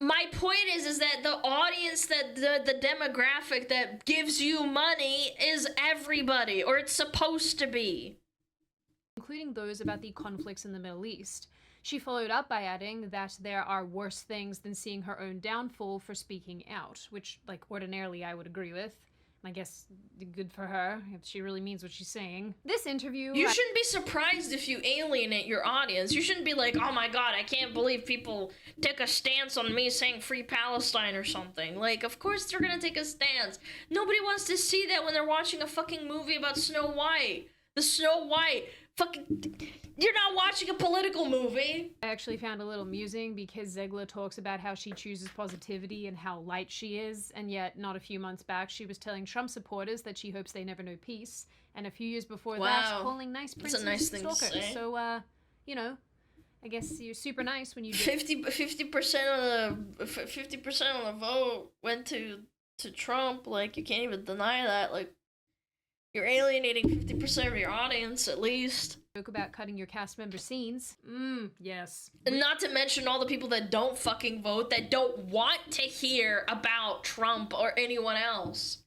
My point is that the audience, that the demographic that gives you money is everybody, or it's supposed to be. Including those about the conflicts in the Middle East. She followed up by adding that there are worse things than seeing her own downfall for speaking out, which, like, ordinarily I would agree with. I guess good for her, if she really means what she's saying. This interview... You shouldn't be surprised if you alienate your audience. You shouldn't be like, oh my god, I can't believe people take a stance on me saying Free Palestine or something. Like, of course they're gonna take a stance. Nobody wants to see that when they're watching a fucking movie about Snow White. The Snow White. Fucking... You're not watching a political movie. I actually found a little amusing because Zegler talks about how she chooses positivity and how light she is, and yet not a few months back she was telling Trump supporters that she hopes they never know peace, and a few years before that calling nice princes nice thing to stalkers. say. So, you know, I guess you're super nice when you do. 50% of the vote went to Trump. Like, you can't even deny that. Like, you're alienating 50% of your audience, at least. Joke about cutting your cast member scenes. Yes. And not to mention all the people that don't fucking vote, that don't want to hear about Trump or anyone else.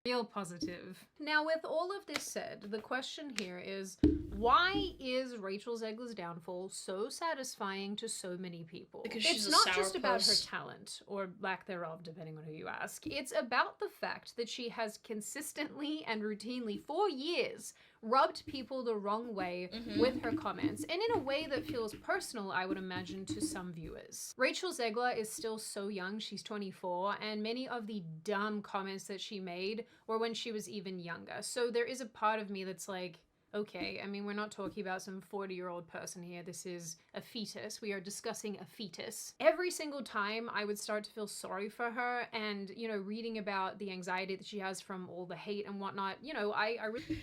Real positive. Now, with all of this said, the question here is, why is Rachel Zegler's downfall so satisfying to so many people? Because she's it's not just about her talent, or lack thereof, depending on who you ask. It's about the fact that she has consistently and routinely, for years, rubbed people the wrong way with her comments, and in a way that feels personal, I would imagine, to some viewers. Rachel Zegler is still so young, she's 24, and many of the dumb comments that she made were when she was even younger. So there is a part of me that's like, okay, I mean, we're not talking about some 40-year-old person here. This is a fetus. We are discussing a fetus. Every single time I would start to feel sorry for her, and, you know, reading about the anxiety that she has from all the hate and whatnot, you know, I really...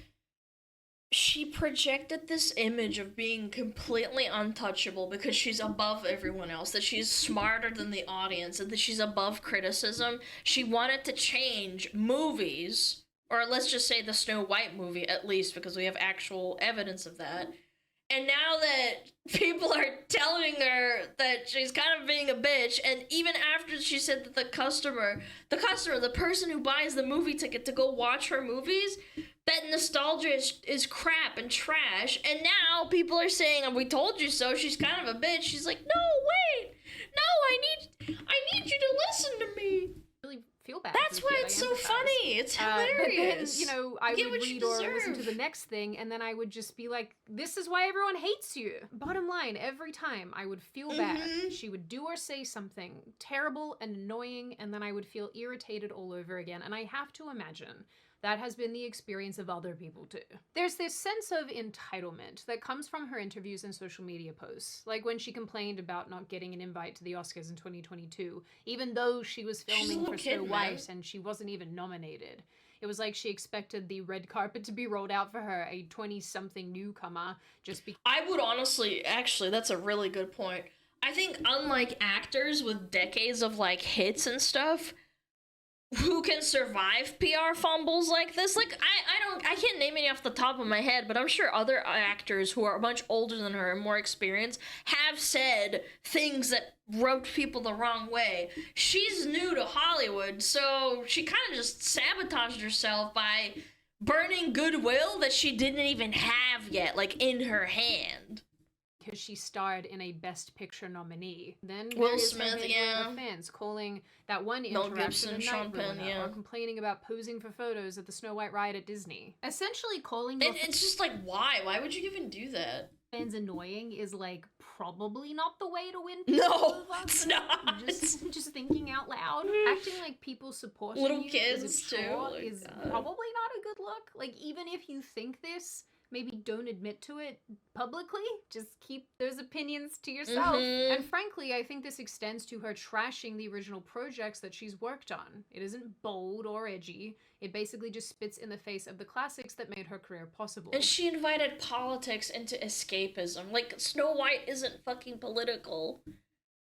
She projected this image of being completely untouchable because she's above everyone else, that she's smarter than the audience, and that she's above criticism. She wanted to change movies, or let's just say the Snow White movie, at least, because we have actual evidence of that, And now that people are telling her that she's kind of being a bitch, and even after she said that the person who buys the movie ticket to go watch her movies, that nostalgia is crap and trash, and now people are saying, we told you so, she's kind of a bitch. She's like, no, wait, no, I need you to listen to me. Really feel bad. That's why it's so funny. It's hilarious. But then, I would read or listen to the next thing, and then I would just be like, this is why everyone hates you. Bottom line, every time I would feel bad. She would do or say something terrible and annoying, and then I would feel irritated all over again. And I have to imagine that has been the experience of other people too. There's this sense of entitlement that comes from her interviews and social media posts, like when she complained about not getting an invite to the Oscars in 2022, even though she was filming for Snow White and she wasn't even nominated. It was like she expected the red carpet to be rolled out for her, a 20-something newcomer, just because. I would honestly, actually, that's a really good point. I think unlike actors with decades of like hits and stuff, who can survive PR fumbles like this? Like, I can't name any off the top of my head, but I'm sure other actors who are much older than her and more experienced have said things that rubbed people the wrong way. She's new to Hollywood, so she kind of just sabotaged herself by burning goodwill that she didn't even have yet, like, in her hand. Because she starred in a Best Picture nominee. Then Will Smith, fans calling that one Mel interaction Gibson, a Sean night Penn, ruiner, or complaining about posing for photos at the Snow White ride at Disney. Essentially calling And it's just like, why? Why would you even do that? fans annoying is like probably not the way to win. No, it's not. Just thinking out loud, acting like people supporting Little you kids is too. Oh my is God. probably not a good look. Like even if you think this, maybe don't admit to it publicly. Just keep those opinions to yourself. Mhm. And frankly, I think this extends to her trashing the original projects that she's worked on. It isn't bold or edgy. It basically just spits in the face of the classics that made her career possible. And she invited politics into escapism. Like, Snow White isn't fucking political.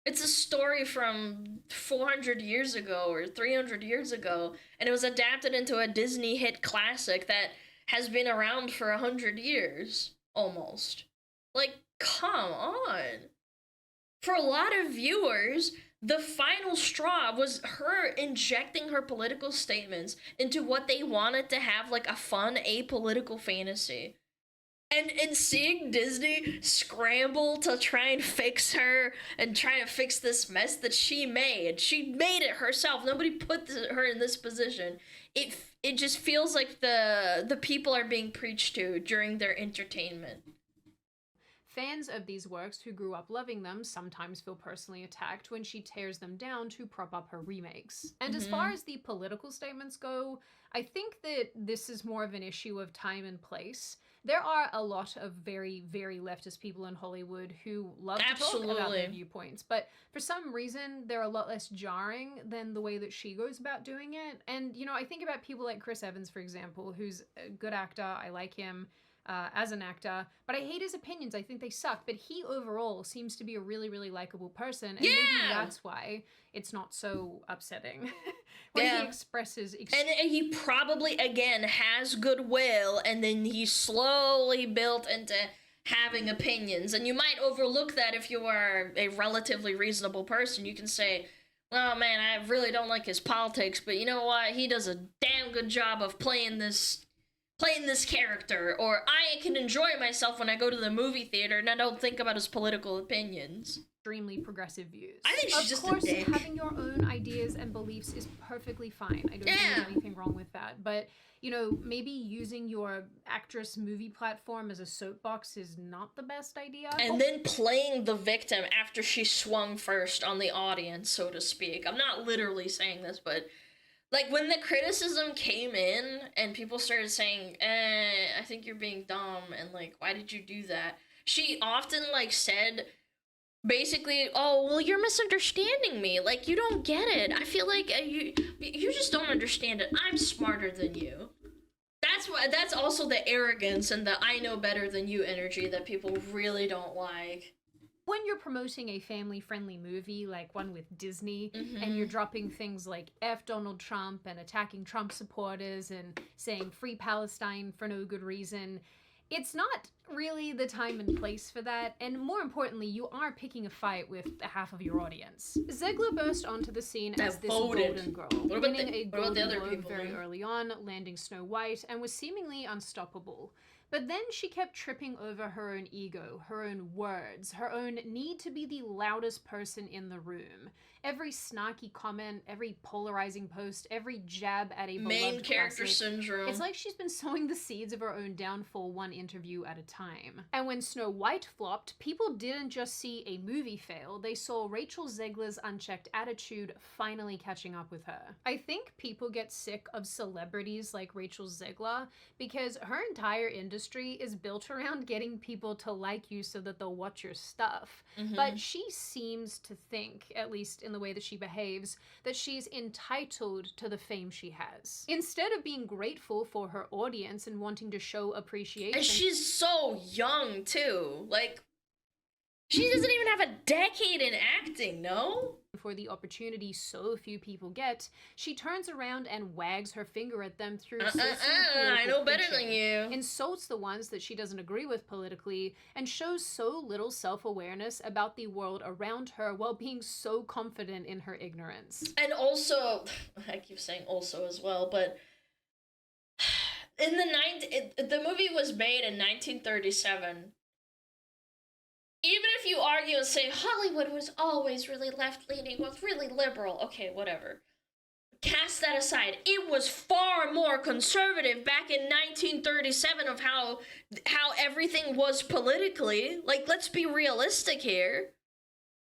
It's a story from 400 years ago or 300 years ago, and it was adapted into a Disney hit classic that has been around for 100 years, almost. Like, come on. For a lot of viewers, the final straw was her injecting her political statements into what they wanted to have, like, a fun apolitical fantasy. And seeing Disney scramble to try and fix her and try to fix this mess that she made it herself. Nobody put her in this position. It just feels like the people are being preached to during their entertainment. Fans of these works who grew up loving them sometimes feel personally attacked when she tears them down to prop up her remakes. And as far as the political statements go, I think that this is more of an issue of time and place. There are a lot of very, very leftist people in Hollywood who love to talk about their viewpoints, but for some reason, they're a lot less jarring than the way that she goes about doing it. And, you know, I think about people like Chris Evans, for example, who's a good actor. I like him as an actor, but I hate his opinions. I think they suck, but he overall seems to be a really, really likable person, and maybe that's why it's not so upsetting when he expresses and he probably again has goodwill, and then he slowly built into having opinions. And you might overlook that if you are a relatively reasonable person. You can say, oh man, I really don't like his politics, but you know what, he does a damn good job of playing this character, or I can enjoy myself when I go to the movie theater and I don't think about his political opinions. Extremely progressive views. I think she's just a dick. Of course, having your own ideas and beliefs is perfectly fine. I don't think there's anything wrong with that. But, you know, maybe using your actress movie platform as a soapbox is not the best idea. And then playing the victim after she swung first on the audience, so to speak. I'm not literally saying this, but like, when the criticism came in and people started saying, I think you're being dumb, and, like, why did you do that? She often, like, said, basically, oh, well, you're misunderstanding me. Like, you don't get it. I feel like you just don't understand it. I'm smarter than you. That's also the arrogance and the I know better than you energy that people really don't like. When you're promoting a family-friendly movie, like one with Disney, and you're dropping things like F Donald Trump and attacking Trump supporters and saying free Palestine for no good reason, It's not really the time and place for that, and more importantly, you are picking a fight with half of your audience. Zegler burst onto the scene as this golden girl, winning a Golden Globe very early on, landing Snow White, and was seemingly unstoppable. But then she kept tripping over her own ego, her own words, her own need to be the loudest person in the room. Every snarky comment, every polarizing post, every jab at a main character classic, syndrome. It's like she's been sowing the seeds of her own downfall one interview at a time. And when Snow White flopped, people didn't just see a movie fail, they saw Rachel Zegler's unchecked attitude finally catching up with her. I think people get sick of celebrities like Rachel Zegler because her entire industry is built around getting people to like you so that they'll watch your stuff. But she seems to think, at least in the way that she behaves, that she's entitled to the fame she has. Instead of being grateful for her audience and wanting to show appreciation. And she's so young too. Like, she doesn't even have a decade in acting, no? For the opportunity so few people get, she turns around and wags her finger at them through I know better than you. Insults the ones that she doesn't agree with politically, and shows so little self-awareness about the world around her while being so confident in her ignorance. And also, I keep saying also as well, but in the movie was made in 1937. Even if you argue and say Hollywood was always really left-leaning, was really liberal, okay, whatever. Cast that aside. It was far more conservative back in 1937 of how everything was politically. Like, let's be realistic here.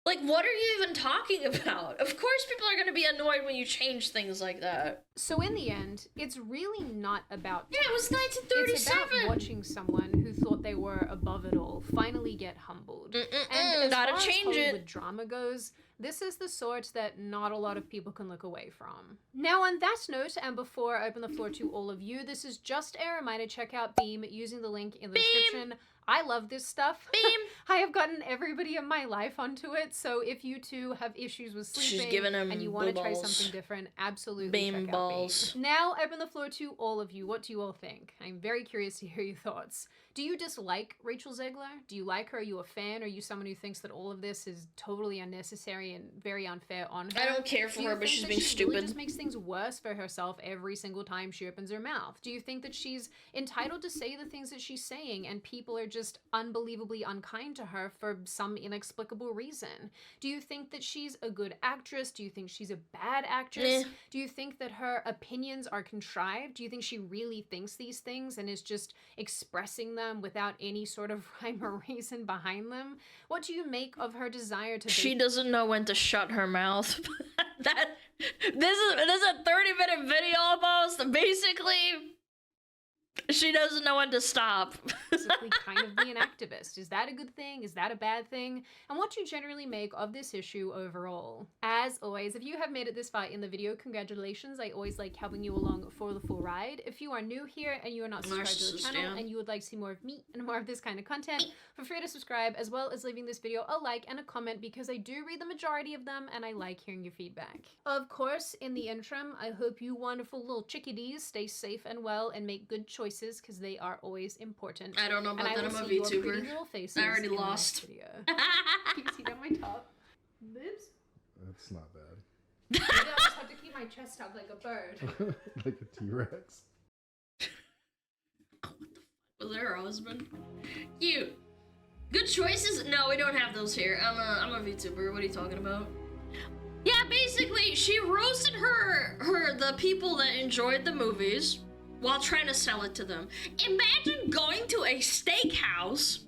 Like, what are you even talking about? Of course people are going to be annoyed when you change things like that. So in the end, it's really not about... Yeah, it was 1937! It's about watching someone who thought they were above it all finally get humbled. And as gotta far change as Hollywood drama goes, this is the sort that not a lot of people can look away from. Now on that note, and before I open the floor to all of you, this is just a reminder, check out Beam using the link in the description. I love this stuff. Beam! I have gotten everybody in my life onto it, so if you too have issues with sleeping and you want to try something different, absolutely Beam check balls. out Beam. Now, I open the floor to all of you. What do you all think? I'm very curious to hear your thoughts. Do you dislike Rachel Zegler? Do you like her? Are you a fan? Are you someone who thinks that all of this is totally unnecessary and very unfair on her? I don't care for her, but she's being She stupid. really just makes things worse for herself every single time she opens her mouth. Do you think that she's entitled to say the things that she's saying and people are just unbelievably unkind to her for some inexplicable reason? Do you think that she's a good actress? Do you think she's a bad actress? Do you think that her opinions are contrived? Do you think she really thinks these things and is just expressing them without any sort of rhyme or reason behind them? What do you make of her desire to... She doesn't know when to shut her mouth. This is a 30-minute video almost. Basically, she doesn't know when to stop. Basically kind of be an activist. Is that a good thing? Is that a bad thing? And what do you generally make of this issue overall? As always, if you have made it this far in the video, congratulations. I always like helping you along for the full ride. If you are new here and you are not subscribed to the channel and you would like to see more of me and more of this kind of content, feel free to subscribe, as well as leaving this video a like and a comment, because I do read the majority of them and I like hearing your feedback. Of course, in the interim, I hope you wonderful little chickadees stay safe and well and make good choices, because they are always important. I don't know about that. I'm a VTuber. I already lost. Can you see down my top? Boobs? That's not bad. Maybe I'll just have to keep my chest out like a bird. Like a T-Rex. Was there her husband? Cute. Good choices? No, we don't have those here. I'm a VTuber. What are you talking about? Yeah, basically, she roasted the people that enjoyed the movies while trying to sell it to them. Imagine going to a steakhouse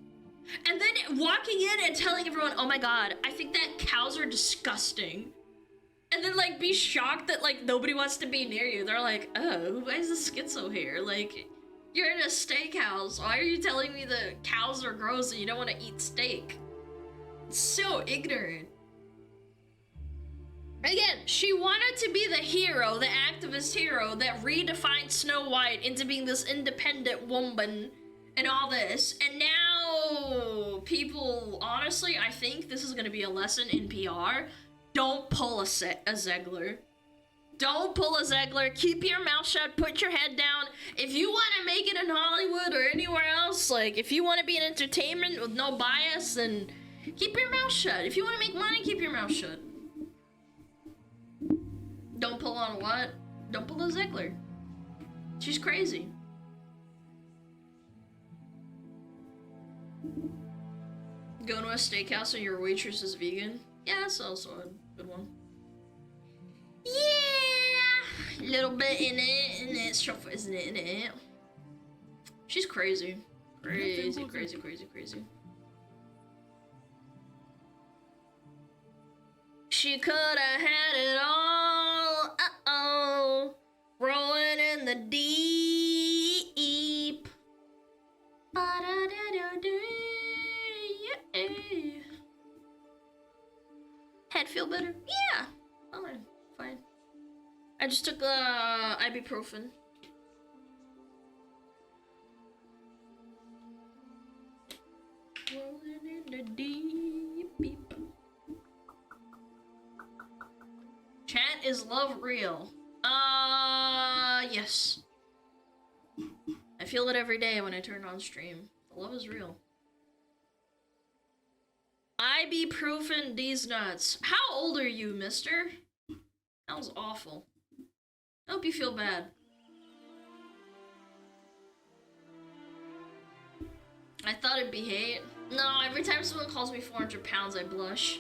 and then walking in and telling everyone, oh my god, I think that cows are disgusting. And then, like, be shocked that, like, nobody wants to be near you. They're like, oh, why is the schizo here? Like, you're in a steakhouse. Why are you telling me the cows are gross and you don't want to eat steak? It's so ignorant. Again, she wanted to be the hero, the activist hero that redefined Snow White into being this independent woman and all this. And now people, honestly, I think this is going to be a lesson in PR. Don't pull a Zegler. Don't pull a Zegler. Keep your mouth shut. Put your head down. If you want to make it in Hollywood or anywhere else, like if you want to be in entertainment with no bias, then keep your mouth shut. If you want to make money, keep your mouth shut. Don't pull on what? Don't pull a Zegler. She's crazy. Go to a steakhouse and your waitress is vegan? Yeah, that's also a good one. Yeah! Little bit in it, and it's truffle, isn't it? In it. She's crazy. Crazy, crazy, crazy, crazy. She could have had it all. Uh-oh. Rolling in the deep. Yeah. Head feel better? Yeah. Fine. Fine. I just took ibuprofen. Rolling in the deep. Chat, is love real? Yes. I feel it every day when I turn on stream. The love is real. Ibuprofen these nuts. How old are you, mister? That was awful. I hope you feel bad. I thought it'd be hate. No, every time someone calls me 400 pounds, I blush.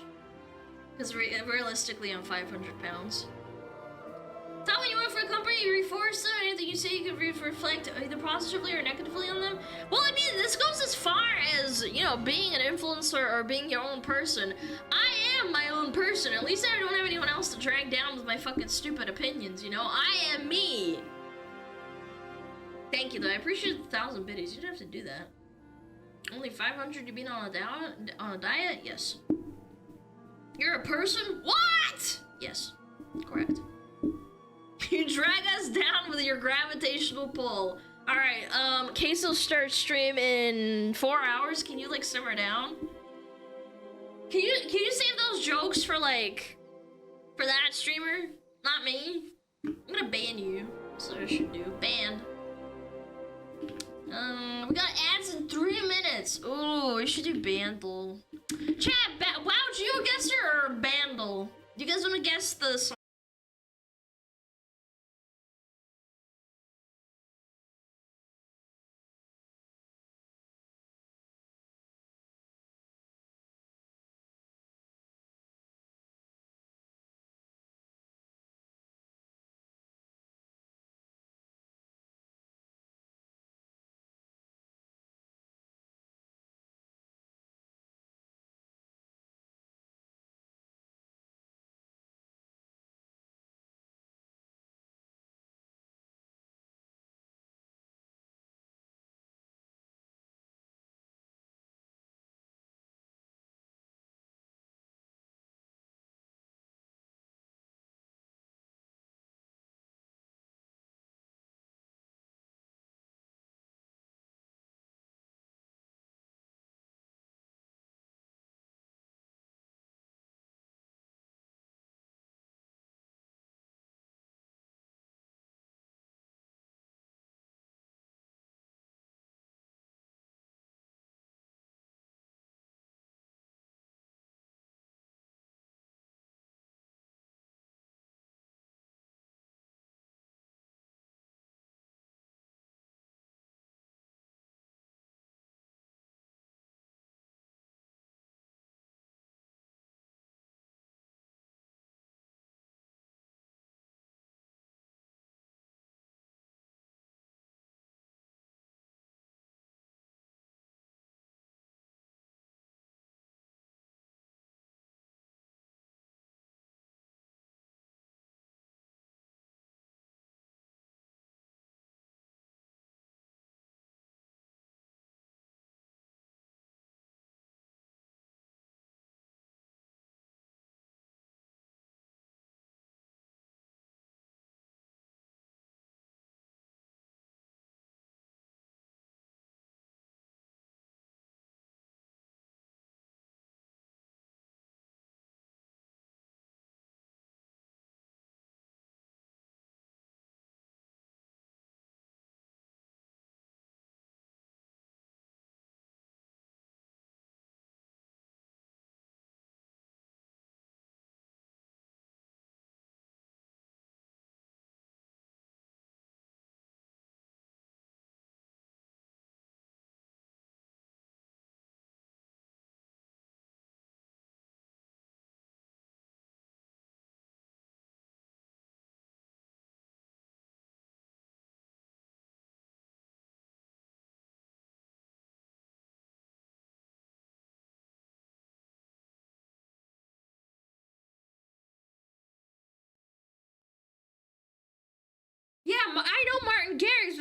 Because realistically, I'm 500 pounds. Tell me you work for a company, you reinforce them, anything you say you can reflect either positively or negatively on them. Well, I mean, this goes as far as, you know, being an influencer or being your own person. I am my own person. At least I don't have anyone else to drag down with my fucking stupid opinions, you know? I am me. Thank you, though. I appreciate the 1,000 biddies. You didn't have to do that. Only 500 to be on a diet? Yes. You're a person? What? Yes. Correct. You drag us down with your gravitational pull. Alright, Queso starts stream in 4 hours. Can you, like, simmer down? Can you save those jokes for, like, for that streamer? Not me. I'm gonna ban you. That's what I should do. Ban. We got ads in 3 minutes. Ooh, we should do Bandle. Chat, wow, GeoGuessr or Bandle? Do you guys want to guess the song?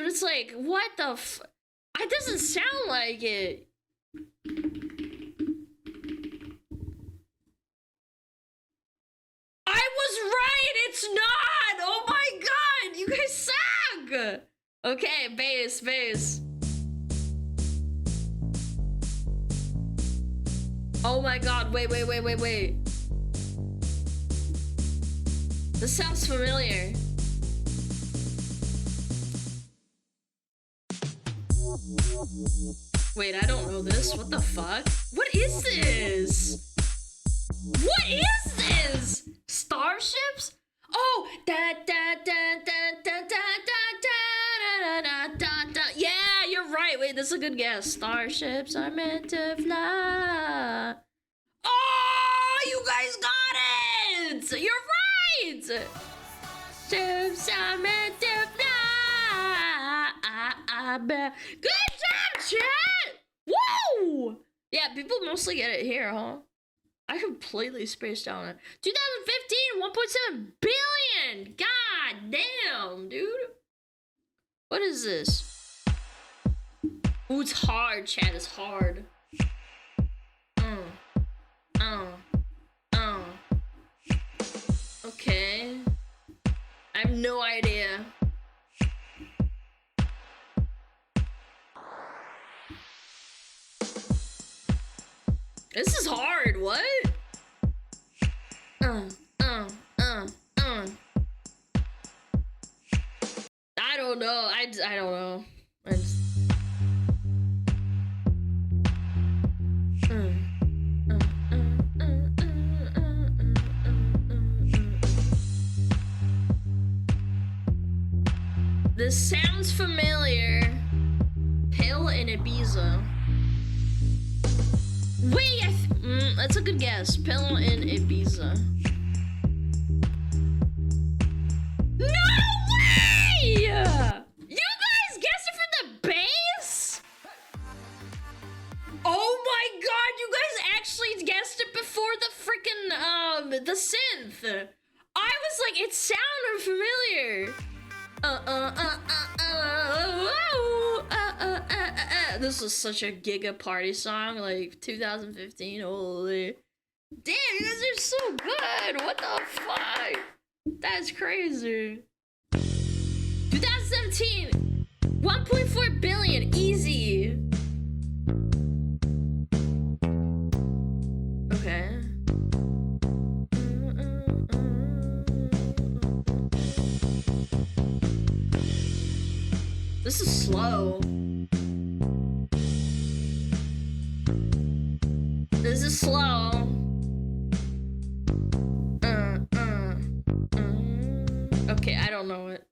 but it's like, what the f- It doesn't sound like it. I was right, it's not! Oh my god, you guys suck! Okay, bass. Oh my god, wait. This sounds familiar. Wait, I don't know this. What the fuck? What is this? What is this? Starships? Oh, da da da da da da da da da da. Yeah, you're right. Wait, this is a good guess. Starships are meant to fly. Oh, you guys got it. You're right. Ships are meant to fly. Good job, chat. Woo! Yeah, people mostly get it here, huh? I completely spaced out on it. 2015, 1.7 billion! God damn, dude. What is this? Ooh, it's hard, chat. It's hard. Okay. I have no idea. This is hard, what? I don't know. I don't know. This sounds familiar. Pill in Ibiza. Wait, that's a good guess. Pill in Ibiza. No way! You guys guessed it from the bass? Oh my god, you guys actually guessed it before the freaking, the synth. I was like, it sounded familiar. This was such a giga party song, like 2015. Holy damn, you guys are so good. What the fuck? That's crazy. 2017, 1.4 billion, easy. Okay. This is slow. This is slow. Okay, I don't know it.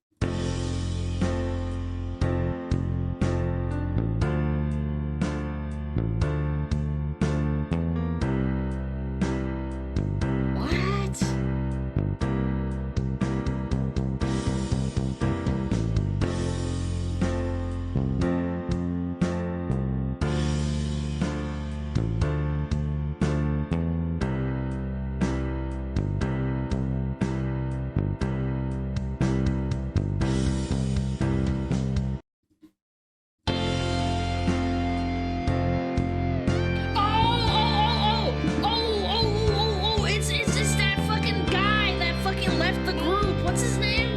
It's that fucking guy that fucking left the group. What's his name?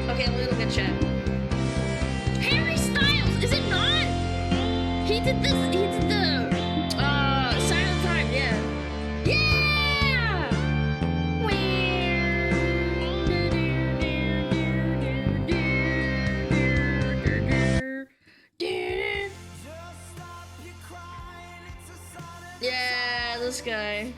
Okay, let me look at chat. Harry Styles, is it not? He did the Silent Time, yeah. Yeah! Yeah, this guy.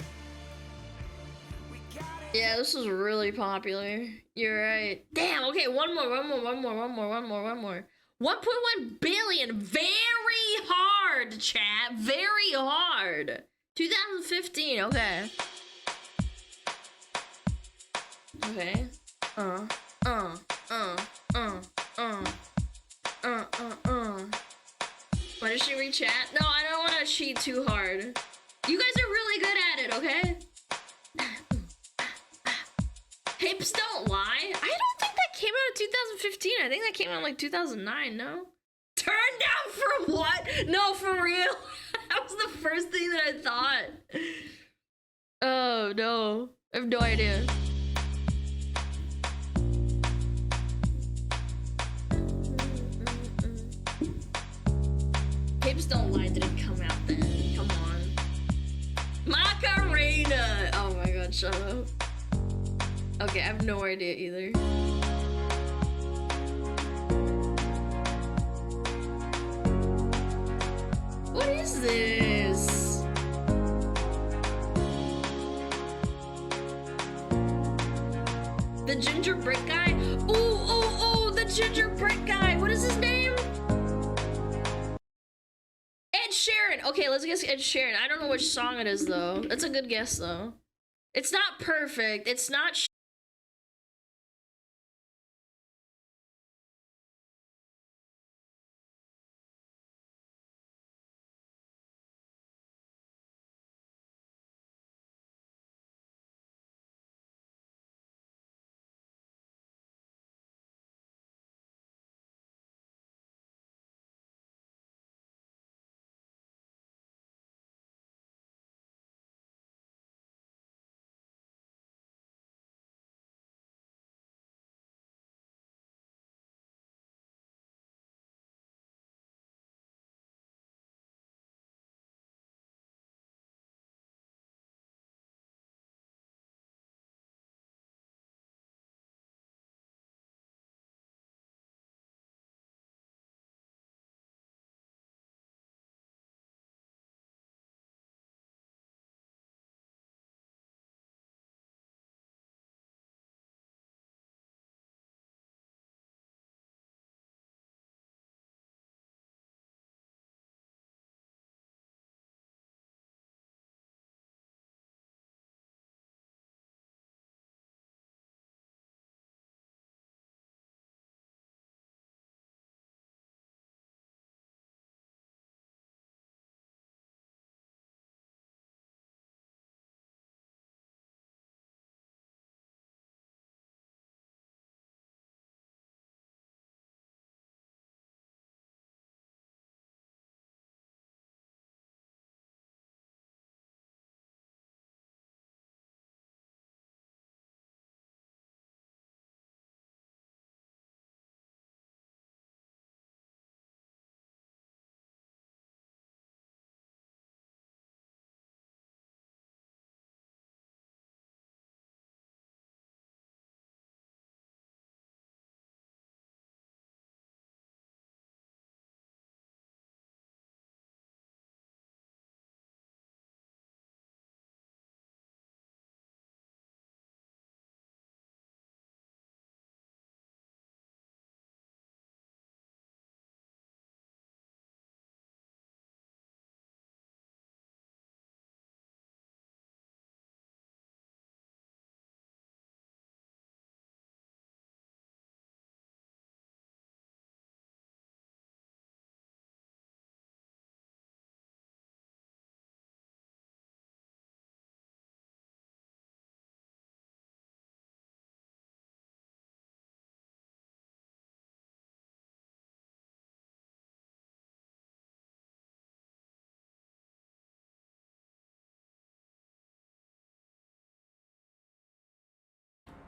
Yeah, this was really popular. You're right. Damn, okay, one more. 1.1 billion. Very hard, chat. Very hard. 2015, okay. Okay. Why did she re-chat? No, I don't want to cheat too hard. You guys are really good at it, okay? Hips don't lie. I don't think that came out in 2015. I think that came out in like 2009, no? Turned down for what? No, for real. That was the first thing that I thought. Oh, no. I have no idea. Capes Don't Lie didn't come out then. Come on. Macarena! Oh my god, shut up. Okay, I have no idea either. What is this? The ginger brick guy? Ooh, the ginger brick guy. What is his name? Ed Sheeran. Okay, let's guess Ed Sheeran. I don't know which song it is though. That's a good guess though. It's not perfect. It's not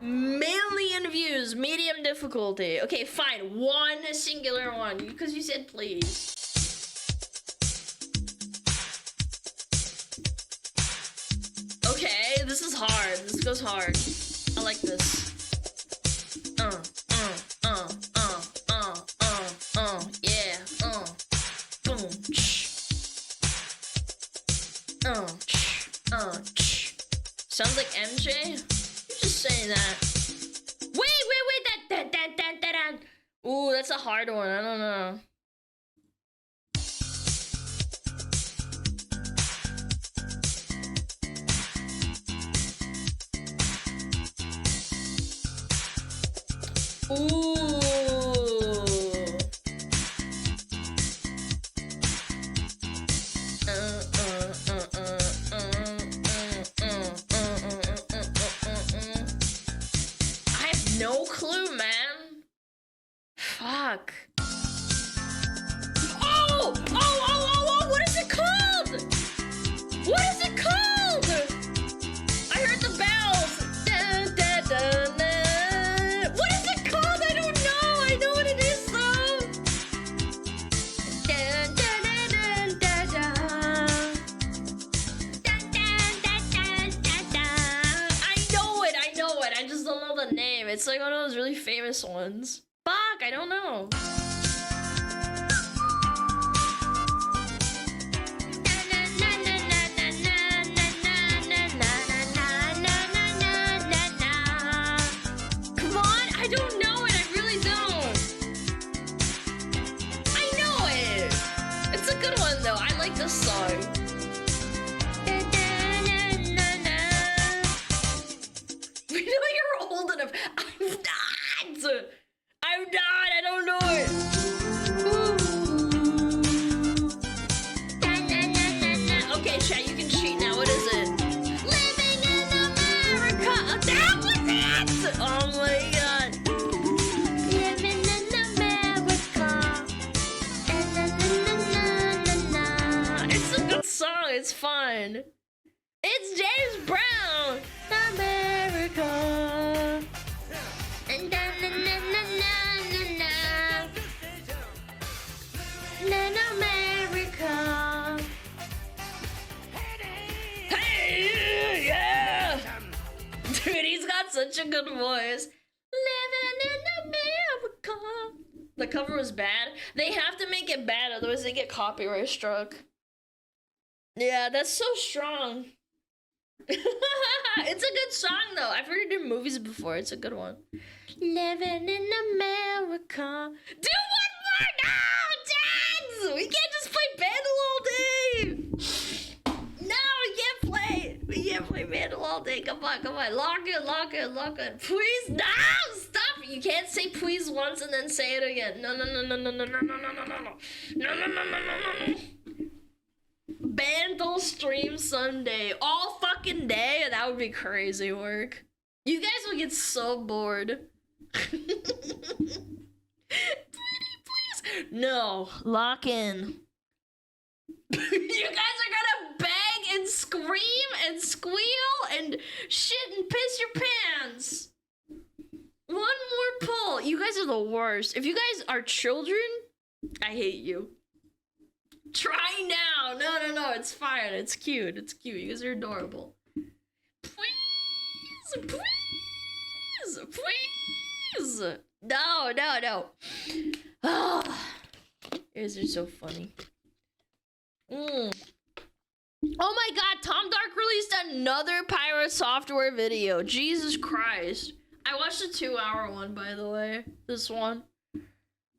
million views, medium difficulty. Okay, fine, one singular one, because you said please. Okay, this is hard. This goes hard. I like this. Yeah. Boom. Sounds like MJ. Just saying that. Wait, that. Ooh, that's a hard one. I don't know. Ooh. I have no clue, man. just don't know the name. It's like one of those really famous ones. Fuck, I don't know. Come on, I don't know it. I really don't. I know it. It's a good one though. I like this song. We know you're old enough. I'm not. I'm not. I don't know it. Okay, chat, you can cheat now. What is it? Living in America. That was it. Oh my god. Living in America. It's a good song. It's fun. It's James Brown. America. And America. Hey, yeah. Dude, he's got such a good voice. Living in America. The cover was bad. They have to make it bad, otherwise they get copyright struck. Yeah, that's so strong. It's a good song though. I've heard it in movies before. It's a good one. Living in America. Do one more now, Dads! We can't just play Bandle all day. No, we can't play. We can't play Bandle all day. Come on, come on. Lock it, lock it, lock it. Please, no! Stop! You can't say please once and then say it again. No, no, no, no, no, no, no, no, no, no, no, no, no, no, no, no, no. Bandle stream Sunday. All fucking day? That would be crazy work. You guys will get so bored. Please. No. Lock in. You guys are gonna bang and scream and squeal and shit and piss your pants. One more pull. You guys are the worst. If you guys are children, I hate you. Try now. No, no, no. It's fine. It's cute. It's cute. You guys are adorable. Please. Please. Please. No, no, no. Oh, you guys are so funny. Oh my god. Tom Dark released another Pirate Software video. Jesus Christ. I watched a 2-hour one, by the way. This one.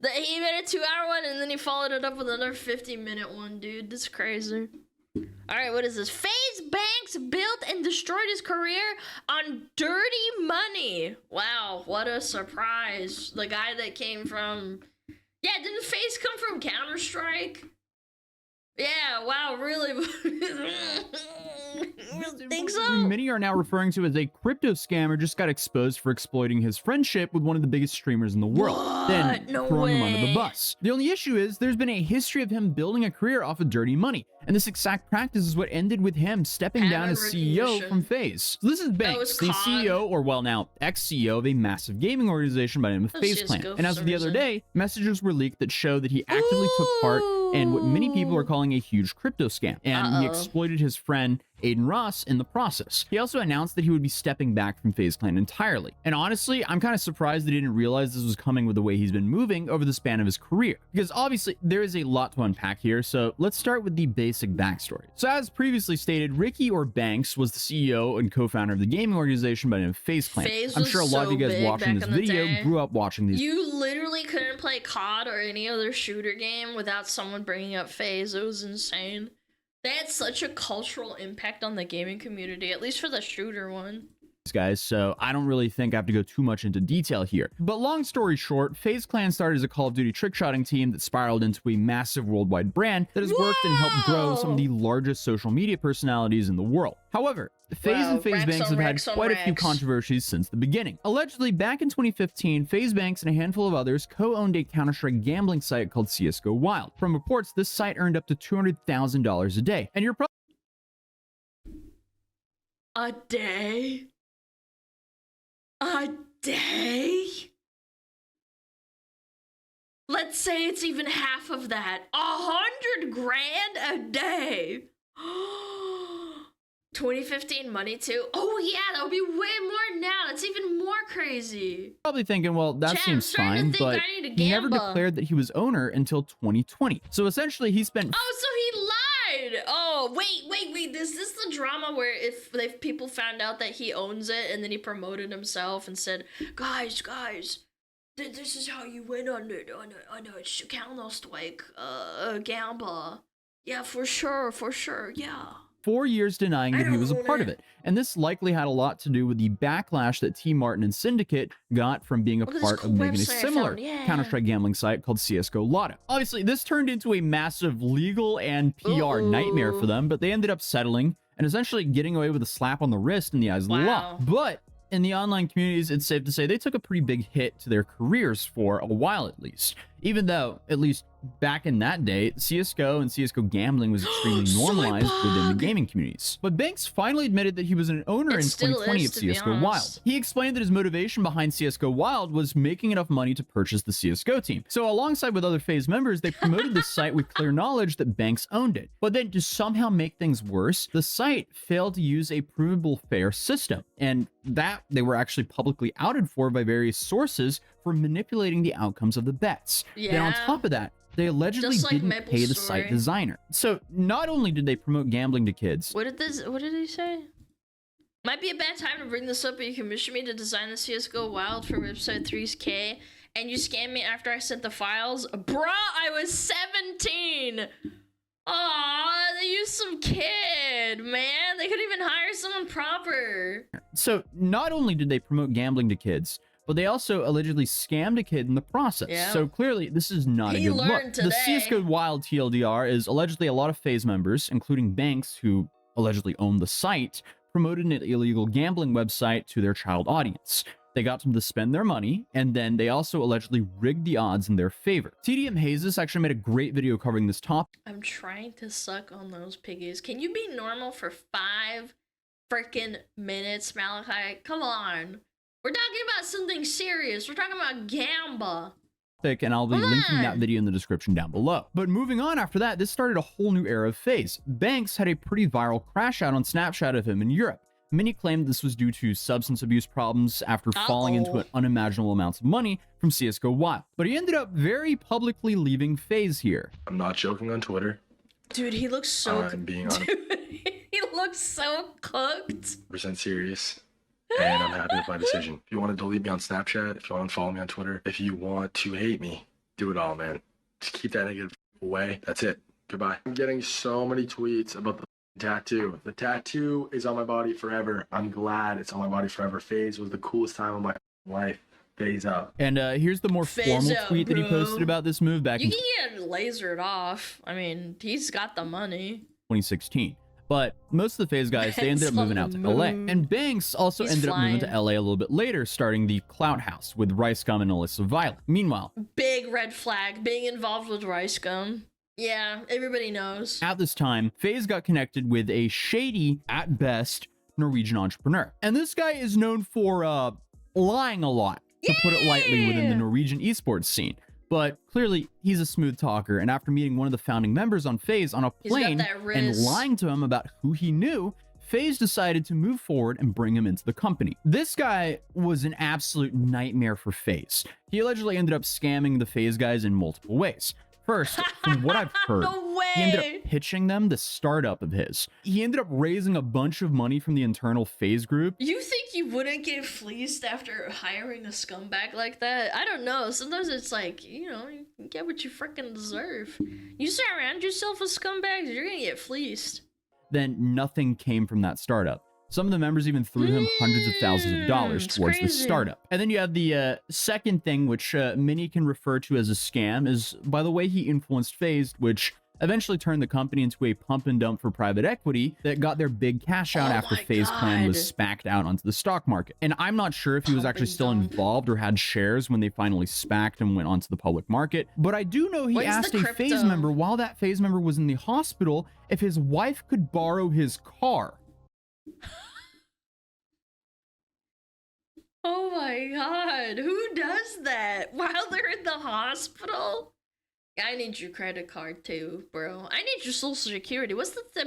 He made a 2-hour one and then he followed it up with another 50-minute one, dude. That's crazy. Alright, what is this? FaZe Banks built and destroyed his career on dirty money. Wow, what a surprise. The guy that came from... Yeah, didn't FaZe come from Counter-Strike? Yeah, wow, really? Think so? Many are now referring to as a crypto scammer just got exposed for exploiting his friendship with one of the biggest streamers in the world, then throwing him under the bus. The only issue is there's been a history of him building a career off of dirty money, and this exact practice is what ended with him stepping down as CEO from FaZe. So this is Banks, the CEO, or well now, ex-CEO of a massive gaming organization by the name of FaZe Clan. And as of the other day, messages were leaked that show that he actively took part in what many people are calling a huge crypto scam, and he exploited his friend Aiden Ross in the process. He also announced that he would be stepping back from FaZe Clan entirely. And honestly, I'm kind of surprised that he didn't realize this was coming with the way he's been moving over the span of his career, because obviously there is a lot to unpack here, so let's start with the basic backstory. So as previously stated, Ricky or Banks was the CEO and co-founder of the gaming organization by the name of FaZe Clan. I'm sure a lot of you guys watching this video grew up watching these. You literally couldn't play COD or any other shooter game without someone bringing up FaZe. It was insane. They had such a cultural impact on the gaming community, at least for the shooter one. Guys, so I don't really think I have to go too much into detail here. But long story short, FaZe Clan started as a Call of Duty trickshotting team that spiraled into a massive worldwide brand that has worked and helped grow some of the largest social media personalities in the world. However, FaZe and FaZe Banks have had quite a few controversies since the beginning. Allegedly, back in 2015, FaZe Banks and a handful of others co-owned a Counter-Strike gambling site called CSGO Wild. From reports, this site earned up to $200,000 a day. And you're probably... A day? A day? Let's say it's even half of that. 100 grand a day. 2015 money too. Oh yeah, that would be way more now. That's even more crazy. Probably thinking, well, that Chat, seems I'm starting fine, to think but I need to he never gamble. declared that he was owner until 2020. So essentially, he spent Oh, so he lied. Oh, wait. Is this the drama where if people found out that he owns it and then he promoted himself and said, guys, this is how you win on a Counter-Strike gamble. Yeah, for sure, yeah. 4 years denying that he was a part of it. And this likely had a lot to do with the backlash that T. Martin and Syndicate got from being a Look at this part cool of making a website I similar found, yeah. Counter-Strike gambling site called CSGO Obviously, this turned into a massive legal and PR nightmare for them, but they ended up settling and essentially getting away with a slap on the wrist in the eyes of the law. But in the online communities, it's safe to say they took a pretty big hit to their careers for a while at least. Even though, at least back in that day, CSGO and CSGO gambling was extremely normalized within the gaming communities. But Banks finally admitted that he was an owner in 2020 of CSGO Wild. He explained that his motivation behind CSGO Wild was making enough money to purchase the CSGO team. So alongside with other FaZe members, they promoted the site with clear knowledge that Banks owned it. But then to somehow make things worse, the site failed to use a provable fair system. And that they were actually publicly outed for by various sources for manipulating the outcomes of the bets. Then on top of that, they allegedly didn't pay the site designer. So not only did they promote gambling to kids. What did he say? Might be a bad time to bring this up, but you commissioned me to design the CSGO Wild for website 3K, and you scammed me after I sent the files? Bruh, I was 17! Aw, they used some kid, man. They could even hire someone proper. So not only did they promote gambling to kids, but they also allegedly scammed a kid in the process. Yeah. So clearly, this is not a good look. The CSGO Wild TLDR is allegedly a lot of FaZe members, including Banks, who allegedly owned the site, promoted an illegal gambling website to their child audience. They got them to spend their money, and then they also allegedly rigged the odds in their favor. TDM Hazes actually made a great video covering this topic. I'm trying to suck on those piggies. Can you be normal for 5 freaking minutes, Malachi? Come on. We're talking about something serious. We're talking about gamba. And I'll be linking that video in the description down below. But moving on after that, this started a whole new era of FaZe. Banks had a pretty viral crash out on Snapchat of him in Europe. Many claimed this was due to substance abuse problems after falling into unimaginable amounts of money from CSGO Wild. But he ended up very publicly leaving FaZe here. I'm not joking on Twitter. Dude, he looks so... I'm being honest. He looks so cooked. % serious. And I'm happy with my decision. If you want to delete me on Snapchat, if you want to follow me on Twitter, if you want to hate me, do it all, man. Just keep that negative away. That's it. Goodbye. I'm getting so many tweets about the tattoo. The tattoo is on my body forever. I'm glad it's on my body forever. FaZe was the coolest time of my life. FaZe up. And here's the more formal tweet that he posted about this move back in You can get lasered off. I mean, he's got the money. 2016. But most of the FaZe guys, they ended up moving out to LA. And Banks also ended up moving to LA a little bit later, starting the Clout House with Rice Gum and Alyssa Violet. Meanwhile, big red flag, being involved with Rice Gum. Yeah, everybody knows. At this time, FaZe got connected with a shady, at best, Norwegian entrepreneur. And this guy is known for lying a lot, to put it lightly, within the Norwegian esports scene. But clearly, he's a smooth talker, and after meeting one of the founding members on FaZe on a plane and lying to him about who he knew, FaZe decided to move forward and bring him into the company. This guy was an absolute nightmare for FaZe. He allegedly ended up scamming the FaZe guys in multiple ways. First, from what I've heard, he ended up pitching them the startup of his. He ended up raising a bunch of money from the internal FaZe group. You think you wouldn't get fleeced after hiring a scumbag like that? I don't know. Sometimes it's like, you know, you get what you freaking deserve. You surround yourself with scumbags, you're gonna get fleeced. Then nothing came from that startup. Some of the members even threw him hundreds of thousands of dollars towards this startup. And then you have the second thing, which many can refer to as a scam, is by the way he influenced FaZe, which eventually turned the company into a pump and dump for private equity that got their big cash out after FaZe Clan was SPAC'd out onto the stock market. And I'm not sure if he was actually still involved or had shares when they finally SPAC'd and went onto the public market, but I do know he asked a FaZe member while that FaZe member was in the hospital if his wife could borrow his car. Oh my god, who does that while they're in the hospital? I need your credit card too, bro. I need your social security. What's the 3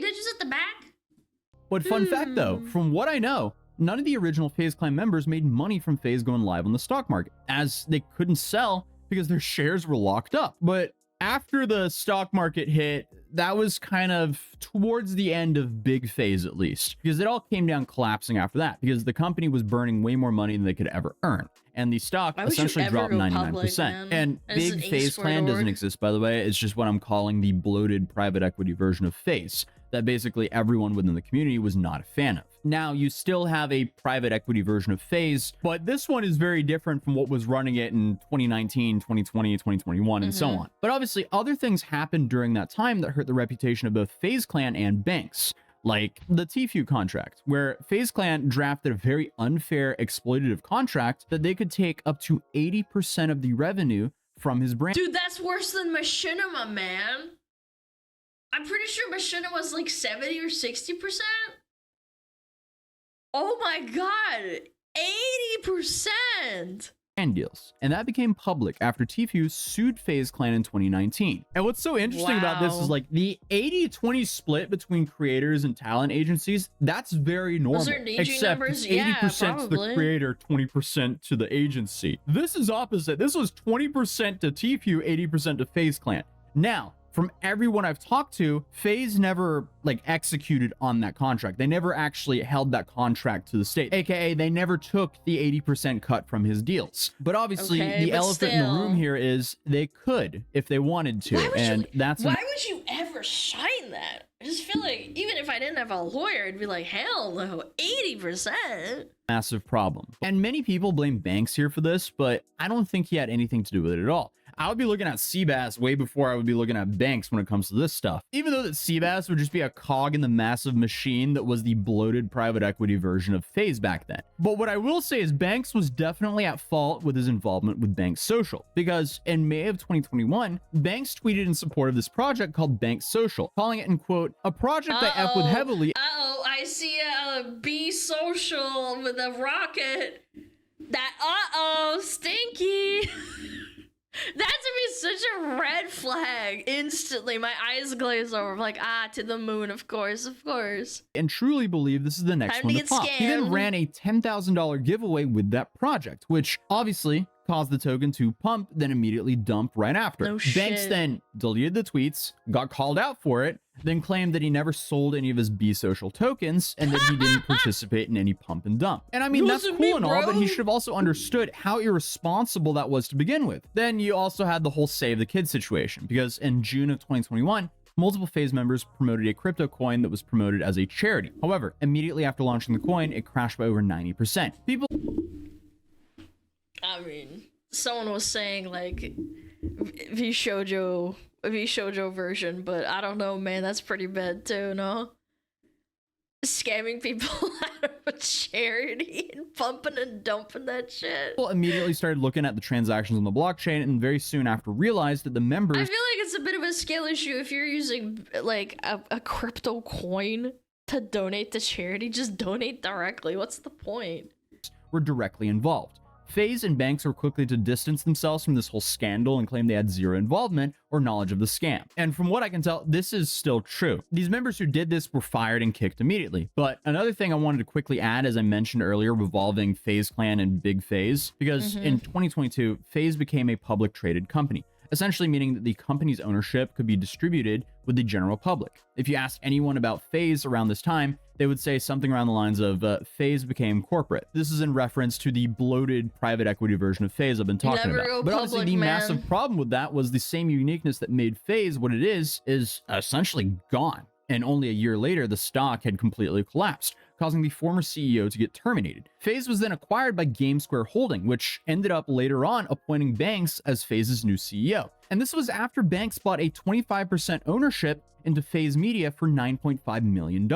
digits at the back? But fun fact though, from what I know, none of the original FaZe Clan members made money from FaZe going live on the stock market, as they couldn't sell because their shares were locked up. But after the stock market hit, that was kind of towards the end of Big FaZe, at least, because it all came down collapsing after that, because the company was burning way more money than they could ever earn. And the stock essentially dropped 99%. And Big FaZe Clan doesn't exist, by the way. It's just what I'm calling the bloated private equity version of FaZe that basically everyone within the community was not a fan of. Now, you still have a private equity version of FaZe, but this one is very different from what was running it in 2019, 2020, 2021, and so on. But obviously, other things happened during that time that hurt the reputation of both FaZe Clan and Banks, like the Tfue contract, where FaZe Clan drafted a very unfair, exploitative contract that they could take up to 80% of the revenue from his brand. Dude, that's worse than Machinima, man. I'm pretty sure Machinima was like 70 or 60%. Oh my god, 80%! Brand deals. And that became public after Tfue sued FaZe Clan in 2019. And what's so interesting about this is like the 80-20 split between creators and talent agencies, that's very normal. Those are DG except numbers? it's 80% to the creator, 20% to the agency. This is opposite. This was 20% to Tfue, 80% to FaZe Clan. Now, from everyone I've talked to, FaZe never like executed on that contract. They never actually held that contract to the state, aka they never took the 80% cut from his deals. But obviously the elephant in the room here is they could if they wanted to, and that's why would you ever shine that? I just feel like even if I didn't have a lawyer, I'd be like, hell no, 80%. Massive problem. And many people blame Banks here for this, but I don't think he had anything to do with it at all. I would be looking at Seabass way before I would be looking at Banks when it comes to this stuff. Even though that Seabass would just be a cog in the massive machine that was the bloated private equity version of FaZe back then. But what I will say is Banks was definitely at fault with his involvement with Banks Social, because in May of 2021, Banks tweeted in support of this project called Banks Social, calling it, in quote, a project I F with heavily. I see a B Social with a rocket. That stinky. That to me is such a red flag. Instantly, my eyes glaze over. I'm like, to the moon, of course, of course. And truly believe this is the next one to pop. He then ran a $10,000 giveaway with that project, which obviously caused the token to pump, then immediately dump right after. No Banks shit. then deleted the tweets, got called out for it, then claimed that he never sold any of his B Social tokens and that he didn't participate in any pump and dump. And I mean, that's cool and all, but he should have also understood how irresponsible that was to begin with. Then you also had the whole Save the Kids situation, because in June of 2021, multiple FaZe members promoted a crypto coin that was promoted as a charity. However, immediately after launching the coin, it crashed by over 90%. People... I mean, someone was saying like V Shoujo version, but I don't know, man, that's pretty bad too, no? Scamming people out of a charity and pumping and dumping that shit. People immediately started looking at the transactions on the blockchain and very soon after realized that the members... I feel like it's a bit of a scale issue if you're using like a crypto coin to donate to charity. Just donate directly. What's the point? ...were directly involved. FaZe and Banks were quickly to distance themselves from this whole scandal and claim they had zero involvement or knowledge of the scam. And from what I can tell, this is still true. These members who did this were fired and kicked immediately. But another thing I wanted to quickly add, as I mentioned earlier, revolving FaZe Clan and Big FaZe, because in 2022, FaZe became a public traded company, essentially meaning that the company's ownership could be distributed with the general public. If you ask anyone about FaZe around this time, they would say something around the lines of FaZe became corporate. This is in reference to the bloated private equity version of FaZe I've been talking about. But obviously the massive problem with that was the same uniqueness that made FaZe what it is essentially gone. And only a year later, the stock had completely collapsed, causing the former CEO to get terminated. FaZe was then acquired by GameSquare Holding, which ended up later on appointing Banks as FaZe's new CEO. And this was after Banks bought a 25% ownership into FaZe Media for $9.5 million.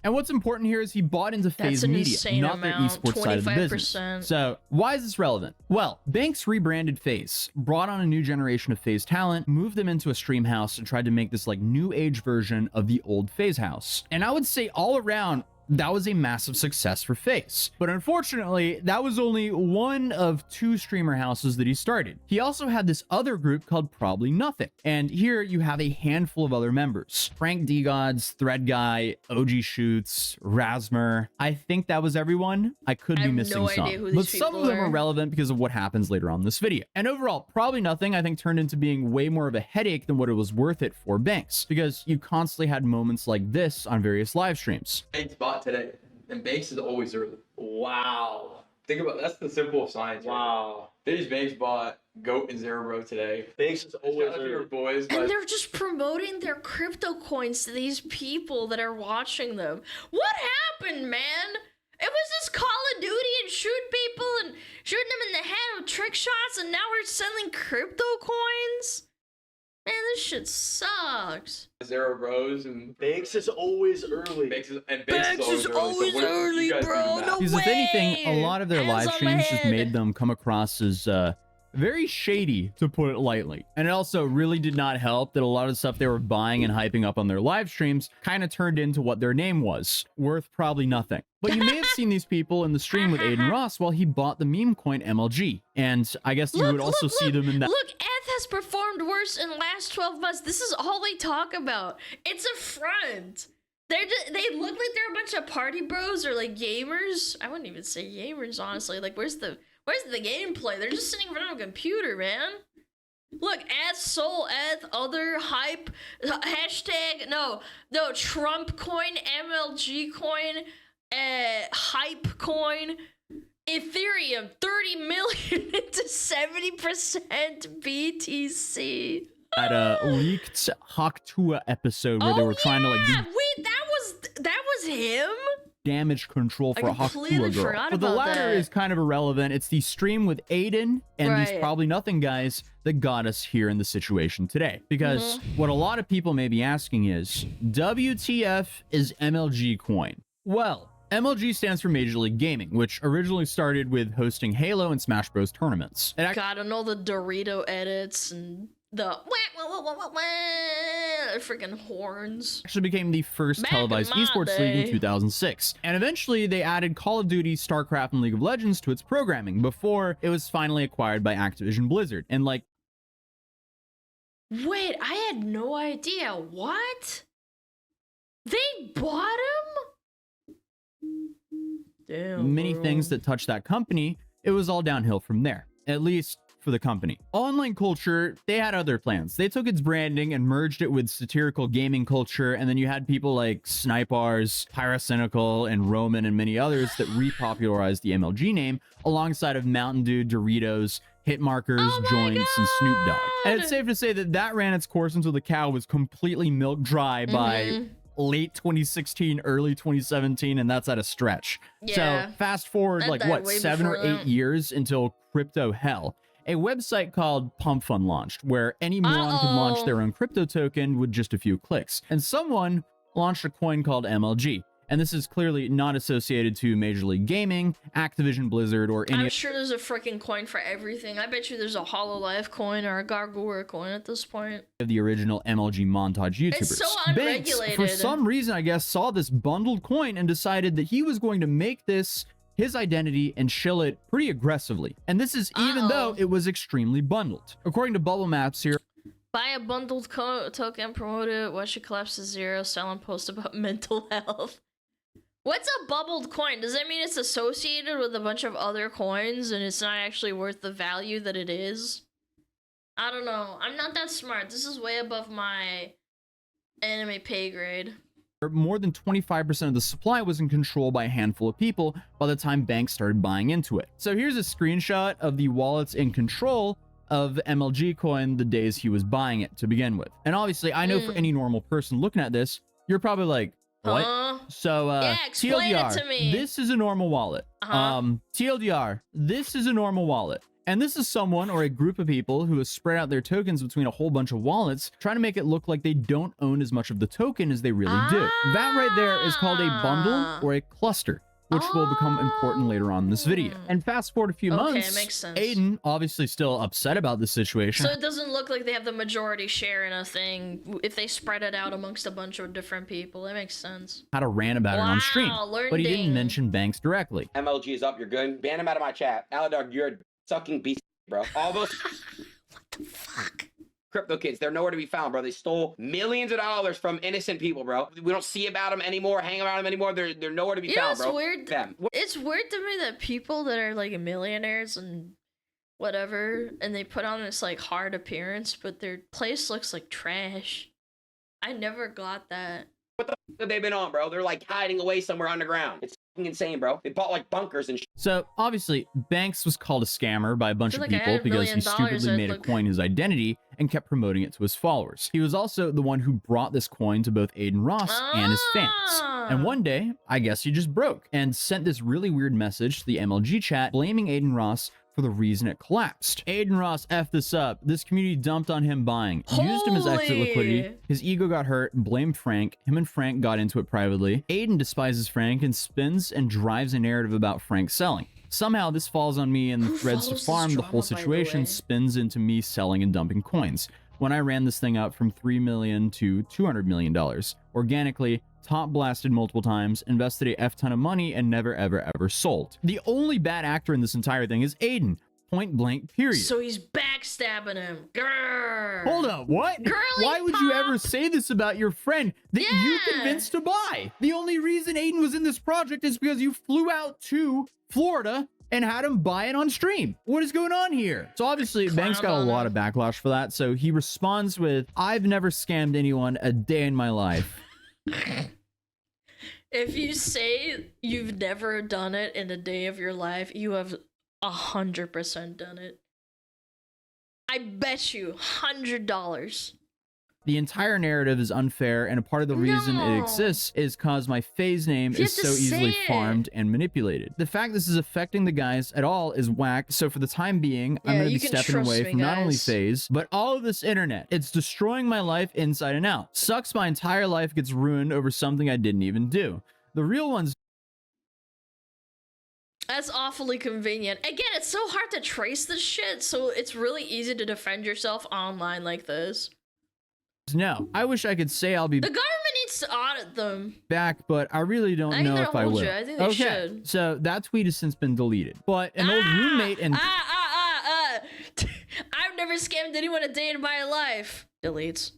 And what's important here is he bought into FaZe Media, not their esports side of the business. So why is this relevant? Well, Banks rebranded FaZe, brought on a new generation of FaZe talent, moved them into a stream house, and tried to make this like new age version of the old FaZe house. And I would say all around, that was a massive success for FaZe. But unfortunately, that was only one of 2 streamer houses that he started. He also had this other group called Probably Nothing. And here you have a handful of other members. Frank D-Gods, Thread Guy, OG Shoots, Rasmer. I think that was everyone. I could be missing some. But some of them are relevant because of what happens later on in this video. And overall, Probably Nothing, I think, turned into being way more of a headache than what it was worth it for Banks, because you constantly had moments like this on various live streams. Banks bought today, and Banks is always early. Wow. Think about that's the simple of science. Wow. These Banks bought Goat and Zero Bro today. Banks is always early. Boys, and they're just promoting their crypto coins to these people that are watching them. What happened, man? It was just Call of Duty and shoot people and shooting them in the head with trick shots, and now we're selling crypto coins? Man, this shit sucks. Zero Bros and Banks is always early. Banks is always early, bro. No because way. if anything, a lot of their live streams just made them come across as very shady, to put it lightly. And it also really did not help that a lot of the stuff they were buying and hyping up on their live streams kind of turned into what their name was, worth probably nothing. But you may have seen these people in the stream with Aiden Ross while he bought the meme coin MLG. And I guess you would also see them in that. Look, Eth has performed worse in the last 12 months. This is all they talk about. It's a front. They look like they're a bunch of party bros or like gamers. I wouldn't even say gamers, honestly. Like, where's the gameplay? They're just sitting in front of a computer, man. Look, Soul, other hype, hashtag, no, Trump coin, MLG coin, hype coin, Ethereum, 30 million into 70% BTC. At a leaked Haktua episode where they were trying to like do wait, that was him? damage control for a Haktua girl. But the latter is kind of irrelevant. It's the stream with Aiden and these Probably Nothing guys that got us here in the situation today. Because what a lot of people may be asking is, WTF is MLG coin? Well, MLG stands for Major League Gaming, which originally started with hosting Halo and Smash Bros. Tournaments. God, and all the Dorito edits and the freaking horns. Actually became the first televised esports league in 2006. And eventually they added Call of Duty, StarCraft, and League of Legends to its programming before it was finally acquired by Activision Blizzard. And like... Wait, I had no idea. What? They bought him? Damn, many things that touched that company, it was all downhill from there. At least for the company. Online culture, they had other plans. They took its branding and merged it with satirical gaming culture, and then you had people like Snipers, Pyrocynical, and Roman, and many others that repopularized the MLG name alongside of Mountain Dew, Doritos, Hitmarkers, Joints, and Snoop Dogg. And it's safe to say that that ran its course until the cow was completely milk dry by late 2016, early 2017, and that's at a stretch. So fast forward like what, 7 or 8 years until crypto hell. A website called Pump Fund launched, where any moron could launch their own crypto token with just a few clicks. And someone launched a coin called MLG. And this is clearly not associated to Major League Gaming, Activision Blizzard, or any... I'm sure there's a freaking coin for everything. I bet you there's a HoloLive coin or a Gargoyle coin at this point. ...of the original MLG montage YouTubers. It's so unregulated. Banks, for some reason, I guess, saw this bundled coin and decided that he was going to make this his identity and shill it pretty aggressively. And this is even though it was extremely bundled. According to Bubble Maps here, buy a bundled token, promote it, watch it collapse to zero, sell and post about mental health. What's a bubbled coin? Does that mean it's associated with a bunch of other coins and it's not actually worth the value that it is? I don't know. I'm not that smart. This is way above my anime pay grade. More than 25% of the supply was in control by a handful of people by the time banks started buying into it. So here's a screenshot of the wallets in control of MLG coin the days he was buying it to begin with. And obviously, I know for any normal person looking at this, you're probably like, what? So, explain TLDR, it to me. this is a normal wallet. TLDR, this is a normal wallet. And this is someone or a group of people who has spread out their tokens between a whole bunch of wallets, trying to make it look like they don't own as much of the token as they really do. That right there is called a bundle or a cluster. which will become important later on in this video. And fast forward a few months, makes sense. Aiden, obviously still upset about the situation. So it doesn't look like they have the majority share in a thing if they spread it out amongst a bunch of different people. It makes sense. Had a rant about it on stream, but he didn't learning. mention Banks directly. MLG is up, you're good. Ban him out of my chat. Aladar, you're a sucking beast, bro. All those what the fuck? Crypto kids, they're nowhere to be found, bro. They stole millions of dollars from innocent people, bro. We don't see about them anymore, hang around them anymore. They're nowhere to be found, bro. Weird? It's weird to me that people that are like millionaires and whatever, and they put on this like hard appearance, but their place looks like trash. I never got that. What the f have they been on, bro? They're like hiding away somewhere underground. It's fucking insane, bro. They bought like bunkers and shit. So obviously, Banks was called a scammer by a bunch of like I people had $1 because he million, stupidly I'd made a look- coin his identity and kept promoting it to his followers. He was also the one who brought this coin to both Aiden Ross and his fans. And one day, I guess he just broke and sent this really weird message to the MLG chat blaming Aiden Ross for the reason it collapsed. Aiden Ross effed this up. This community dumped on him buying. Used him as exit liquidity. His ego got hurt, blamed Frank. Him and Frank got into it privately. Aiden despises Frank and spins and drives a narrative about Frank selling. Somehow this falls on me and the threads to farm. The whole situation spins into me selling and dumping coins. When I ran this thing up from $3 million to $200 million, organically, top blasted multiple times, invested a F ton of money, and never ever sold. The only bad actor in this entire thing is Aiden. Point blank, period. So he's backstabbing him. Grrr. Hold up, what? Girly Why would you ever say this about your friend that you convinced to buy? The only reason Aiden was in this project is because you flew out to Florida and had him buy it on stream. What is going on here? So obviously, Banks got a lot of backlash for that, so he responds with, "I've never scammed anyone a day in my life." If you say you've never done it in a day of your life, you have 100% done it. I bet you $100. The entire narrative is unfair, and a part of the reason it exists is cause my phase name is so easily farmed and manipulated. The fact this is affecting the guys at all is whack, so for the time being, I'm gonna be stepping away from not only phase, but all of this internet. It's destroying my life inside and out. Sucks my entire life gets ruined over something I didn't even do. The real ones. That's awfully convenient. Again, it's so hard to trace this shit, so it's really easy to defend yourself online like this. No, I wish I could say I'll be The government needs to audit them. back, but I really don't know if I will. I think they should. So that tweet has since been deleted. But an old roommate and I've never scammed anyone a day in my life. Deletes.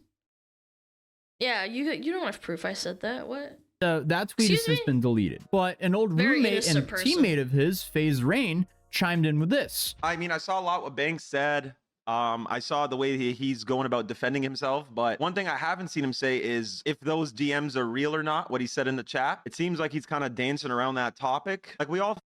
Yeah, you don't have proof I said that. What? so that tweet has since been deleted. But an old Very roommate and innocent person. teammate of his, FaZe Rain, chimed in with this. I mean, I saw a lot what Banks said. I saw the way he's going about defending himself, but one thing I haven't seen him say is if those DMs are real or not, what he said in the chat. It seems like he's kind of dancing around that topic. Like we all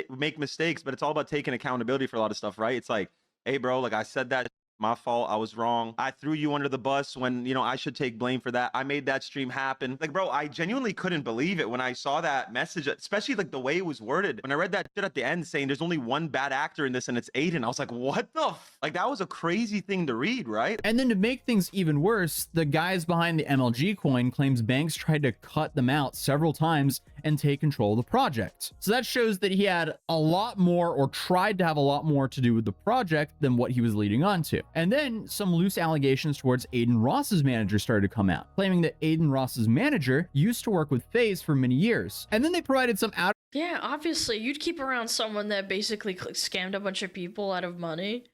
make mistakes, but it's all about taking accountability for a lot of stuff, right? It's like, hey bro, like I said that, my fault, I was wrong. I threw you under the bus when, you know, I should take blame for that. I made that stream happen. Like, bro, I genuinely couldn't believe it when I saw that message, especially like the way it was worded. When I read that shit at the end saying there's only one bad actor in this and it's Aiden, I was like, what the like that was a crazy thing to read, right? And then to make things even worse, the guys behind the MLG coin claims Banks tried to cut them out several times and take control of the project. So that shows that he had a lot more, or tried to have a lot more, to do with the project than what he was leading on to. And then some loose allegations towards Aiden Ross's manager started to come out, claiming that Aiden Ross's manager used to work with FaZe for many years. And then they provided some out. Yeah, obviously, you'd keep around someone that basically scammed a bunch of people out of money.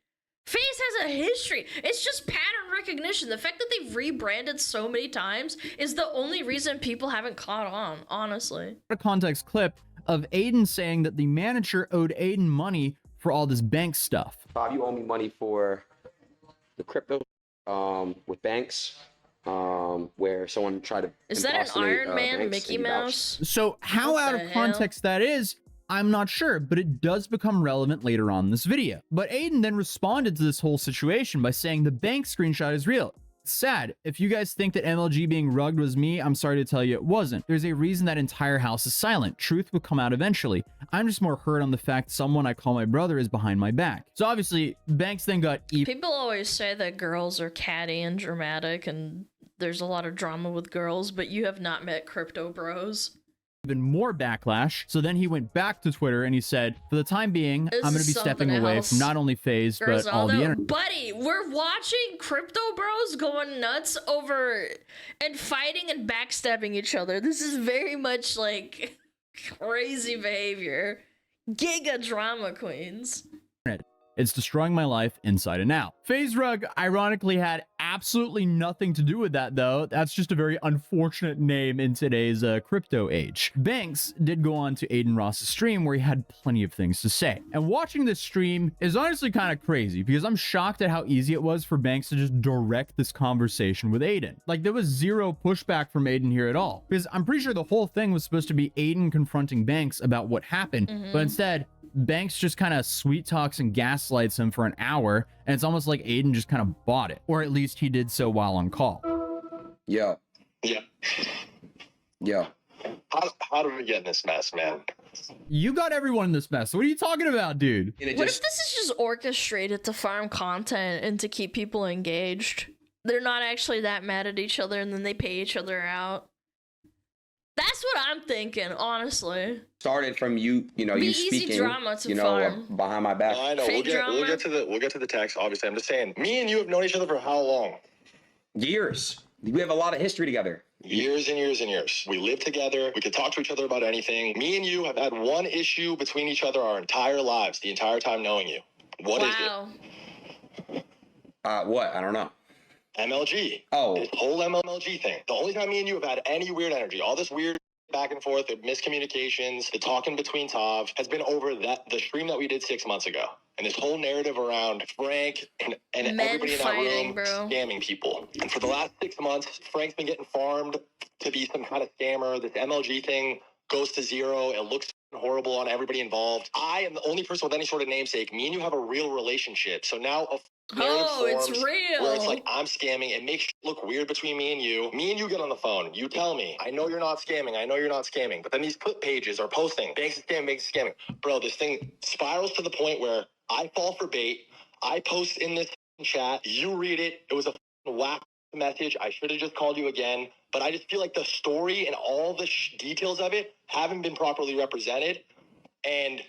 FaZe has a history. It's just pattern recognition. The fact that they've rebranded so many times is the only reason people haven't caught on, honestly. A context clip of Aiden saying that the manager owed Aiden money for all this Banks stuff. Bob, you owe me money for the crypto with Banks, where someone tried to. Is that an Iron Man Mickey Mouse? So how What out the of hell? context that is, I'm not sure, but it does become relevant later on in this video. But Aiden then responded to this whole situation by saying the bank screenshot is real. It's sad. If you guys think that MLG being rugged was me, I'm sorry to tell you it wasn't. There's a reason that entire house is silent. Truth will come out eventually. I'm just more hurt on the fact someone I call my brother is behind my back. So obviously, Banks then got People always say that girls are catty and dramatic and there's a lot of drama with girls, but you have not met crypto bros. even more backlash. So then he went back to Twitter and he said, for the time being, I'm going to be stepping away from not only FaZe, but all the internet. Buddy, we're watching crypto bros going nuts over and fighting and backstabbing each other. This is very much like crazy behavior. Giga drama queens. It's destroying my life inside and out. FaZe Rug ironically had absolutely nothing to do with that though. That's just a very unfortunate name in today's crypto age. Banks did go on to Aiden Ross's stream where he had plenty of things to say. And watching this stream is honestly kind of crazy because I'm shocked at how easy it was for Banks to just direct this conversation with Aiden. Like there was zero pushback from Aiden here at all. Because I'm pretty sure the whole thing was supposed to be Aiden confronting Banks about what happened, but instead, Banks just kind of sweet talks and gaslights him for an hour, and it's almost like Aiden just kind of bought it, or at least he did so while on call. Yo. Yeah. Yo. How did we get in this mess, man? You got everyone in this mess. What are you talking about, dude? What if this is just orchestrated to farm content and to keep people engaged? They're not actually that mad at each other, and then they pay each other out. That's what I'm thinking, honestly. Started from you know, Be you easy speaking, drama to you know, farm. behind my back. I know. We'll get to the text. Obviously, I'm just saying. Me and you have known each other for how long? Years. We have a lot of history together. Years and years and years. We live together. We can talk to each other about anything. Me and you have had one issue between each other our entire lives, the entire time knowing you. What is it? What? I don't know. MLG. Oh. This whole MLG thing. The only time me and you have had any weird energy, all this weird back and forth, the miscommunications, the talking between Tav has been over the stream that we did 6 months ago. And this whole narrative around Frank and everybody in that room scamming people. And for the last 6 months, Frank's been getting farmed to be some kind of scammer. This MLG thing goes to zero. It looks horrible on everybody involved. I am the only person with any sort of namesake. Me and you have a real relationship. So now it's real. Where it's like I'm scamming. It makes shit look weird between me and you. Me and you get on the phone. You tell me, I know you're not scamming. I know you're not scamming. But then these clip pages are posting. Banks is scamming, Banks is scamming. Bro, this thing spirals to the point where I fall for bait. I post in this chat. You read it. It was a whack message. I should have just called you again. But I just feel like the story and all the details of it haven't been properly represented. And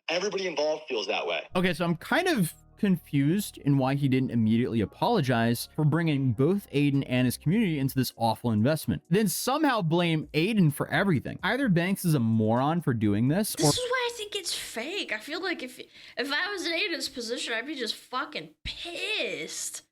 everybody involved feels that way. Okay, so I'm kind of confused in why he didn't immediately apologize for bringing both Aiden and his community into this awful investment, then somehow blame Aiden for everything. Either Banks is a moron for doing this, This is why I think it's fake. I feel like if I was in Aiden's position, I'd be just fucking pissed.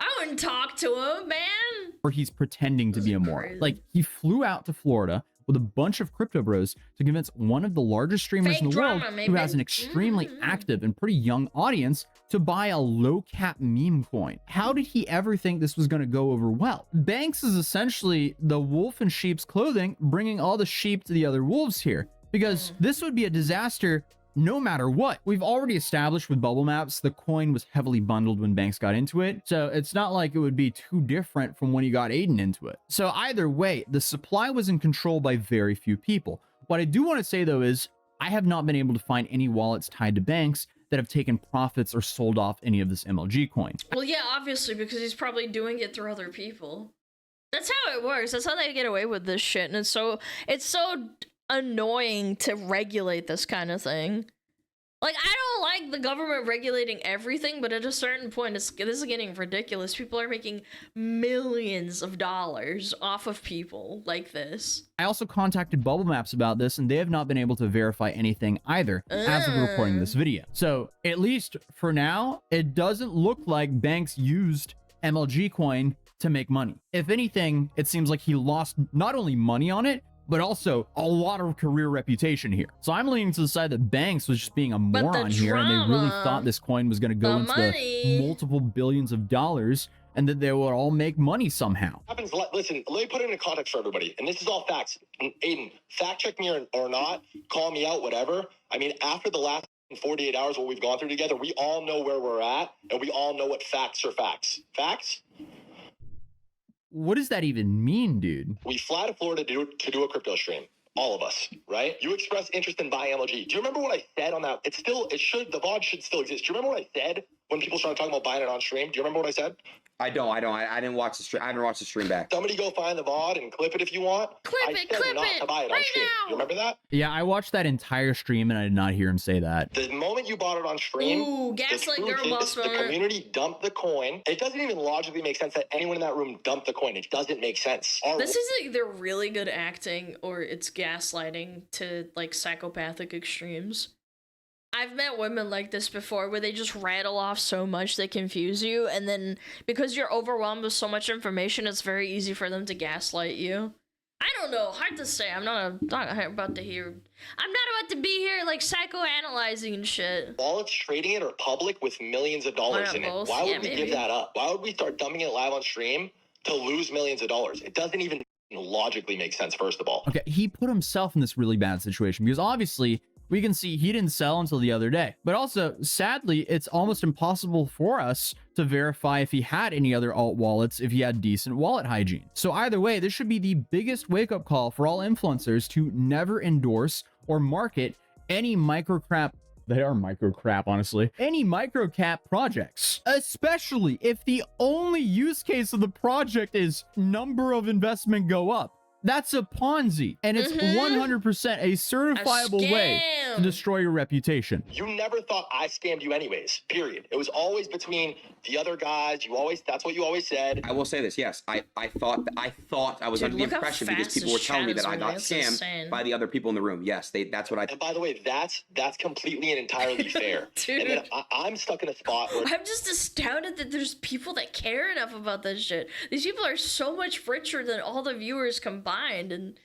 I wouldn't talk to him, man. or he's pretending to be a moron. Like, he flew out to Florida with a bunch of crypto bros to convince one of the largest streamers in the world, who has an extremely active and pretty young audience, to buy a low-cap meme coin. How did he ever think this was going to go over well? Banks is essentially the wolf in sheep's clothing, bringing all the sheep to the other wolves here, because this would be a disaster no matter what. We've already established with bubble maps, the coin was heavily bundled when Banks got into it, so it's not like it would be too different from when he got Aiden into it. So either way, the supply was in control by very few people. What I do want to say though is, I have not been able to find any wallets tied to Banks that have taken profits or sold off any of this MLG coin. Well, yeah, obviously, because he's probably doing it through other people. That's how it works. That's how they get away with this shit, and it's so annoying to regulate this kind of thing. Like, I don't like the government regulating everything, but at a certain point, this is getting ridiculous. People are making millions of dollars off of people like this. I also contacted Bubble Maps about this, and they have not been able to verify anything either as of recording this video. So at least for now, it doesn't look like Banks used MLG coin to make money. If anything, it seems like he lost not only money on it, but also a lot of career reputation here. So I'm leaning to the side that Banks was just being a moron here, and they really thought this coin was going to go into the multiple billions of dollars, and that they would all make money somehow. Listen, let me put it into context for everybody, and this is all facts. Aiden, fact check me or not, call me out, whatever. I mean, after the last 48 hours, what we've gone through together, we all know where we're at, and we all know what facts are facts. Facts? What does that even mean, dude? We fly to Florida to do a crypto stream. All of us, right? You expressed interest in buying MLG. Do you remember what I said on that? The VOD should still exist. Do you remember what I said when people started talking about buying it on stream? Do you remember what I said? I didn't watch the stream. I haven't watched the stream back. Somebody go find the VOD and clip it if you want. Clip it to buy it on right stream. now. You remember that? Yeah, I watched that entire stream and I did not hear him say that. The moment you bought it on stream, Ooh, gaslight the truth girl boss is the moment. community dumped the coin. It doesn't even logically make sense that anyone in that room dumped the coin. It doesn't make sense. This is either really good acting or it's gaslighting to like psychopathic extremes. I've met women like this before where they just rattle off so much they confuse you, and then because you're overwhelmed with so much information, it's very easy for them to gaslight you. I don't know, hard to say. I'm not about to be here like psychoanalyzing and shit. Wallets trading it are public with millions of dollars in it. both? Why would Yeah, we maybe. give that up? Why would we start dumping it live on stream to lose millions of dollars? It doesn't even logically make sense, first of all. Okay, he put himself in this really bad situation because obviously we can see he didn't sell until the other day. But also, sadly, it's almost impossible for us to verify if he had any other alt wallets, if he had decent wallet hygiene. So either way, this should be the biggest wake-up call for all influencers to never endorse or market any microcap. They are microcap, honestly. Any microcap projects, especially if the only use case of the project is number of investment go up. That's a Ponzi, and it's 100% a certifiable way to destroy your reputation. You never thought I scammed you anyways, period. It was always between the other guys. That's what you always said. I will say this, yes. I thought I was under the impression because people were telling me that I got scammed by the other people in the room. Yes, that's what I. And by the way, that's completely and entirely fair. Dude. And then I'm stuck in a spot where I'm just astounded that there's people that care enough about this shit. These people are so much richer than all the viewers combined, and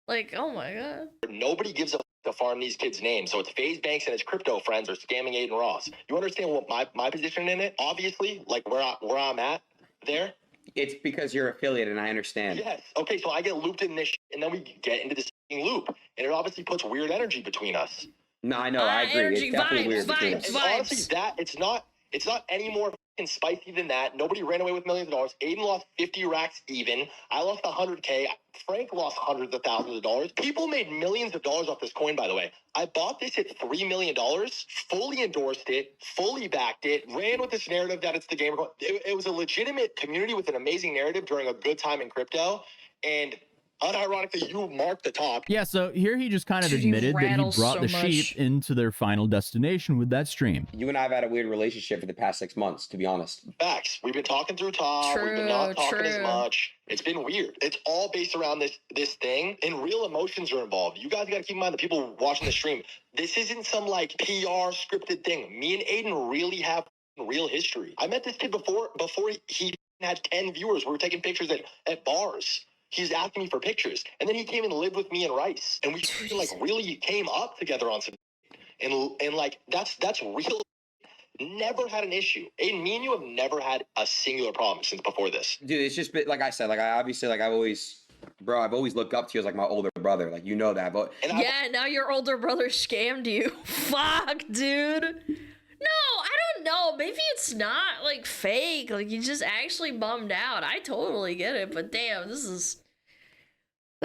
like, oh my god. nobody gives a to farm these kids' names. So it's FaZe Banks and his crypto friends are scamming Aiden Ross. You understand what my position in it? Obviously, like where I'm at there. It's because you're affiliated, and I understand. Yes. Okay, so I get looped in this, and then we get into this loop, and it obviously puts weird energy between us. No, I know. I agree. Energy, It's definitely weird between us. And honestly, it's not any more fucking spicy than that. Nobody ran away with millions of dollars. Aiden lost 50 racks even. I lost 100K. Frank lost hundreds of thousands of dollars. People made millions of dollars off this coin, by the way. I bought this at $3 million, fully endorsed it, fully backed it, ran with this narrative that it's the gamer coin. It was a legitimate community with an amazing narrative during a good time in crypto. And unironically, you marked the top. Yeah, so here he just kind of admitted that he brought the sheep into their final destination with that stream. You and I have had a weird relationship for the past 6 months, to be honest. Facts. We've been talking through Tom. We've been not talking as much. It's been weird. It's all based around this thing, and real emotions are involved. You guys got to keep in mind, the people watching the stream, this isn't some like PR scripted thing. Me and Aiden really have real history. I met this kid before he had 10 viewers. We were taking pictures at bars. He's asking me for pictures. And then he came and lived with me and Rice. And we like really came up together on some and like that's real. Never had an issue. Aiden, me and you have never had a singular problem since before this. Dude, it's just been, like I said, like I obviously, like I've always looked up to you as like my older brother. Like, you know that. But yeah, now your older brother scammed you. Fuck, dude. No, I don't know. Maybe it's not like fake. Like, you just actually bummed out. I totally get it, but damn, this is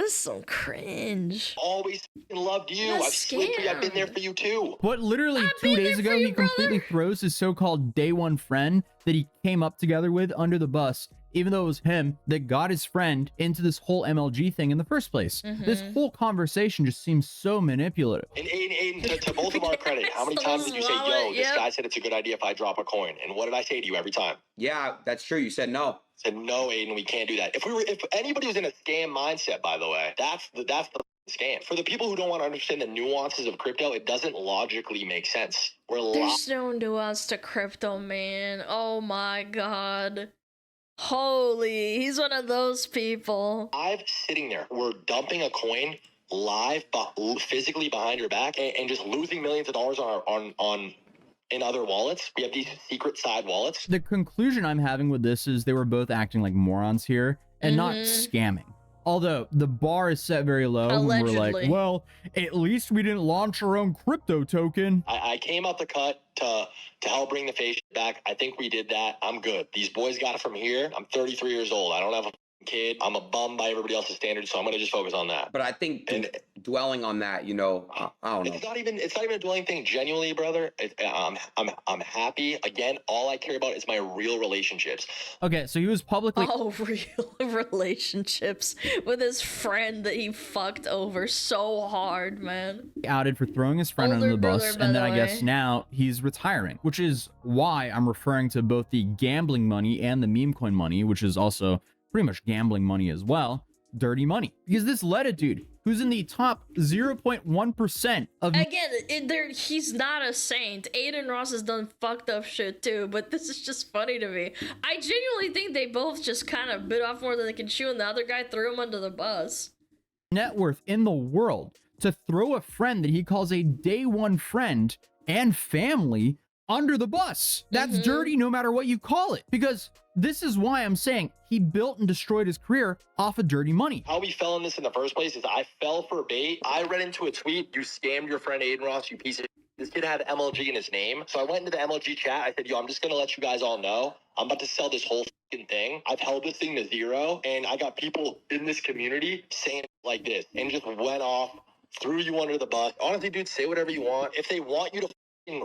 some cringe. Always loved you. I've slid for you. I've been there for you too. But literally 2 days ago, he completely throws his so-called day one friend that he came up together with under the bus, even though it was him that got his friend into this whole MLG thing in the first place. This whole conversation just seems so manipulative. And Aiden, to both of our credit, how many times did you say, yo, this guy said it's a good idea if I drop a coin? And what did I say to you every time? Yeah, that's true. You said no. Said no, Aiden, we can't do that. If anybody was in a scam mindset, by the way, that's the scam. For the people who don't want to understand the nuances of crypto, it doesn't logically make sense. There's no nuance to crypto, man. Oh my god. Holy, he's one of those people. I'm sitting there. We're dumping a coin live, physically behind your back, and just losing millions of dollars on in other wallets. We have these secret side wallets. The conclusion I'm having with this is they were both acting like morons here and not scamming. Although the bar is set very low, and we're like, well, at least we didn't launch our own crypto token. I came out the cut to help bring the face back. I think we did that. I'm good. These boys got it from here. I'm 33 years old. I don't have a kid. I'm a bum by everybody else's standards, so I'm gonna just focus on that. But I think dwelling on that, you know, I don't know. It's not even a dwelling thing. Genuinely, brother, I'm happy. Again, all I care about is my real relationships. Okay, so he was publicly real relationships with his friend that he fucked over so hard, man. outed for throwing his friend under the bus, and then I guess now he's retiring, which is why I'm referring to both the gambling money and the meme coin money, which is also pretty much gambling money as well, dirty money. Because this led a dude who's in the top 0.1% of... Again, he's not a saint. Aiden Ross has done fucked up shit too, but this is just funny to me. I genuinely think they both just kind of bit off more than they can chew, and the other guy threw him under the bus. Net worth in the world to throw a friend that he calls a day one friend and family under the bus. That's dirty no matter what you call it, because this is why I'm saying he built and destroyed his career off of dirty money. How we fell in this in the first place is I fell for bait. I read into a tweet, you scammed your friend Aiden Ross, you piece of shit. This kid had MLG in his name. So I went into the MLG chat. I said, yo, I'm just going to let you guys all know. I'm about to sell this whole fucking thing. I've held this thing to zero. And I got people in this community saying like this and just went off, threw you under the bus. Honestly, dude, say whatever you want. If they want you to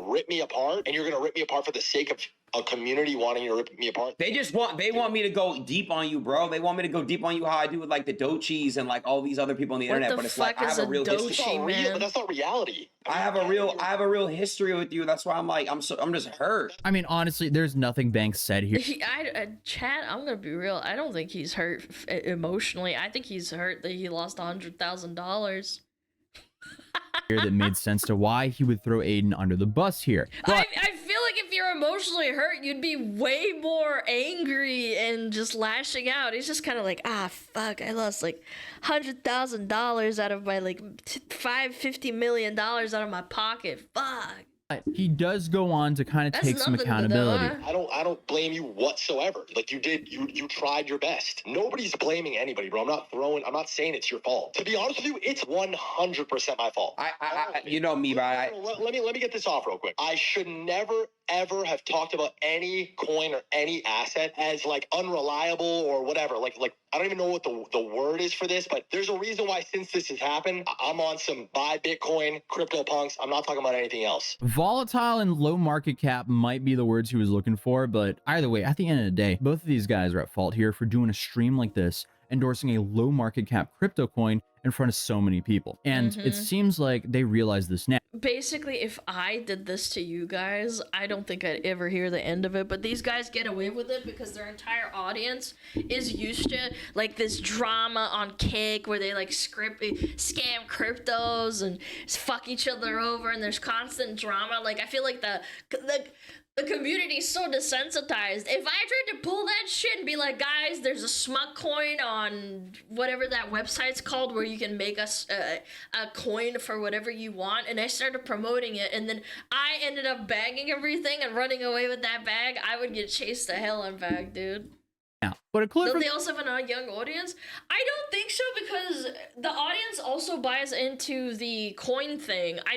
rip me apart and you're going to rip me apart for the sake of a community wanting you to rip me apart. They want me to go deep on you, bro. They want me to go deep on you how I do with like the Dochis and like all these other people on the internet. But it's like I have a real history. But that's not reality. I have a real history with you. That's why I'm like I'm just hurt. I mean, honestly, there's nothing Banks said here. Chad, I'm gonna be real. I don't think he's hurt emotionally. I think he's hurt that he lost $100,000. That made sense to why he would throw Aiden under the bus here. But I feel like if you're emotionally hurt, you'd be way more angry and just lashing out. He's just kind of like, fuck, I lost like $100,000 out of my like $50 million out of my pocket. Fuck. He does go on to kind of take some accountability. I don't blame you whatsoever. Like you tried your best. Nobody's blaming anybody, bro. I'm not saying it's your fault. To be honest with you, it's 100% my fault. You know me, bro. Let me get this off real quick. I should never ever have talked about any coin or any asset as like unreliable or whatever. Like I don't even know what the word is for this, but there's a reason why since this has happened, I'm on some buy Bitcoin, CryptoPunks. I'm not talking about anything else. Volatile and low market cap might be the words he was looking for, but either way, at the end of the day, both of these guys are at fault here for doing a stream like this, endorsing a low market cap crypto coin in front of so many people. And it seems like they realize this now. Basically, if I did this to you guys, I don't think I'd ever hear the end of it, but these guys get away with it because their entire audience is used to like this drama on Kick where they like scam cryptos and fuck each other over, and there's constant drama. Like I feel like the community is so desensitized. If I tried to pull that shit and be like, guys, there's a smug coin on whatever that website's called where you can make us a coin for whatever you want, and I started promoting it, and then I ended up bagging everything and running away with that bag, I would get chased to hell and back, dude. But Don't they also have a young audience? I don't think so, because the audience also buys into the coin thing. I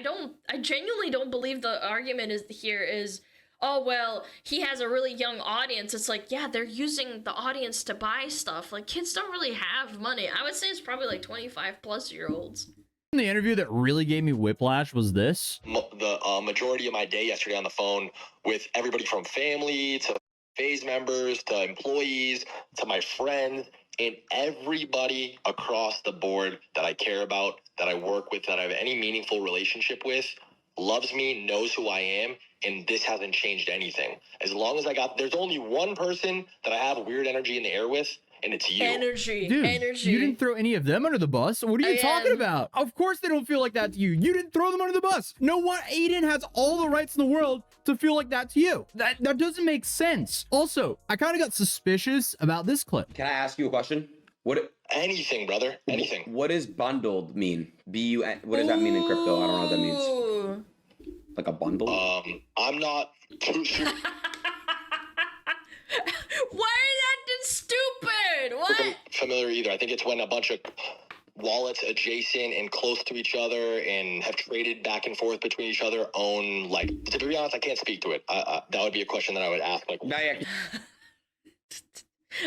genuinely don't believe the argument is oh, well, he has a really young audience. It's like, yeah, they're using the audience to buy stuff. Like, kids don't really have money. I would say it's probably like 25-plus-year-olds. The interview that really gave me whiplash was this. The majority of my day yesterday on the phone with everybody from family to phase members to employees to my friends and everybody across the board that I care about, that I work with, that I have any meaningful relationship with, loves me, knows who I am, and this hasn't changed anything. As long as there's only one person that I have weird energy in the air with, and it's you. Dude, you didn't throw any of them under the bus. What are you talking about? Of course they don't feel like that to you. You didn't throw them under the bus. No one, Aiden has all the rights in the world to feel like that to you. That doesn't make sense. Also, I kind of got suspicious about this clip. Can I ask you a question? Anything, brother. Anything. What does bundled mean? What does that mean in crypto? I don't know what that means. Like a bundle? I'm not too sure. Why are that stupid? What? Familiar either. I think it's when a bunch of wallets adjacent and close to each other and have traded back and forth between each other own, like, to be honest, I can't speak to it. That would be a question that I would ask. Like,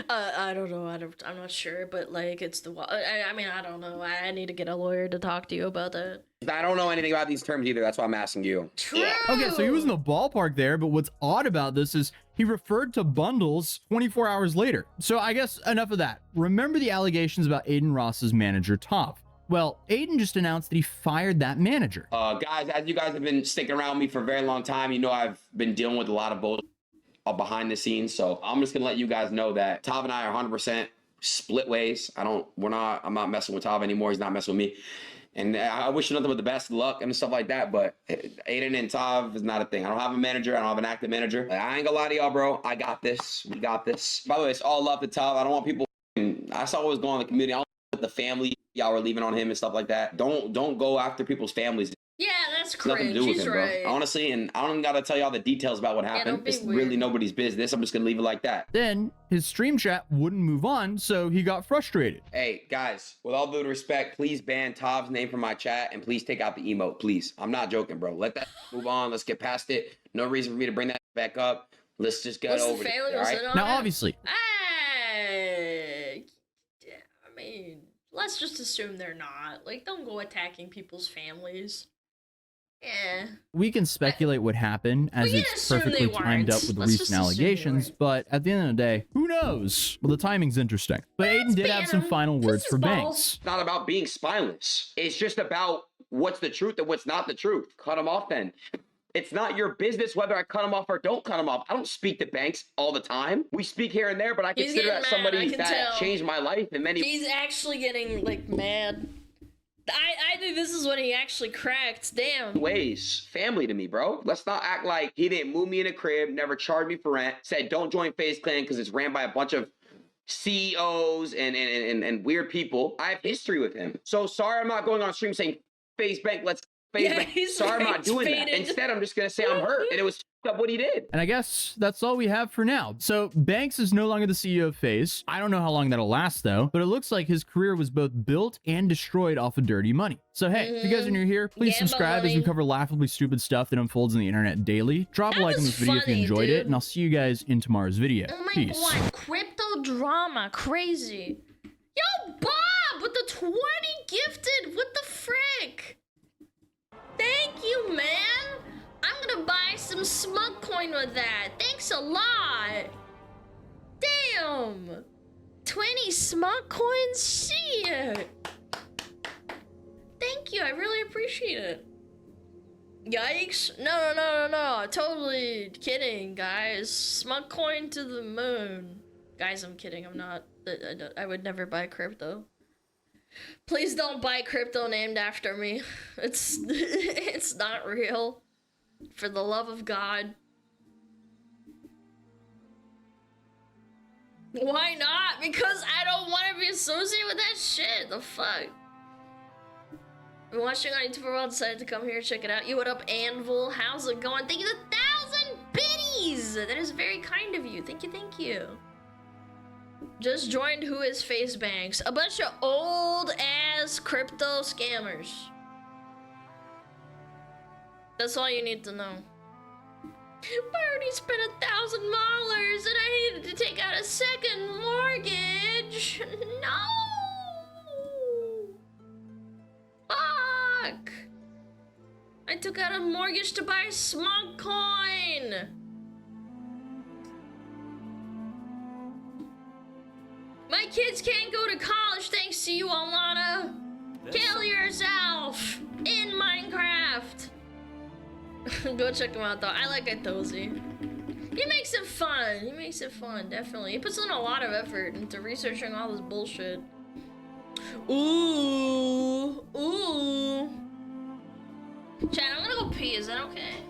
I don't know. I'm not sure, but like it's the. I mean, I don't know. I need to get a lawyer to talk to you about that. I don't know anything about these terms either. That's why I'm asking you. True. Okay, so he was in the ballpark there, but what's odd about this is he referred to bundles 24 hours later. So I guess enough of that. Remember the allegations about Aiden Ross's manager, Toph? Well, Aiden just announced that he fired that manager. Guys, as you guys have been sticking around me for a very long time, you know I've been dealing with a lot of bullshit behind the scenes. So I'm just gonna let you guys know that Toph and I are 100% split ways. I'm not messing with Toph anymore. He's not messing with me. And I wish you nothing but the best of luck and stuff like that. But Aiden and Toph is not a thing. I don't have a manager. I don't have an active manager. I ain't gonna lie to y'all, bro. I got this. We got this. By the way, it's all love to Toph. I don't want people. I saw what was going on in the community. I don't want the family y'all were leaving on him and stuff like that. Don't go after people's families. Yeah, that's Nothing cringe. to do with He's him, right. bro. Honestly, and I don't gotta tell y'all the details about what happened. It's really nobody's business. I'm just gonna leave it like that. Then his stream chat wouldn't move on, so he got frustrated. Hey guys, with all due respect, please ban Toph's name from my chat and please take out the emote, please. I'm not joking, bro. Let that move on. Let's get past it. No reason for me to bring that back up. Let's just get over it. All right? Now, obviously, I mean, let's just assume they're not. Like, don't go attacking people's families. Yeah. we can speculate what happened as it's perfectly timed up with the recent allegations, but at the end of the day, who knows? Well, the timing's interesting. But Aiden did have some final words for Banks. It's not about being spineless. It's just about what's the truth and what's not the truth. Cut him off then. It's not your business whether I cut him off or don't cut him off. I don't speak to Banks all the time. We speak here and there, but I consider that somebody that changed my life in many ways. He's actually getting, like, mad. I think this is when he actually cracked. Damn. Ways. Family to me, bro. Let's not act like he didn't move me in a crib, never charged me for rent, said don't join FaZe Clan because it's ran by a bunch of CEOs and weird people. I have history with him. So sorry I'm not going on stream saying FaZe Bank, let's FaZe Bank. Sorry I'm not doing that. Instead, I'm just going to say I'm hurt. And it was up what he did. And I guess that's all we have for now. So Banks is no longer the CEO of FaZe. I don't know how long that'll last though, but it looks like his career was both built and destroyed off of dirty money. So hey, if you guys are new here, please subscribe as we cover laughably stupid stuff that unfolds on the internet daily. Drop a like on this video if you enjoyed it, and I'll see you guys in tomorrow's video. Oh my Peace. god, crypto drama, crazy. Yo, Bob with the 20 gifted, what the frick? Thank you, man. I'm gonna buy some smug coin with that. Thanks a lot. Damn. 20 smug coins? Shit. Thank you. I really appreciate it. Yikes. No. Totally kidding, guys. Smug coin to the moon. Guys, I'm kidding. I'm not. I would never buy crypto. Please don't buy crypto named after me. It's not real. For the love of God. Why not? Because I don't want to be associated with that shit. The fuck? I've been watching on YouTube for a while, decided to come here, check it out. You, what up, Anvil? How's it going? Thank you, 1,000 biddies! That is very kind of you. Thank you. Just joined Who is FaZe Banks? A bunch of old-ass crypto scammers. That's all you need to know. I already spent $1,000 and I needed to take out a second mortgage. No! Fuck! I took out a mortgage to buy smug coin. My kids can't go to college thanks to you, Alana. Kill yourself in Minecraft. Go check him out though. I like Itozi. He makes it fun. Definitely. He puts in a lot of effort into researching all this bullshit. Ooh. Chat, I'm gonna go pee. Is that okay?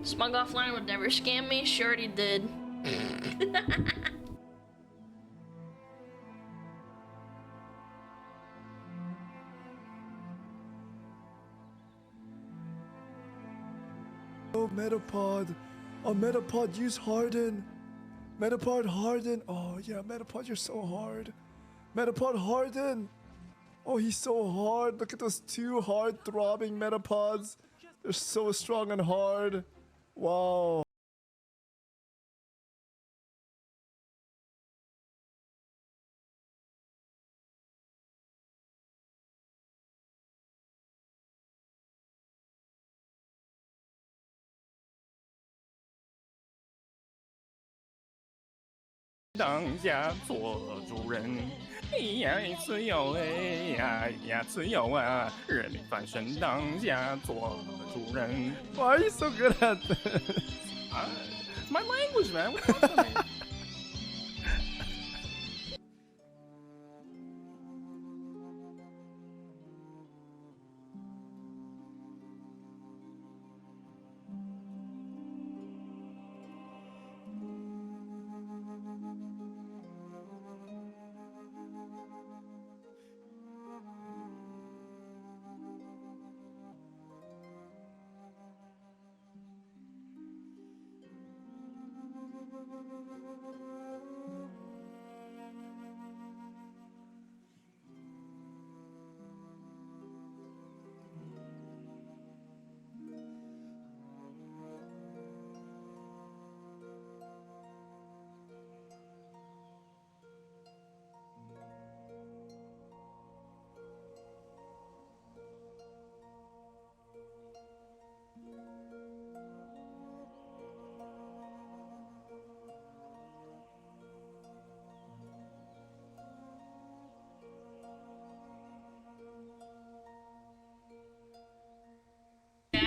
Smug offline would never scam me. Sure already did. Oh, Metapod. Oh, Metapod, use Harden. Metapod, Harden. Oh, yeah, Metapod, you're so hard. Metapod, Harden. Oh, he's so hard. Look at those two hard throbbing Metapods. They're so strong and hard. Wow. 当家做主人，呀自由哎呀自由啊！人民翻身当家做主人。Why are you so good at this? It's my language, man. What do you want?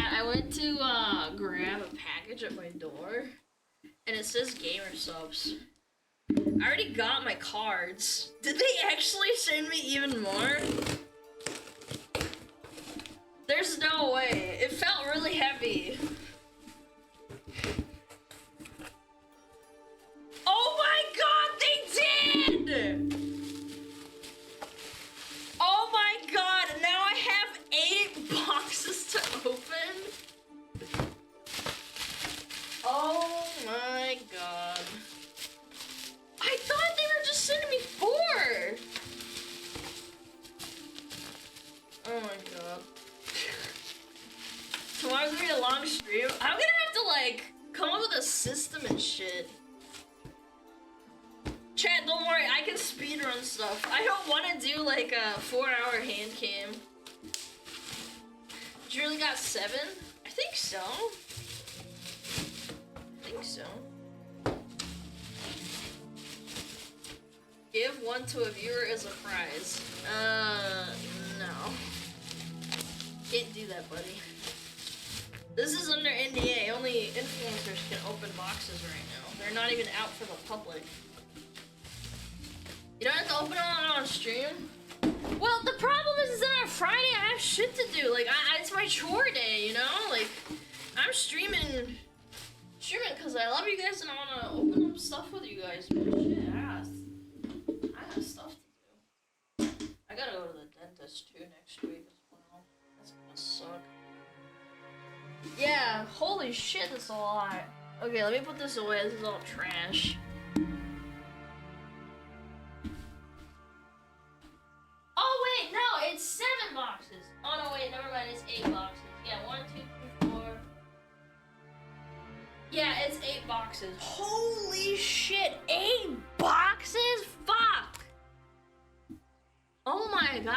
I went to grab a package at my door, and it says gamer subs. I already got my cards. Did they actually send me even more? There's no way. It felt really heavy. Oh my god, they did! Oh my god, now I have 8 boxes to open. Oh my god. I thought they were just sending me 4. Oh my god. Tomorrow's gonna be a long stream. I'm gonna have to like come up with a system and shit. Chat, don't worry, I can speedrun stuff. I don't want to do like a 4-hour hand cam. Did you really got 7? I think so. I think so. Give one to a viewer as a prize. No. Can't do that, buddy. This is under NDA. Only influencers can open boxes right now. They're not even out for the public. You don't have to open it on stream? Well, the problem is that on Friday I have shit to do. Like, it's my chore day, you know? Like, I'm streaming because I love you guys and I want to open up stuff with you guys. But shit, I got stuff to do. I gotta go to the dentist too next week as well. That's gonna suck. Yeah, holy shit, that's a lot. Okay, let me put this away. This is all trash. Oh wait, no, it's 7 boxes. Oh no, wait, never mind, it's 8 boxes. Yeah, 1, 2, 3, 4. Yeah, it's 8 boxes. Holy shit, 8 boxes? Fuck! Oh my god.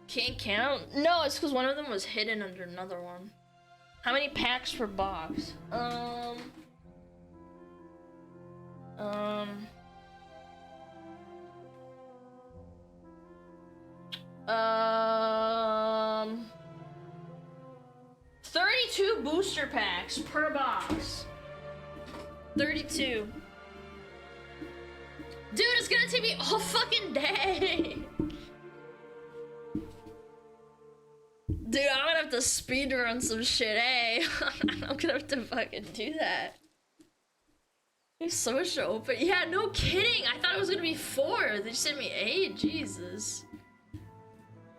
Can't count? No, it's because one of them was hidden under another one. How many packs per box? 32 booster packs per box. 32. Dude, it's gonna take me all fucking day. Dude, I'm gonna have to speedrun some shit, eh? I'm gonna have to fucking do that. There's so much to open. Yeah, no kidding. I thought it was gonna be 4. They just sent me 8. Jesus.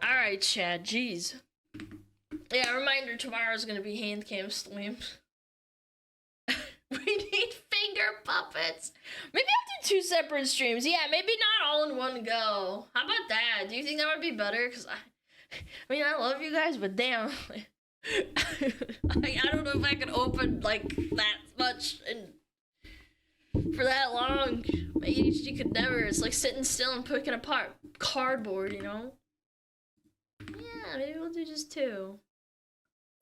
Alright, Chad. Jeez. Yeah, reminder, tomorrow's gonna be hand cam stream. We need finger puppets. Maybe I'll do 2 separate streams. Yeah, maybe not all in one go. How about that? Do you think that would be better? Because I mean, I love you guys, but damn. I don't know if I can open, like, that much and for that long. My ADHD could never. It's like sitting still and picking apart cardboard, you know? Yeah, maybe we'll do just 2.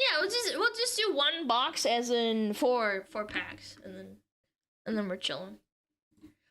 Yeah, we'll just do one box, as in four packs, and then we're chilling.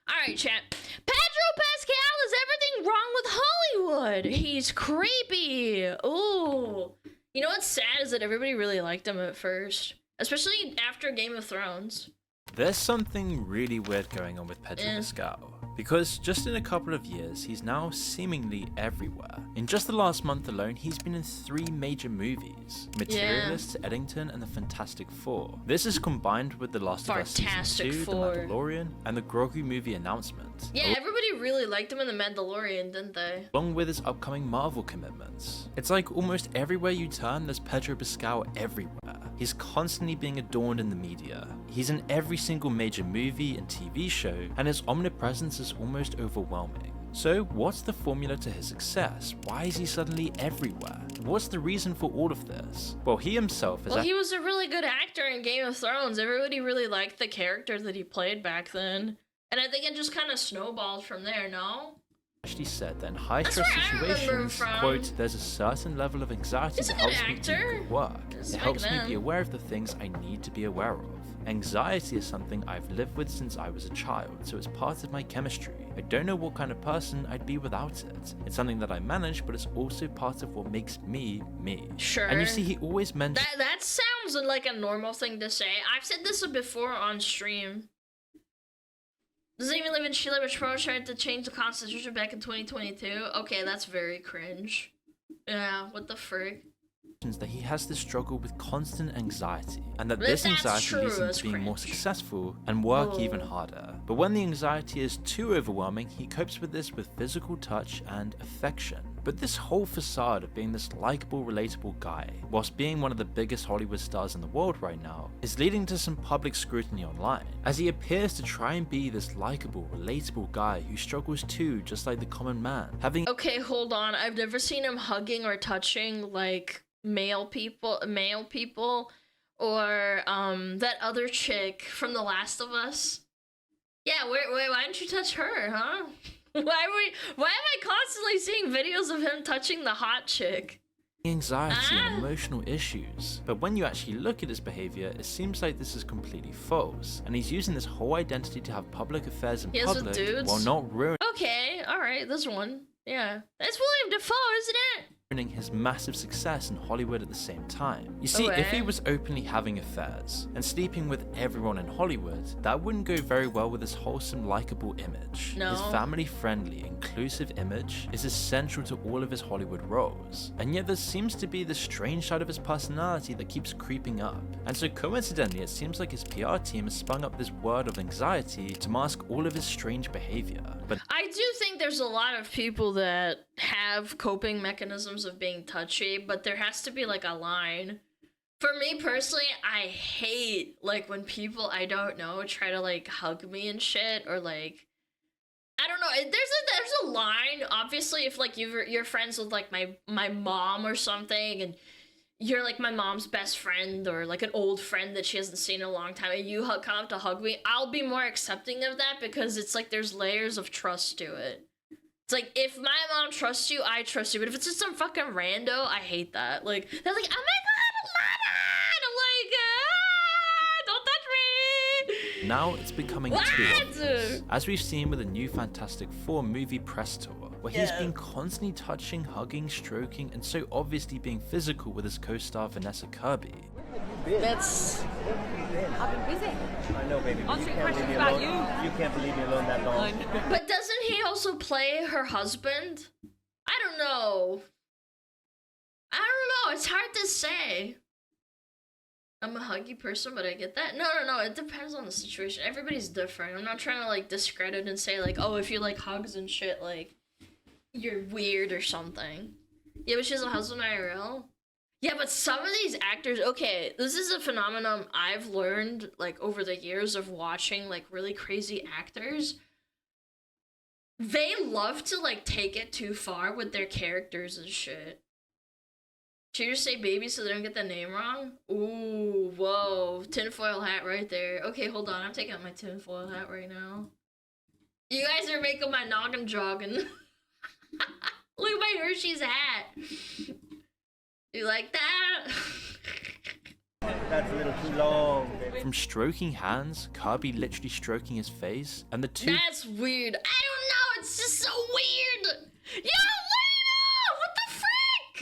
All right, chat. Pedro Pascal, is everything wrong with Hollywood? He's creepy. Ooh. You know what's sad is that everybody really liked him at first, especially after Game of Thrones. There's something really weird going on with Pedro Pascal, because just in a couple of years, he's now seemingly everywhere. In just the last month alone, he's been in 3 major movies: Materialists, Eddington, and the Fantastic Four. This is combined with The Last of Us Season 2, The Mandalorian, and the Grogu movie announcement. Yeah, everybody really liked him in The Mandalorian, didn't they? Along with his upcoming Marvel commitments. It's like almost everywhere you turn, there's Pedro Pascal everywhere. He's constantly being adorned in the media. He's in every single major movie and TV show, and his omnipresence is almost overwhelming. So what's the formula to his success? Why is he suddenly everywhere? What's the reason for all of this? Well, he himself is... Well, he was a really good actor in Game of Thrones. Everybody really liked the character that he played back then. And I think it just kind of snowballed from there, no? Actually said that in high-stress situations, quote, there's a certain level of anxiety that helps me do good work. It helps me be aware of the things I need to be aware of. Anxiety is something I've lived with since I was a child, so it's part of my chemistry. I don't know what kind of person I'd be without it. It's something that I manage, but it's also part of what makes me, me. Sure. And you see, he always mentions... That sounds like a normal thing to say. I've said this before on stream. Doesn't even live in Chile, which Pro tried to change the constitution back in 2022. Okay, that's very cringe. Yeah, what the frick? That he has this struggle with constant anxiety, and that this anxiety leads him to being more successful and work even harder. But when the anxiety is too overwhelming, he copes with this with physical touch and affection. But this whole facade of being this likable, relatable guy, whilst being one of the biggest Hollywood stars in the world right now, is leading to some public scrutiny online, as he appears to try and be this likable, relatable guy who struggles too, just like the common man. Okay, hold on. I've never seen him hugging or touching, like, male people, or that other chick from The Last of Us. Yeah, wait, why didn't you touch her, huh? Why am I constantly seeing videos of him touching the hot chick? Anxiety and emotional issues. But when you actually look at his behavior, it seems like this is completely false, and he's using this whole identity to have public affairs in public while not ruining. Okay, alright, this one. Yeah. That's William Dafoe, isn't it? His massive success in Hollywood at the same time. You see, if he was openly having affairs and sleeping with everyone in Hollywood, that wouldn't go very well with his wholesome, likable image. No. His family-friendly, inclusive image is essential to all of his Hollywood roles. And yet there seems to be this strange side of his personality that keeps creeping up. And so coincidentally, it seems like his PR team has spun up this word of anxiety to mask all of his strange behavior. But I do think there's a lot of people that have coping mechanisms of being touchy, but there has to be like a line. For me personally, I hate like when people I don't know try to like hug me and shit, or like I don't know. There's a line. Obviously, if like you're friends with like my mom or something, and you're like my mom's best friend or like an old friend that she hasn't seen in a long time, and you come up to hug me, I'll be more accepting of that because it's like there's layers of trust to it. It's like, if my mom trusts you, I trust you. But if it's just some fucking rando, I hate that. Like, they're like, oh my god, Alana! And I'm like, don't touch me! now it's becoming too obvious, as we've seen with the new Fantastic Four movie press tour, where he's been constantly touching, hugging, stroking, and so obviously being physical with his co-star Vanessa Kirby. That's... I've been busy. I know, baby. Answering questions about you. You can't believe me alone that long. But doesn't he also play her husband? I don't know. It's hard to say. I'm a huggy person, but I get that. No. It depends on the situation. Everybody's different. I'm not trying to like discredit and say like, oh, if you like hugs and shit, like you're weird or something. Yeah, but she has a husband IRL. Yeah, but some of these actors, okay, this is a phenomenon I've learned, like, over the years of watching, like, really crazy actors. They love to, like, take it too far with their characters and shit. Should you just say baby so they don't get the name wrong? Ooh, whoa, tinfoil hat right there. Okay, hold on, I'm taking out my tinfoil hat right now. You guys are making my noggin jogging. Look at my Hershey's hat. You like that? That's a little too long. Baby. From stroking hands, Kirby literally stroking his face, and the two- That's weird. I don't know, it's just so weird. Yo, Lena! What the frick?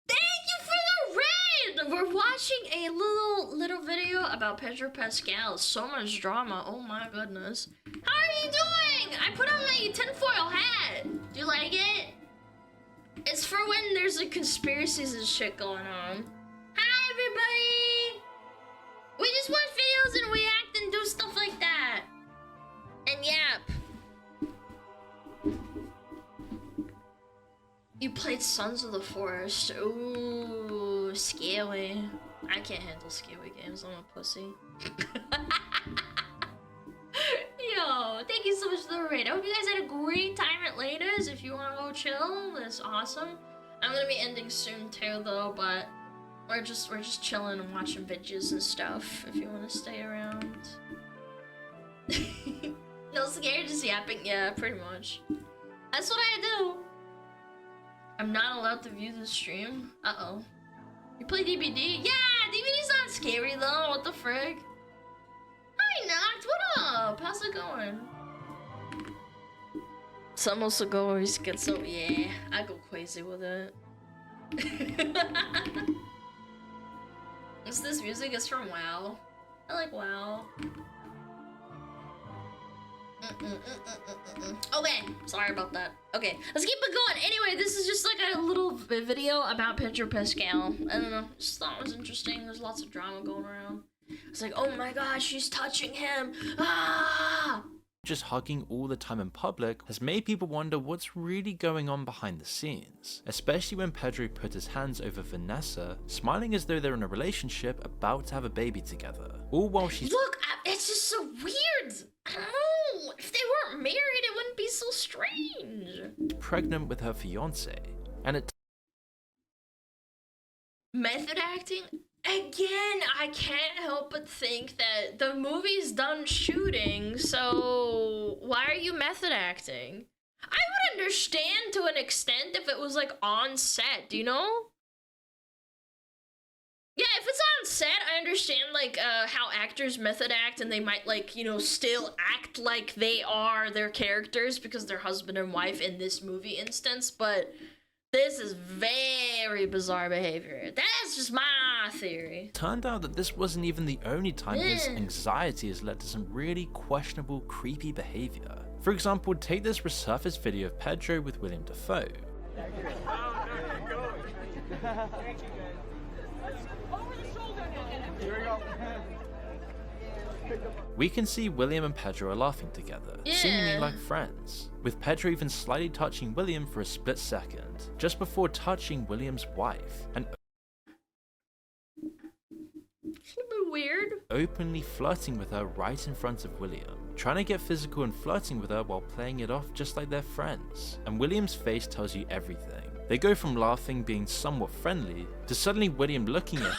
Thank you for the raid! We're watching a little video about Pedro Pascal. So much drama. Oh my goodness. How are you doing? I put on my tinfoil hat. Do you like it? It's for when there's like conspiracies and shit going on. Hi everybody! We just watch videos and react and do stuff like that. And yap. You played Sons of the Forest. Ooh, scary. I can't handle scary games. I'm a pussy. Yo, thank you so much for the raid. I hope you guys had a great time at Lena's. If you want to go chill, that's awesome. I'm gonna be ending soon too, though. But we're just chilling and watching videos and stuff. If you want to stay around. No scared, just yapping. Yeah, pretty much. That's what I do. I'm not allowed to view the stream. Uh-oh. You play DBD? Yeah, DBD's not scary though. What the frick? Hi, Noct. What up? How's it going? Some also goers get so yeah. I go crazy with it. What's this music? It's from WoW. I like WoW. Okay, sorry about that. Okay, let's keep it going. Anyway, this is just like a little video about Pedro Pascal. I don't know, just thought it was interesting. There's lots of drama going around. It's like, oh my gosh, she's touching him. Ah! Just hugging all the time in public has made people wonder what's really going on behind the scenes, especially when Pedro put his hands over Vanessa, smiling as though they're in a relationship about to have a baby together, all while she's— Look, it's just so weird. I don't know. If they weren't married, it wouldn't be so strange. Pregnant with her fiance, and it— Method acting? Again, I can't help but think that the movie's done shooting, so why are you method acting? I would understand to an extent if it was like on set, do you know? Yeah, if it's on set, I understand like how actors method act and they might like, you know, still act like they are their characters because they're husband and wife in this movie instance, but this is very bizarre behavior. That's just my theory. Turned out that this wasn't even the only time his anxiety has led to some really questionable, creepy behavior. For example, take this resurfaced video of Pedro with William Dafoe. We can see William and Pedro are laughing together, seemingly like friends, with Pedro even slightly touching William for a split second, just before touching William's wife, and it's a bit weird. Openly flirting with her right in front of William, trying to get physical and flirting with her while playing it off just like they're friends. And William's face tells you everything. They go from laughing, being somewhat friendly, to suddenly William looking at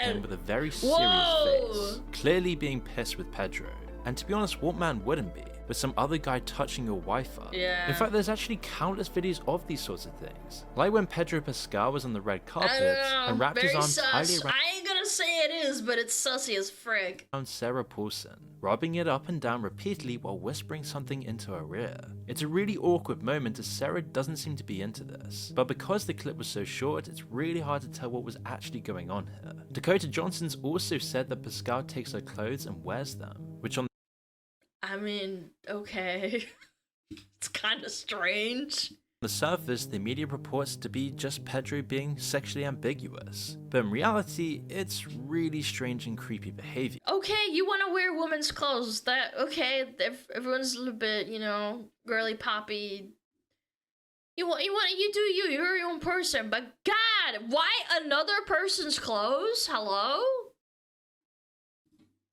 him with a very serious face, clearly being pissed with Pedro. And to be honest, what man wouldn't be, with some other guy touching your wife up? Yeah. In fact, there's actually countless videos of these sorts of things. Like when Pedro Pascal was on the red carpet and wrapped his arms tightly around— I ain't gonna say it is, but it's sussy as frick. Sarah Paulson, rubbing it up and down repeatedly while whispering something into her ear. It's a really awkward moment as Sarah doesn't seem to be into this, but because the clip was so short, it's really hard to tell what was actually going on here. Dakota Johnson's also said that Pascal takes her clothes and wears them, which on— I mean, okay. It's kind of strange. On the surface, the media purports to be just Pedro being sexually ambiguous, but in reality, it's really strange and creepy behavior. Okay, you want to wear women's clothes. Okay, everyone's a little bit, you know, girly poppy. You do you. You're your own person. But God, why another person's clothes? Hello?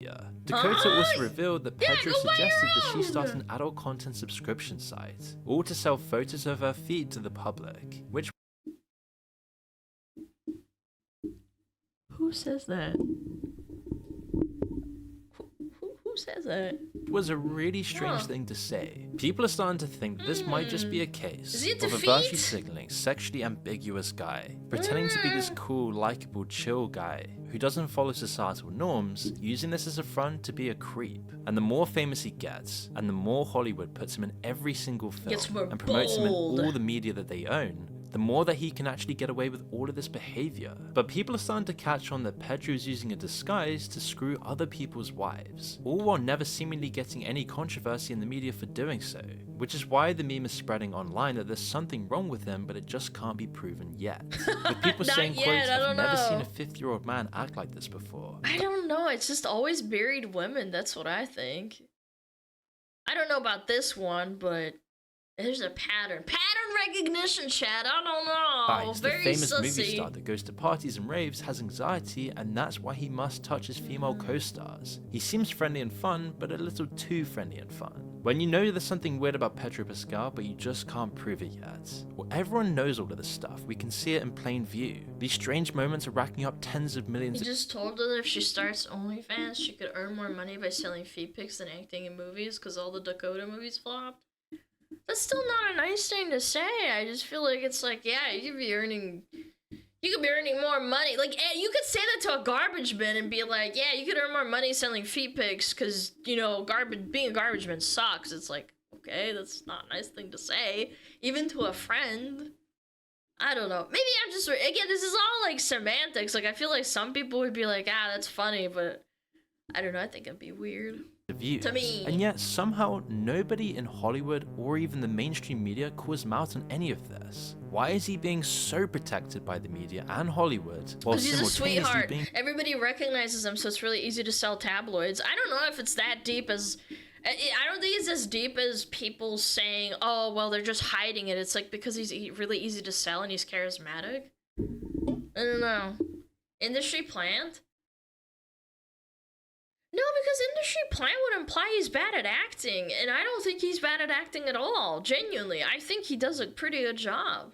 Yeah. Dakota also revealed that Pedro suggested that she start an adult content subscription site, all to sell photos of her feet to the public, which— Who says that? Who says that? Was a really strange thing to say. People are starting to think this might just be a case of a virtue signaling, sexually ambiguous guy, pretending to be this cool, likable, chill guy who doesn't follow societal norms, using this as a front to be a creep. And the more famous he gets, and the more Hollywood puts him in every single film and promotes him in all the media that they own, the more that he can actually get away with all of this behavior. But people are starting to catch on that Pedro's using a disguise to screw other people's wives, all while never seemingly getting any controversy in the media for doing so, which is why the meme is spreading online that there's something wrong with him, but it just can't be proven yet. With people saying, quotes, I've never seen a 50-year-old man act like this before. I don't know, it's just always buried women, that's what I think. I don't know about this one, but there's a pattern. Pattern recognition, chat. I don't know. The Very famous sussy. movie star that goes to parties and raves has anxiety, and that's why he must touch his female co-stars. He seems friendly and fun, but a little too friendly and fun. When you know there's something weird about Pedro Pascal, but you just can't prove it yet. Well, everyone knows all of this stuff. We can see it in plain view. These strange moments are racking up tens of millions. He just told her if she starts OnlyFans, she could earn more money by selling feet pics than acting in movies, because all the Dakota movies flopped. That's still not a nice thing to say. I just feel like it's like, yeah, you could be earning more money. Like, you could say that to a garbage bin and be like, yeah, you could earn more money selling feet pics because, you know, being a garbage bin sucks. It's like, okay, that's not a nice thing to say, even to a friend. I don't know. Maybe I'm just, again, this is all like semantics. Like, I feel like some people would be like, ah, that's funny, but I don't know. I think it'd be weird. Views. To me. And yet somehow nobody in Hollywood or even the mainstream media calls him out on any of this. Why is he being so protected by the media and Hollywood while Because he's a simultaneously sweetheart. being... Everybody recognizes him, so it's really easy to sell tabloids. I don't know if it's that deep as... I don't think it's as deep as people saying, oh, well, they're just hiding it. It's like because he's really easy to sell and he's charismatic. I don't know. Industry plant? No, because industry plant would imply he's bad at acting, and I don't think he's bad at acting at all, genuinely. I think he does a pretty good job.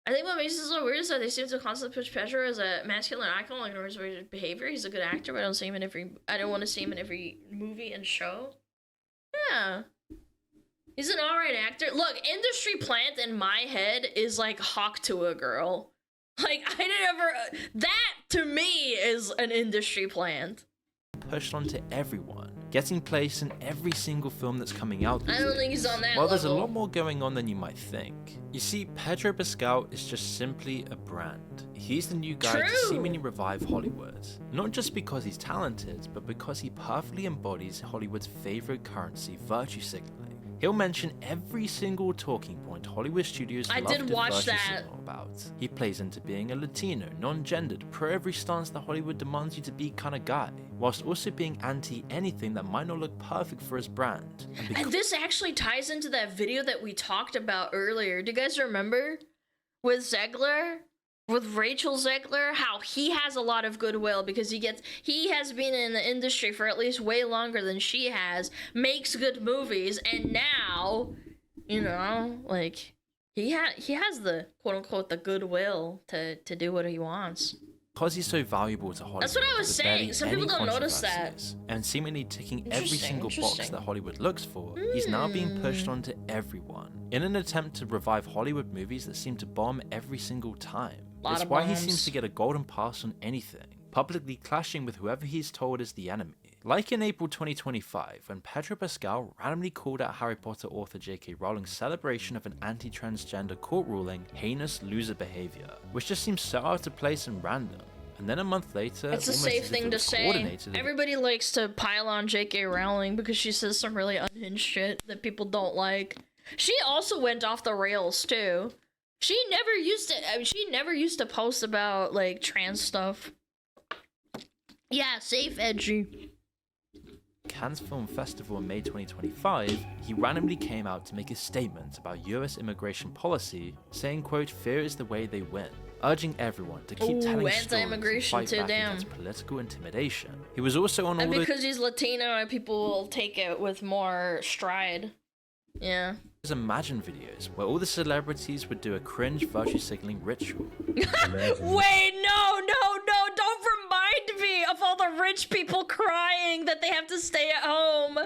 I think what makes this so weird is that they seem to constantly push Pedro as a masculine icon, like in his behavior. He's a good actor, but I don't want to see him in every movie and show. Yeah. He's an alright actor. Look, industry plant in my head is like Hawk to a girl. Like, that to me is an industry plant. Pushed onto everyone, getting placed in every single film that's coming out. I don't think he's on that Well, there's a level. lot more going on than you might think. You see, Pedro Pascal is just simply a brand. He's the new guy to seemingly revive Hollywood. Not just because he's talented, but because he perfectly embodies Hollywood's favorite currency, virtue signaling. He'll mention every single talking point Hollywood studios love to virtue signal about. He plays into being a Latino, non-gendered, pro every stance that Hollywood demands you to be kind of guy, whilst also being anti anything that might not look perfect for his brand. And this actually ties into that video that we talked about earlier. Do you guys remember? With Zegler? With Rachel Zegler, how he has a lot of goodwill because he has been in the industry for at least way longer than she has, makes good movies, and now, you know, like, he has the quote-unquote the goodwill to do what he wants. Because he's so valuable to Hollywood. That's what I was saying. Some people don't notice that. And seemingly ticking every single box that Hollywood looks for, he's now being pushed onto everyone in an attempt to revive Hollywood movies that seem to bomb every single time. It's why he seems to get a golden pass on anything, publicly clashing with whoever he's told is the enemy. Like in April 2025, when Pedro Pascal randomly called out Harry Potter author J.K. Rowling's celebration of an anti-transgender court ruling heinous loser behavior, which just seems so out of place and random. And then a month later, it's a safe thing to say. Everybody likes to pile on J.K. Rowling because she says some really unhinged shit that people don't like. She also went off the rails too. She never used to post about like trans stuff. Yeah, safe edgy. Cannes Film Festival in May 2025, he randomly came out to make a statement about US immigration policy, saying, quote, "Fear is the way they win," urging everyone to keep telling stories and fight back against political intimidation. He was also on and because he's Latino, people will take it with more stride. Yeah. Imagine videos where all the celebrities would do a cringe virtue signaling ritual. Wait, no, don't remind me of all the rich rich people crying that they have to stay at home.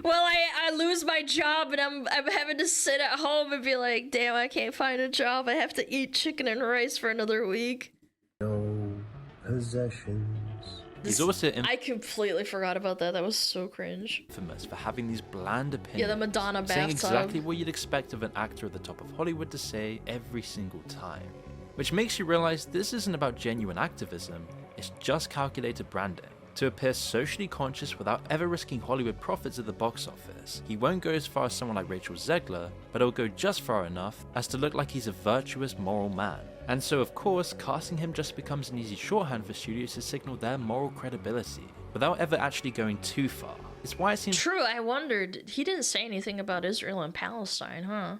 Well, I lose my job and I'm having to sit at home and be like, damn, I can't find a job. I have to eat chicken and rice for another week. No possessions. He's also I completely forgot about that. That was so cringe. Infamous for having these bland opinions. Yeah, the Madonna bathtub. Saying exactly what you'd expect of an actor at the top of Hollywood to say every single time. Which makes you realize this isn't about genuine activism, it's just calculated branding. To appear socially conscious without ever risking Hollywood profits at the box office. He won't go as far as someone like Rachel Zegler, but he'll go just far enough as to look like he's a virtuous moral man. And so of course, casting him just becomes an easy shorthand for studios to signal their moral credibility, without ever actually going too far. It's why it seems— True, I wondered, he didn't say anything about Israel and Palestine, huh?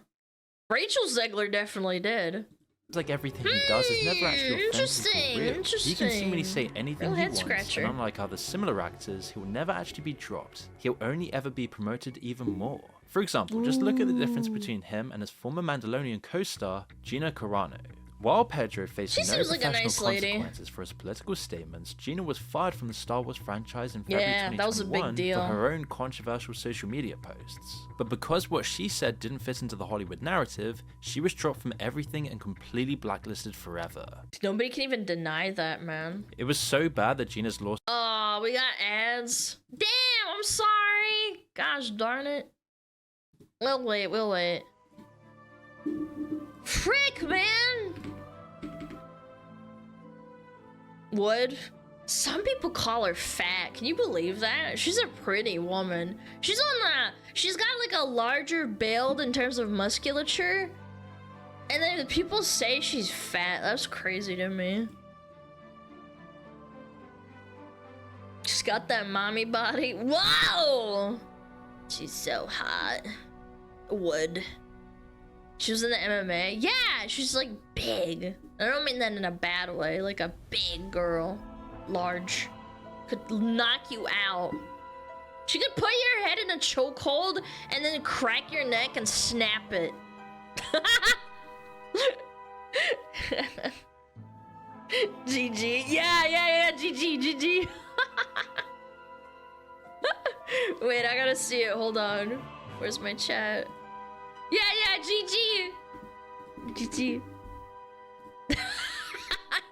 Rachel Zegler definitely did. Like everything he does is never actually interesting, real. interesting. He can seemingly say anything Real he head wants, scratcher. and unlike other similar actors, he will never actually be dropped. He'll only ever be promoted even more. For example, just look at the difference between him and his former Mandalorian co-star, Gina Carano. While Pedro faced no professional consequences for his political statements, Gina was fired from the Star Wars franchise in February 2021 that was a big deal. for her own controversial social media posts. But because what she said didn't fit into the Hollywood narrative, she was dropped from everything and completely blacklisted forever. Nobody can even deny that, man. It was so bad that Gina's lost— Oh, we got ads. Damn, I'm sorry. Gosh darn it. We'll wait. Frick, man. Wood. Some people call her fat. Can you believe that? She's a pretty woman. She's got like a larger build in terms of musculature. And then people say she's fat. That's crazy to me. She's got that mommy body. Whoa! She's so hot. Wood. She was in the MMA. Yeah, she's like big. I don't mean that in a bad way. Like a big girl. Large. Could knock you out. She could put your head in a chokehold and then crack your neck and snap it. GG. Yeah. GG. Wait, I gotta see it. Hold on. Where's my chat? Yeah, GG.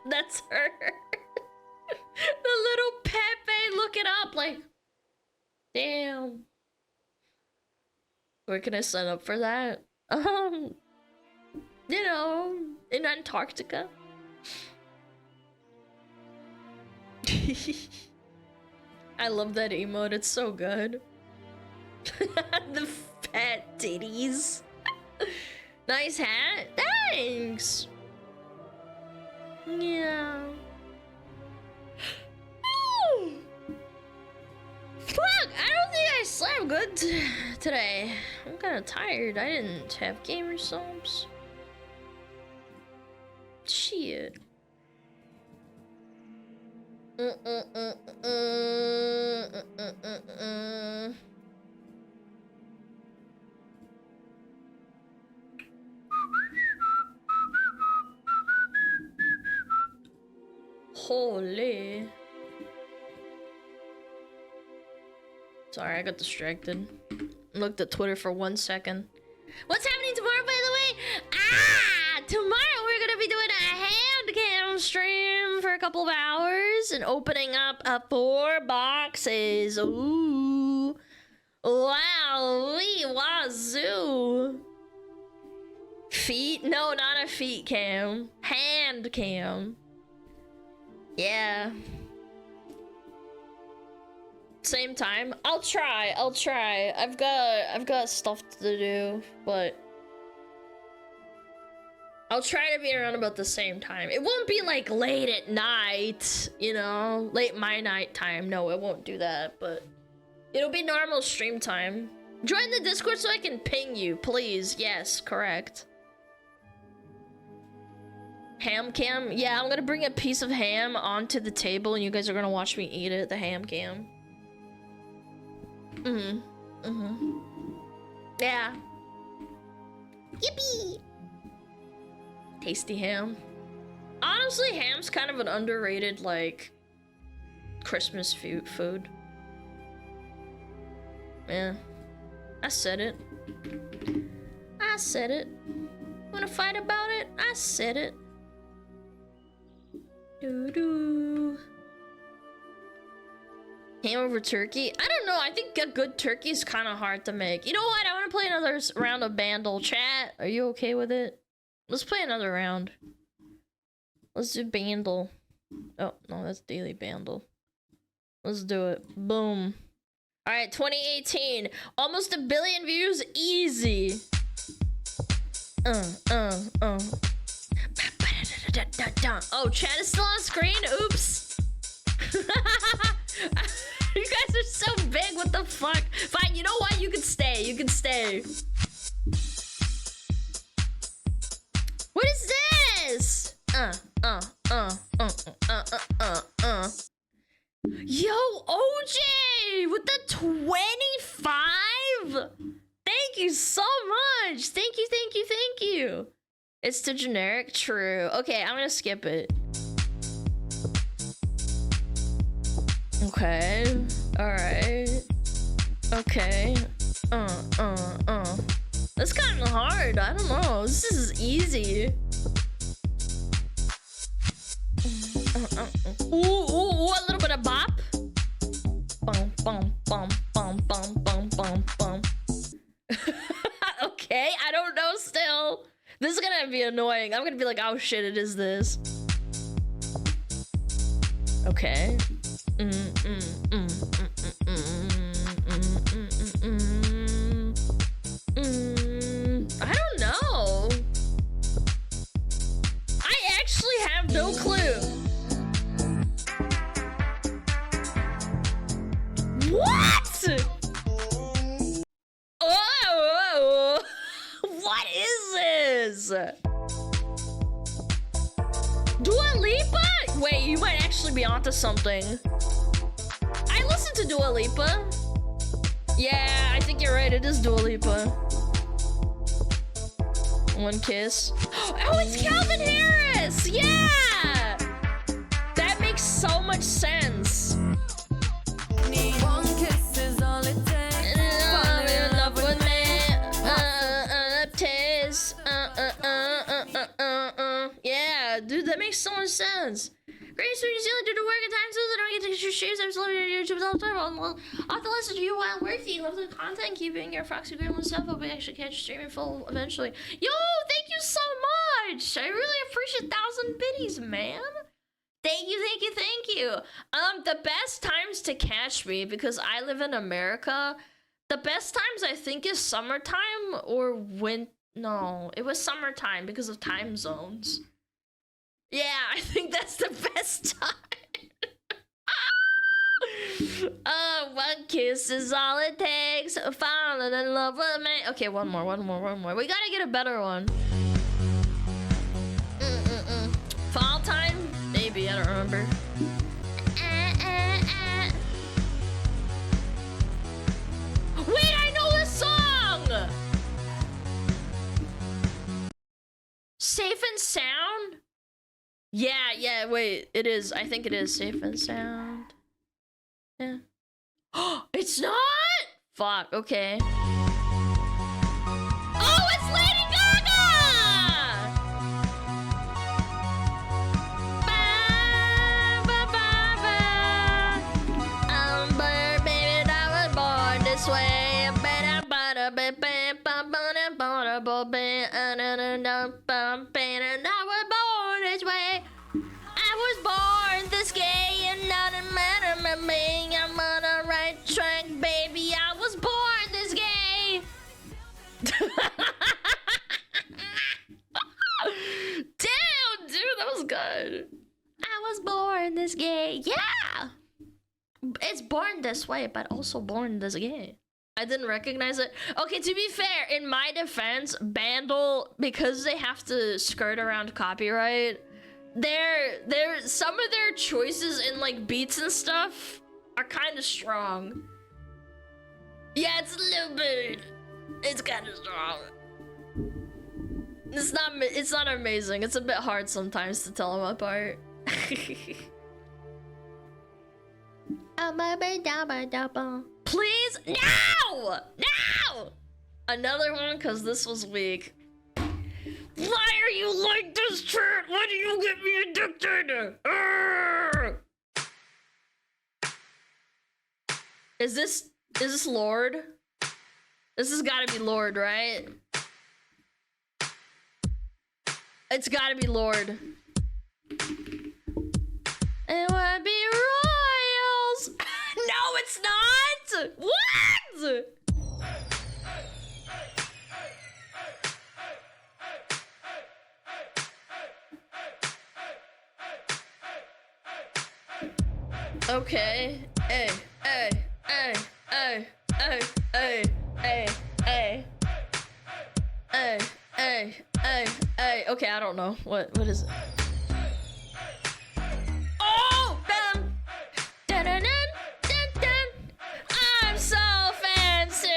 That's her. The little Pepe looking up like, damn. Where can I sign up for that? You know, in Antarctica. I love that emote, it's so good. The fat titties. Nice hat. Thanks. Yeah. Fuck, I don't think I slept good today. I'm kind of tired. I didn't have gamer subs. Shit. Holy. Sorry, I got distracted. Looked at Twitter for 1 second. What's happening tomorrow, by the way? Tomorrow we're gonna be doing a hand cam stream for a couple of hours and opening up 4 boxes. Ooh. Wow, wazoo. Feet? No, not a feet cam. Hand cam. Yeah. Same time. I'll try. I've got stuff to do, but I'll try to be around about the same time. It won't be like late at night, you know, late my night time. No, it won't do that, but it'll be normal stream time. Join the Discord so I can ping you, please. Yes, correct. Ham cam? Yeah, I'm gonna bring a piece of ham onto the table and you guys are gonna watch me eat it, the ham cam. Yeah. Yippee! Tasty ham. Honestly, ham's kind of an underrated, like, Christmas food. Yeah. I said it. I said it. Wanna fight about it? I said it. Doo-doo. Ham over turkey? I don't know. I think a good turkey is kind of hard to make. You know what? I want to play another round of Bandle. Chat, are you okay with it? Let's play another round. Let's do Bandle. Oh, no, that's daily Bandle. Let's do it. Boom. Alright, 2018. Almost 1 billion views. Easy. Oh, chat is still on screen? Oops. You guys are so big. What the fuck? Fine, you know what? You can stay. You can stay. What is this? Yo, OJ with the 25. Thank you so much. Thank you, thank you, thank you. It's too generic. True. Okay, I'm gonna skip it. Okay. All right. Okay. That's kind of hard. I don't know. This is easy. Ooh, a little bit of bop. Bum, bum, bum, bum, bum, bum, bum, bum. Okay, I don't know still. This is gonna be annoying. I'm gonna be like, oh shit, it is this. Okay. I don't know. I actually have no clue. What? Oh, what is this? Dua Lipa? Wait, you might actually be onto something. I listen to Dua Lipa. Yeah, I think you're right. It is Dua Lipa. One kiss. Oh, it's Calvin Harris. Yeah, that makes so much sense. One kiss is all it takes. Fall in love with me. Taste. Yeah, dude, that makes so much sense. Grace from New Zealand due to work at times, so I don't get to shoot shoes. I'm slowly on YouTube all the time. I'll have to listen to you while working. Love the content, keeping your Foxy Girl and stuff. Hope I actually catch streaming full eventually. Yo, thank you so much. I really appreciate 1,000 biddies, man. Thank you, thank you, thank you. The best times to catch me, because I live in America, the best times I think is summertime or no, it was summertime because of time zones. Yeah, I think that's the best time. One kiss is all it takes. Falling in love with me. Okay, one more. We gotta get a better one. Fall time? Maybe, I don't remember. Wait, I know this song! Safe and Sound? Yeah, wait, it is. I think it is Safe and Sound. Yeah. It's not? Fuck, okay. Oh, it's Lady Gaga! Baby, I was born this way. I was born this gay and not a matter of me. I'm on the right track, baby. I was born this gay. Damn, dude, that was good. I was born this gay. Yeah. It's born this way, but also born this gay. I didn't recognize it. Okay, to be fair, in my defense, Bandle, because they have to skirt around copyright, some of their choices in like beats and stuff are kind of strong. Yeah, it's a little bit. It's kind of strong. It's not amazing. It's a bit hard sometimes to tell them apart. Please, no! No! Another one, cause this was weak. Why are you like this, chat? Why do you get me addicted? Is this Lord? This has gotta be Lord, right? It's gotta be Lord. It would be royals. No, it's not. What? Okay. Hey, hey, hey, hey, hey, hey, hey, hey, hey, hey, hey, hey. Okay, I don't know. What is it? Oh! Dun, dun, dun, dun, dun. I'm so fancy.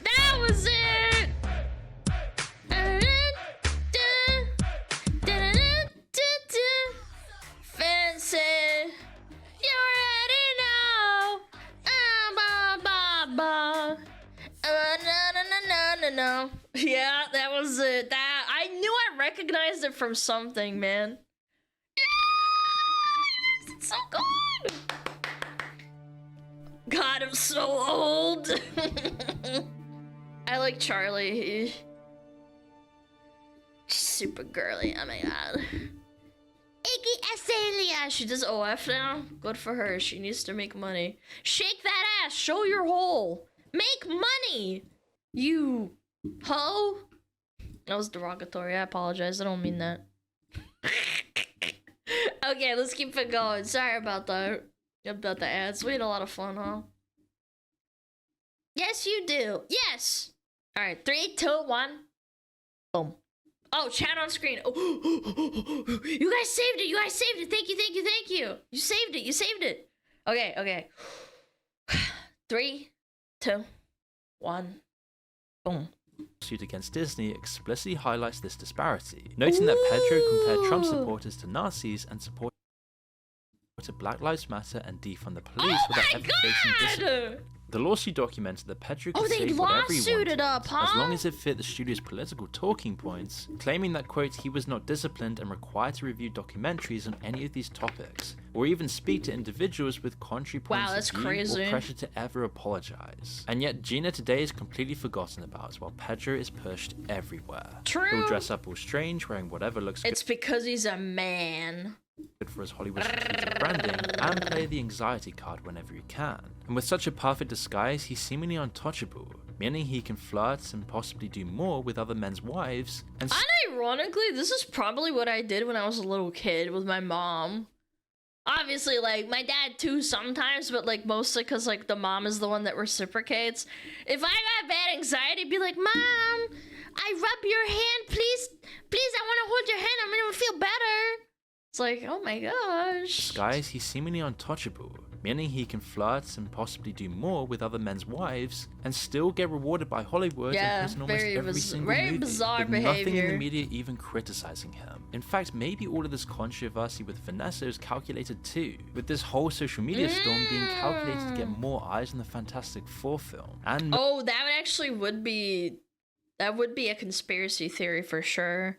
That was it. Dun, dun, dun, dun, dun, dun. Fancy. You already know. Ba ba ba. No. Yeah, that was it. That I knew I recognized it from something, man. Yes, it's so good. God, I'm so old. I like Charlie. She's super girly. Oh my god. Iggy Azalea. She does OF now. Good for her. She needs to make money. Shake that ass. Show your hole. Make money. You ho. That was derogatory. I apologize. I don't mean that. Okay, let's keep it going. Sorry about that. About the ads. We had a lot of fun, huh? Yes, you do. Yes. All right. 3, 2, 1. Boom. Oh, chat on screen. Oh, you guys saved it. You guys saved it. Thank you. Thank you. Thank you. You saved it. You saved it. Okay. Okay. 3, 2, 1. Boom. Suit against Disney explicitly highlights this disparity, noting that Pedro compared Trump supporters to Nazis and supported Black Lives Matter and defund the police without ever facing discipline. The lawsuit documented that Pedro could say whatever he wanted, as long as it fit the studio's political talking points, claiming that, quote, he was not disciplined and required to review documentaries on any of these topics, or even speak to individuals with contrary points of view or pressure to ever apologize. And yet Gina today is completely forgotten about, while Pedro is pushed everywhere. True. He'll dress up all strange, wearing whatever looks good. It's because he's a man. Good for his Hollywood strategic branding, and play the anxiety card whenever he can. And with such a perfect disguise, he's seemingly untouchable, meaning he can flirt and possibly do more with other men's wives. And unironically, this is probably what I did when I was a little kid with my mom. Obviously, like, my dad too sometimes, but like mostly because like the mom is the one that reciprocates. If I got bad anxiety, I'd be like, Mom, I rub your hand, please, I want to hold your hand, I'm gonna feel better. It's like, oh my gosh. Guys, he's seemingly untouchable, meaning he can flirt and possibly do more with other men's wives and still get rewarded by Hollywood and prison almost every single movie, bizarre with behavior. Nothing in the media even criticizing him. In fact, maybe all of this controversy with Vanessa is calculated too, with this whole social media storm being calculated to get more eyes on the Fantastic Four film. And oh, that actually would be a conspiracy theory for sure.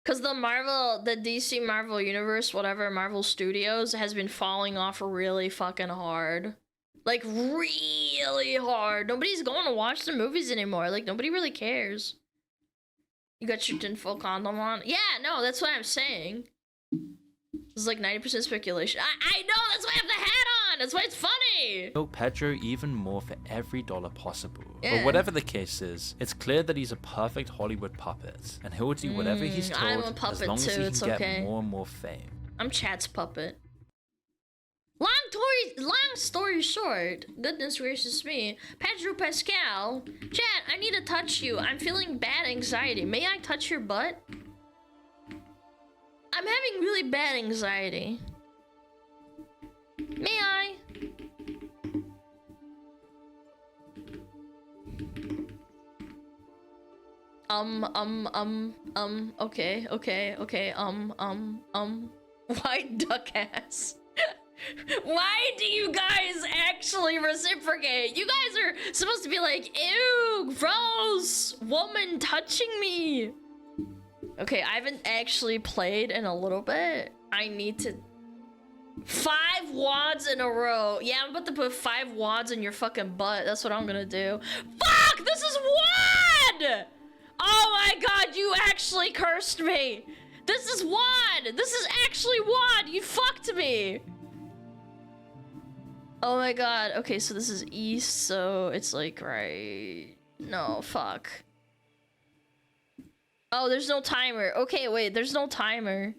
Because the DC Marvel Universe, whatever, Marvel Studios, has been falling off really fucking hard. Like, really hard. Nobody's going to watch the movies anymore. Like, nobody really cares. You got your tinfoil condom on? Yeah, no, that's what I'm saying. This is like 90% speculation. I know, that's why I have the hat on! That's why it's funny! Pedro even more for every dollar possible. Yeah. But whatever the case is, it's clear that he's a perfect Hollywood puppet, and he'll do whatever he's I'm a told puppet as long too, as he it's can okay. get more and more fame. I'm Chat's puppet. Long story short, goodness gracious me, Pedro Pascal, Chat, I need to touch you. I'm feeling bad anxiety. May I touch your butt? I'm having really bad anxiety. May I? Okay, white duck ass. Why do you guys actually reciprocate? You guys are supposed to be like, ew, gross, woman touching me. Okay, I haven't actually played in a little bit. I need to... 5 wads in a row. Yeah, I'm about to put 5 wads in your fucking butt. That's what I'm gonna do. Fuck, this is wad! Oh my god, you actually cursed me. This is wad. This is actually wad. You fucked me. Oh my god. Okay, so this is east, so it's like right... No, fuck. Oh, there's no timer. Okay, wait, there's no timer.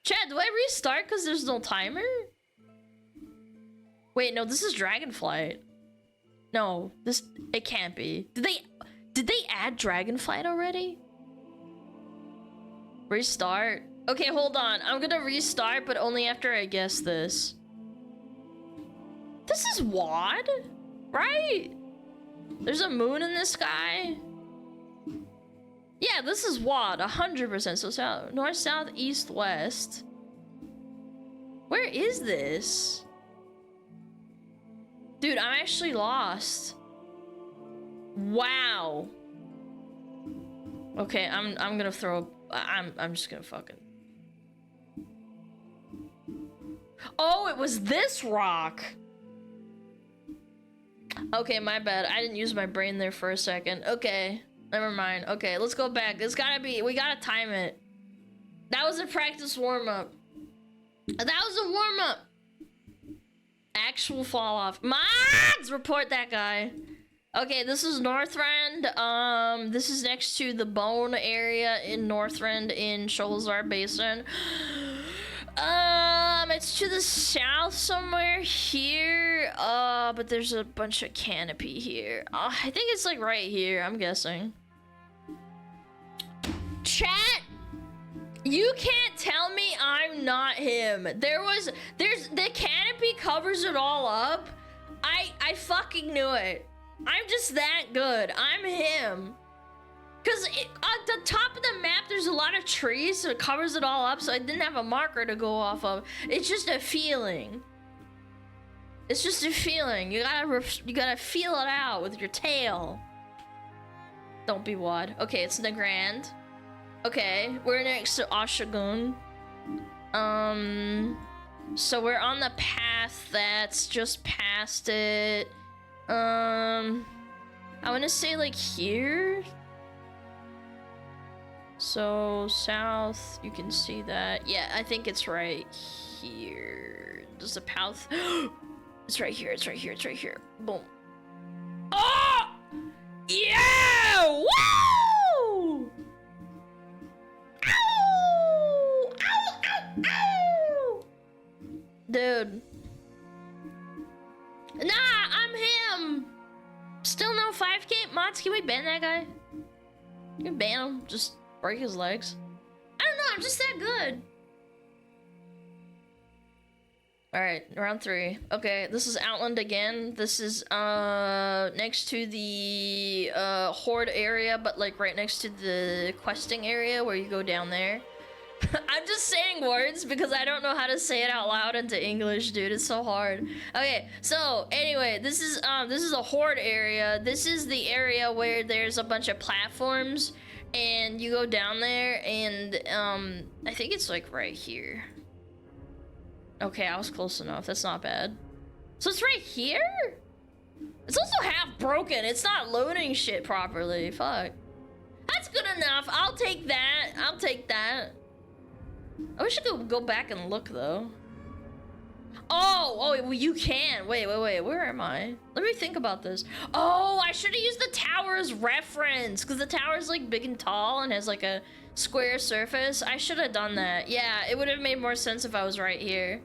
Chad, do I restart because there's no timer? Wait, no, this is Dragonflight. No, this... It can't be. Did they add Dragonflight already? Restart? Okay, hold on. I'm gonna restart, but only after I guess this. This is WOD? Right? There's a moon in the sky? Yeah, this is WOD, 100%. So south, north, south, east, west. Where is this? Dude, I'm actually lost. Wow. Okay, I'm gonna throw... I'm just gonna fucking... Oh, it was this rock! Okay, my bad. I didn't use my brain there for a second. Okay, never mind. Okay, let's go back. It's gotta be... We gotta time it. That was a practice warm-up. That was a warm-up! Actual fall-off. Mods! Report that guy. Okay, this is Northrend. This is next to the bone area in Northrend in Sholazar Basin. It's to the south somewhere here. But there's a bunch of canopy here. I think it's like right here, I'm guessing. Chat! You can't tell me I'm not him. The canopy covers it all up. I fucking knew it. I'm just that good. I'm him. Because at the top of the map, there's a lot of trees, so it covers it all up, so I didn't have a marker to go off of. It's just a feeling. It's just a feeling. You gotta feel it out with your tail. Don't be wad. Okay, it's Nagrand. Okay, we're next to Oshagun. So we're on the path that's just past it. I want to say like here. So south, you can see that. Yeah, I think it's right here. Does the path? It's right here. It's right here. It's right here. Boom. Oh! Yeah! Woo! Ow! Ow! Ow! Ow! Dude. Nah, I'm him. Still no 5K mods. Can we ban that guy? You can ban him. Just break his legs. I don't know. I'm just that good. All right, round 3. Okay, this is Outland again. This is next to the Horde area, but like right next to the questing area where you go down there. I'm just saying words because I don't know how to say it out loud into English, dude. It's so hard. Okay, so anyway, this is a Horde area. This is the area where there's a bunch of platforms, and you go down there, and I think it's like right here. Okay, I was close enough. That's not bad. So it's right here? It's also half broken. It's not loading shit properly. Fuck. That's good enough. I'll take that. I'll take that. I wish I could go back and look, though. Oh, well, you can. Wait. Where am I? Let me think about this. Oh, I should have used the tower as reference, because the tower's, like, big and tall and has, like, a square surface. I should have done that. Yeah, it would have made more sense if I was right here.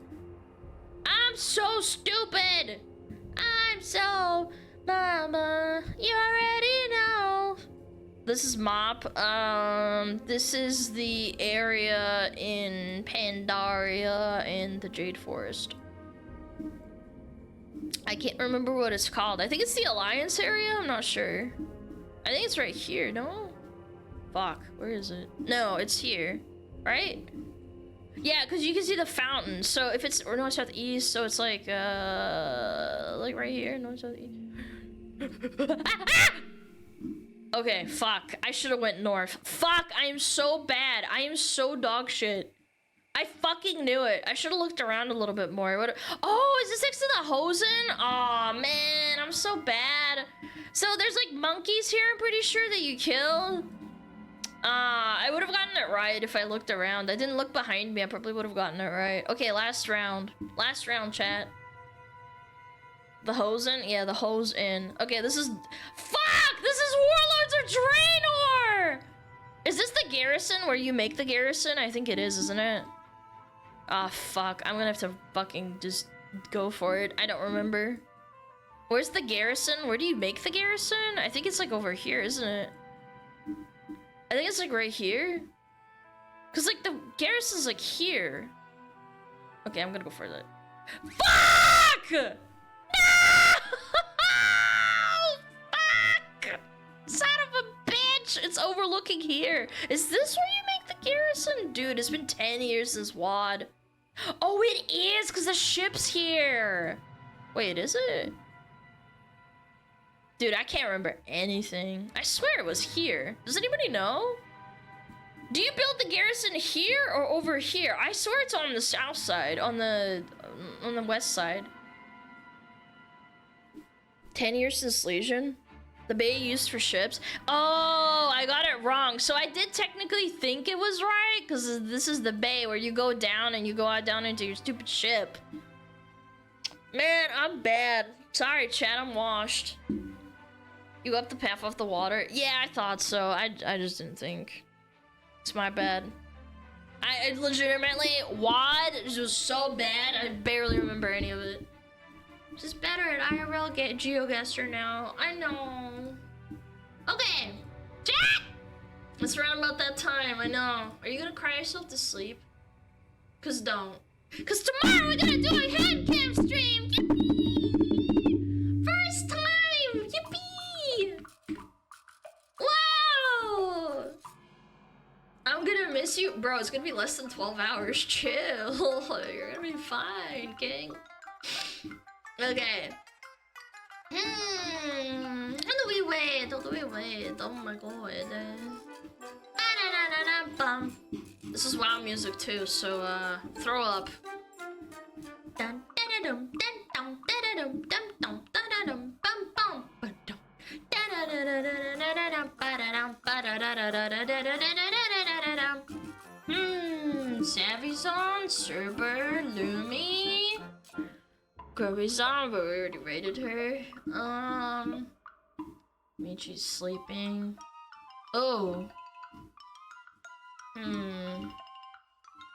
I'm so stupid. I'm so... Mama, you already know. This is Mop. This is the area in Pandaria and the Jade Forest. I can't remember what it's called. I think it's the Alliance area? I'm not sure. I think it's right here, no? Fuck, where is it? No, it's here, right? Yeah, because you can see the fountain. So if it's or north, south, east, so it's like right here, north, south, east. Okay, fuck. I should have went north. Fuck, I am so bad. I am so dog shit. I fucking knew it. I should have looked around a little bit more. Oh, is this next to the Hosen? Aw, man, I'm so bad. So there's like monkeys here, I'm pretty sure, that you kill. I would have gotten it right if I looked around. I didn't look behind me. I probably would have gotten it right. Okay, last round. Last round, chat. The Hosen? Yeah, the hose in. Okay, this is... Fuck! This is Warlords of Draenor! Is this the garrison where you make the garrison? I think it is, isn't it? Ah, fuck. I'm gonna have to fucking just go for it. I don't remember. Where's the garrison? Where do you make the garrison? I think it's like over here, isn't it? I think it's like right here. Cause like the garrison's like here. Okay, I'm gonna go for that. Fuck! No! Fuck! Son of a bitch! It's overlooking here. Is this where you make the garrison? Dude, it's been 10 years since WoD. Oh, it is, because the ship's here. Wait, is it? Dude, I can't remember anything. I swear it was here. Does anybody know? Do you build the garrison here or over here? I swear it's on the south side, on the west side. 10 years since Legion? The bay used for ships? Oh, I got it wrong. So I did technically think it was right, because this is the bay where you go down and you go out down into your stupid ship. Man, I'm bad. Sorry, chat, I'm washed. You up the path off the water? Yeah, I thought so. I just didn't think. It's my bad. I legitimately, WoD was so bad, I barely remember any of it. Just better at IRL GeoGuessr now. I know. Okay, chat! It's around about that time, I know. Are you gonna cry yourself to sleep? Cause don't. Cause tomorrow we're gonna do a hand cam stream! Yippee! First time! Yippee! Wow! I'm gonna miss you. Bro, it's gonna be less than 12 hours. Chill. You're gonna be fine, king. Okay. How do we wait? How do we wait? Oh my god. This is WoW music too, so throw up. Savvy's Cerber, Lumi. Kirby's on, but we already rated her. Michi's sleeping. Oh.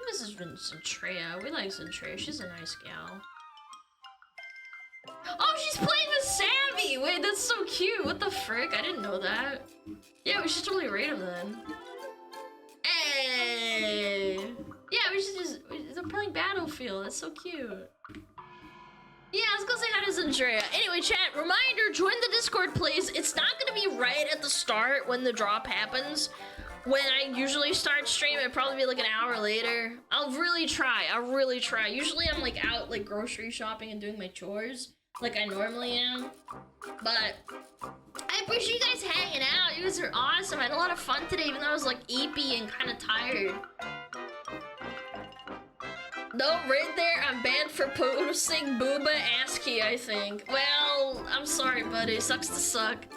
This has been Centrea. We like Centrea. She's a nice gal. Oh, she's playing with Savvy! Wait, that's so cute. What the frick? I didn't know that. Yeah, we should totally rate him then. Hey! Yeah, we should just... They're playing Battlefield. That's so cute. Yeah, let's go say hi to Zandrea. Anyway, chat, reminder, join the Discord, please. It's not gonna be right at the start when the drop happens. When I usually start stream, it'll probably be like an hour later. I'll really try. Usually I'm like out like grocery shopping and doing my chores like I normally am. But I appreciate you guys hanging out. You guys are awesome. I had a lot of fun today, even though I was like eepy and kind of tired. No, right there, I'm banned for posting Booba ASCII, I think. Well, I'm sorry, buddy. Sucks to suck.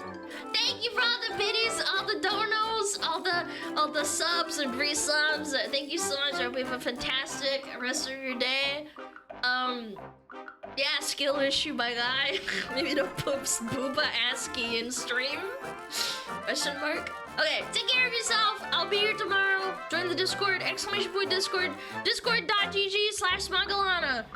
Thank you for all the biddies, all the donos, all the subs and resubs. Thank you so much. I hope you have a fantastic rest of your day. Yeah, skill issue, my guy. Maybe to post Booba ASCII in stream? Question mark? Okay, take care of yourself. I'll be here tomorrow. Join the Discord, !Discord, discord.gg/SmugAlana.